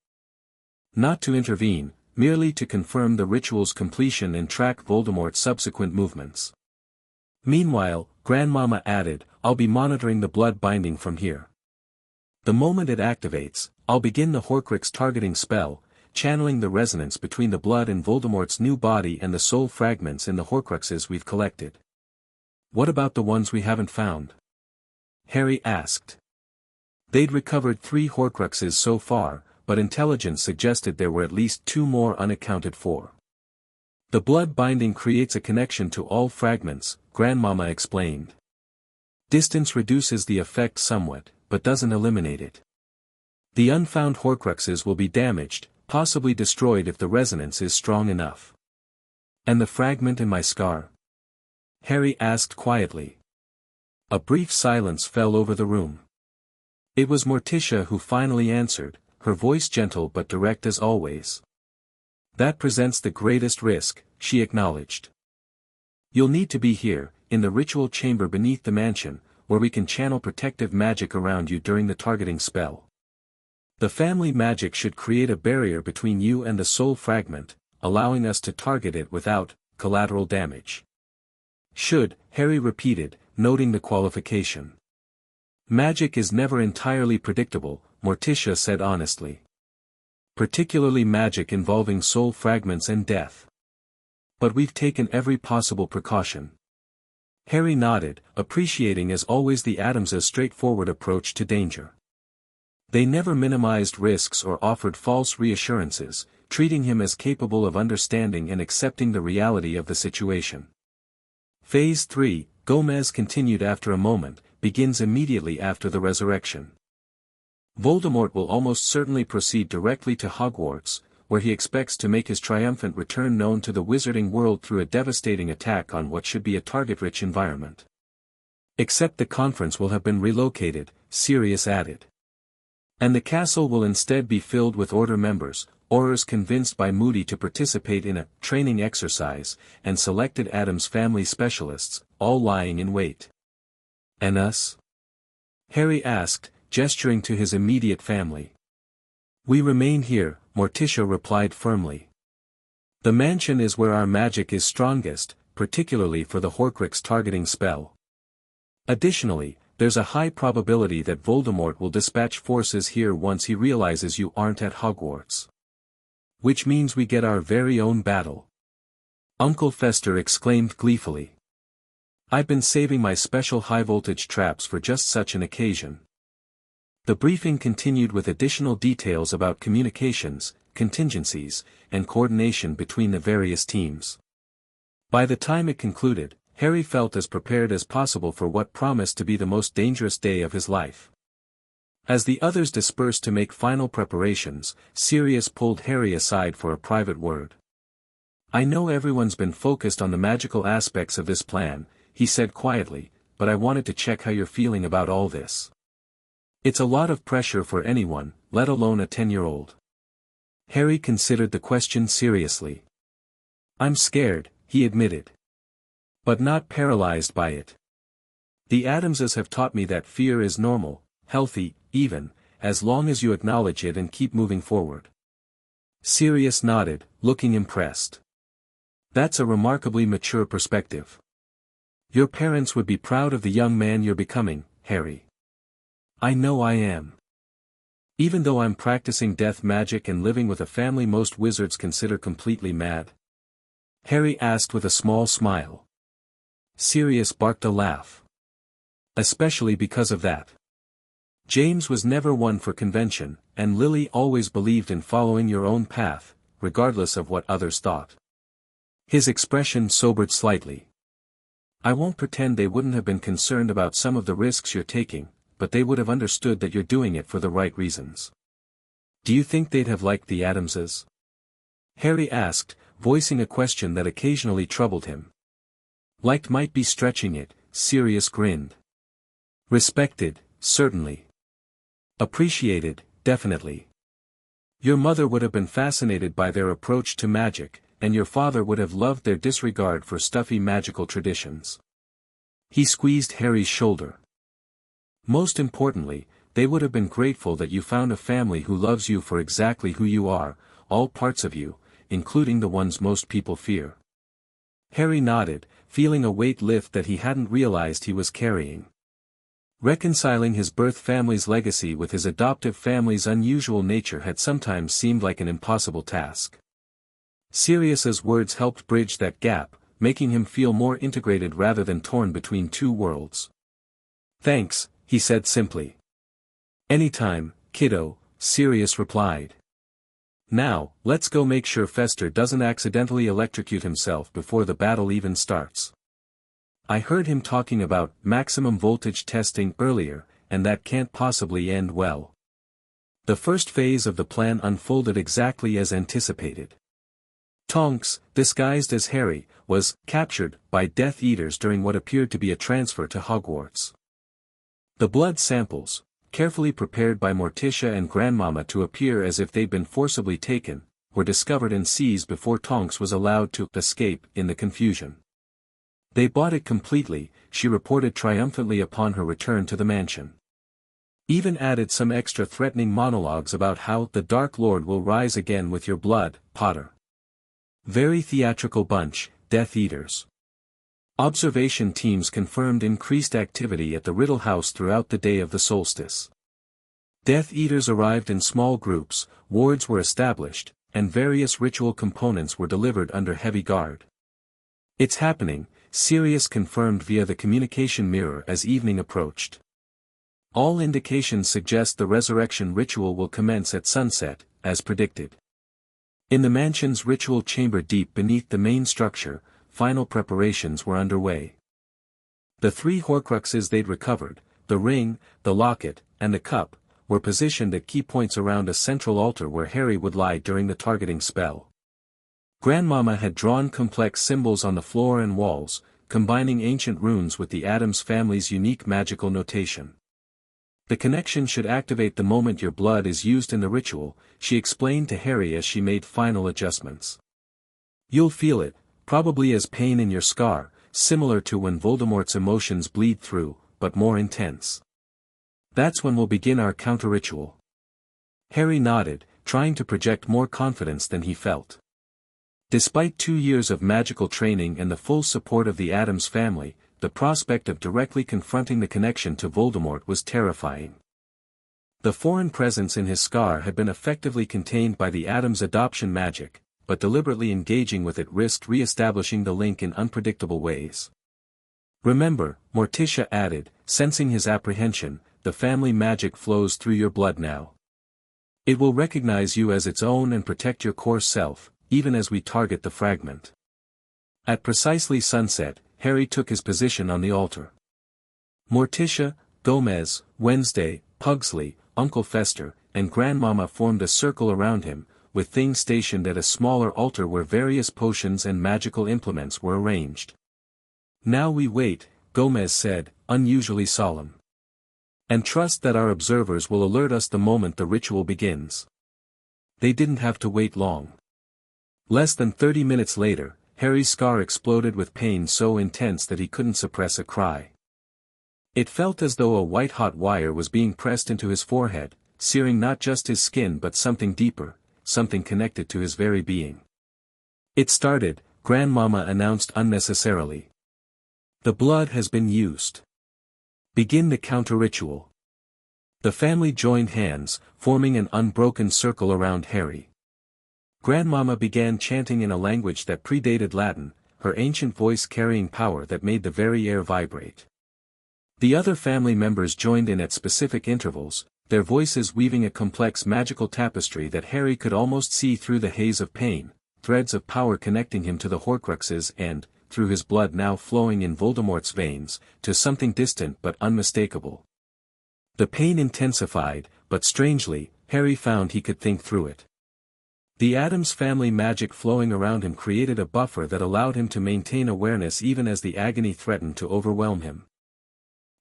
A: "Not to intervene, merely to confirm the ritual's completion and track Voldemort's subsequent movements. Meanwhile," Grandmama added, "I'll be monitoring the blood binding from here. The moment it activates, I'll begin the Horcrux targeting spell, channeling the resonance between the blood in Voldemort's new body and the soul fragments in the Horcruxes we've collected." "What about the ones we haven't found?" Harry asked. They'd recovered 3 Horcruxes so far, but intelligence suggested there were at least 2 more unaccounted for. "The blood binding creates a connection to all fragments," Grandmama explained. "Distance reduces the effect somewhat, but doesn't eliminate it. The unfound Horcruxes will be damaged, possibly destroyed if the resonance is strong enough." "And the fragment in my scar?" Harry asked quietly. A brief silence fell over the room. It was Morticia who finally answered, her voice gentle but direct as always. "That presents the greatest risk," she acknowledged. "You'll need to be here, in the ritual chamber beneath the mansion, where we can channel protective magic around you during the targeting spell. The family magic should create a barrier between you and the soul fragment, allowing us to target it without collateral damage." "Should," Harry repeated, noting the qualification. "Magic is never entirely predictable," Morticia said honestly. "Particularly magic involving soul fragments and death. But we've taken every possible precaution." Harry nodded, appreciating as always the Addams' straightforward approach to danger. They never minimized risks or offered false reassurances, treating him as capable of understanding and accepting the reality of the situation. "Phase 3, Gomez continued after a moment, begins immediately after the resurrection. Voldemort will almost certainly proceed directly to Hogwarts, where he expects to make his triumphant return known to the wizarding world through a devastating attack on what should be a target-rich environment. Except the conference will have been relocated," Sirius added. "And the castle will instead be filled with Order members, Aurors convinced by Moody to participate in a training exercise, and selected Addams family specialists, all lying in wait." "And us?" Harry asked, gesturing to his immediate family. "We remain here," Morticia replied firmly. "The mansion is where our magic is strongest, particularly for the Horcrux targeting spell. Additionally, there's a high probability that Voldemort will dispatch forces here once he realizes you aren't at Hogwarts. Which means we get our very own battle." Uncle Fester exclaimed gleefully. "I've been saving my special high-voltage traps for just such an occasion." The briefing continued with additional details about communications, contingencies, and coordination between the various teams. By the time it concluded, Harry felt as prepared as possible for what promised to be the most dangerous day of his life. As the others dispersed to make final preparations, Sirius pulled Harry aside for a private word. "I know everyone's been focused on the magical aspects of this plan," he said quietly, "but I wanted to check how you're feeling about all this. It's a lot of pressure for anyone, let alone a 10-year-old. Harry considered the question seriously. "I'm scared," he admitted. "But not paralyzed by it. The Addamses have taught me that fear is normal, healthy, even, as long as you acknowledge it and keep moving forward." Sirius nodded, looking impressed. "That's a remarkably mature perspective. Your parents would be proud of the young man you're becoming, Harry." "I know I am. Even though I'm practicing death magic and living with a family most wizards consider completely mad?" Harry asked with a small smile. Sirius barked a laugh. "Especially because of that. James was never one for convention, and Lily always believed in following your own path, regardless of what others thought." His expression sobered slightly. "I won't pretend they wouldn't have been concerned about some of the risks you're taking, but they would have understood that you're doing it for the right reasons." "Do you think they'd have liked the Addamses?" Harry asked, voicing a question that occasionally troubled him. "Liked might be stretching it," Sirius grinned. "Respected, certainly. Appreciated, definitely. Your mother would have been fascinated by their approach to magic, and your father would have loved their disregard for stuffy magical traditions. He squeezed Harry's shoulder. Most importantly, they would have been grateful that you found a family who loves you for exactly who you are, all parts of you, including the ones most people fear. Harry nodded, feeling a weight lift that he hadn't realized he was carrying. Reconciling his birth family's legacy with his adoptive family's unusual nature had sometimes seemed like an impossible task. Sirius's words helped bridge that gap, making him feel more integrated rather than torn between two worlds. "Thanks," he said simply. "Anytime, kiddo," Sirius replied. "Now, let's go make sure Fester doesn't accidentally electrocute himself before the battle even starts. I heard him talking about maximum voltage testing earlier, and that can't possibly end well." The first phase of the plan unfolded exactly as anticipated. Tonks, disguised as Harry, was captured by Death Eaters during what appeared to be a transfer to Hogwarts. The blood samples, carefully prepared by Morticia and Grandmama to appear as if they'd been forcibly taken, were discovered and seized before Tonks was allowed to escape in the confusion. "They bought it completely," she reported triumphantly upon her return to the mansion. Even added some extra threatening monologues about how the Dark Lord will rise again with your blood, Potter. Very theatrical bunch, Death Eaters. Observation teams confirmed increased activity at the Riddle House throughout the day of the solstice. Death Eaters arrived in small groups, wards were established, and various ritual components were delivered under heavy guard. "It's happening," Sirius confirmed via the communication mirror as evening approached. "All indications suggest the resurrection ritual will commence at sunset, as predicted." In the mansion's ritual chamber deep beneath the main structure, final preparations were underway. The 3 Horcruxes they'd recovered, the ring, the locket, and the cup, were positioned at key points around a central altar where Harry would lie during the targeting spell. Grandmama had drawn complex symbols on the floor and walls, combining ancient runes with the Addams family's unique magical notation. "The connection should activate the moment your blood is used in the ritual," she explained to Harry as she made final adjustments. "You'll feel it, probably as pain in your scar, similar to when Voldemort's emotions bleed through, but more intense. That's when we'll begin our counter-ritual." Harry nodded, trying to project more confidence than he felt. Despite 2 years of magical training and the full support of the Addams family, the prospect of directly confronting the connection to Voldemort was terrifying. The foreign presence in his scar had been effectively contained by the Addams adoption magic, but deliberately engaging with it risked re-establishing the link in unpredictable ways. "Remember," Morticia added, sensing his apprehension, "the family magic flows through your blood now. It will recognize you as its own and protect your core self, even as we target the fragment." At precisely sunset, Harry took his position on the altar. Morticia, Gomez, Wednesday, Pugsley, Uncle Fester, and Grandmama formed a circle around him, with things stationed at a smaller altar where various potions and magical implements were arranged. "Now we wait," Gomez said, unusually solemn. "And trust that our observers will alert us the moment the ritual begins." They didn't have to wait long. Less than 30 minutes later, Harry's scar exploded with pain so intense that he couldn't suppress a cry. It felt as though a white-hot wire was being pressed into his forehead, searing not just his skin but something deeper, something connected to his very being. "It started," Grandmama announced unnecessarily. "The blood has been used. Begin the counter-ritual." The family joined hands, forming an unbroken circle around Harry. Grandmama began chanting in a language that predated Latin, her ancient voice carrying power that made the very air vibrate. The other family members joined in at specific intervals, their voices weaving a complex magical tapestry that Harry could almost see through the haze of pain, threads of power connecting him to the Horcruxes and, through his blood now flowing in Voldemort's veins, to something distant but unmistakable. The pain intensified, but strangely, Harry found he could think through it. The Addams family magic flowing around him created a buffer that allowed him to maintain awareness even as the agony threatened to overwhelm him.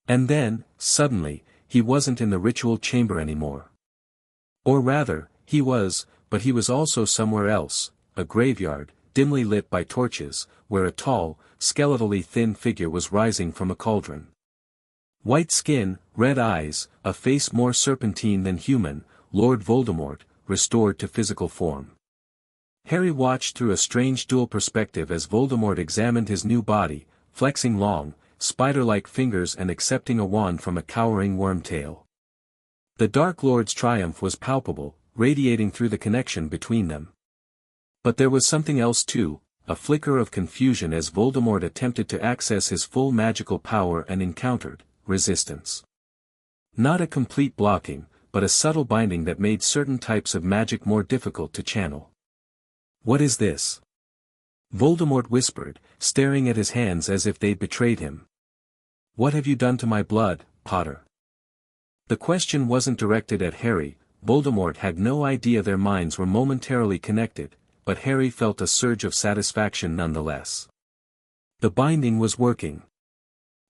A: And then, suddenly, he wasn't in the ritual chamber anymore. Or rather, he was, but he was also somewhere else, a graveyard, dimly lit by torches, where a tall, skeletally thin figure was rising from a cauldron. White skin, red eyes, a face more serpentine than human, Lord Voldemort, restored to physical form. Harry watched through a strange dual perspective as Voldemort examined his new body, flexing long, spider-like fingers and accepting a wand from a cowering wormtail. The Dark Lord's triumph was palpable, radiating through the connection between them. But there was something else too, a flicker of confusion as Voldemort attempted to access his full magical power and encountered resistance. Not a complete blocking, but a subtle binding that made certain types of magic more difficult to channel. "What is this?" Voldemort whispered, staring at his hands as if they'd betrayed him. "What have you done to my blood, Potter?" The question wasn't directed at Harry. Voldemort had no idea their minds were momentarily connected, but Harry felt a surge of satisfaction nonetheless. The binding was working.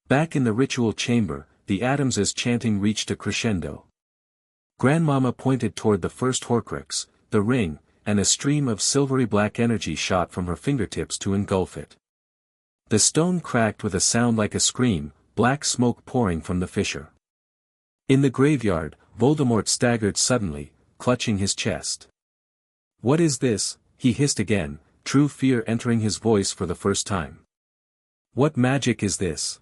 A: Back in the ritual chamber, the Addamses' chanting reached a crescendo. Grandmama pointed toward the first Horcrux, the ring, and a stream of silvery black energy shot from her fingertips to engulf it. The stone cracked with a sound like a scream, black smoke pouring from the fissure. In the graveyard, Voldemort staggered suddenly, clutching his chest. "What is this?" he hissed again, true fear entering his voice for the first time. "What magic is this?"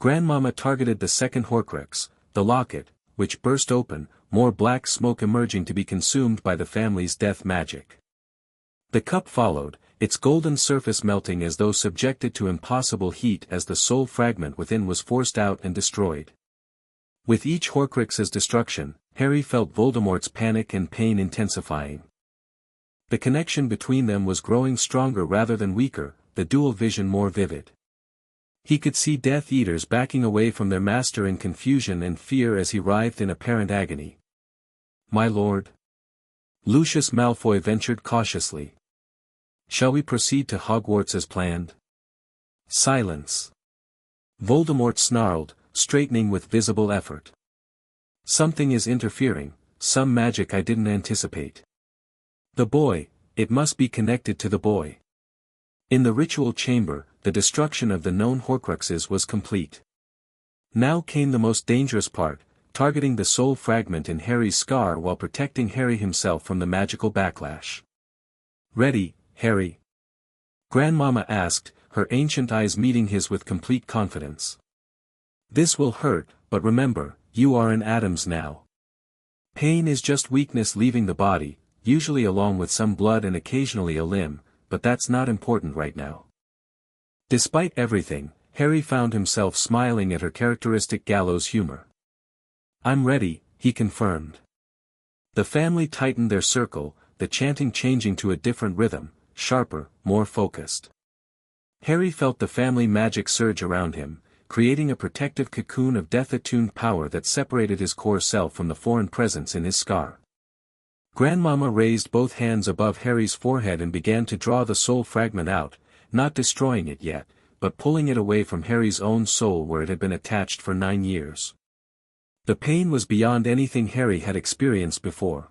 A: Grandmama targeted the second Horcrux, the locket, which burst open, more black smoke emerging to be consumed by the family's death magic. The cup followed, its golden surface melting as though subjected to impossible heat as the soul fragment within was forced out and destroyed. With each Horcrux's destruction, Harry felt Voldemort's panic and pain intensifying. The connection between them was growing stronger rather than weaker, the dual vision more vivid. He could see Death Eaters backing away from their master in confusion and fear as he writhed in apparent agony. "My lord?" Lucius Malfoy ventured cautiously. "Shall we proceed to Hogwarts as planned?" Silence. Voldemort snarled, straightening with visible effort. "Something is interfering, some magic I didn't anticipate." The boy, it must be connected to the boy. In the ritual chamber, the destruction of the known Horcruxes was complete. Now came the most dangerous part, targeting the soul fragment in Harry's scar while protecting Harry himself from the magical backlash. "Ready, Harry?" Grandmama asked, her ancient eyes meeting his with complete confidence. "This will hurt, but remember, you are an Addams now. Pain is just weakness leaving the body, usually along with some blood and occasionally a limb, but that's not important right now." Despite everything, Harry found himself smiling at her characteristic gallows humor. "I'm ready," he confirmed. The family tightened their circle, the chanting changing to a different rhythm, sharper, more focused. Harry felt the family magic surge around him, creating a protective cocoon of death-attuned power that separated his core self from the foreign presence in his scar. Grandmama raised both hands above Harry's forehead and began to draw the soul fragment out, not destroying it yet, but pulling it away from Harry's own soul where it had been attached for 9 years. The pain was beyond anything Harry had experienced before.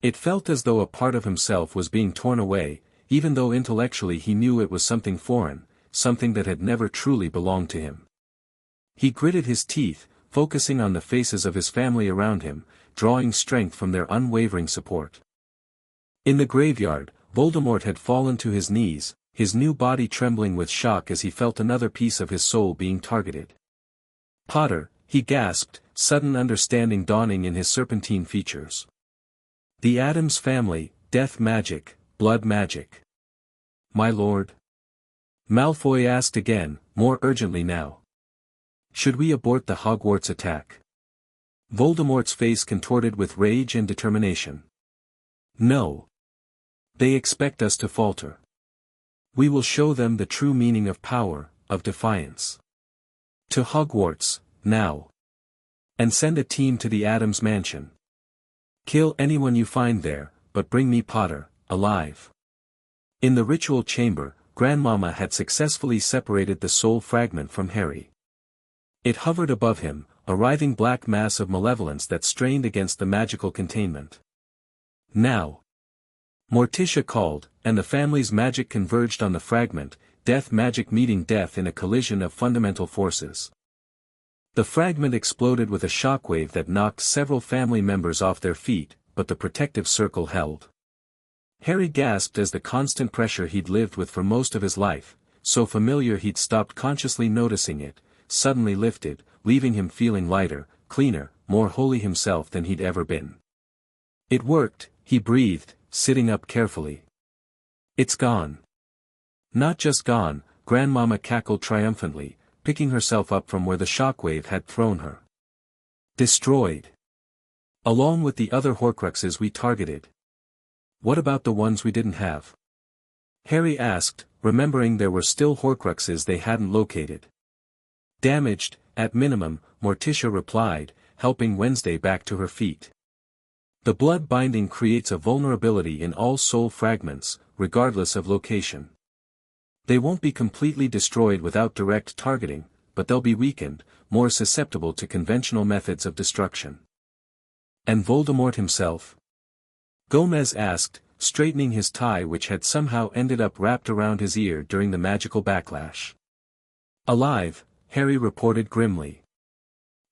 A: It felt as though a part of himself was being torn away, even though intellectually he knew it was something foreign, something that had never truly belonged to him. He gritted his teeth, focusing on the faces of his family around him, drawing strength from their unwavering support. In the graveyard, Voldemort had fallen to his knees, his new body trembling with shock as he felt another piece of his soul being targeted. "Potter," he gasped, sudden understanding dawning in his serpentine features. "The Addams family, death magic, blood magic." "My lord?" Malfoy asked again, more urgently now. "Should we abort the Hogwarts attack?" Voldemort's face contorted with rage and determination. "No. They expect us to falter. We will show them the true meaning of power, of defiance. To Hogwarts, now. And send a team to the Addams mansion. Kill anyone you find there, but bring me Potter, alive." In the ritual chamber, Grandmama had successfully separated the soul fragment from Harry. It hovered above him, a writhing black mass of malevolence that strained against the magical containment. Now! Morticia called, and the family's magic converged on the fragment, death magic meeting death in a collision of fundamental forces. The fragment exploded with a shockwave that knocked several family members off their feet, but the protective circle held. Harry gasped as the constant pressure he'd lived with for most of his life, so familiar he'd stopped consciously noticing it, suddenly lifted, leaving him feeling lighter, cleaner, more wholly himself than he'd ever been. It worked, he breathed, sitting up carefully. It's gone. Not just gone, Grandmama cackled triumphantly, picking herself up from where the shockwave had thrown her. Destroyed. Along with the other Horcruxes we targeted. What about the ones we didn't have? Harry asked, remembering there were still Horcruxes they hadn't located. Damaged, at minimum, Morticia replied, helping Wednesday back to her feet. The blood binding creates a vulnerability in all soul fragments, regardless of location. They won't be completely destroyed without direct targeting, but they'll be weakened, more susceptible to conventional methods of destruction. And Voldemort himself? Gomez asked, straightening his tie which had somehow ended up wrapped around his ear during the magical backlash. Alive, Harry reported grimly.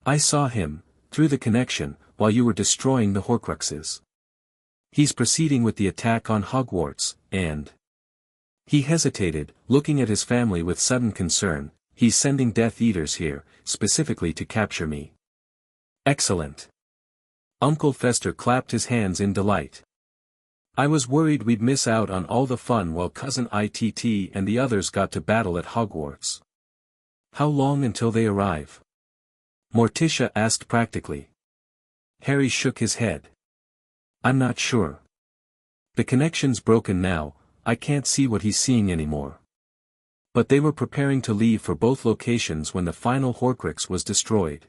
A: I saw him, through the connection, while you were destroying the Horcruxes. He's proceeding with the attack on Hogwarts, and... He hesitated, looking at his family with sudden concern. He's sending Death Eaters here, specifically to capture me. Excellent. Uncle Fester clapped his hands in delight. I was worried we'd miss out on all the fun while Cousin ITT and the others got to battle at Hogwarts. How long until they arrive? Morticia asked practically. Harry shook his head. I'm not sure. The connection's broken now, I can't see what he's seeing anymore. But they were preparing to leave for both locations when the final Horcrux was destroyed.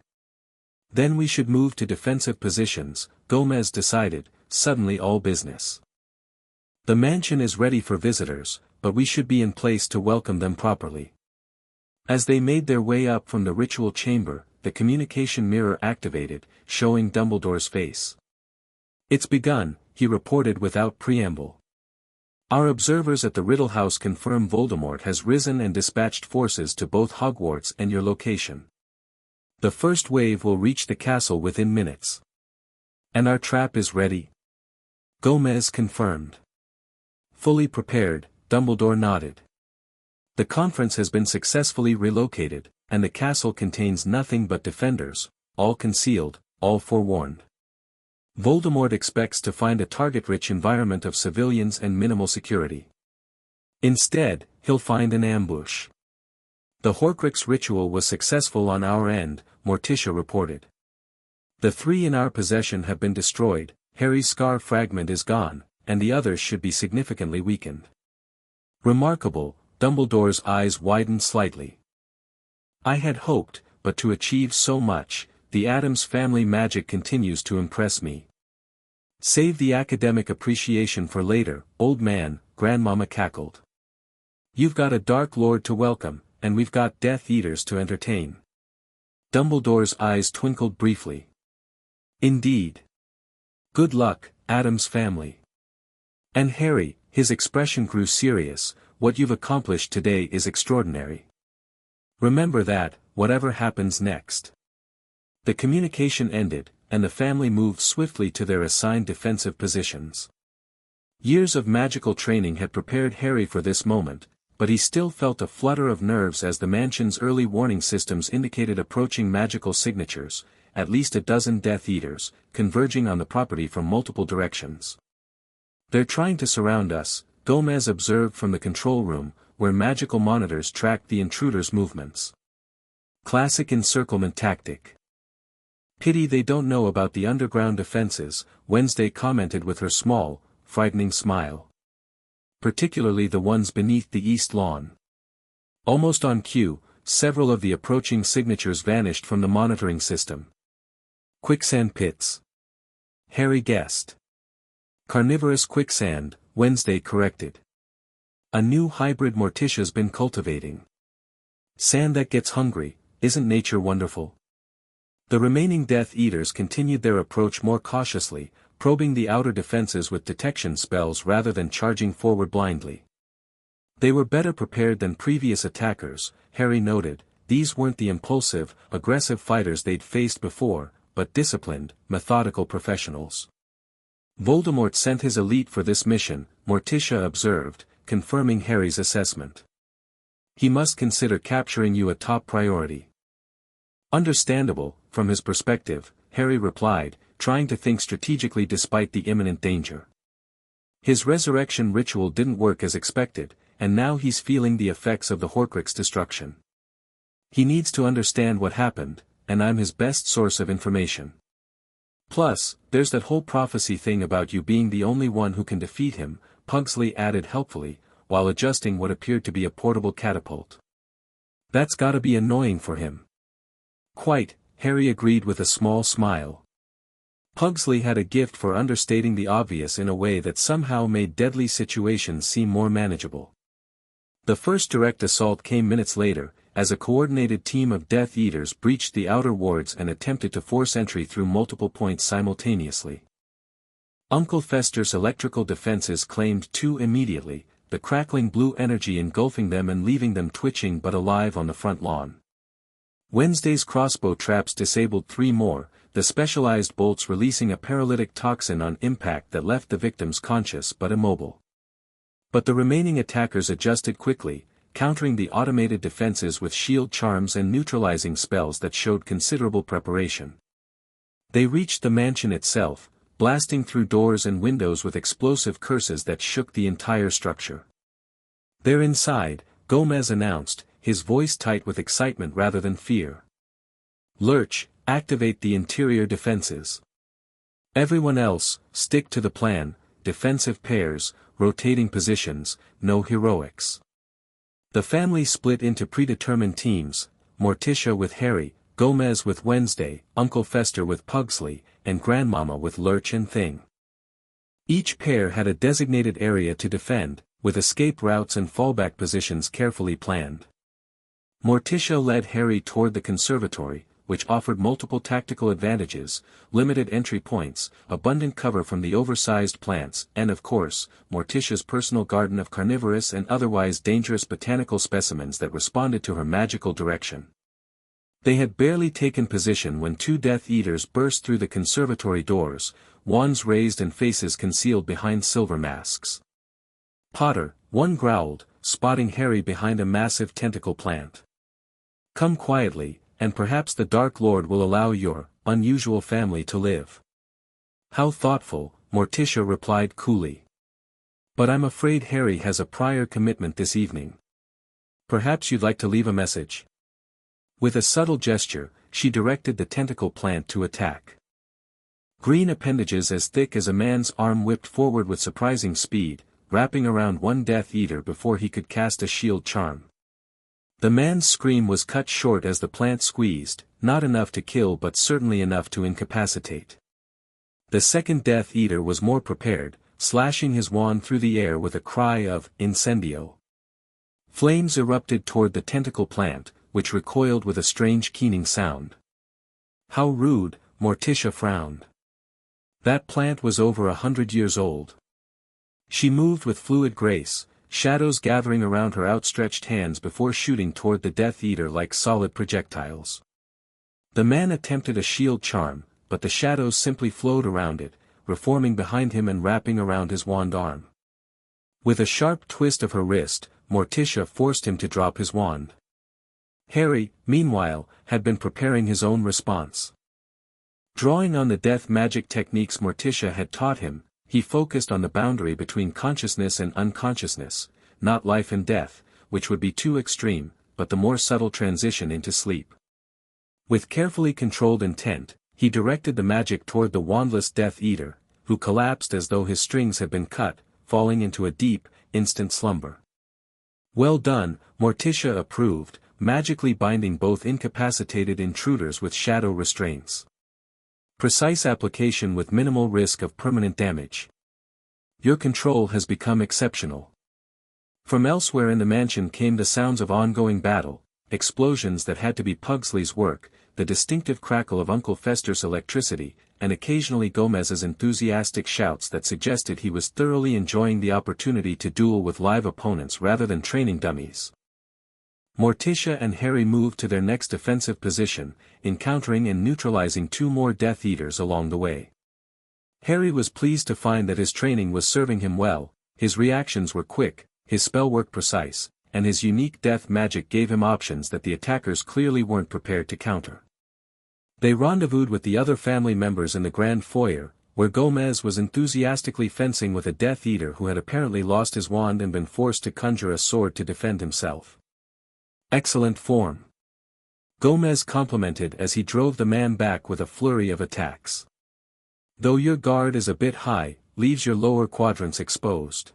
A: Then we should move to defensive positions, Gomez decided, suddenly all business. The mansion is ready for visitors, but we should be in place to welcome them properly. As they made their way up from the ritual chamber, the communication mirror activated, showing Dumbledore's face. It's begun, he reported without preamble. Our observers at the Riddle House confirm Voldemort has risen and dispatched forces to both Hogwarts and your location. The first wave will reach the castle within minutes. And our trap is ready? Gomez confirmed. Fully prepared, Dumbledore nodded. The conference has been successfully relocated, and the castle contains nothing but defenders, all concealed, all forewarned. Voldemort expects to find a target-rich environment of civilians and minimal security. Instead, he'll find an ambush. The Horcrux ritual was successful on our end, Morticia reported. The 3 in our possession have been destroyed, Harry's scar fragment is gone, and the others should be significantly weakened. Remarkable, Dumbledore's eyes widened slightly. I had hoped, but to achieve so much, the Addams family magic continues to impress me. Save the academic appreciation for later, old man, Grandmama cackled. You've got a Dark Lord to welcome, and we've got Death Eaters to entertain. Dumbledore's eyes twinkled briefly. Indeed. Good luck, Addams family. And Harry, his expression grew serious, what you've accomplished today is extraordinary. Remember that, whatever happens next. The communication ended, and the family moved swiftly to their assigned defensive positions. Years of magical training had prepared Harry for this moment, but he still felt a flutter of nerves as the mansion's early warning systems indicated approaching magical signatures, at least a dozen Death Eaters, converging on the property from multiple directions. They're trying to surround us, Gomez observed from the control room, where magical monitors tracked the intruders' movements. Classic encirclement tactic. Pity they don't know about the underground defenses, Wednesday commented with her small, frightening smile. Particularly the ones beneath the east lawn. Almost on cue, several of the approaching signatures vanished from the monitoring system. Quicksand pits. Harry guessed. Carnivorous quicksand, Wednesday corrected. A new hybrid Morticia's been cultivating. Sand that gets hungry, isn't nature wonderful? The remaining Death Eaters continued their approach more cautiously, probing the outer defenses with detection spells rather than charging forward blindly. They were better prepared than previous attackers, Harry noted. These weren't the impulsive, aggressive fighters they'd faced before, but disciplined, methodical professionals. Voldemort sent his elite for this mission, Morticia observed, confirming Harry's assessment. He must consider capturing you a top priority. Understandable, from his perspective, Harry replied, trying to think strategically despite the imminent danger. His resurrection ritual didn't work as expected, and now he's feeling the effects of the Horcrux destruction. He needs to understand what happened, and I'm his best source of information. Plus, there's that whole prophecy thing about you being the only one who can defeat him, Pugsley added helpfully, while adjusting what appeared to be a portable catapult. That's gotta be annoying for him. Quite, Harry agreed with a small smile. Pugsley had a gift for understating the obvious in a way that somehow made deadly situations seem more manageable. The first direct assault came minutes later, as a coordinated team of Death Eaters breached the outer wards and attempted to force entry through multiple points simultaneously. Uncle Fester's electrical defenses claimed 2 immediately, the crackling blue energy engulfing them and leaving them twitching but alive on the front lawn. Wednesday's crossbow traps disabled 3 more, the specialized bolts releasing a paralytic toxin on impact that left the victims conscious but immobile. But the remaining attackers adjusted quickly, countering the automated defenses with shield charms and neutralizing spells that showed considerable preparation. They reached the mansion itself, blasting through doors and windows with explosive curses that shook the entire structure. "They're inside," Gomez announced, his voice tight with excitement rather than fear. "Lurch, activate the interior defenses. Everyone else, stick to the plan, defensive pairs, rotating positions, no heroics." The family split into predetermined teams, Morticia with Harry, Gomez with Wednesday, Uncle Fester with Pugsley, and Grandmama with Lurch and Thing. Each pair had a designated area to defend, with escape routes and fallback positions carefully planned. Morticia led Harry toward the conservatory, which offered multiple tactical advantages, limited entry points, abundant cover from the oversized plants, and of course, Morticia's personal garden of carnivorous and otherwise dangerous botanical specimens that responded to her magical direction. They had barely taken position when 2 Death Eaters burst through the conservatory doors, wands raised and faces concealed behind silver masks. "Potter," one growled, spotting Harry behind a massive tentacle plant. "Come quietly, and perhaps the Dark Lord will allow your unusual family to live." "How thoughtful," Morticia replied coolly. "But I'm afraid Harry has a prior commitment this evening. Perhaps you'd like to leave a message." With a subtle gesture, she directed the tentacle plant to attack. Green appendages as thick as a man's arm whipped forward with surprising speed, wrapping around one Death Eater before he could cast a shield charm. The man's scream was cut short as the plant squeezed, not enough to kill but certainly enough to incapacitate. The second Death Eater was more prepared, slashing his wand through the air with a cry of "Incendio." Flames erupted toward the tentacle plant, which recoiled with a strange keening sound. "How rude," Morticia frowned. That plant was over 100 years old. She moved with fluid grace, shadows gathering around her outstretched hands before shooting toward the Death Eater like solid projectiles. The man attempted a shield charm, but the shadows simply flowed around it, reforming behind him and wrapping around his wand arm. With a sharp twist of her wrist, Morticia forced him to drop his wand. Harry, meanwhile, had been preparing his own response. Drawing on the death magic techniques Morticia had taught him, he focused on the boundary between consciousness and unconsciousness, not life and death, which would be too extreme, but the more subtle transition into sleep. With carefully controlled intent, he directed the magic toward the wandless Death Eater, who collapsed as though his strings had been cut, falling into a deep, instant slumber. "Well done," Morticia approved, magically binding both incapacitated intruders with shadow restraints. Precise application with minimal risk of permanent damage. "Your control has become exceptional." From elsewhere in the mansion came the sounds of ongoing battle, explosions that had to be Pugsley's work, the distinctive crackle of Uncle Fester's electricity, and occasionally Gomez's enthusiastic shouts that suggested he was thoroughly enjoying the opportunity to duel with live opponents rather than training dummies. Morticia and Harry moved to their next defensive position, encountering and neutralizing 2 more Death Eaters along the way. Harry was pleased to find that his training was serving him well, his reactions were quick, his spell work precise, and his unique death magic gave him options that the attackers clearly weren't prepared to counter. They rendezvoused with the other family members in the grand foyer, where Gomez was enthusiastically fencing with a Death Eater who had apparently lost his wand and been forced to conjure a sword to defend himself. "Excellent form," Gomez complimented as he drove the man back with a flurry of attacks. "Though your guard is a bit high, leaves your lower quadrants exposed."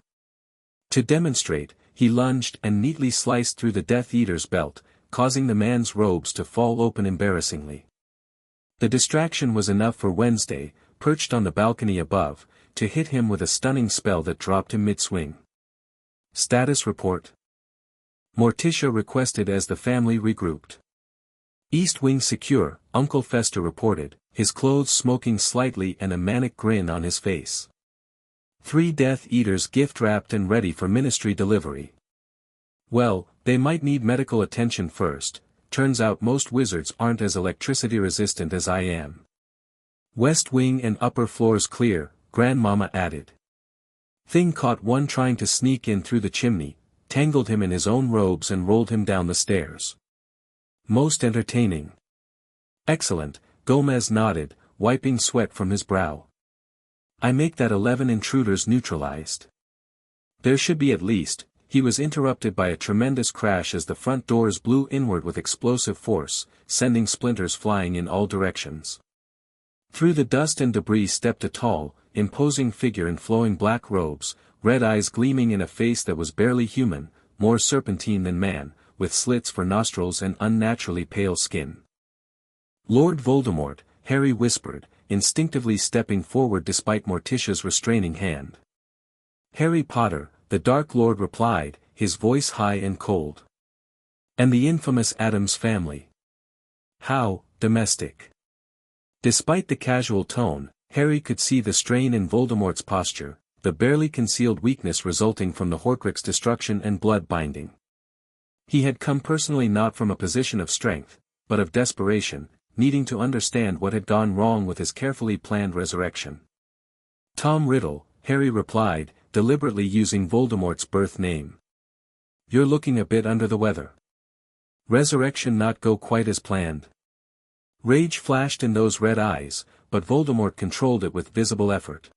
A: To demonstrate, he lunged and neatly sliced through the Death Eater's belt, causing the man's robes to fall open embarrassingly. The distraction was enough for Wednesday, perched on the balcony above, to hit him with a stunning spell that dropped him mid-swing. "Status report," Morticia requested as the family regrouped. "East wing secure," Uncle Fester reported, his clothes smoking slightly and a manic grin on his face. 3 Death Eaters gift-wrapped and ready for ministry delivery. "Well, they might need medical attention first. Turns out most wizards aren't as electricity resistant as I am." "West wing and upper floors clear," Grandmama added. "Thing caught one trying to sneak in through the chimney, tangled him in his own robes and rolled him down the stairs. Most entertaining." "Excellent," Gomez nodded, wiping sweat from his brow. "I make that 11 intruders neutralized." "There should be at least." He was interrupted by a tremendous crash as the front doors blew inward with explosive force, sending splinters flying in all directions. Through the dust and debris stepped a tall, imposing figure in flowing black robes, red eyes gleaming in a face that was barely human, more serpentine than man, with slits for nostrils and unnaturally pale skin. "Lord Voldemort," Harry whispered, instinctively stepping forward despite Morticia's restraining hand. "Harry Potter," the Dark Lord replied, his voice high and cold. "And the infamous Addams family. How domestic." Despite the casual tone, Harry could see the strain in Voldemort's posture, the barely concealed weakness resulting from the Horcrux destruction and blood binding. He had come personally not from a position of strength, but of desperation, needing to understand what had gone wrong with his carefully planned resurrection. "Tom Riddle," Harry replied, deliberately using Voldemort's birth name. "You're looking a bit under the weather. Resurrection not go quite as planned." Rage flashed in those red eyes, but Voldemort controlled it with visible effort.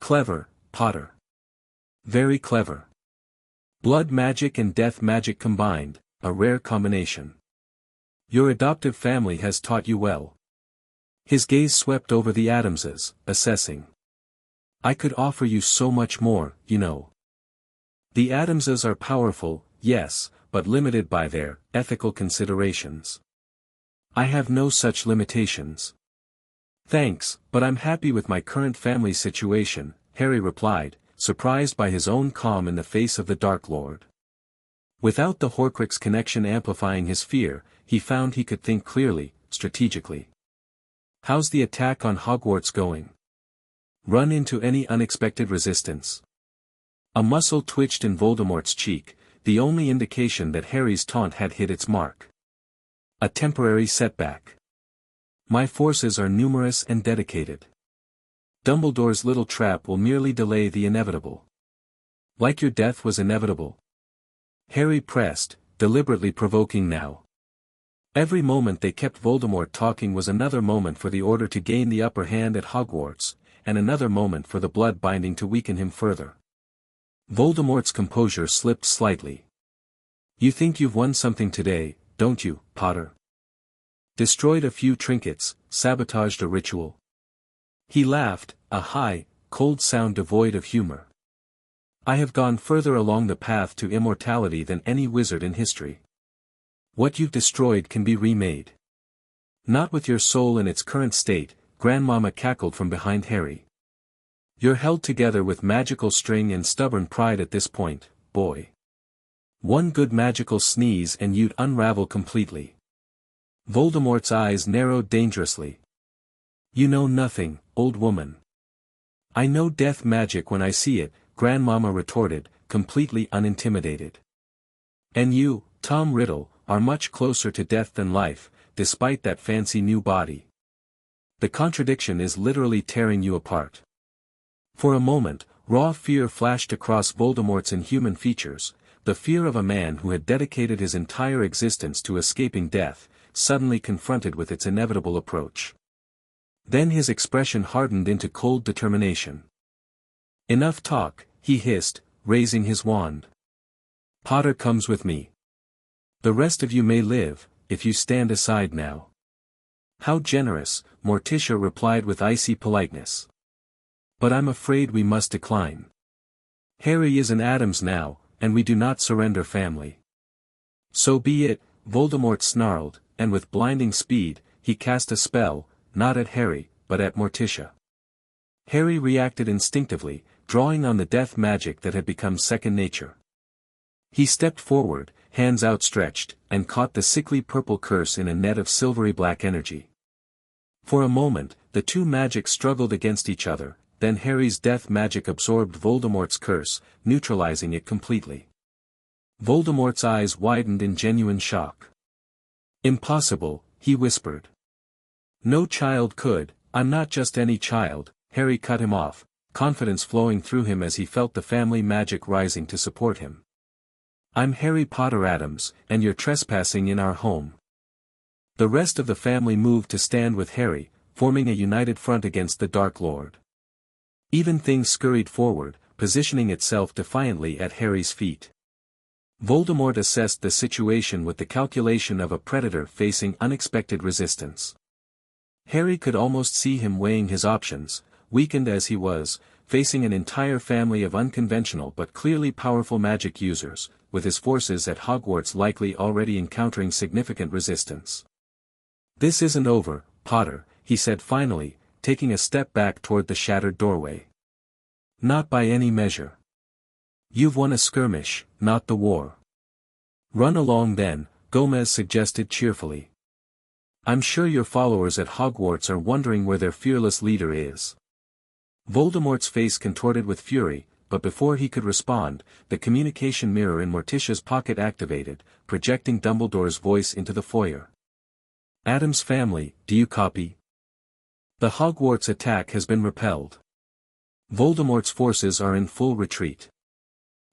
A: "Clever, Potter. Very clever. Blood magic and death magic combined, a rare combination. Your adoptive family has taught you well." His gaze swept over the Addamses, assessing. "I could offer you so much more, you know. The Addamses are powerful, yes, but limited by their ethical considerations. I have no such limitations." "Thanks, but I'm happy with my current family situation," Harry replied, surprised by his own calm in the face of the Dark Lord. Without the Horcrux connection amplifying his fear, he found he could think clearly, strategically. "How's the attack on Hogwarts going? Run into any unexpected resistance?" A muscle twitched in Voldemort's cheek, the only indication that Harry's taunt had hit its mark. "A temporary setback. My forces are numerous and dedicated. Dumbledore's little trap will merely delay the inevitable." "Like your death was inevitable?" Harry pressed, deliberately provoking now. Every moment they kept Voldemort talking was another moment for the Order to gain the upper hand at Hogwarts, and another moment for the blood binding to weaken him further. Voldemort's composure slipped slightly. "You think you've won something today, don't you, Potter? Destroyed a few trinkets, sabotaged a ritual." He laughed, a high, cold sound devoid of humor. "I have gone further along the path to immortality than any wizard in history. What you've destroyed can be remade." "Not with your soul in its current state," Grandmama cackled from behind Harry. "You're held together with magical string and stubborn pride at this point, boy. One good magical sneeze and you'd unravel completely." Voldemort's eyes narrowed dangerously. "You know nothing, old woman." "I know death magic when I see it," Grandmama retorted, completely unintimidated. "And you, Tom Riddle, are much closer to death than life, despite that fancy new body. The contradiction is literally tearing you apart." For a moment, raw fear flashed across Voldemort's inhuman features, the fear of a man who had dedicated his entire existence to escaping death, suddenly confronted with its inevitable approach. Then his expression hardened into cold determination. "Enough talk," he hissed, raising his wand. "Potter comes with me. The rest of you may live, if you stand aside now." "How generous," Morticia replied with icy politeness. "But I'm afraid we must decline. Harry is an Addams now, and we do not surrender family." "So be it," Voldemort snarled, and with blinding speed, he cast a spell, not at Harry, but at Morticia. Harry reacted instinctively, drawing on the death magic that had become second nature. He stepped forward, hands outstretched, and caught the sickly purple curse in a net of silvery black energy. For a moment, the two magics struggled against each other, then Harry's death magic absorbed Voldemort's curse, neutralizing it completely. Voldemort's eyes widened in genuine shock. "Impossible," he whispered. "No child could, I'm not just any child," Harry cut him off, confidence flowing through him as he felt the family magic rising to support him. "I'm Harry Potter Addams, and you're trespassing in our home." The rest of the family moved to stand with Harry, forming a united front against the Dark Lord. Even Thing scurried forward, positioning itself defiantly at Harry's feet. Voldemort assessed the situation with the calculation of a predator facing unexpected resistance. Harry could almost see him weighing his options, weakened as he was, facing an entire family of unconventional but clearly powerful magic users, with his forces at Hogwarts likely already encountering significant resistance. "This isn't over, Potter," he said finally, taking a step back toward the shattered doorway. "Not by any measure. You've won a skirmish, not the war." "Run along then," Gomez suggested cheerfully. "I'm sure your followers at Hogwarts are wondering where their fearless leader is." Voldemort's face contorted with fury, but before he could respond, the communication mirror in Morticia's pocket activated, projecting Dumbledore's voice into the foyer. "Addams family, do you copy? The Hogwarts attack has been repelled. Voldemort's forces are in full retreat.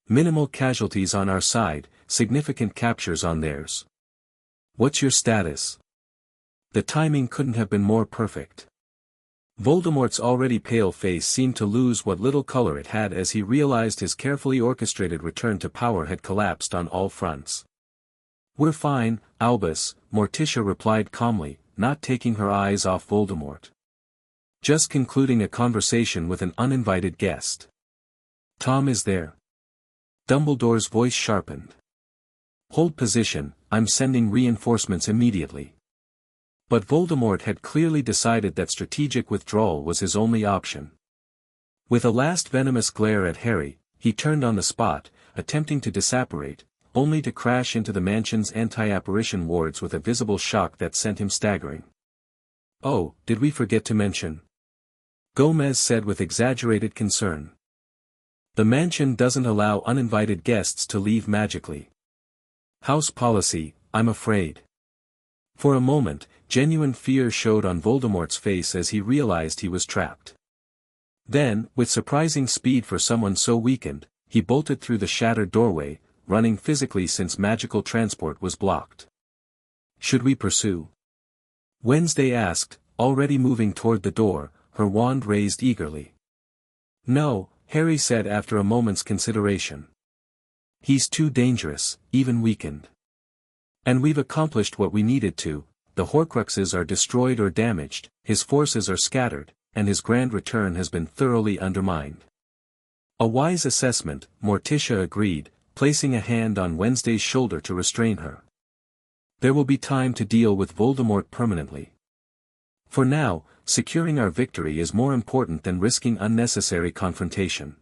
A: Minimal casualties on our side, significant captures on theirs. What's your status?" The timing couldn't have been more perfect. Voldemort's already pale face seemed to lose what little color it had as he realized his carefully orchestrated return to power had collapsed on all fronts. "We're fine, Albus," Morticia replied calmly, not taking her eyes off Voldemort. "Just concluding a conversation with an uninvited guest." "Tom is there." Dumbledore's voice sharpened. "Hold position, I'm sending reinforcements immediately." But Voldemort had clearly decided that strategic withdrawal was his only option. With a last venomous glare at Harry, he turned on the spot, attempting to disapparate, only to crash into the mansion's anti-apparition wards with a visible shock that sent him staggering. "Oh, did we forget to mention?" Gomez said with exaggerated concern. "The mansion doesn't allow uninvited guests to leave magically. House policy, I'm afraid." For a moment, genuine fear showed on Voldemort's face as he realized he was trapped. Then, with surprising speed for someone so weakened, he bolted through the shattered doorway, running physically since magical transport was blocked. "Should we pursue?" Wednesday asked, already moving toward the door, her wand raised eagerly. "No," Harry said after a moment's consideration. "He's too dangerous, even weakened. And we've accomplished what we needed to, the Horcruxes are destroyed or damaged, his forces are scattered, and his grand return has been thoroughly undermined." "A wise assessment," Morticia agreed, placing a hand on Wednesday's shoulder to restrain her. "There will be time to deal with Voldemort permanently. For now, securing our victory is more important than risking unnecessary confrontation."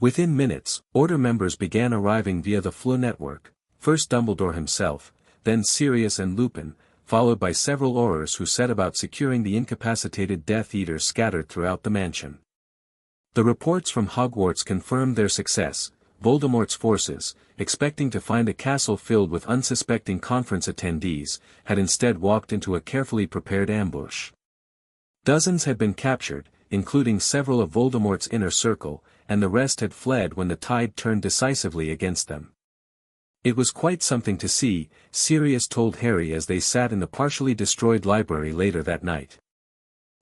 A: Within minutes, Order members began arriving via the Fleur network, first Dumbledore himself, then Sirius and Lupin, followed by several Aurors who set about securing the incapacitated Death Eaters scattered throughout the mansion. The reports from Hogwarts confirmed their success. Voldemort's forces, expecting to find a castle filled with unsuspecting conference attendees, had instead walked into a carefully prepared ambush. Dozens had been captured, including several of Voldemort's inner circle, and the rest had fled when the tide turned decisively against them. It was quite something to see, Sirius told Harry as they sat in the partially destroyed library later that night.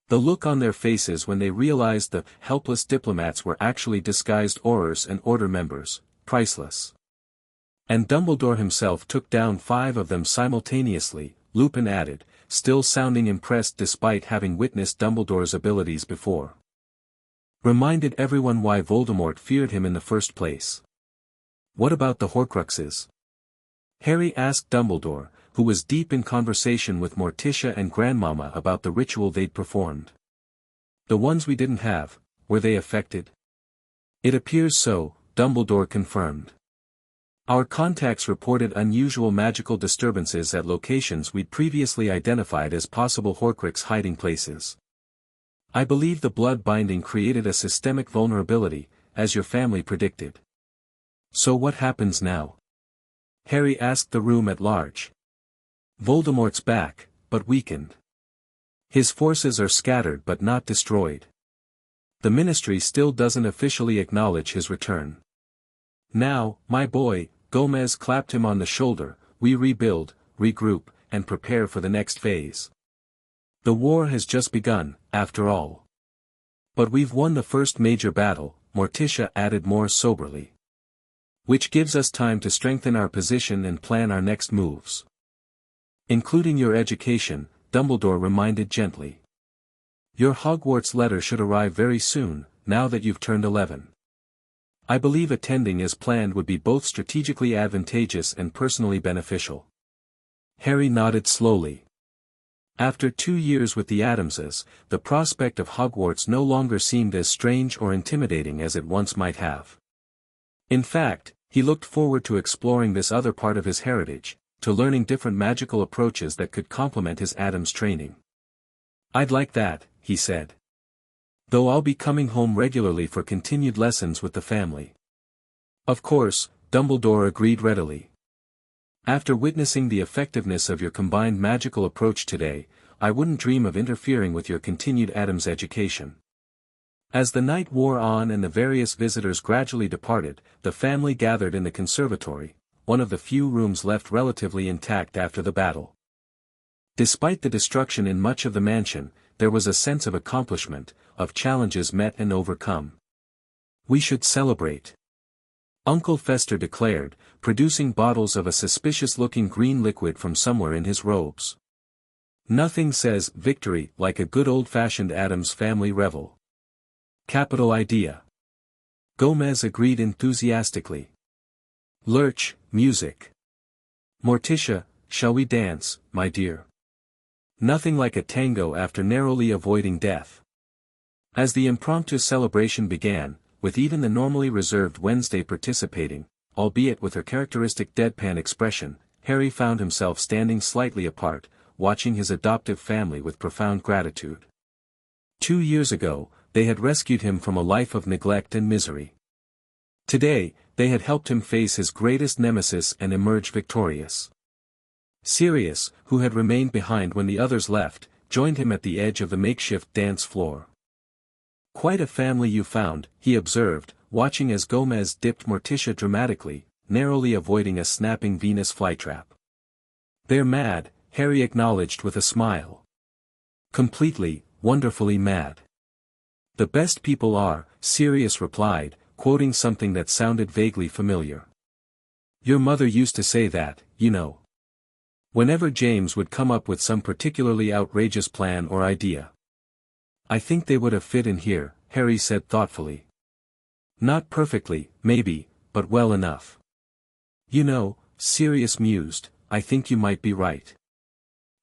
A: The look on their faces when they realized the helpless diplomats were actually disguised Aurors and Order members, priceless. And Dumbledore himself took down 5 of them simultaneously, Lupin added, still sounding impressed despite having witnessed Dumbledore's abilities before. Reminded everyone why Voldemort feared him in the first place. What about the Horcruxes? Harry asked Dumbledore, who was deep in conversation with Morticia and Grandmama about the ritual they'd performed. The ones we didn't have, were they affected? It appears so, Dumbledore confirmed. Our contacts reported unusual magical disturbances at locations we'd previously identified as possible Horcrux hiding places. I believe the blood binding created a systemic vulnerability, as your family predicted. So what happens now? Harry asked the room at large. Voldemort's back, but weakened. His forces are scattered but not destroyed. The Ministry still doesn't officially acknowledge his return. Now, my boy, Gomez clapped him on the shoulder, we rebuild, regroup, and prepare for the next phase. The war has just begun, after all. But we've won the first major battle, Morticia added more soberly. Which gives us time to strengthen our position and plan our next moves. Including your education, Dumbledore reminded gently. Your Hogwarts letter should arrive very soon, now that you've turned 11. I believe attending as planned would be both strategically advantageous and personally beneficial. Harry nodded slowly. After 2 years with the Addamses, the prospect of Hogwarts no longer seemed as strange or intimidating as it once might have. In fact, he looked forward to exploring this other part of his heritage, to learning different magical approaches that could complement his Addams training. I'd like that, he said. Though I'll be coming home regularly for continued lessons with the family. Of course, Dumbledore agreed readily. After witnessing the effectiveness of your combined magical approach today, I wouldn't dream of interfering with your continued Addams education. As the night wore on and the various visitors gradually departed, the family gathered in the conservatory, one of the few rooms left relatively intact after the battle. Despite the destruction in much of the mansion, there was a sense of accomplishment, of challenges met and overcome. We should celebrate. Uncle Fester declared, producing bottles of a suspicious-looking green liquid from somewhere in his robes. Nothing says victory like a good old-fashioned Addams family revel. Capital idea. Gomez agreed enthusiastically. Lurch, music. Morticia, shall we dance, my dear? Nothing like a tango after narrowly avoiding death. As the impromptu celebration began, with even the normally reserved Wednesday participating, albeit with her characteristic deadpan expression, Harry found himself standing slightly apart, watching his adoptive family with profound gratitude. 2 years ago, they had rescued him from a life of neglect and misery. Today, they had helped him face his greatest nemesis and emerge victorious. Sirius, who had remained behind when the others left, joined him at the edge of the makeshift dance floor. Quite a family you found, he observed, watching as Gomez dipped Morticia dramatically, narrowly avoiding a snapping Venus flytrap. They're mad, Harry acknowledged with a smile. Completely, wonderfully mad. The best people are, Sirius replied, quoting something that sounded vaguely familiar. Your mother used to say that, you know. Whenever James would come up with some particularly outrageous plan or idea. I think they would have fit in here, Harry said thoughtfully. Not perfectly, maybe, but well enough. You know, Sirius mused, I think you might be right.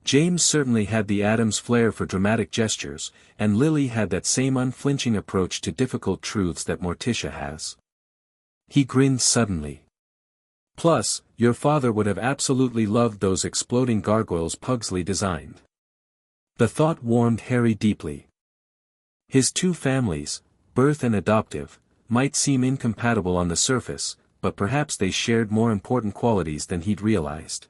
A: James certainly had the Addams flair for dramatic gestures, and Lily had that same unflinching approach to difficult truths that Morticia has. He grinned suddenly. Plus, your father would have absolutely loved those exploding gargoyles Pugsley designed. The thought warmed Harry deeply. His two families, birth and adoptive, might seem incompatible on the surface, but perhaps they shared more important qualities than he'd realized.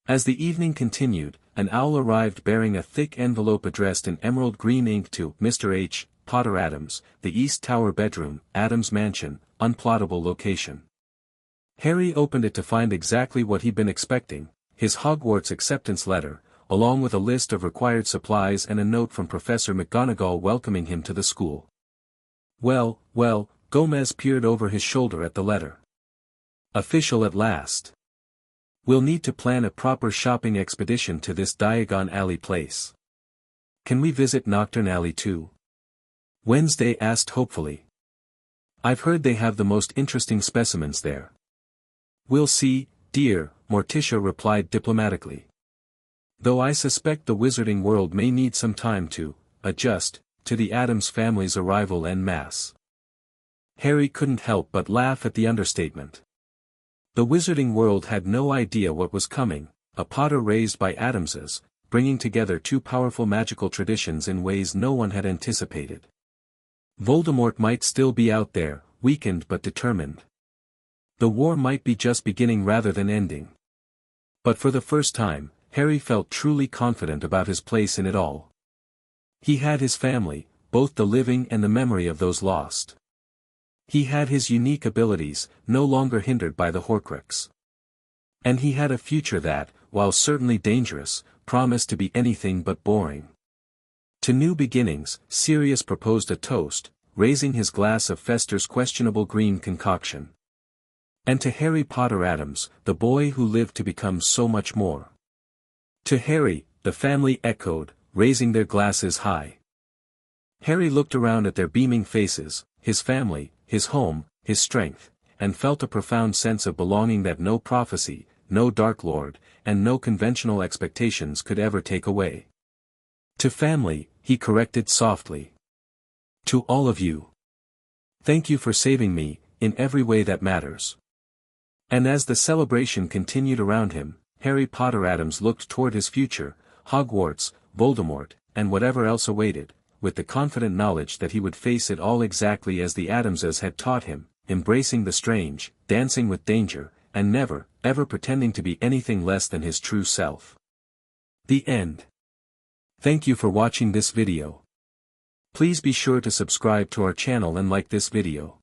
A: As the evening continued, an owl arrived bearing a thick envelope addressed in emerald green ink to Mr. H. Potter Addams, the East Tower bedroom, Addams Mansion, unplottable location. Harry opened it to find exactly what he'd been expecting, his Hogwarts acceptance letter, along with a list of required supplies and a note from Professor McGonagall welcoming him to the school. Well, Gomez peered over his shoulder at the letter. Official at last. We'll need to plan a proper shopping expedition to this Diagon Alley place. Can we visit Nocturne Alley too? Wednesday asked hopefully. I've heard they have the most interesting specimens there. We'll see, dear, Morticia replied diplomatically. Though I suspect the wizarding world may need some time to adjust to the Addams family's arrival en masse. Harry couldn't help but laugh at the understatement. The wizarding world had no idea what was coming, a Potter raised by Addamses, bringing together two powerful magical traditions in ways no one had anticipated. Voldemort might still be out there, weakened but determined. The war might be just beginning rather than ending. But for the first time, Harry felt truly confident about his place in it all. He had his family, both the living and the memory of those lost. He had his unique abilities, no longer hindered by the Horcrux. And he had a future that, while certainly dangerous, promised to be anything but boring. To new beginnings, Sirius proposed a toast, raising his glass of Fester's questionable green concoction. And to Harry Potter Addams, the boy who lived to become so much more. To Harry, the family echoed, raising their glasses high. Harry looked around at their beaming faces, his family, his home, his strength, and felt a profound sense of belonging that no prophecy, no Dark Lord, and no conventional expectations could ever take away. To family, he corrected softly. To all of you. Thank you for saving me, in every way that matters. And as the celebration continued around him, Harry Potter Addams looked toward his future, Hogwarts, Voldemort, and whatever else awaited, with the confident knowledge that he would face it all exactly as the Addamses had taught him, embracing the strange, dancing with danger, and never, ever pretending to be anything less than his true self. The end. Thank you for watching this video. Please be sure to subscribe to our channel and like this video.